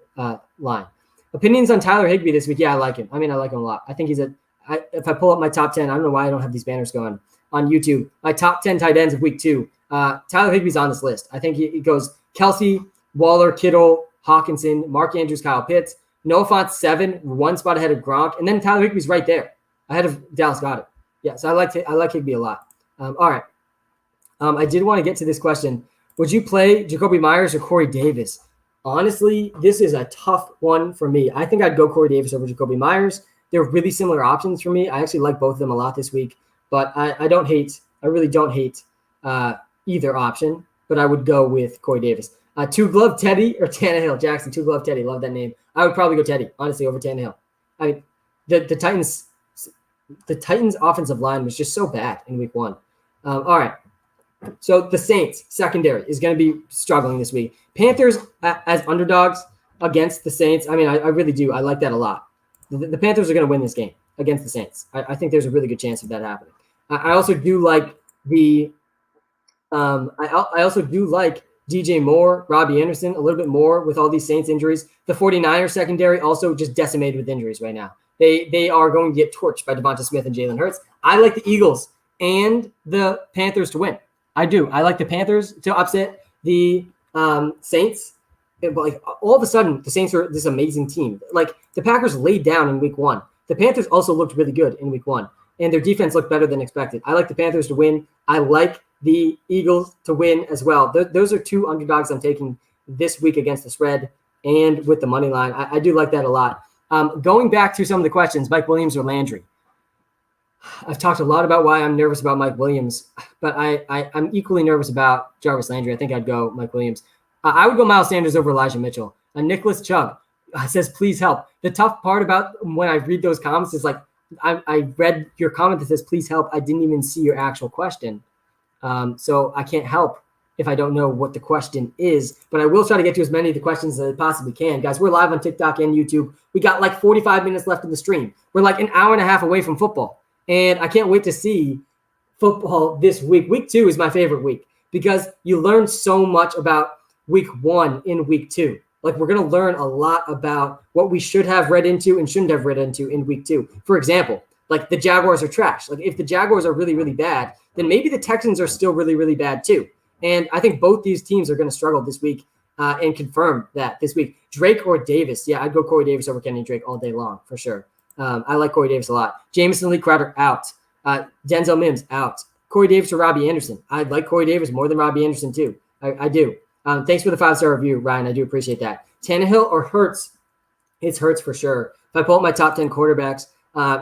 line. Opinions on Tyler Higbee this week? Yeah, I like him. I mean, I like him a lot. I think if I pull up my top 10, I don't know why I don't have these banners going on YouTube. My top 10 tight ends of week 2. Tyler Higbee's on this list. I think he goes Kelsey, Waller, Kittle, Hawkinson, Mark Andrews, Kyle Pitts. Noah Font 7, 1 spot ahead of Gronk. And then Tyler Higbee's right there ahead of Dallas Goedert. Yeah, so I like Higbee a lot. All right. I did want to get to this question. Would you play Jacoby Myers or Corey Davis? Honestly, this is a tough one for me. I think I'd go Corey Davis over Jacoby Myers. They're really similar options for me. I actually like both of them a lot this week, but I really don't hate either option, but I would go with Corey Davis. Two-glove Teddy or Tannehill? Jackson, two-glove Teddy. Love that name. I would probably go Teddy, honestly, over Tannehill. I mean, the Titans' offensive line was just so bad in week 1. All right. So the Saints secondary is going to be struggling this week. Panthers as underdogs against the Saints. I mean, I really do. I like that a lot. The Panthers are going to win this game against the Saints. I think there's a really good chance of that happening. I also do like I also do like DJ Moore, Robbie Anderson a little bit more with all these Saints injuries. The 49ers secondary also just decimated with injuries right now. They are going to get torched by Devonta Smith and Jalen Hurts. I like the Eagles and the Panthers to win. I do. I like the Panthers to upset the Saints. But like all of a sudden, the Saints are this amazing team. Like the Packers laid down in week 1. The Panthers also looked really good in week 1, and their defense looked better than expected. I like the Panthers to win. I like the Eagles to win as well. Those are 2 underdogs I'm taking this week against the spread and with the money line. I do like that a lot. Going back to some of the questions, Mike Williams or Landry. I've talked a lot about why I'm nervous about Mike Williams, but I'm equally nervous about Jarvis Landry. I think I'd go Mike Williams. I would go Miles Sanders over Elijah Mitchell. Nicholas Chubb says, please help. The tough part about when I read those comments is like, I read your comment that says, please help. I didn't even see your actual question. So I can't help if I don't know what the question is, but I will try to get to as many of the questions as I possibly can. Guys, we're live on TikTok and YouTube. We got like 45 minutes left in the stream. We're like an hour and a half away from football. And I can't wait to see football this week. Week 2 is my favorite week because you learn so much about week 1 in week 2. Like we're going to learn a lot about what we should have read into and shouldn't have read into in week 2. For example, like the Jaguars are trash. Like if the Jaguars are really, really bad, then maybe the Texans are still really, really bad too. And I think both these teams are going to struggle this week and confirm that this week. Drake or Davis? Yeah, I'd go Corey Davis over Kenny Drake all day long for sure. I like Corey Davis a lot. Jameson Lee Crowder out. Denzel Mims out. Corey Davis or Robbie Anderson? I'd like Corey Davis more than Robbie Anderson too. I do. Thanks for the 5-star review, Ryan. I do appreciate that. Tannehill or Hurts? It's Hurts for sure. If I pull up my top 10 quarterbacks,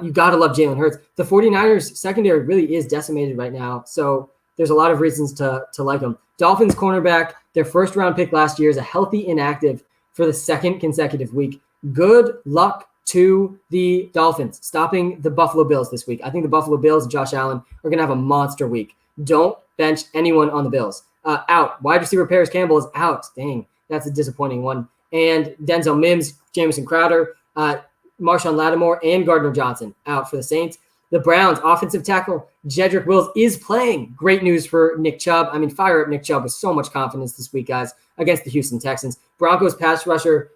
you got to love Jalen Hurts. The 49ers secondary really is decimated right now, so there's a lot of reasons to like them. Dolphins cornerback, their first-round pick last year, is a healthy inactive for the 2nd consecutive week. Good luck to the Dolphins stopping the Buffalo Bills this week. I think the Buffalo Bills and Josh Allen are going to have a monster week. Don't bench anyone on the Bills. Out. Wide receiver Paris Campbell is out. Dang, that's a disappointing one. And Denzel Mims, Jamison Crowder, Marshawn Lattimore, and Gardner Johnson out for the Saints. The Browns offensive tackle Jedrick Wills is playing. Great news for Nick Chubb. I mean, fire up Nick Chubb with so much confidence this week, guys, against the Houston Texans. Broncos pass rusher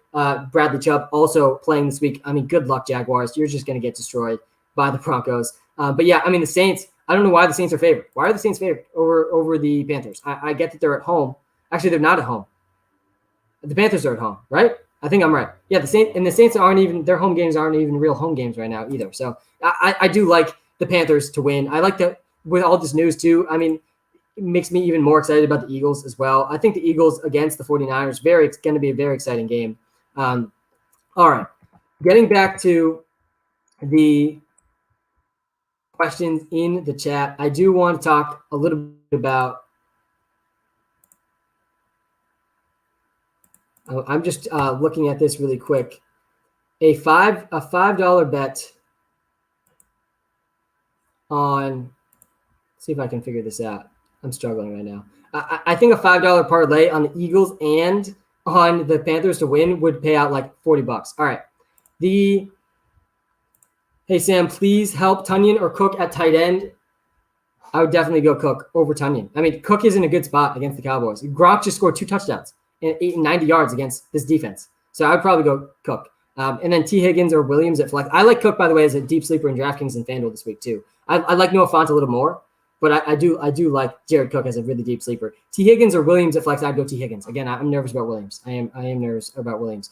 Bradley Chubb also playing this week. I mean, good luck, Jaguars. You're just going to get destroyed by the Broncos. But yeah, I mean, the Saints, I don't know why the Saints are favored. Why are the Saints favored over the Panthers? I get that they're at home. Actually, they're not at home. The Panthers are at home, right? I think I'm right. Yeah, the Saints aren't even, their home games aren't even real home games right now either. So I do like the Panthers to win. I like that with all this news too. I mean, it makes me even more excited about the Eagles as well. I think the Eagles against the 49ers, going to be a very exciting game. All right. Getting back to the questions in the chat, I do want to talk a little bit about, I'm just looking at this really quick. A $5 bet on, let's see if I can figure this out. I'm struggling right now. I think a $5 parlay on the Eagles and on the Panthers to win would pay out like $40. All right. Hey, Sam, please help Tunyon or Cook at tight end. I would definitely go Cook over Tunyon. I mean, Cook is in a good spot against the Cowboys. Gronk just scored 2 touchdowns and 90 yards against this defense. So I would probably go Cook. And then T. Higgins or Williams at flex. I like Cook, by the way, as a deep sleeper in DraftKings and FanDuel this week too. I like Noah Fant a little more, but I do like Jared Cook as a really deep sleeper. T. Higgins or Williams at flex. I'd go T. Higgins. Again, I'm nervous about Williams. I am nervous about Williams.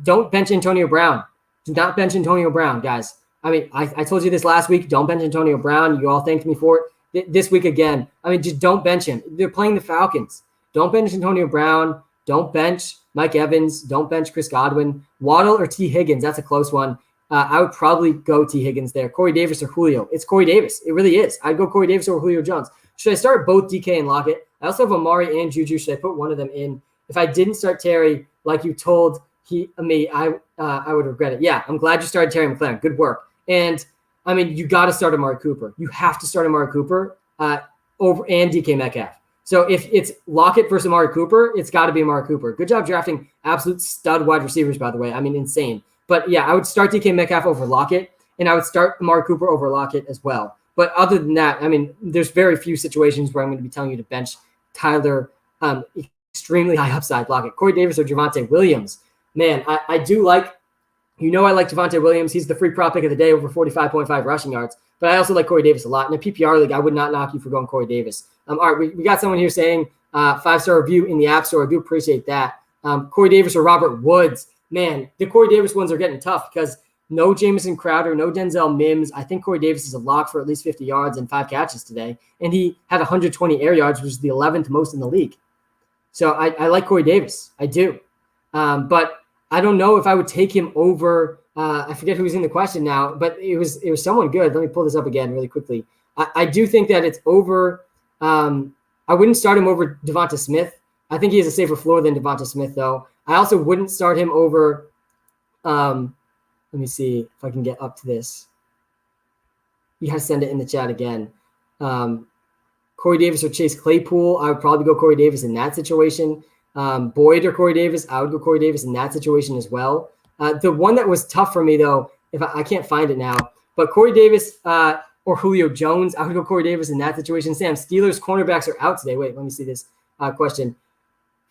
Don't bench Antonio Brown. Do not bench Antonio Brown, guys. I mean, I told you this last week. Don't bench Antonio Brown. You all thanked me for it. This week again. I mean, just don't bench him. They're playing the Falcons. Don't bench Antonio Brown. Don't bench Mike Evans. Don't bench Chris Godwin. Waddle or T. Higgins. That's a close one. I would probably go T. Higgins there. Corey Davis or Julio. It's Corey Davis. It really is. I'd go Corey Davis over Julio Jones. Should I start both DK and Lockett? I also have Amari and Juju. Should I put one of them in? If I didn't start Terry, like you told me, I would regret it. Yeah, I'm glad you started Terry McLaurin. Good work. And, I mean, you got to start Amari Cooper. You have to start Amari Cooper over and DK Metcalf. So if it's Lockett versus Amari Cooper, it's got to be Amari Cooper. Good job drafting absolute stud wide receivers, by the way. I mean, insane. But, yeah, I would start DK Metcalf over Lockett, and I would start Amari Cooper over Lockett as well. But other than that, I mean, there's very few situations where I'm going to be telling you to bench Tyler, extremely high upside Lockett. Corey Davis or Javonte Williams. Man, I do like, I like Javonte Williams. He's the free prop pick of the day over 45.5 rushing yards. But I also like Corey Davis a lot. In a PPR league, I would not knock you for going Corey Davis. All right, we got someone here saying 5-star review in the App Store. I do appreciate that. Corey Davis or Robert Woods. Man, the Corey Davis ones are getting tough because no Jamison Crowder, no Denzel Mims. I think Corey Davis is a lock for at least 50 yards and 5 catches today. And he had 120 air yards, which is the 11th most in the league. So I like Corey Davis. I do. But I don't know if I would take him over. I forget who was in the question now, but it was someone good. Let me pull this up again really quickly. I do think that it's over. I wouldn't start him over Devonta Smith. I think he has a safer floor than Devonta Smith, though. I also wouldn't start him over. Let me see if I can get up to this. You got to send it in the chat again. Corey Davis or Chase Claypool. I would probably go Corey Davis in that situation. Boyd or Corey Davis. I would go Corey Davis in that situation as well. The one that was tough for me, though, if I can't find it now, but Corey Davis or Julio Jones. I would go Corey Davis in that situation. Sam, Steelers cornerbacks are out today. Wait, let me see this question.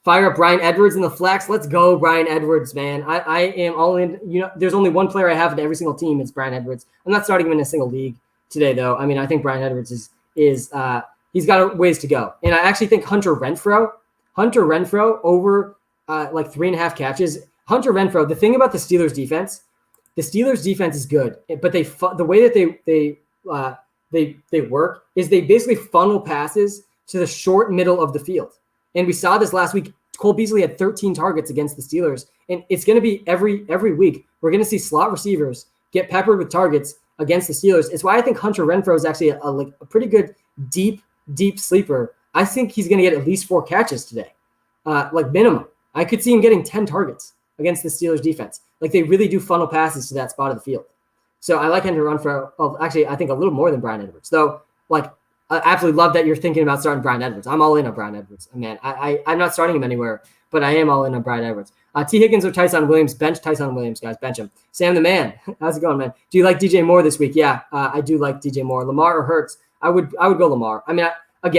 Fire up Bryan Edwards in the flex. Let's go, Bryan Edwards, man. I am all in. There's only one player I have in every single team. It's Bryan Edwards. I'm not starting him in a single league today, though. I mean, I think Bryan Edwards is he's got a ways to go. And I actually think Hunter Renfrow over like 3.5 catches. Hunter Renfrow, the thing about the Steelers defense is good, but the way that they work is they basically funnel passes to the short middle of the field. And we saw this last week. Cole Beasley had 13 targets against the Steelers. And it's going to be every week. We're going to see slot receivers get peppered with targets against the Steelers. It's why I think Hunter Renfrow is actually a pretty good deep sleeper. I think he's going to get at least 4 catches today, like minimum. I could see him getting 10 targets against the Steelers defense. Like they really do funnel passes to that spot of the field. So I like Hunter Renfrow. Actually, I think a little more than Bryan Edwards. Though, like, I absolutely love that you're thinking about starting Bryan Edwards. I'm all in on Bryan Edwards. Man, I'm not starting him anywhere, but I am all in on Bryan Edwards. T. Higgins or Tyson Williams? Bench Tyson Williams, guys. Bench him. Sam the man. How's it going, man? Do you like DJ Moore this week? Yeah, I do like DJ Moore. Lamar or Hurts? I would go Lamar. I mean, I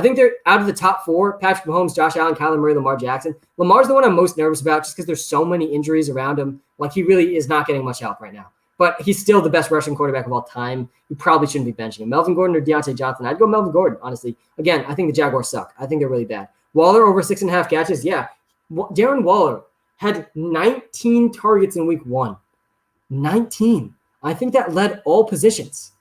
think they're out of the top 4, Patrick Mahomes, Josh Allen, Kyler Murray, Lamar Jackson. Lamar's the one I'm most nervous about just because there's so many injuries around him. Like, he really is not getting much help right now. But he's still the best rushing quarterback of all time. You probably shouldn't be benching him. Melvin Gordon or Deontay Johnson? I'd go Melvin Gordon, honestly. Again, I think the Jaguars suck. I think they're really bad. Waller over 6.5 catches? Yeah. Darren Waller had 19 targets in week 1. 19. I think that led all positions.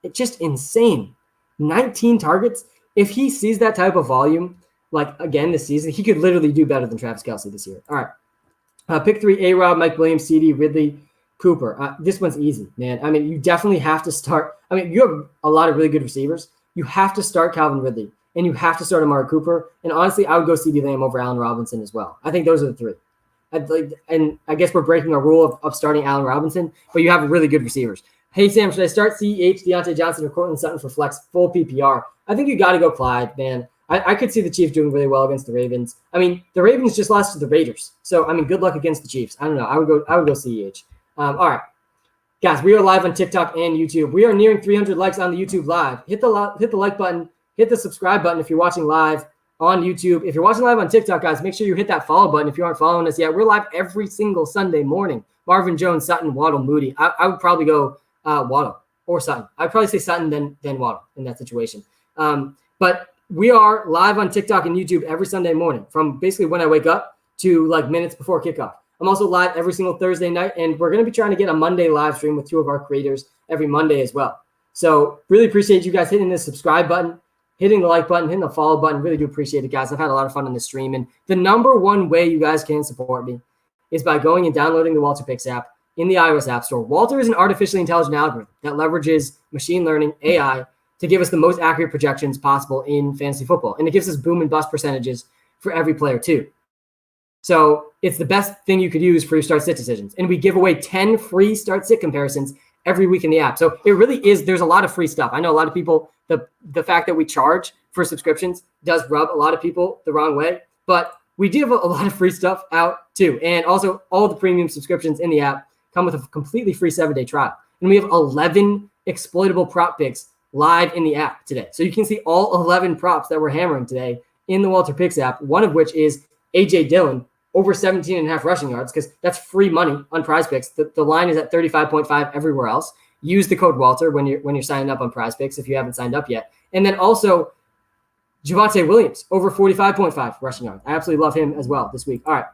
It's just insane. 19 targets. If he sees that type of volume, like again this season, he could literally do better than Travis Kelce this year. All right. Pick 3, A-Rob, Mike Williams, CD, Ridley, Cooper. This one's easy, man. I mean, you definitely have to start. I mean, you have a lot of really good receivers. You have to start Calvin Ridley, and you have to start Amari Cooper. And honestly, I would go CD Lamb over Allen Robinson as well. I think those are the 3. And I guess we're breaking a rule of starting Allen Robinson, but you have really good receivers. Hey, Sam, should I start CEH, Deontay Johnson, or Cortland Sutton for flex full PPR? I think you got to go Clyde, man. I could see the Chiefs doing really well against the Ravens. I mean, the Ravens just lost to the Raiders. So, I mean, good luck against the Chiefs. I don't know. I would go CEH. All right. Guys, we are live on TikTok and YouTube. We are nearing 300 likes on the YouTube live. Hit the like button. Hit the subscribe button if you're watching live on YouTube. If you're watching live on TikTok, guys, make sure you hit that follow button if you aren't following us yet. We're live every single Sunday morning. Marvin Jones, Sutton, Waddle, Moody. I would probably go Waddle or Sutton. I'd probably say Sutton then Waddle in that situation. But we are live on TikTok and YouTube every Sunday morning from basically when I wake up to like minutes before kickoff. I'm also live every single Thursday night, and we're going to be trying to get a Monday live stream with 2 of our creators every Monday as well. So really appreciate you guys hitting the subscribe button, hitting the like button, hitting the follow button. Really do appreciate it, guys. I've had a lot of fun on this stream, and the number one way you guys can support me is by going and downloading the WalterPicks app, in the iOS App Store. Walter is an artificially intelligent algorithm that leverages machine learning, AI, to give us the most accurate projections possible in fantasy football. And it gives us boom and bust percentages for every player too. So it's the best thing you could use for your start sit decisions. And we give away 10 free start sit comparisons every week in the app. So it really is, there's a lot of free stuff. I know a lot of people, the fact that we charge for subscriptions does rub a lot of people the wrong way, but we do have a lot of free stuff out too. And also all the premium subscriptions in the app come with a completely free 7-day trial. And we have 11 exploitable prop picks live in the app today. So you can see all 11 props that we're hammering today in the WalterPicks app, one of which is AJ Dillon over 17.5 rushing yards, because that's free money on PrizePicks. The line is at 35.5 everywhere else. Use the code Walter when you're signing up on PrizePicks if you haven't signed up yet. And then also Javonte Williams over 45.5 rushing yards. I absolutely love him as well this week. All right.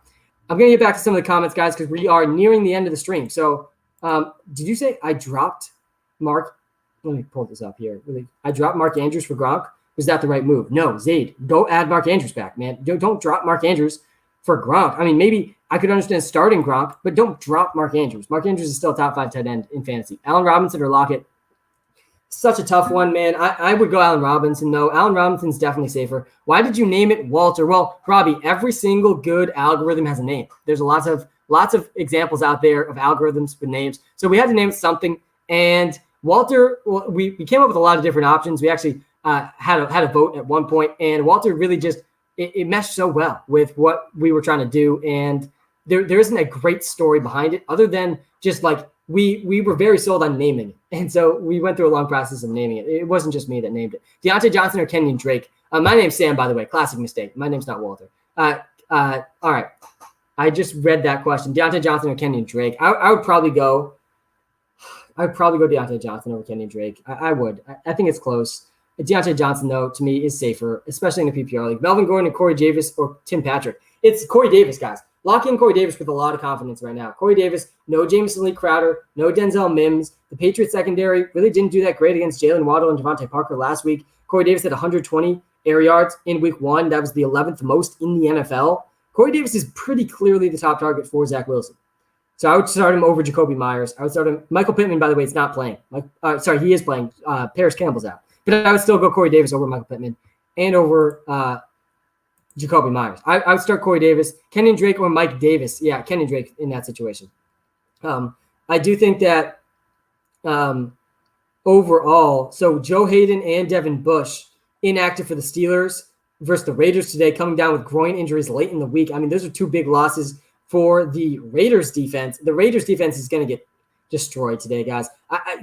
I'm going to get back to some of the comments, guys, because we are nearing the end of the stream. So did you say I dropped Mark? Let me pull this up here. I dropped Mark Andrews for Gronk. Was that the right move? No, Zaid, go add Mark Andrews back, man. Don't drop Mark Andrews for Gronk. I mean, maybe I could understand starting Gronk, but don't drop Mark Andrews. Mark Andrews is still a top 5 tight end in fantasy. Allen Robinson or Lockett? Such a tough one, man. I would go Allen Robinson, though. Allen Robinson's definitely safer. Why did you name it Walter? Well, Robbie, every single good algorithm has a name. There's lots of examples out there of algorithms with names. So we had to name it something. And Walter, well, we came up with a lot of different options. We actually had a vote at one point, and Walter really just it meshed so well with what we were trying to do. And there isn't a great story behind it other than just like we were very sold on naming it. And so we went through a long process of naming it. It wasn't just me that named it. Deontay Johnson or Kenyon Drake. My name's Sam, by the way. Classic mistake. My name's not Walter. All right. I just read that question. Deontay Johnson or Kenyon Drake. I would probably go Deontay Johnson over Kenyon Drake. I would. I think it's close. Deontay Johnson, though, to me, is safer, especially in a PPR league. Melvin Gordon and Corey Davis or Tim Patrick. It's Corey Davis, guys. Lock in Corey Davis with a lot of confidence right now. Corey Davis, no Jameson Lee Crowder, no Denzel Mims. The Patriots secondary really didn't do that great against Jalen Waddle and Devontae Parker last week. Corey Davis had 120 air yards in week 1. That was the 11th most in the NFL. Corey Davis is pretty clearly the top target for Zach Wilson. So I would start him over Jacoby Myers. I would start him. Michael Pittman, by the way, is not playing. He is playing. Paris Campbell's out. But I would still go Corey Davis over Michael Pittman and over Jacoby Myers. I would start Corey Davis, Kenyon Drake, or Mike Davis. Yeah, Kenyon Drake in that situation. I do think that overall, so Joe Hayden and Devin Bush inactive for the Steelers versus the Raiders today, coming down with groin injuries late in the week. I mean, those are two big losses for the Raiders defense. The Raiders defense is going to get destroyed today, guys.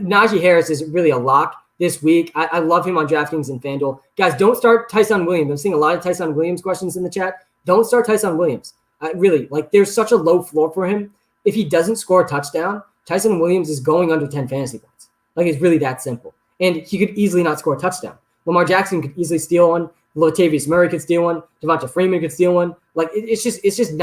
Najee Harris is really a lock this week. I love him on DraftKings and FanDuel. Guys, don't start Tyson Williams. I'm seeing a lot of Tyson Williams questions in the chat. Don't start Tyson Williams. Really, there's such a low floor for him. If he doesn't score a touchdown, Tyson Williams is going under 10 fantasy points. It's really that simple. And he could easily not score a touchdown. Lamar Jackson could easily steal one. Latavius Murray could steal one. Devonta Freeman could steal one. It's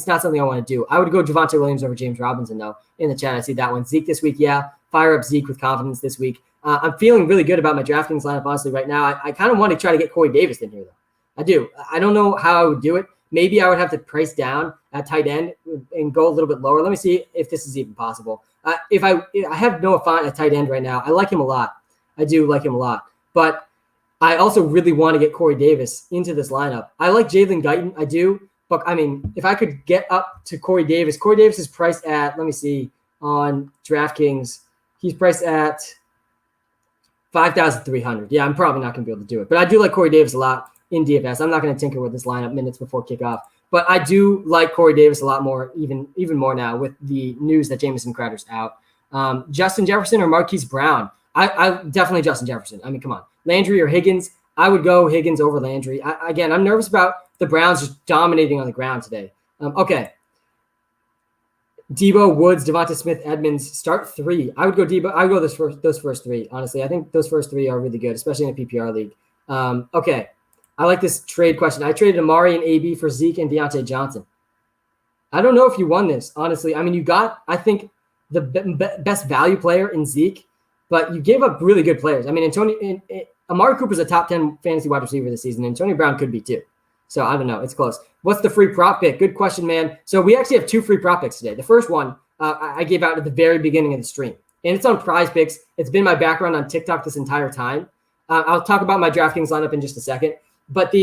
not something I want to do. I would go Javonte Williams over James Robinson, though. In the chat, I see that one. Zeke this week, yeah. Fire up Zeke with confidence this week. I'm feeling really good about my DraftKings lineup, honestly, right now. I kind of want to try to get Corey Davis in here, though. I do. I don't know how I would do it. Maybe I would have to price down at tight end and go a little bit lower. Let me see if this is even possible. If I have Noah Fant at tight end right now. I like him a lot. I do like him a lot. But I also really want to get Corey Davis into this lineup. I like Jalen Guyton. I do. But, I mean, if I could get up to Corey Davis is priced at, let me see, on DraftKings, he's priced at 5,300. Yeah, I'm probably not going to be able to do it. But I do like Corey Davis a lot in DFS. I'm not going to tinker with this lineup minutes before kickoff. But I do like Corey Davis a lot more, even more now with the news that Jamison Crowder's out. Justin Jefferson or Marquise Brown? I definitely Justin Jefferson. I mean, come on. Landry or Higgins? I would go Higgins over Landry. Again, I'm nervous about the Browns just dominating on the ground today. Okay. Debo, Woods, Devonta Smith, Edmonds, start 3. I would go Debo. I would go those first 3, honestly. I think those first 3 are really good, especially in a PPR league. Okay. I like this trade question. I traded Amari and AB for Zeke and Deontay Johnson. I don't know if you won this, honestly. I mean, you got, I think, the best value player in Zeke, but you gave up really good players. I mean, Amari Cooper's a top 10 fantasy wide receiver this season, and Antonio Brown could be too. So I don't know. It's close. What's the free prop pick? Good question, man. So we actually have 2 free prop picks today. The first one I gave out at the very beginning of the stream. And it's on Prize Picks. It's been my background on TikTok this entire time. I'll talk about my DraftKings lineup in just a second. But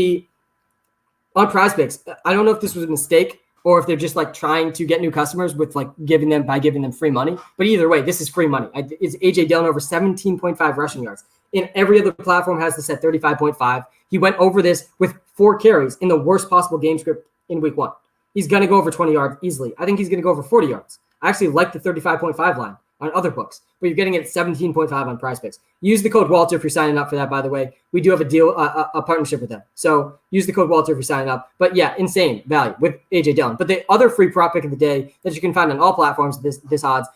on Prize Picks, I don't know if this was a mistake or if they're just like trying to get new customers with like giving them free money. But either way, this is free money. It's AJ Dillon over 17.5 rushing yards. And every other platform has this at 35.5. He went over this with 4 carries in the worst possible game script in week 1. He's going to go over 20 yards easily. I think he's going to go over 40 yards. I actually like the 35.5 line on other books, but you're getting it at 17.5 on Prize Picks. Use the code Walter if you're signing up for that, by the way. We do have a deal, a partnership with them. So use the code Walter if you're signing up. But yeah, insane value with AJ Dillon. But the other free prop pick of the day that you can find on all platforms, this odds,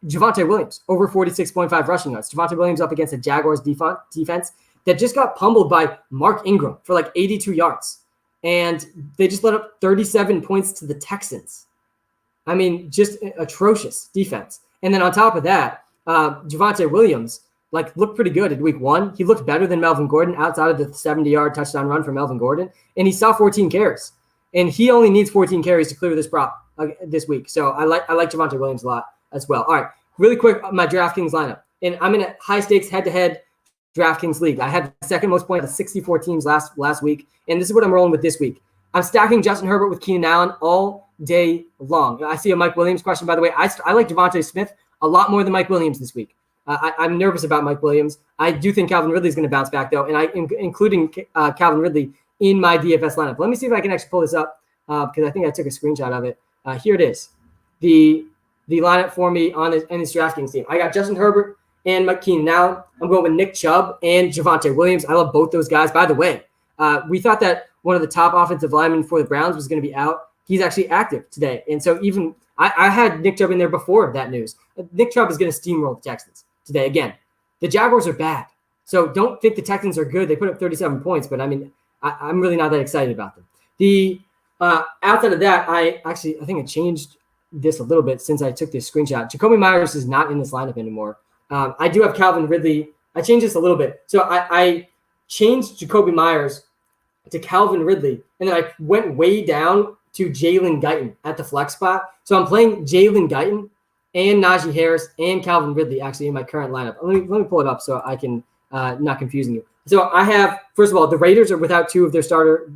Javonte Williams, over 46.5 rushing yards. Javonte Williams up against the Jaguars defense that just got pummeled by Mark Ingram for like 82 yards. And they just let up 37 points to the Texans. I mean, just atrocious defense. And then on top of that, Javonte Williams like looked pretty good in week 1. He looked better than Melvin Gordon outside of the 70-yard touchdown run from Melvin Gordon. And he saw 14 carries. And he only needs 14 carries to clear this prop this week. So I like Javonte Williams a lot as well. All right, really quick, my DraftKings lineup. And I'm in a high-stakes head-to-head DraftKings league. I had the second most points of 64 teams last week. And this is what I'm rolling with this week. I'm stacking Justin Herbert with Keenan Allen all day long. I see a Mike Williams question, by the way. I like Devontae Smith a lot more than Mike Williams this week. I'm nervous about Mike Williams. I do think Calvin Ridley is going to bounce back, though, and including Calvin Ridley in my DFS lineup. Let me see if I can actually pull this up because I think I took a screenshot of it. Here it is, the lineup for me on this DraftKings team. I got Justin Herbert and Mike Keenan Allen. I'm going with Nick Chubb and Javonte Williams. I love both those guys. By the way, we thought that one of the top offensive linemen for the Browns was going to be out. He's actually active today. And so even I had Nick Chubb in there before that news. Nick Chubb is going to steamroll the Texans today. Again, the Jaguars are bad. So don't think the Texans are good. They put up 37 points, but I mean, I'm really not that excited about them. Outside of that, I think I changed this a little bit since I took this screenshot. Jacoby Myers is not in this lineup anymore. I do have Calvin Ridley. I changed this a little bit. So I changed Jacoby Myers to Calvin Ridley, and then I went way down to Jalen Guyton at the flex spot. So I'm playing Jalen Guyton and Najee Harris and Calvin Ridley actually in my current lineup. Let me pull it up so I can not confusing you. So I have, first of all, the Raiders are without 2 of their starter,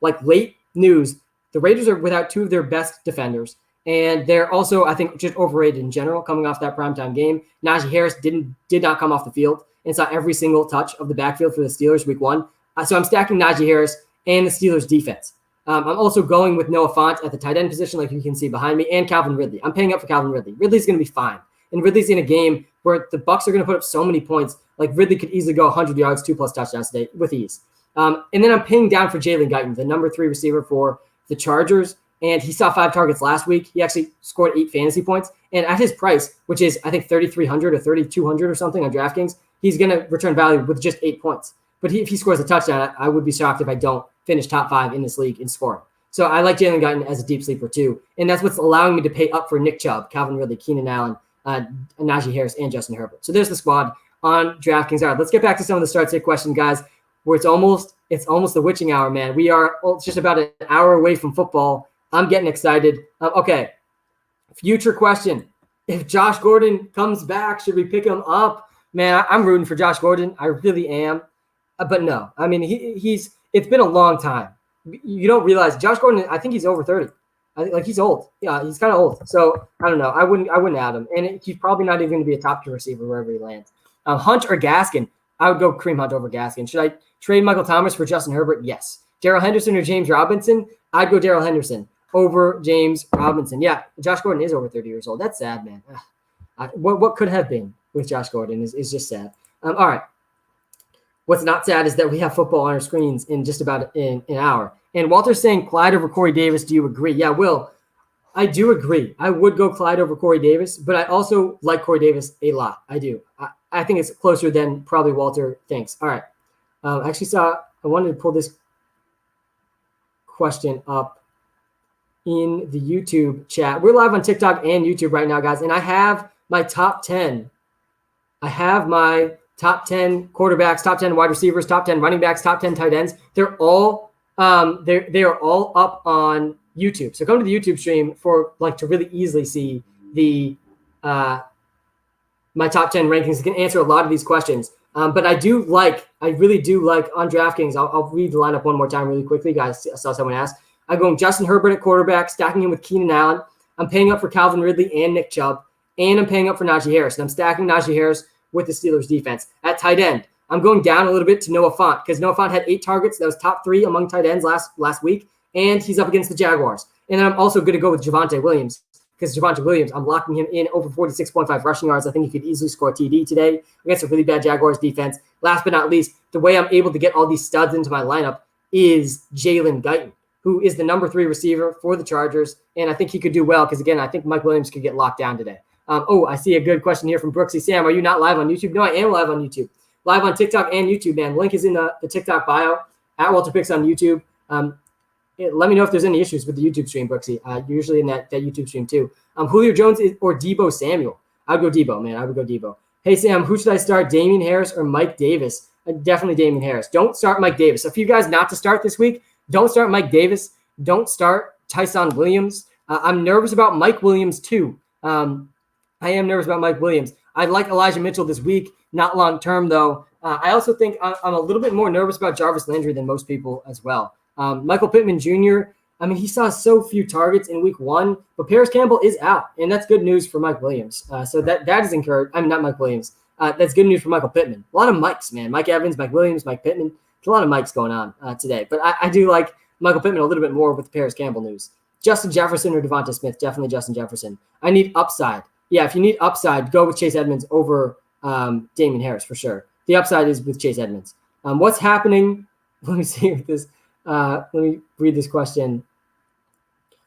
late news. The Raiders are without 2 of their best defenders. And they're also, I think, just overrated in general coming off that primetime game. Najee Harris did not come off the field and saw every single touch of the backfield for the Steelers week 1. So I'm stacking Najee Harris and the Steelers defense. I'm also going with Noah Fant at the tight end position, like you can see behind me, and Calvin Ridley. I'm paying up for Calvin Ridley. Ridley's going to be fine. And Ridley's in a game where the Bucs are going to put up so many points. Like Ridley could easily go 100 yards, 2+ touchdowns today with ease. And then I'm paying down for Jalen Guyton, the number 3 receiver for the Chargers. And he saw 5 targets last week. He actually scored 8 fantasy points. And at his price, which is, I think, 3,300 or 3,200 or something on DraftKings, he's going to return value with just 8 points. But if he scores a touchdown, I would be shocked if I don't finish top 5 in this league in scoring. So I like Jalen Guyton as a deep sleeper too. And that's what's allowing me to pay up for Nick Chubb, Calvin Ridley, Keenan Allen, Najee Harris, and Justin Herbert. So there's the squad on DraftKings. All right, let's get back to some of the start-sit questions, guys, where it's almost the witching hour, man. We are just about an hour away from football. I'm getting excited. Okay, future question. If Josh Gordon comes back, should we pick him up? Man, I'm rooting for Josh Gordon. I really am. But no, I mean, it's been a long time. You don't realize Josh Gordon, I think he's over 30. I think he's old. Yeah, he's kind of old. So I don't know. I wouldn't add him. And he's probably not even going to be a top 2 receiver wherever he lands. Hunt or Gaskin? I would go Kareem Hunt over Gaskin. Should I trade Michael Thomas for Justin Herbert? Yes. Darrell Henderson or James Robinson? I'd go Darrell Henderson over James Robinson. Yeah, Josh Gordon is over 30 years old. That's sad, man. What could have been with Josh Gordon is just sad. All right. What's not sad is that we have football on our screens in just about an hour. And Walter's saying Clyde over Corey Davis. Do you agree? Yeah, Will, I do agree. I would go Clyde over Corey Davis, but I also like Corey Davis a lot. I do. I think it's closer than probably Walter thinks. All right. I wanted to pull this question up in the YouTube chat. We're live on TikTok and YouTube right now, guys. And I have my top 10. I have my top 10 quarterbacks, top 10 wide receivers, top 10 running backs, top 10 tight ends. They're all they are all up on YouTube. So come to the YouTube stream to really easily see the my top 10 rankings. It can answer a lot of these questions. But I really do like on DraftKings. I'll read the lineup one more time really quickly, guys. I saw someone ask. I'm going Justin Herbert at quarterback, stacking him with Keenan Allen. I'm paying up for Calvin Ridley and Nick Chubb, and I'm paying up for Najee Harris. And I'm stacking Najee Harris with the Steelers defense. At tight end, I'm going down a little bit to Noah Fant because Noah Fant had 8 targets. That was top 3 among tight ends last week, and he's up against the Jaguars. And then I'm also going to go with Javonte Williams because Javonte Williams, I'm locking him in over 46.5 rushing yards. I think he could easily score a TD today against a really bad Jaguars defense. Last but not least, the way I'm able to get all these studs into my lineup is Jalen Guyton, who is the number 3 receiver for the Chargers. And I think he could do well because, again, I think Mike Williams could get locked down today. I see a good question here from Brooksy. Sam, are you not live on YouTube? No, I am live on YouTube. Live on TikTok and YouTube, man. Link is in the TikTok bio at WalterPicks on YouTube. Let me know if there's any issues with the YouTube stream, Brooksy. You're usually in that YouTube stream too. Julio Jones or Deebo Samuel? I'd go Deebo, man. I would go Deebo. Hey, Sam, who should I start, Damian Harris or Mike Davis? Definitely Damian Harris. Don't start Mike Davis. A few guys not to start this week. Don't start Mike Davis. Don't start Tyson Williams. I'm nervous about Mike Williams too. I am nervous about Mike Williams. I like Elijah Mitchell this week, not long term though. I also think I'm a little bit more nervous about Jarvis Landry than most people as well. Michael Pittman Jr., I mean, he saw so few targets in week 1, but Paris Campbell is out, and that's good news for Mike Williams. So that is encouraged. I mean, not Mike Williams. That's good news for Michael Pittman. A lot of Mikes, man. Mike Evans, Mike Williams, Mike Pittman. There's a lot of Mikes going on today. But I do like Michael Pittman a little bit more with the Paris Campbell news. Justin Jefferson or Devonta Smith? Definitely Justin Jefferson. I need upside. Yeah, if you need upside, go with Chase Edmonds over Damian Harris for sure. The upside is with Chase Edmonds. What's happening? Let me see if this. Let me read this question.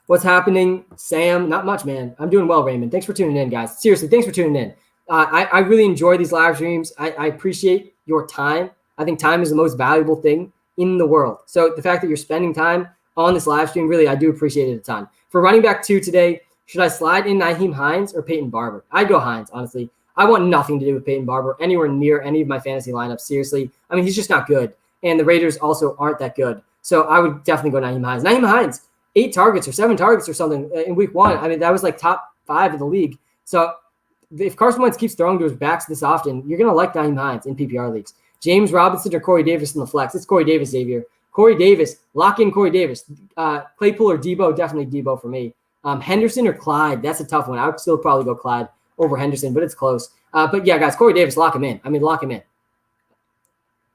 What's happening, Sam? Not much, man. I'm doing well, Raymond. Thanks for tuning in, guys. Seriously, thanks for tuning in. I really enjoy these live streams. I appreciate your time. I think time is the most valuable thing in the world. So the fact that you're spending time on this live stream, really, I do appreciate it a ton. For running back 2 today, should I slide in Nyheim Hines or Peyton Barber? I'd go Hines, honestly. I want nothing to do with Peyton Barber anywhere near any of my fantasy lineups. Seriously. I mean, he's just not good. And the Raiders also aren't that good. So I would definitely go Nyheim Hines. Nyheim Hines, 8 targets or 7 targets or something in week 1. I mean, that was like top 5 in the league. So if Carson Wentz keeps throwing to his backs this often, you're going to like Nyheim Hines in PPR leagues. James Robinson or Corey Davis in the flex? It's Corey Davis, Xavier. Corey Davis, lock in Corey Davis. Claypool or Debo? Definitely Debo for me. Henderson or Clyde? That's a tough one. I would still probably go Clyde over Henderson, but it's close. But yeah, guys, Corey Davis, lock him in. I mean, lock him in.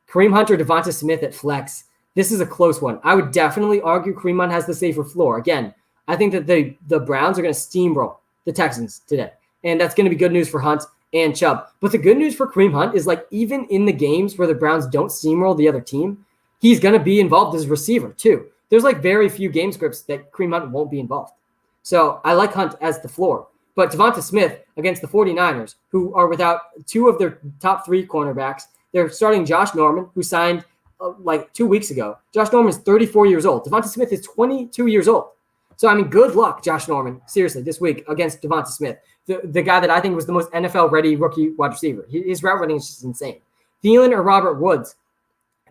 Kareem Hunt or Devonta Smith at flex? This is a close one. I would definitely argue Kareem Hunt has the safer floor. Again, I think that the Browns are going to steamroll the Texans today, and that's going to be good news for Hunt and Chubb. But the good news for Kareem Hunt is, like, even in the games where the Browns don't steamroll the other team, he's going to be involved as a receiver too. There's like very few game scripts that Kareem Hunt won't be involved. So I like Hunt as the floor. But Devonta Smith against the 49ers, who are without 2 of their top 3 cornerbacks, they're starting Josh Norman, who signed like 2 weeks ago. Josh Norman's 34 years old. Devonta Smith is 22 years old. So, I mean, good luck, Josh Norman, seriously, this week against Devonta Smith, the guy that I think was the most NFL-ready rookie wide receiver. His route running is just insane. Thielen or Robert Woods?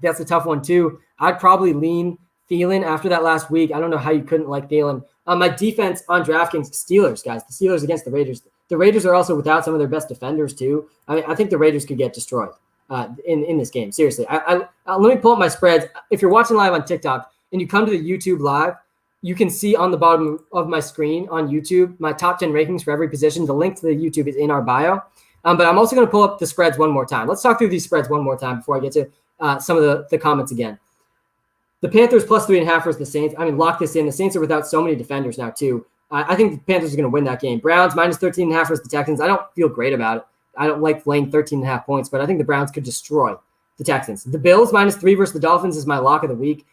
That's a tough one, too. I'd probably lean Thielen after that last week. I don't know how you couldn't like Thielen. My defense on DraftKings, Steelers, guys. The Steelers against the Raiders. The Raiders are also without some of their best defenders, too. I mean, I think the Raiders could get destroyed in this game. Seriously. Let me pull up my spreads. If you're watching live on TikTok and you come to the YouTube live, you can see on the bottom of my screen on YouTube my top 10 rankings for every position. The link to the YouTube is in our bio. But I'm also going to pull up the spreads one more time. Let's talk through these spreads one more time before I get to some of the comments again. The Panthers plus 3.5 versus the Saints. I mean, lock this in. The Saints are without so many defenders now, too. I think the Panthers are going to win that game. Browns minus 13.5 versus the Texans. I don't feel great about it. I don't like laying 13.5 points, but I think the Browns could destroy the Texans. The Bills minus 3 versus the Dolphins is my lock of the week.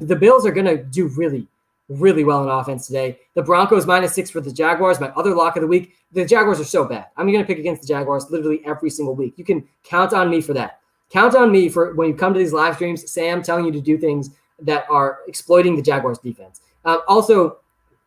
The Bills are going to do really, really well in offense today. The Broncos minus 6 for the Jaguars, my other lock of the week. The Jaguars are so bad. I'm going to pick against the Jaguars literally every single week. You can count on me for that. Count on me for when you come to these live streams, Sam telling you to do things that are exploiting the Jaguars defense. Also,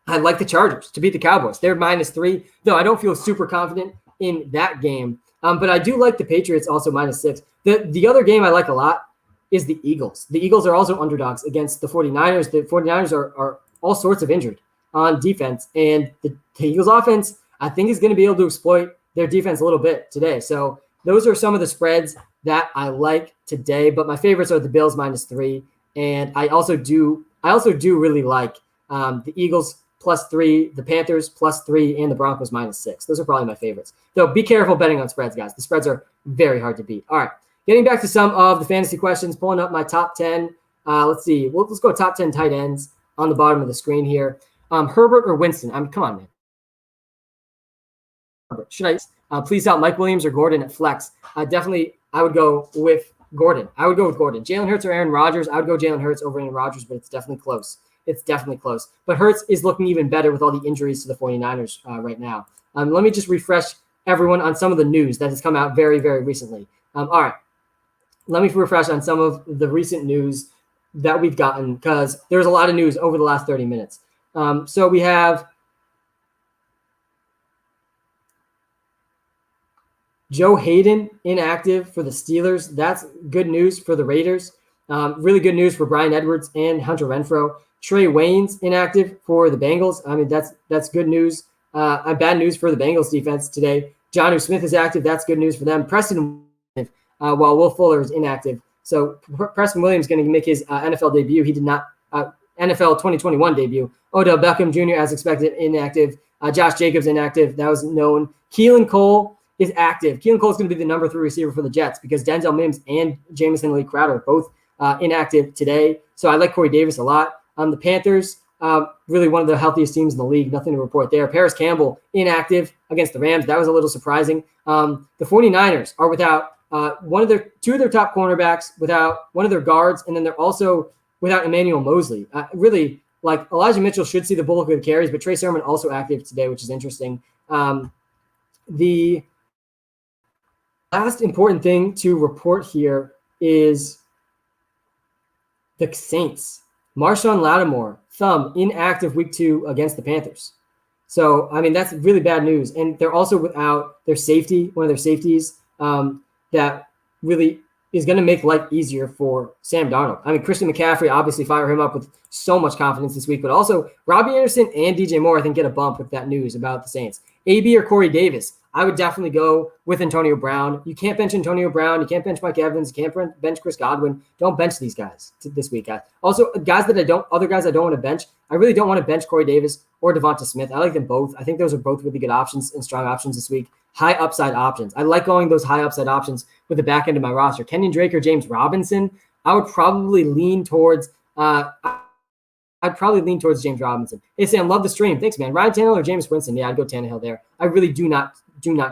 I like the Chargers to beat the Cowboys. They're minus 3, though I don't feel super confident in that game. But I do like the Patriots also minus 6. The other game I like a lot is the Eagles. The Eagles are also underdogs against the 49ers. The 49ers are all sorts of injured on defense. And the Eagles offense, I think is going to be able to exploit their defense a little bit today. So those are some of the spreads that I like today, but my favorites are the Bills -3. And I also do really like the Eagles +3, the Panthers +3, and the Broncos -6. Those are probably my favorites. Though be careful betting on spreads, guys. The spreads are very hard to beat. All right, getting back to some of the fantasy questions, pulling up my top 10. Let's see. Let's go top 10 tight ends on the bottom of the screen here. Herbert or Winston? Come on, man. Herbert. Should I please out Mike Williams or Gordon at flex? Definitely, I would go with Gordon. Jalen Hurts or Aaron Rodgers? I would go Jalen Hurts over Aaron Rodgers, but it's definitely close. But Hurts is looking even better with all the injuries to the 49ers right now. Let me just refresh everyone on some of the news that has come out very, very recently. All right. Let me refresh on some of the recent news that we've gotten because there's a lot of news over the last 30 minutes. So we have Joe Hayden inactive for the Steelers. That's good news for the Raiders. Really good news for Bryan Edwards and Hunter Renfrow. Trey Waynes inactive for the Bengals. I mean, that's good news. Bad news for the Bengals defense today. Jonnu Smith is active. That's good news for them. Preston, while Will Fuller is inactive. So Preston Williams is going to make his NFL debut. He did not NFL 2021 debut. Odell Beckham Jr. as expected inactive. Josh Jacobs inactive. That was known. Keelan Cole is active. Keelan Cole is going to be the number 3 receiver for the Jets because Denzel Mims and Jamison Lee Crowder are both inactive today. So I like Corey Davis a lot. The Panthers, really one of the healthiest teams in the league. Nothing to report there. Paris Campbell inactive against the Rams. That was a little surprising. The 49ers are without two of their top cornerbacks, without one of their guards, and then they're also without Emmanuel Mosley. Really, like Elijah Mitchell should see the bulk of the carries, but Trey Sermon also active today, which is interesting. The last important thing to report here is the Saints. Marshawn Lattimore, thumb, inactive week 2 against the Panthers. So, I mean, that's really bad news. And they're also without their safety, one of their safeties, that really is going to make life easier for Sam Darnold. I mean, Christian McCaffrey, obviously fire him up with so much confidence this week, but also Robbie Anderson and DJ Moore, I think, get a bump with that news about the Saints. AB or Corey Davis? I would definitely go with Antonio Brown. You can't bench Antonio Brown. You can't bench Mike Evans. You can't bench Chris Godwin. Don't bench these guys this week, guys. Also, other guys I don't want to bench. I really don't want to bench Corey Davis or Devonta Smith. I like them both. I think those are both really good options and strong options this week. High upside options. I like going those high upside options with the back end of my roster. Kenyon Drake or James Robinson. I would probably lean towards James Robinson. Hey, Sam, love the stream. Thanks, man. Ryan Tannehill or Jameis Winston? Yeah, I'd go Tannehill there. I really do not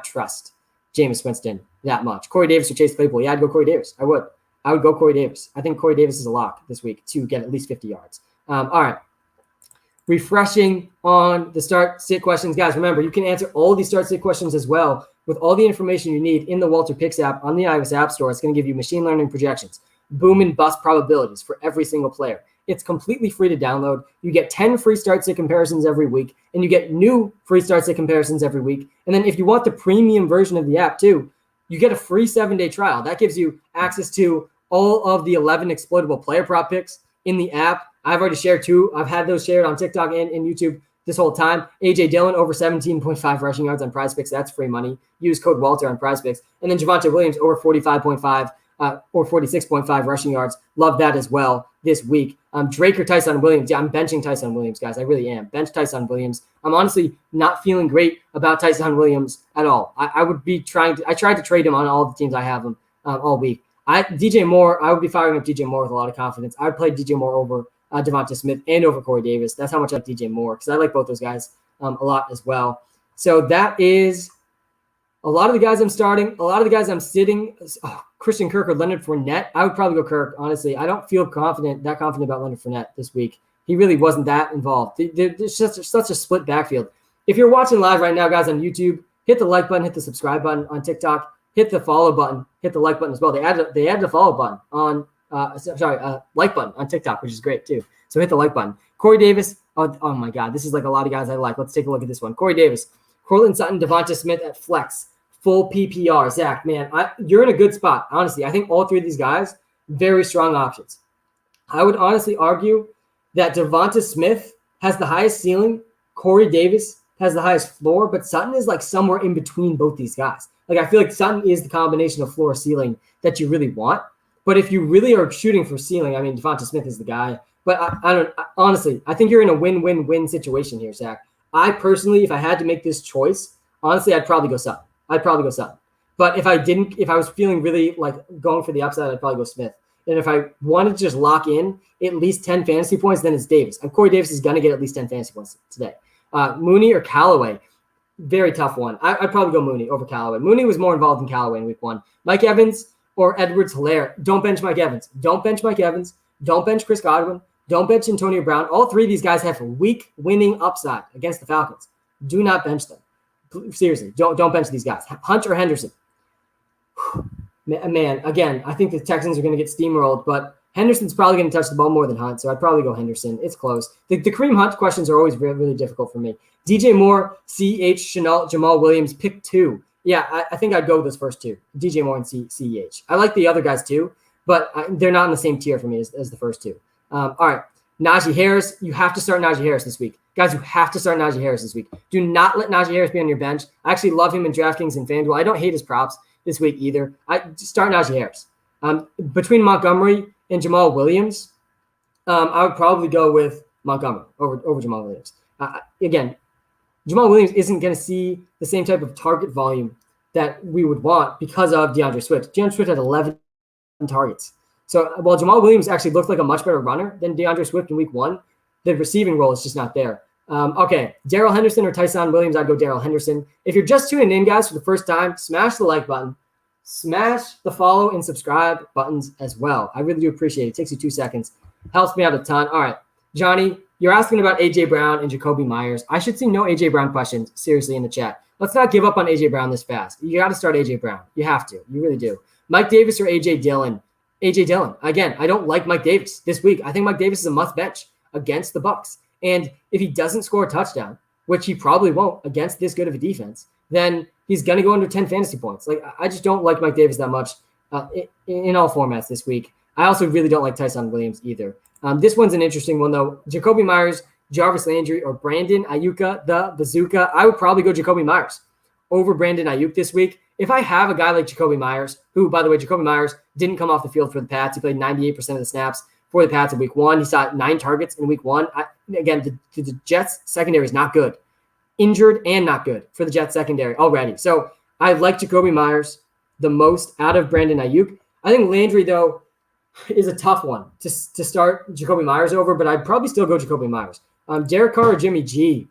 trust Jameis Winston that much. Corey Davis or Chase Claypool? Yeah, I'd go Corey Davis. I would go Corey Davis. I think Corey Davis is a lock this week to get at least 50 yards. All right. Refreshing on the start-sit questions. Guys, remember, you can answer all these start-sit questions as well with all the information you need in the WalterPicks app on the iOS App Store. It's going to give you machine learning projections, boom and bust probabilities for every single player. It's completely free to download. You get 10 free start-sit comparisons every week, and you get new free start-sit comparisons every week. And then if you want the premium version of the app too, you get a free 7-day trial. That gives you access to all of the 11 exploitable player prop picks in the app. I've already shared 2. I've had those shared on TikTok and YouTube this whole time. A.J. Dillon over 17.5 rushing yards on PrizePicks. That's free money. Use code Walter on PrizePicks. And then Javonte Williams over 45.5 or 46.5 rushing yards. Love that as well this week. Drake or Tyson Williams. Yeah, I'm benching Tyson Williams, guys. I really am. Bench Tyson Williams. I'm honestly not feeling great about Tyson Williams at all. I tried to trade him on all the teams I have him all week. DJ Moore, I would be firing up DJ Moore with a lot of confidence. I would play DJ Moore over Devonta Smith and over Corey Davis. That's how much I like DJ Moore because I like both those guys a lot as well. So that is a lot of the guys I'm starting. A lot of the guys I'm sitting. Christian Kirk or Leonard Fournette. I would probably go Kirk, honestly. I don't feel confident about Leonard Fournette this week. He really wasn't that involved. There's such a split backfield. If you're watching live right now, guys, on YouTube, hit the like button, hit the subscribe button on TikTok, hit the follow button, hit the like button as well. They added a follow button on like button on TikTok, which is great too. So hit the like button. Corey Davis. Oh my God, this is like a lot of guys I like. Let's take a look at this one. Corey Davis, Cortland Sutton, Devonta Smith at flex, full PPR. Zach, man, you're in a good spot. Honestly, I think all 3 of these guys, very strong options. I would honestly argue that Devonta Smith has the highest ceiling. Corey Davis has the highest floor, but Sutton is like somewhere in between both these guys. Like I feel like Sutton is the combination of floor ceiling that you really want. But if you really are shooting for ceiling, I mean, Devonta Smith is the guy. But honestly, I think you're in a win-win-win situation here, Zach. I personally, if I had to make this choice, honestly, I'd probably go Sutton. But if I was feeling really like going for the upside, I'd probably go Smith. And if I wanted to just lock in at least 10 fantasy points, then it's Davis. And Corey Davis is going to get at least 10 fantasy points today. Mooney or Callaway, very tough one. I'd probably go Mooney over Callaway. Mooney was more involved in Callaway in week 1. Mike Evans or Edwards-Helaire. Don't bench Mike Evans. Don't bench Chris Godwin. Don't bench Antonio Brown. All three of these guys have weak winning upside against the Falcons. Do not bench them. Seriously, don't bench these guys. Hunt or Henderson. Man, again, I think the Texans are going to get steamrolled, but Henderson's probably going to touch the ball more than Hunt, so I'd probably go Henderson. It's close. The Kareem Hunt questions are always really, really difficult for me. DJ Moore, CH, Chenault, Jamal Williams, pick 2. Yeah, I think I'd go with those first 2, DJ Moore and CEH. I like the other guys too, but they're not in the same tier for me as the first 2. All right, Najee Harris. You have to start Najee Harris this week. Guys, you have to start Najee Harris this week. Do not let Najee Harris be on your bench. I actually love him in DraftKings and FanDuel. I don't hate his props this week either. I just start Najee Harris. Between Montgomery and Jamal Williams, I would probably go with Montgomery over Jamal Williams. Again, Jamal Williams isn't going to see the same type of target volume that we would want because of DeAndre Swift. DeAndre Swift had 11 targets. So while Jamal Williams actually looked like a much better runner than DeAndre Swift in week 1, the receiving role is just not there. Okay, Darrell Henderson or Tyson Williams, I'd go Darrell Henderson. If you're just tuning in, guys, for the first time, smash the like button. Smash the follow and subscribe buttons as well. I really do appreciate it. It takes you 2 seconds. Helps me out a ton. All right, Johnny, you're asking about A.J. Brown and Jacoby Myers. I should see no A.J. Brown questions, seriously, in the chat. Let's not give up on A.J. Brown this fast. You got to start A.J. Brown. You have to. You really do. Mike Davis or A.J. Dillon? A.J. Dillon. Again, I don't like Mike Davis this week. I think Mike Davis is a must bench against the Bucs. And if he doesn't score a touchdown, which he probably won't against this good of a defense, then he's going to go under 10 fantasy points. Like, I just don't like Mike Davis that much in all formats this week. I also really don't like Tyson Williams either. This one's an interesting one, though. Jacoby Myers, Jarvis Landry, or Brandon Ayuka, the bazooka. I would probably go Jacoby Myers over Brandon Ayuk this week. If I have a guy like Jacoby Myers, who, by the way, Jacoby Myers didn't come off the field for the Pats. He played 98% of the snaps for the Pats in week 1. He saw 9 targets in week 1. Again, the Jets secondary is not good. Injured and not good for the Jets secondary already. So I like Jacoby Myers the most out of Brandon Ayuk. I think Landry, though, is a tough one to start Jacoby Myers over, but I'd probably still go Jacoby Myers. Derek Carr or Jimmy G?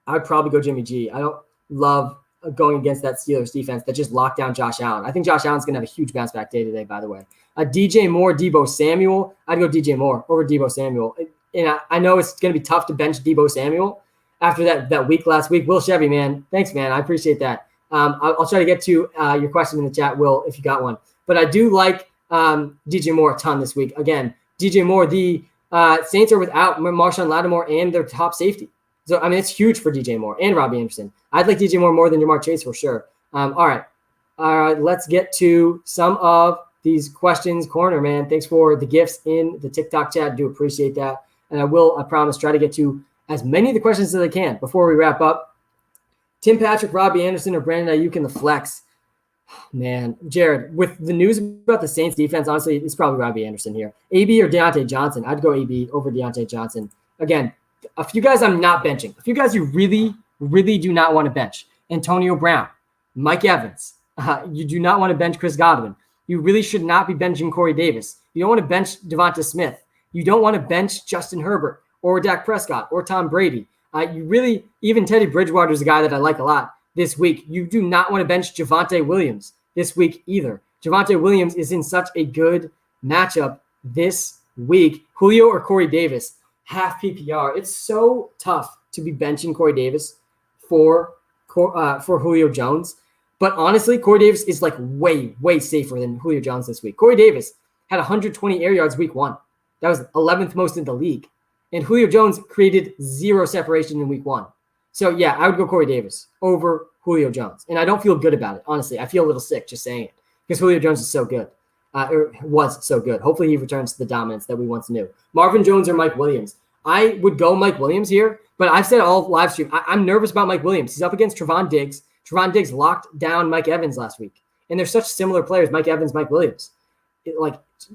I'd probably go Jimmy G. I don't love going against that Steelers defense that just locked down Josh Allen. I think Josh Allen's going to have a huge bounce back day today, by the way. DJ Moore, Deebo Samuel. I'd go DJ Moore over Deebo Samuel. And I know it's going to be tough to bench Deebo Samuel after that week last week. Will Chevy, man. Thanks, man. I appreciate that. I'll try to get to your question in the chat, Will, if you got one. But I do like DJ Moore a ton this week. Again, DJ Moore, the Saints are without Marshawn Lattimore and their top safety. So, I mean, it's huge for DJ Moore and Robbie Anderson. I'd like DJ Moore more than Jamar Chase for sure. All right, let's get to some of these questions. Corner, man, thanks for the gifts in the TikTok chat. Do appreciate that. And I promise, try to get to as many of the questions as I can before we wrap up. Tim Patrick, Robbie Anderson, or Brandon Ayuk in the flex. Man, Jared, with the news about the Saints defense, honestly, it's probably Robbie Anderson here. AB or Deontay Johnson? I'd go AB over Deontay Johnson. Again, a few guys I'm not benching. A few guys you really, really do not want to bench. Antonio Brown, Mike Evans. You do not want to bench Chris Godwin. You really should not be benching Corey Davis. You don't want to bench Devonta Smith. You don't want to bench Justin Herbert or Dak Prescott or Tom Brady. Even Teddy Bridgewater is a guy that I like a lot this week. You do not want to bench Javonte Williams this week either. Javonte Williams is in such a good matchup this week. Julio or Corey Davis, half PPR. It's so tough to be benching Corey Davis for Julio Jones. But honestly, Corey Davis is like way, way safer than Julio Jones this week. Corey Davis had 120 air yards week 1. That was 11th most in the league. And Julio Jones created 0 separation in week 1. So, yeah, I would go Corey Davis over Julio Jones. And I don't feel good about it, honestly. I feel a little sick just saying it because Julio Jones is so good, or was so good. Hopefully he returns to the dominance that we once knew. Marvin Jones or Mike Williams? I would go Mike Williams here, but I've said all live stream, I'm nervous about Mike Williams. He's up against Trevon Diggs. Trevon Diggs locked down Mike Evans last week. And they're such similar players, Mike Evans, Mike Williams.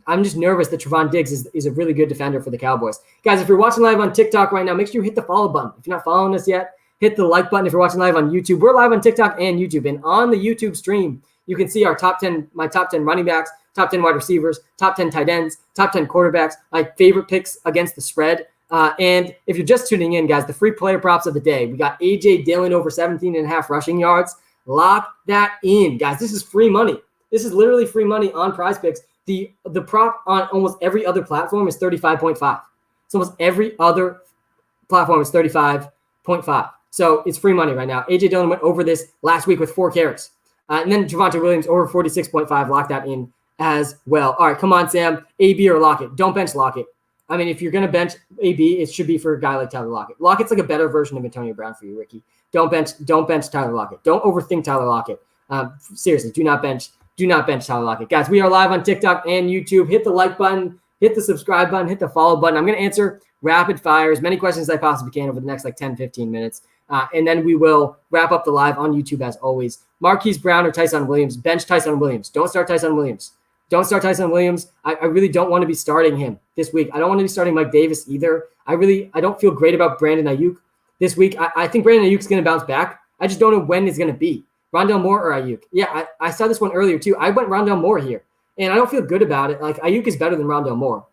I'm just nervous that Trevon Diggs is a really good defender for the Cowboys. Guys, if you're watching live on TikTok right now, make sure you hit the follow button. If you're not following us yet, hit the like button. If you're watching live on YouTube, we're live on TikTok and YouTube. And on the YouTube stream, you can see our my top 10 running backs, top 10 wide receivers, top 10 tight ends, top 10 quarterbacks, my favorite picks against the spread. And if you're just tuning in, guys, the free player props of the day, we got A.J. Dillon over 17.5 rushing yards. Lock that in, guys. This is free money. This is literally free money on PrizePicks. The prop on almost every other platform is 35.5. So almost every other platform is 35.5. So it's free money right now. A.J. Dillon went over this last week with 4 carries. And then Javonte Williams over 46.5. Lock that in as well. All right, come on, Sam. AB or Lockett. Don't bench Lockett. I mean, if you're going to bench AB, it should be for a guy like Tyler Lockett. Lockett's like a better version of Antonio Brown for you, Ricky. Don't bench Tyler Lockett. Don't overthink Tyler Lockett. Seriously, do not bench Tyler Lockett. Guys, we are live on TikTok and YouTube. Hit the like button, hit the subscribe button, hit the follow button. I'm going to answer rapid fire, as many questions as I possibly can over the next 10, 15 minutes. And then we will wrap up the live on YouTube as always. Marquise Brown or Tyson Williams. Bench Tyson Williams. Don't start Tyson Williams. Don't start Tyson Williams. I really don't want to be starting him this week. I don't want to be starting Mike Davis either. I don't feel great about Brandon Ayuk this week. I think Brandon Ayuk's going to bounce back. I just don't know when it's going to be. Rondale Moore or Ayuk. Yeah, I saw this one earlier too. I went Rondale Moore here, and I don't feel good about it. Like, Ayuk is better than Rondale Moore.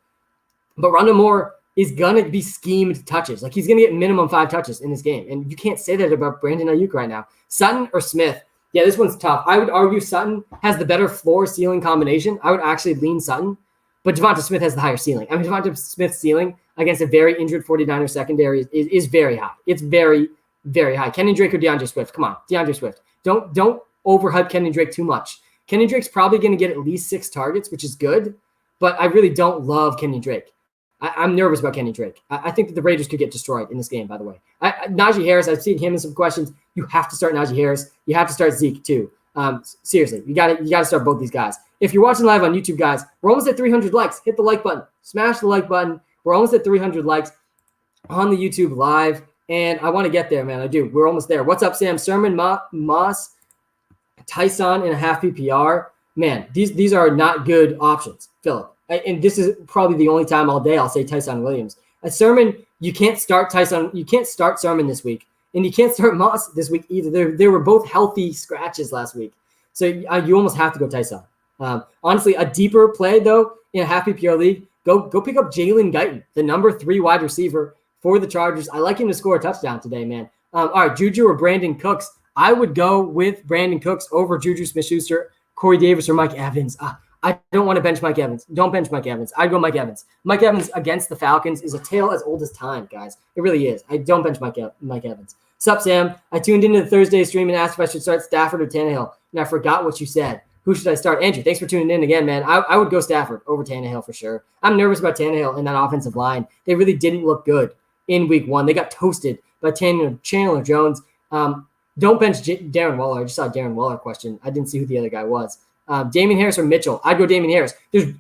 But Rondale Moore is going to be schemed touches. Like, he's going to get minimum 5 touches in this game. And you can't say that about Brandon Ayuk right now. Sutton or Smith? Yeah, this one's tough. I would argue Sutton has the better floor-ceiling combination. I would actually lean Sutton. But Devonta Smith has the higher ceiling. I mean, Devonta Smith's ceiling against a very injured 49ers secondary is very high. It's very, very high. Kenyon Drake or DeAndre Swift? Come on, DeAndre Swift. Don't overhype Kenyon Drake too much. Kenyon Drake's probably going to get at least 6 targets, which is good. But I really don't love Kenyon Drake. I'm nervous about Kenyon Drake. I think that the Raiders could get destroyed in this game, by the way. Najee Harris, I've seen him in some questions. You have to start Najee Harris. You have to start Zeke, too. Seriously, you got to start both these guys. If you're watching live on YouTube, guys, we're almost at 300 likes. Hit the like button. Smash the like button. We're almost at 300 likes on the YouTube live, and I want to get there, man. I do. We're almost there. What's up, Sam? Sermon, Moss, Tyson in a half PPR. Man, these are not good options, Philip. And this is probably the only time all day I'll say Tyson Williams. A Sermon, you can't start Tyson. You can't start Sermon this week, and you can't start Moss this week either. They were both healthy scratches last week, so you almost have to go Tyson. Honestly, a deeper play though in a half PPR league, go pick up Jalen Guyton, the number 3 wide receiver for the Chargers. I like him to score a touchdown today, man. All right, Juju or Brandon Cooks? I would go with Brandon Cooks over Juju Smith-Schuster, Corey Davis, or Mike Evans. I don't want to bench Mike Evans. Don't bench Mike Evans. I'd go Mike Evans. Mike Evans against the Falcons is a tale as old as time, guys. It really is. I don't bench Mike Evans. Sup, Sam? I tuned into the Thursday stream and asked if I should start Stafford or Tannehill, and I forgot what you said. Who should I start? Andrew, thanks for tuning in again, man. I would go Stafford over Tannehill for sure. I'm nervous about Tannehill and that offensive line. They really didn't look good in week 1. They got toasted by Chandler Jones. Don't bench Darren Waller. I just saw a Darren Waller question. I didn't see who the other guy was. Damian Harris or Mitchell? I'd go Damian Harris.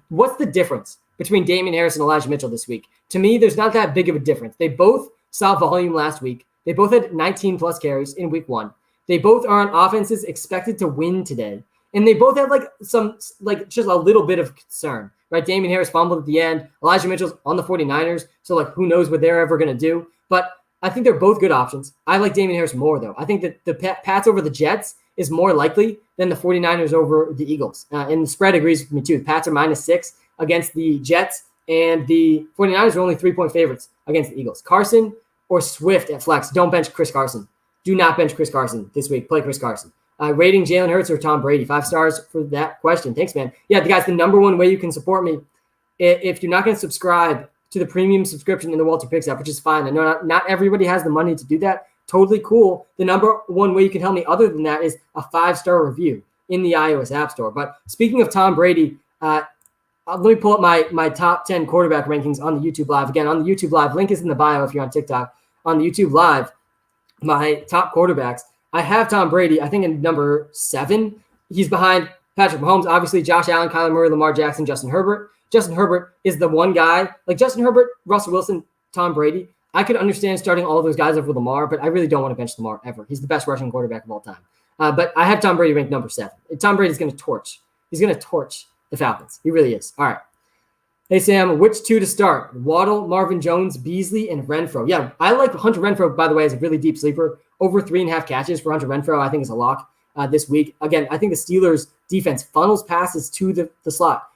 What's the difference between Damian Harris and Elijah Mitchell this week? To me, there's not that big of a difference. They both saw volume last week. They both had 19-plus carries in week 1. They both are on offenses expected to win today. And they both have just a little bit of concern, right? Damian Harris fumbled at the end. Elijah Mitchell's on the 49ers. So who knows what they're ever going to do. But I think they're both good options. I like Damian Harris more, though. I think that the Pats over the Jets is more likely than the 49ers over the Eagles. And the spread agrees with me, too. The Pats are -6 against the Jets, and the 49ers are only 3-point favorites against the Eagles. Carson or Swift at flex? Don't bench Chris Carson. Do not bench Chris Carson this week. Play Chris Carson. Rating Jalen Hurts or Tom Brady? 5 stars for that question. Thanks, man. Yeah, guys, the number one way you can support me, if you're not going to subscribe to the premium subscription in the WalterPicks app, which is fine. I know not everybody has the money to do that. Totally cool. The number one way you can help me other than that is a 5-star review in the iOS App Store. But speaking of Tom Brady, let me pull up my top 10 quarterback rankings on the YouTube Live. Again, on the YouTube Live, link is in the bio if you're on TikTok. On the YouTube Live, my top quarterbacks, I have Tom Brady, I think, in number 7. He's behind Patrick Mahomes, obviously, Josh Allen, Kyler Murray, Lamar Jackson, Justin Herbert. Justin Herbert is the one guy. Like Justin Herbert, Russell Wilson, Tom Brady, I could understand starting all of those guys over Lamar, but I really don't want to bench Lamar ever. He's the best rushing quarterback of all time. But I have Tom Brady ranked number 7. Tom Brady's going to torch. He's going to torch the Falcons. He really is. All right. Hey, Sam, which 2 to start? Waddle, Marvin Jones, Beasley, and Renfro. Yeah, I like Hunter Renfro, by the way, as a really deep sleeper. Over 3.5 catches for Hunter Renfro, I think is a lock this week. Again, I think the Steelers' defense funnels passes to the slot.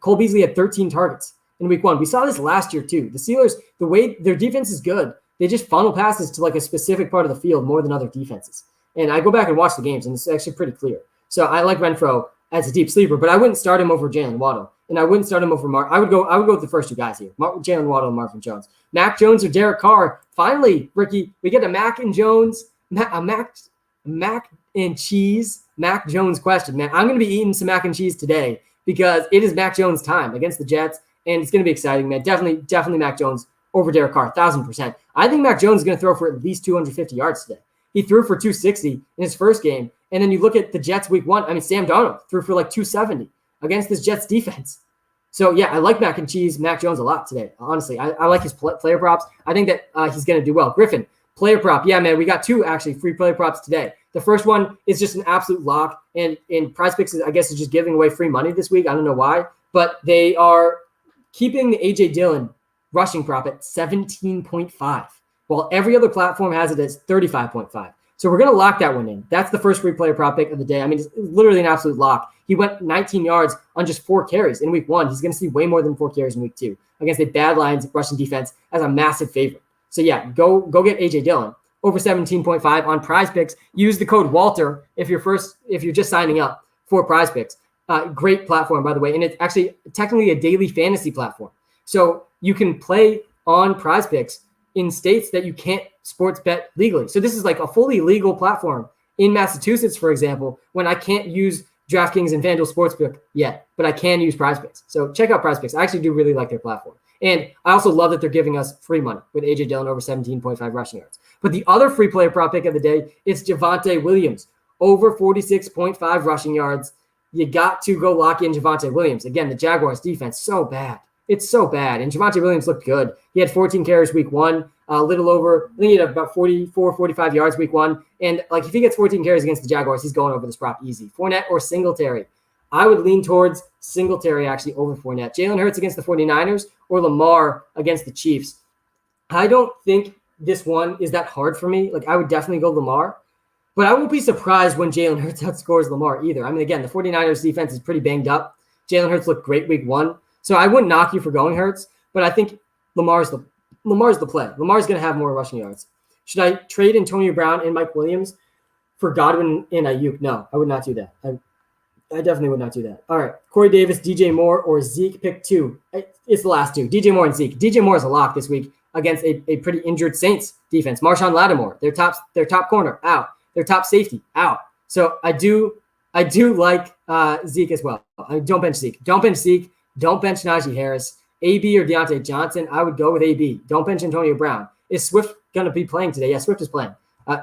Cole Beasley had 13 targets in week 1. We saw this last year, too. The Steelers, the way their defense is good, they just funnel passes to like a specific part of the field more than other defenses. And I go back and watch the games, and it's actually pretty clear. So I like Renfro as a deep sleeper, but I wouldn't start him over Jalen Waddle, and I wouldn't start him over Mark. I would go with the first 2 guys here, Jalen Waddle and Marvin Jones. Mac Jones or Derek Carr. Finally, Ricky, we get a Mac and Jones, Mac and cheese, Mac Jones question. Man, I'm going to be eating some mac and cheese today because it is Mac Jones time against the Jets, and it's going to be exciting, man. Definitely Mac Jones over Derek Carr, 1,000%. I think Mac Jones is going to throw for at least 250 yards today. He threw for 260 in his first game. And then you look at the Jets week 1. I mean, Sam Darnold threw for like 270 against this Jets defense. So, yeah, I like Mac Jones a lot today. Honestly, I like his player props. I think that he's going to do well. Griffin, player prop. Yeah, man, we got 2 actually free player props today. The first one is just an absolute lock. And in PrizePicks, I guess, is just giving away free money this week. I don't know why. But they are keeping the A.J. Dillon rushing prop at 17.5. While every other platform has it as 35.5. So we're going to lock that one in. That's the first free player prop pick of the day. I mean, it's literally an absolute lock. He went 19 yards on just 4 carries in week 1. He's going to see way more than 4 carries in week 2 against a bad Lions rushing defense as a massive favorite. So yeah, go get A.J. Dillon over 17.5 on PrizePicks. Use the code Walter if you're just signing up for PrizePicks. Great platform, by the way. And it's actually technically a daily fantasy platform. So you can play on PrizePicks in states that you can't sports bet legally. So this is like a fully legal platform in Massachusetts, for example, when I can't use DraftKings and FanDuel Sportsbook yet, but I can use PrizePicks. So check out PrizePicks. I actually do really like their platform. And I also love that they're giving us free money with A.J. Dillon over 17.5 rushing yards. But the other free player prop pick of the day is Javonte Williams over 46.5 rushing yards. You got to go lock in Javonte Williams. Again, the Jaguars defense, so bad. It's so bad. And Javonte Williams looked good. He had 14 carries week 1, a little over, I think he had about 44, 45 yards week 1. And like if he gets 14 carries against the Jaguars, he's going over this prop easy. Fournette or Singletary. I would lean towards Singletary actually over Fournette. Jalen Hurts against the 49ers or Lamar against the Chiefs. I don't think this one is that hard for me. Like I would definitely go Lamar. But I won't be surprised when Jalen Hurts outscores Lamar either. I mean, again, the 49ers defense is pretty banged up. Jalen Hurts looked great week 1. So I wouldn't knock you for going Hurts, but I think Lamar's the play. Lamar's going to have more rushing yards. Should I trade Antonio Brown and Mike Williams for Godwin and Ayuk? No, I would not do that. I definitely would not do that. All right, Corey Davis, DJ Moore, or Zeke, pick 2. It's the last 2, DJ Moore and Zeke. DJ Moore is a lock this week against a pretty injured Saints defense. Marshawn Lattimore, their top corner, out. Their top safety, out. So I do like Zeke as well. Don't bench Zeke. Don't bench Zeke. Don't bench Najee Harris. AB or Deontay Johnson, I would go with AB. Don't bench Antonio Brown. Is Swift going to be playing today? Yeah, Swift is playing.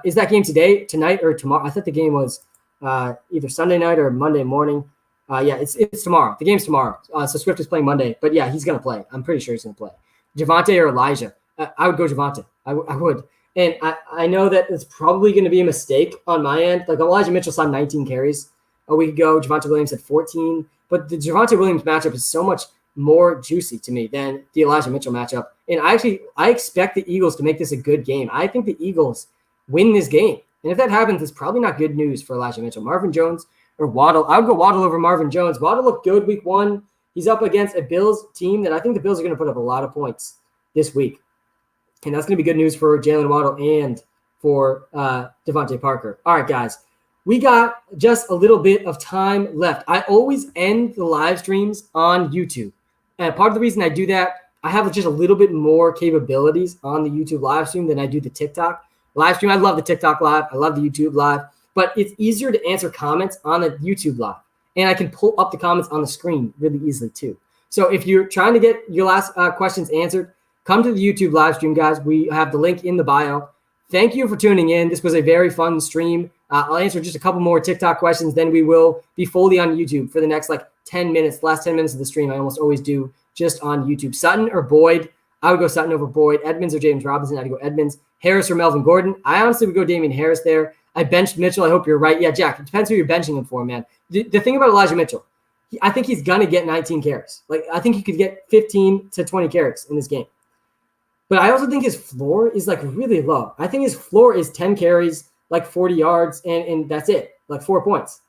Is that game tonight, or tomorrow? I thought the game was either Sunday night or Monday morning. Yeah, it's tomorrow. The game's tomorrow. So Swift is playing Monday. But, yeah, he's going to play. I'm pretty sure he's going to play. Javonte or Elijah? I would go Javonte. I would. And I know that it's probably going to be a mistake on my end. Like Elijah Mitchell saw 19 carries a week ago. Javonte Williams had 14. But the Javonte Williams matchup is so much more juicy to me than the Elijah Mitchell matchup. And I expect the Eagles to make this a good game. I think the Eagles win this game. And if that happens, it's probably not good news for Elijah Mitchell. Marvin Jones or Waddle. I would go Waddle over Marvin Jones. Waddle looked good week 1. He's up against a Bills team that I think the Bills are going to put up a lot of points this week. And that's going to be good news for Jalen Waddle and for Devontae Parker. All right, guys. We got just a little bit of time left. I always end the live streams on YouTube. And part of the reason I do that, I have just a little bit more capabilities on the YouTube live stream than I do the TikTok live stream. I love the TikTok live. I love the YouTube live. But it's easier to answer comments on the YouTube live. And I can pull up the comments on the screen really easily too. So if you're trying to get your last questions answered, come to the YouTube live stream, guys. We have the link in the bio. Thank you for tuning in. This was a very fun stream. I'll answer just a couple more TikTok questions, then we will be fully on YouTube for the next 10 minutes. The last 10 minutes of the stream, I almost always do just on YouTube. Sutton or Boyd, I would go Sutton over Boyd. Edmonds or James Robinson, I'd go Edmonds. Harris or Melvin Gordon. I honestly would go Damian Harris there. I benched Mitchell. I hope you're right. Yeah, Jack, it depends who you're benching him for, man. The thing about Elijah Mitchell, I think he's going to get 19 carries. Like, I think he could get 15 to 20 carries in this game. But I also think his floor is, like, really low. I think his floor is 10 carries, like 40 yards, and that's it, like 4 points.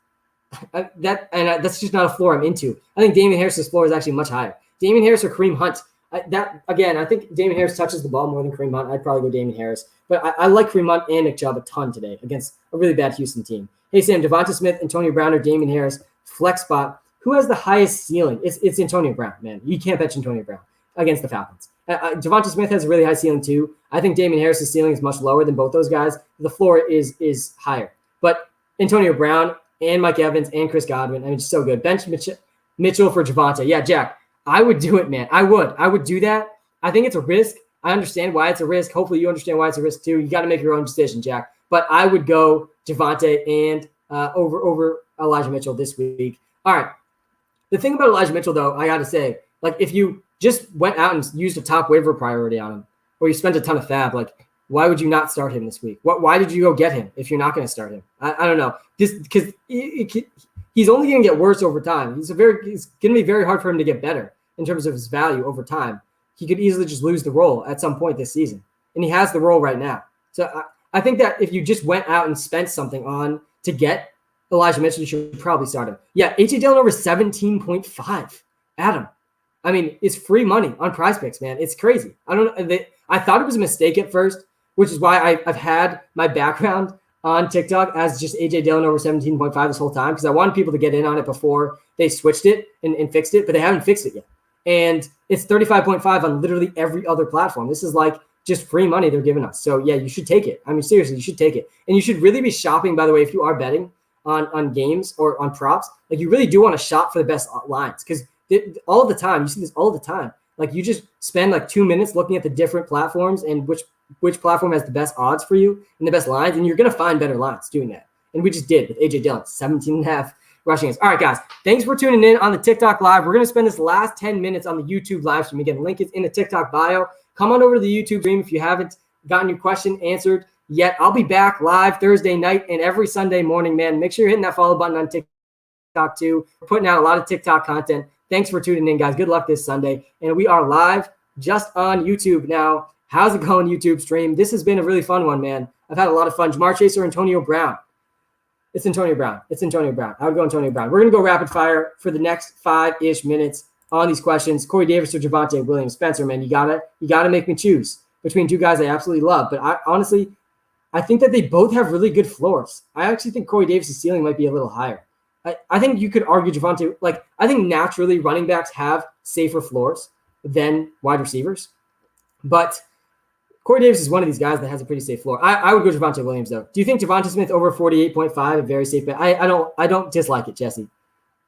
That's just not a floor I'm into. I think Damian Harris's floor is actually much higher. Damian Harris or Kareem Hunt. I think Damian Harris touches the ball more than Kareem Hunt. I'd probably go Damian Harris. But I like Kareem Hunt and Nick Chubb a ton today against a really bad Houston team. Hey, Sam, Devonta Smith, Antonio Brown, or Damian Harris, flex spot. Who has the highest ceiling? It's Antonio Brown, man. You can't bench Antonio Brown against the Falcons. Devonta Smith has a really high ceiling too. I think Damian Harris's ceiling is much lower than both those guys. The floor is higher. But Antonio Brown and Mike Evans and Chris Godwin, I mean, just so good. Bench Mitchell for Javonte. Yeah, Jack, I would do it, man. I would do that. I think it's a risk. I understand why it's a risk. Hopefully you understand why it's a risk too. You got to make your own decision, Jack. But I would go Javonte and over Elijah Mitchell this week. All right. The thing about Elijah Mitchell, though, I got to say, like, if you just went out and used a top waiver priority on him, or you spent a ton of fab, like, why would you not start him this week? Why did you go get him if you're not going to start him? I don't know. Because he's only going to get worse over time. It's going to be very hard for him to get better in terms of his value over time. He could easily just lose the role at some point this season. And he has the role right now. So I think that if you just went out and spent something on to get Elijah Mitchell, you should probably start him. Yeah, A.J. Dillon over 17.5. Adam, I mean, it's free money on PrizePicks, man. It's crazy. I don't know. I thought it was a mistake at first, which is why I've had my background on TikTok as just A.J. Dillon over 17.5 this whole time, because I wanted people to get in on it before they switched it and fixed it, but they haven't fixed it yet. And it's 35.5 on literally every other platform. This is like just free money they're giving us. So, yeah, you should take it. I mean, seriously, you should take it. And you should really be shopping, by the way, if you are betting on games or on props. Like, you really do want to shop for the best lines, because all the time, you see this all the time. Like, you just spend like 2 minutes looking at the different platforms and which platform has the best odds for you and the best lines, and you're going to find better lines doing that. And we just did with A.J. Dillon, 17.5 rushing yards. All right, guys, thanks for tuning in on the TikTok live. We're going to spend this last 10 minutes on the YouTube live stream. Again, the link is in the TikTok bio. Come on over to the YouTube stream if you haven't gotten your question answered yet. I'll be back live Thursday night and every Sunday morning, man. Make sure you're hitting that follow button on TikTok too. We're putting out a lot of TikTok content. Thanks for tuning in, guys. Good luck this Sunday. And we are live just on YouTube now. How's it going, YouTube stream? This has been a really fun one, man. I've had a lot of fun. Jamar Chase or Antonio Brown? It's Antonio Brown. I would go Antonio Brown. We're going to go rapid fire for the next 5-ish minutes on these questions. Corey Davis or Javonte Williams? Spencer, man, you gotta make me choose between two guys I absolutely love. But I think that they both have really good floors. I actually think Corey Davis' ceiling might be a little higher. I think you could argue Javonte, like, I think naturally running backs have safer floors than wide receivers. But Corey Davis is one of these guys that has a pretty safe floor. I would go Javonte Williams, though. Do you think Devonta Smith over 48.5, a very safe bet? I don't dislike it, Jesse.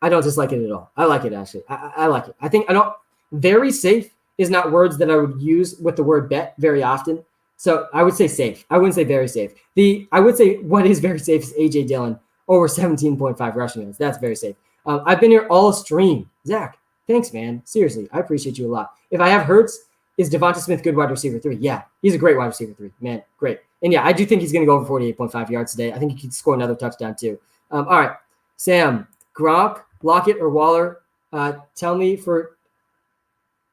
I don't dislike it at all. I like it, actually. I like it. Very safe is not words that I would use with the word bet very often. So I would say safe. I wouldn't say very safe. I would say what is very safe is A.J. Dillon over 17.5 rushing yards. That's very safe. I've been here all stream. Zach, thanks, man. Seriously, I appreciate you a lot. If I have Hurts, is Devonta Smith good wide receiver 3? Yeah, he's a great wide receiver 3. Man, great. And yeah, I do think he's going to go over 48.5 yards today. I think he could score another touchdown too. All right, Sam, Gronk, Lockett, or Waller? Tell me for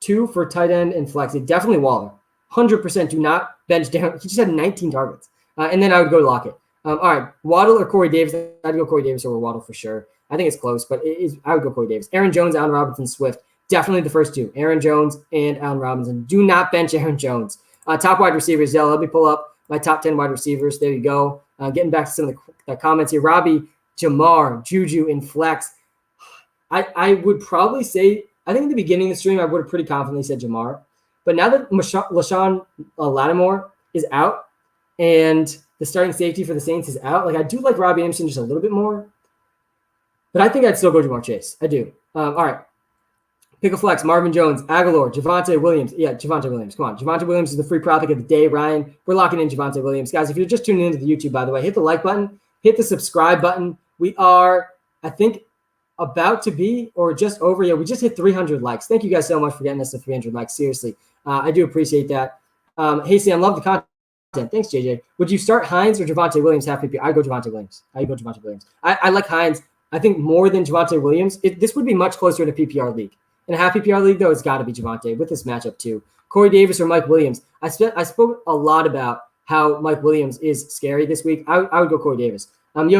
2 for tight end and flex. Definitely Waller. 100% do not bench down. He just had 19 targets. And then I would go Lockett. All right, Waddle or Corey Davis? I'd go Corey Davis over Waddle for sure. I think it's close, but I would go Corey Davis. Aaron Jones, Allen Robinson, Swift. Definitely the first two. Aaron Jones and Allen Robinson. Do not bench Aaron Jones. Top wide receivers, yeah, let me pull up my top 10 wide receivers. There you go. Getting back to some of the comments here. Robbie, Jamar, Juju, and Flex. I would probably say, I think in the beginning of the stream, I would have pretty confidently said Jamar. But now that LaShawn Lattimore is out and the starting safety for the Saints is out, like, I do like Robbie Anderson just a little bit more. But I think I'd still go Jamar Chase. I do. All right. Pick a flex. Marvin Jones, Aguilar, Javonte Williams. Yeah, Javonte Williams. Come on. Javonte Williams is the free prop pick of the day. Ryan, we're locking in Javonte Williams. Guys, if you're just tuning into the YouTube, by the way, hit the like button. Hit the subscribe button. We are, I think, about to be or just over. Yeah, we just hit 300 likes. Thank you guys so much for getting us to 300 likes. Seriously, I do appreciate that. Hey, Sam, love the content. Thanks, JJ. Would you start Hines or Javonte Williams half PPR? I'd go Javonte Williams. I like Hines, I think, more than Javonte Williams. This would be much closer to PPR league. In a half PPR league, though, it's got to be Javonte with this matchup, too. Corey Davis or Mike Williams. I spoke a lot about how Mike Williams is scary this week. I would go Corey Davis.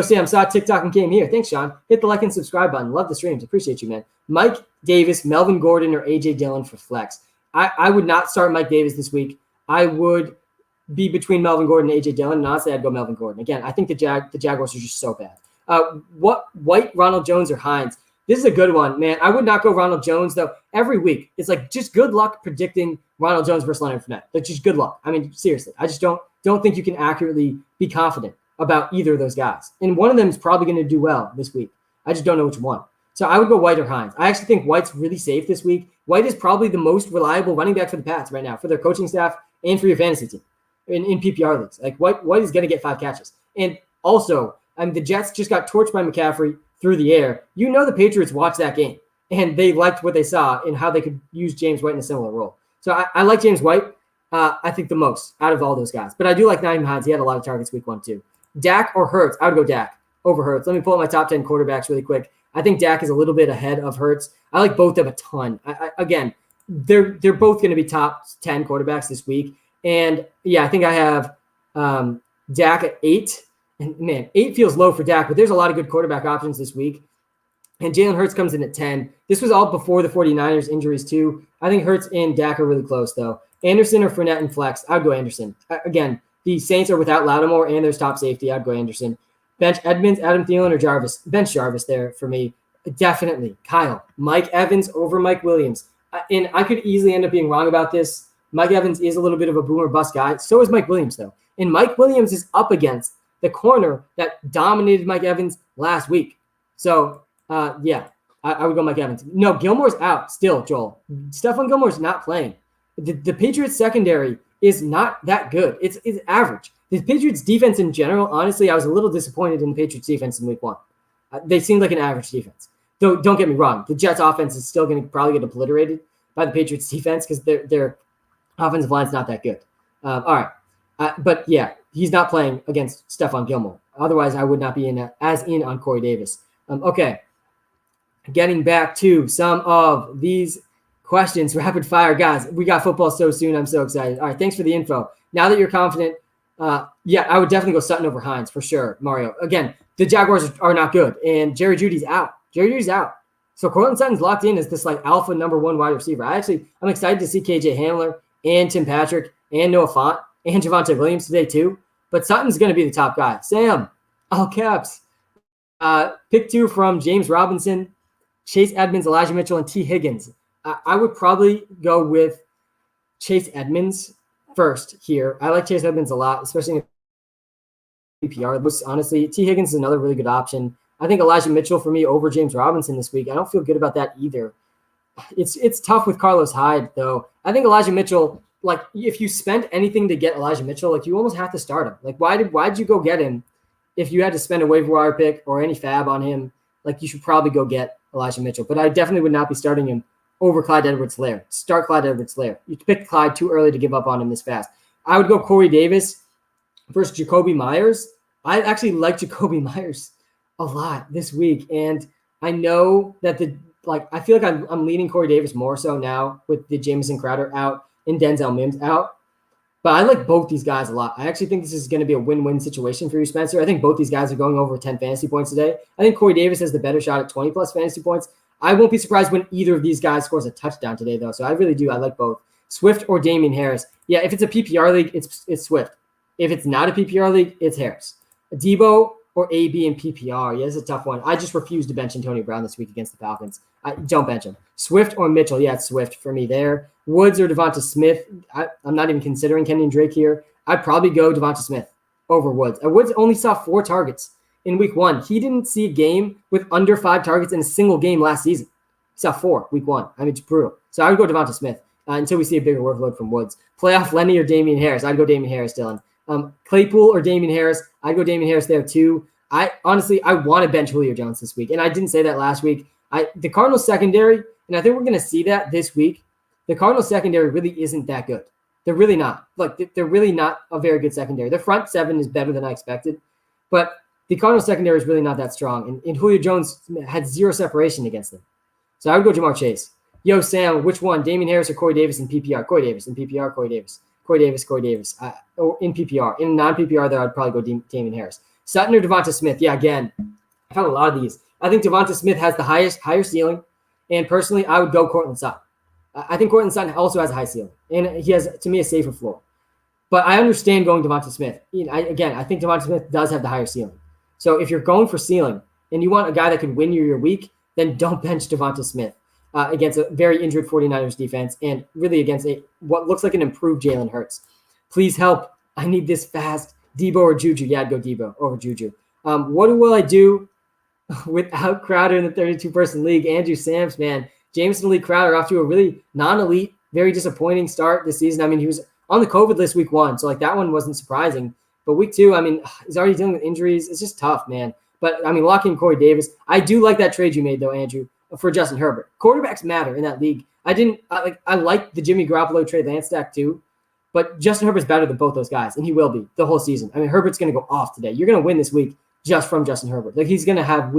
Sam, saw TikTok and came here. Thanks, Sean. Hit the like and subscribe button. Love the streams. Appreciate you, man. Mike Davis, Melvin Gordon, or A.J. Dillon for flex. I would not start Mike Davis this week. I would be between Melvin Gordon and A.J. Dillon, and honestly, I'd go Melvin Gordon. Again, I think the Jaguars are just so bad. White, Ronald Jones, or Hines? This is a good one, man. I would not go Ronald Jones, though. Every week, it's like just good luck predicting Ronald Jones versus Leonard Fournette. Like, just good luck. I mean, seriously. I just don't think you can accurately be confident about either of those guys. And one of them is probably going to do well this week. I just don't know which one. So I would go White or Hines. I actually think White's really safe this week. White is probably the most reliable running back for the Pats right now, for their coaching staff and for your fantasy team in PPR leagues. Like, White is going to get 5 catches. And also, the Jets just got torched by McCaffrey through the air. You know the Patriots watched that game, and they liked what they saw and how they could use James White in a similar role. So I like James White, I think, the most out of all those guys. But I do like Naeem Hines. He had a lot of targets week 1, too. Dak or Hurts? I would go Dak over Hurts. Let me pull up my top 10 quarterbacks really quick. I think Dak is a little bit ahead of Hurts. I like both of them a ton. Again, they're both going to be top 10 quarterbacks this week. And, yeah, I think I have Dak at 8. And, man, 8 feels low for Dak, but there's a lot of good quarterback options this week. And Jalen Hurts comes in at 10. This was all before the 49ers injuries, too. I think Hurts and Dak are really close, though. Anderson or Fournette and flex? I'd go Anderson. Again, the Saints are without Lattimore and there's top safety. I'd go Anderson. Bench Edmonds, Adam Thielen, or Jarvis? Bench Jarvis there for me. Definitely. Kyle. Mike Evans over Mike Williams. And I could easily end up being wrong about this. Mike Evans is a little bit of a boomer bust guy. So is Mike Williams, though. And Mike Williams is up against the corner that dominated Mike Evans last week. So, I would go Mike Evans. No, Gilmore's out still, Joel. Stephon Gilmore's not playing. The Patriots secondary is not that good. It's average. The Patriots defense in general, honestly, I was a little disappointed in the Patriots defense in week 1. They seemed like an average defense. Though, don't get me wrong, the Jets offense is still going to probably get obliterated by the Patriots defense because their offensive line's not that good. All right. But yeah, he's not playing against Stephon Gilmore. Otherwise, I would not be as in on Corey Davis. Okay. Getting back to some of these questions, rapid fire. Guys, we got football so soon. I'm so excited. All right, thanks for the info. Now that you're confident, I would definitely go Sutton over Hines for sure, Mario. Again, the Jaguars are not good, and Jerry Jeudy's out. So Cortland Sutton's locked in as this like alpha number 1 wide receiver. I'm excited to see KJ Hamler and Tim Patrick and Noah Fant and Javonte Williams today too. But Sutton's going to be the top guy. Sam, all caps. Pick 2 from James Robinson, Chase Edmonds, Elijah Mitchell, and T. Higgins. I would probably go with Chase Edmonds first here. I like Chase Edmonds a lot, especially in PPR. Honestly, T. Higgins is another really good option. I think Elijah Mitchell for me over James Robinson this week. I don't feel good about that either. It's tough with Carlos Hyde, though. I think Elijah Mitchell, like, if you spent anything to get Elijah Mitchell, like, you almost have to start him. Like, why'd you go get him if you had to spend a waiver wire pick or any fab on him? Like, you should probably go get Elijah Mitchell. But I definitely would not be starting him over Clyde Edwards-Helaire. Start Clyde Edwards-Helaire. You picked Clyde too early to give up on him this fast. I would go Corey Davis versus Jacoby Myers. I actually like Jacoby Myers a lot this week. And I know that I feel like I'm leaning Corey Davis more so now with the Jamison Crowder out and Denzel Mims out. But I like both these guys a lot. I actually think this is going to be a win-win situation for you, Spencer. I think both these guys are going over 10 fantasy points today. I think Corey Davis has the better shot at 20-plus fantasy points. I won't be surprised when either of these guys scores a touchdown today, though. So I really do. I like both. Swift or Damian Harris. Yeah, if it's a PPR league, it's Swift. If it's not a PPR league, it's Harris. Debo or AB in PPR. Yeah, this is a tough one. I just refuse to bench Antonio Brown this week against the Falcons. Don't bench him. Swift or Mitchell. Yeah, it's Swift for me there. Woods or Devonta Smith. I'm not even considering Kenyon Drake here. I'd probably go Devonta Smith over Woods. Woods only saw 4 targets in week 1. He didn't see a game with under 5 targets in a single game last season. He saw 4 week 1. I mean, it's brutal. So I would go Devonta Smith until we see a bigger workload from Woods. Playoff Lenny or Damian Harris. I'd go Damian Harris, Dylan. Claypool or Damian Harris. I'd go Damian Harris there too. I honestly want to bench Julio Jones this week, and I didn't say that last week. The Cardinals secondary, and I think we're going to see that this week. The Cardinals secondary really isn't that good. They're really not. Like, they're really not a very good secondary. Their front seven is better than I expected, but the Cardinals secondary is really not that strong, and Julio Jones had zero separation against them. So I would go Jamar Chase. Yo, Sam, which one? Damian Harris or Corey Davis in PPR? Corey Davis in PPR, Corey Davis. Corey Davis. Or in PPR. In non-PPR, though, I'd probably go Damian Harris. Sutton or Devonta Smith? Yeah, again, I've had a lot of these. I think Devonta Smith has the higher ceiling, and personally, I would go Cortland Sutton. I think Cortland Sutton also has a high ceiling, and he has, to me, a safer floor. But I understand going Devonta Smith. I think Devonta Smith does have the higher ceiling. So if you're going for ceiling and you want a guy that could win you your week, then don't bench Devonta Smith against a very injured 49ers defense and really against what looks like an improved Jalen Hurts. Please help. I need this fast. Debo or Juju? Yeah, I'd go Debo over Juju. What will I do without Crowder in the 32-person league? Andrew Sams, man. Jameson Lee Crowder off to a really non-elite, very disappointing start this season. I mean, he was on the COVID list week 1, so like that one wasn't surprising. But week 2, I mean, he's already dealing with injuries. It's just tough, man. But, I mean, lock in Corey Davis. I do like that trade you made, though, Andrew, for Justin Herbert. Quarterbacks matter in that league. I like the Jimmy Garoppolo Trey Lance stack too, but Justin Herbert's better than both those guys, and he will be the whole season. I mean, Herbert's going to go off today. You're going to win this week just from Justin Herbert. Like, he's going to have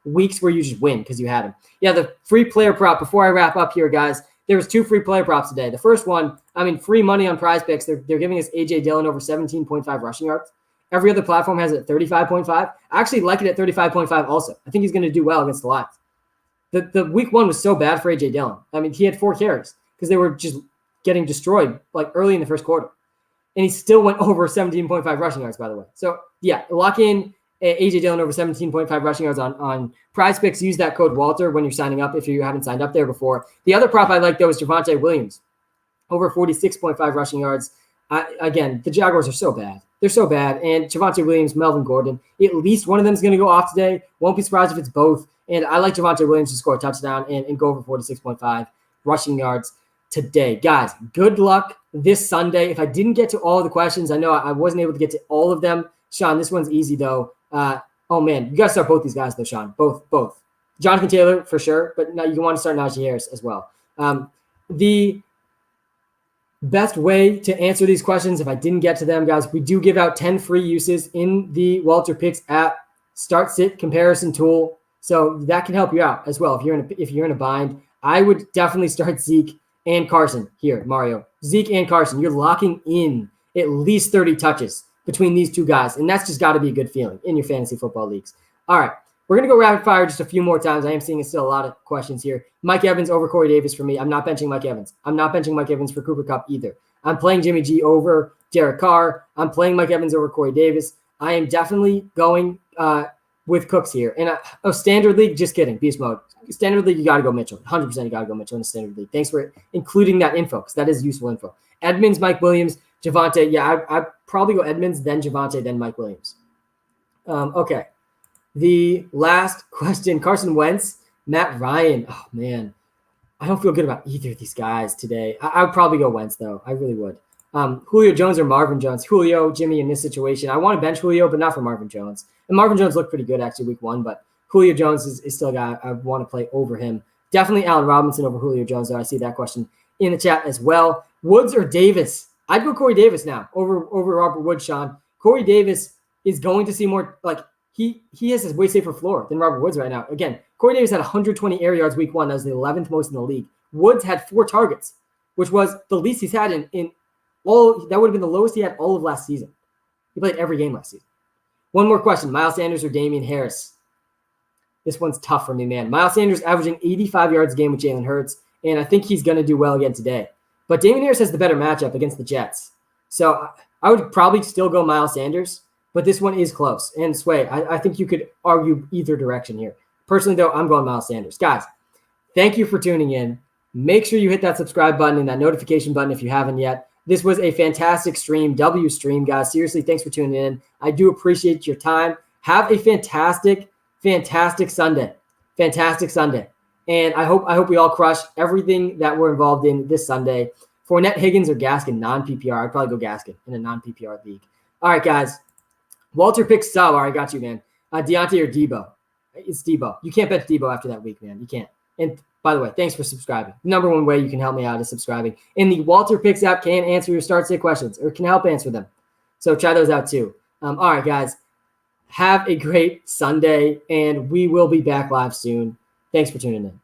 weeks where you just win because you had him. Yeah, the free player prop, before I wrap up here, guys, there was 2 free player props today. The first one, I mean, free money on PrizePicks. They're giving us A.J. Dillon over 17.5 rushing yards. Every other platform has it at 35.5. I actually like it at 35.5 also. I think he's going to do well against the Lions. The week 1 was so bad for A.J. Dillon. I mean, he had 4 carries because they were just getting destroyed like early in the first quarter. And he still went over 17.5 rushing yards, by the way. So, yeah, lock in A.J. Dillon over 17.5 rushing yards on PrizePicks. Use that code Walter when you're signing up if you haven't signed up there before. The other prop I like, though, is Javonte Williams over 46.5 rushing yards. Again, the Jaguars are so bad. They're so bad. And Javonte Williams, Melvin Gordon, at least one of them is going to go off today. Won't be surprised if it's both. And I like Javonte Williams to score a touchdown and go over 46.5 rushing yards today. Guys, good luck this Sunday. If I didn't get to all of the questions, I know I wasn't able to get to all of them. Sean, this one's easy, though. Oh, man, you got to start both these guys, though, Sean. Both. Jonathan Taylor, for sure, but now you want to start Najee Harris as well. The best way to answer these questions, if I didn't get to them, guys, we do give out 10 free uses in the WalterPicks app start-sit comparison tool. So that can help you out as well. If you're in a bind, I would definitely start Zeke and Carson here, Mario. Zeke and Carson, you're locking in at least 30 touches between these two guys, and that's just got to be a good feeling in your fantasy football leagues. All right, we're going to go rapid fire just a few more times. I am seeing still a lot of questions here. Mike Evans over Corey Davis for me. I'm not benching Mike Evans. I'm not benching Mike Evans for Cooper Kupp either. I'm playing Jimmy G over Derek Carr. I'm playing Mike Evans over Corey Davis. I am definitely going with Cooks here. And standard league, just kidding, beast mode. Standard league, you got to go Mitchell. 100% you got to go Mitchell in the standard league. Thanks for including that info because that is useful info. Edmonds, Mike Williams, Javonte. Yeah, I'd probably go Edmonds, then Javonte, then Mike Williams. Okay. The last question, Carson Wentz, Matt Ryan. Oh, man. I don't feel good about either of these guys today. I would probably go Wentz, though. I really would. Julio Jones or Marvin Jones? Julio, Jimmy in this situation. I want to bench Julio, but not for Marvin Jones. And Marvin Jones looked pretty good, actually, week 1, but Julio Jones is still a guy I want to play over him. Definitely Allen Robinson over Julio Jones, though. I see that question in the chat as well. Woods or Davis? I'd go Corey Davis now over Robert Woods, Sean. Corey Davis is going to see more, like, he has a way safer floor than Robert Woods right now. Again, Corey Davis had 120 air yards week 1. That was the 11th most in the league. Woods had 4 targets, which was the least he's had in all. That would have been the lowest he had all of last season. He played every game last season. One more question. Miles Sanders or Damian Harris? This one's tough for me, man. Miles Sanders averaging 85 yards a game with Jalen Hurts, and I think he's going to do well again today. But Damian Harris has the better matchup against the Jets. So I would probably still go Miles Sanders, but this one is close. And Sway, I think you could argue either direction here. Personally, though, I'm going Miles Sanders. Guys, thank you for tuning in. Make sure you hit that subscribe button and that notification button if you haven't yet. This was a fantastic stream, W stream, guys. Seriously, thanks for tuning in. I do appreciate your time. Have a fantastic Sunday. Fantastic Sunday. And I hope we all crush everything that we're involved in this Sunday. Fournette, Higgins, or Gaskin, non-PPR. I'd probably go Gaskin in a non-PPR league. All right, guys. WalterPicks sub. All right, got you, man. Deontay or Debo. It's Debo. You can't bet Debo after that week, man. You can't. And by the way, thanks for subscribing. Number one way you can help me out is subscribing. And the WalterPicks app can answer your start sit questions or can help answer them. So try those out too. All right, guys. Have a great Sunday, and we will be back live soon. Thanks for tuning in.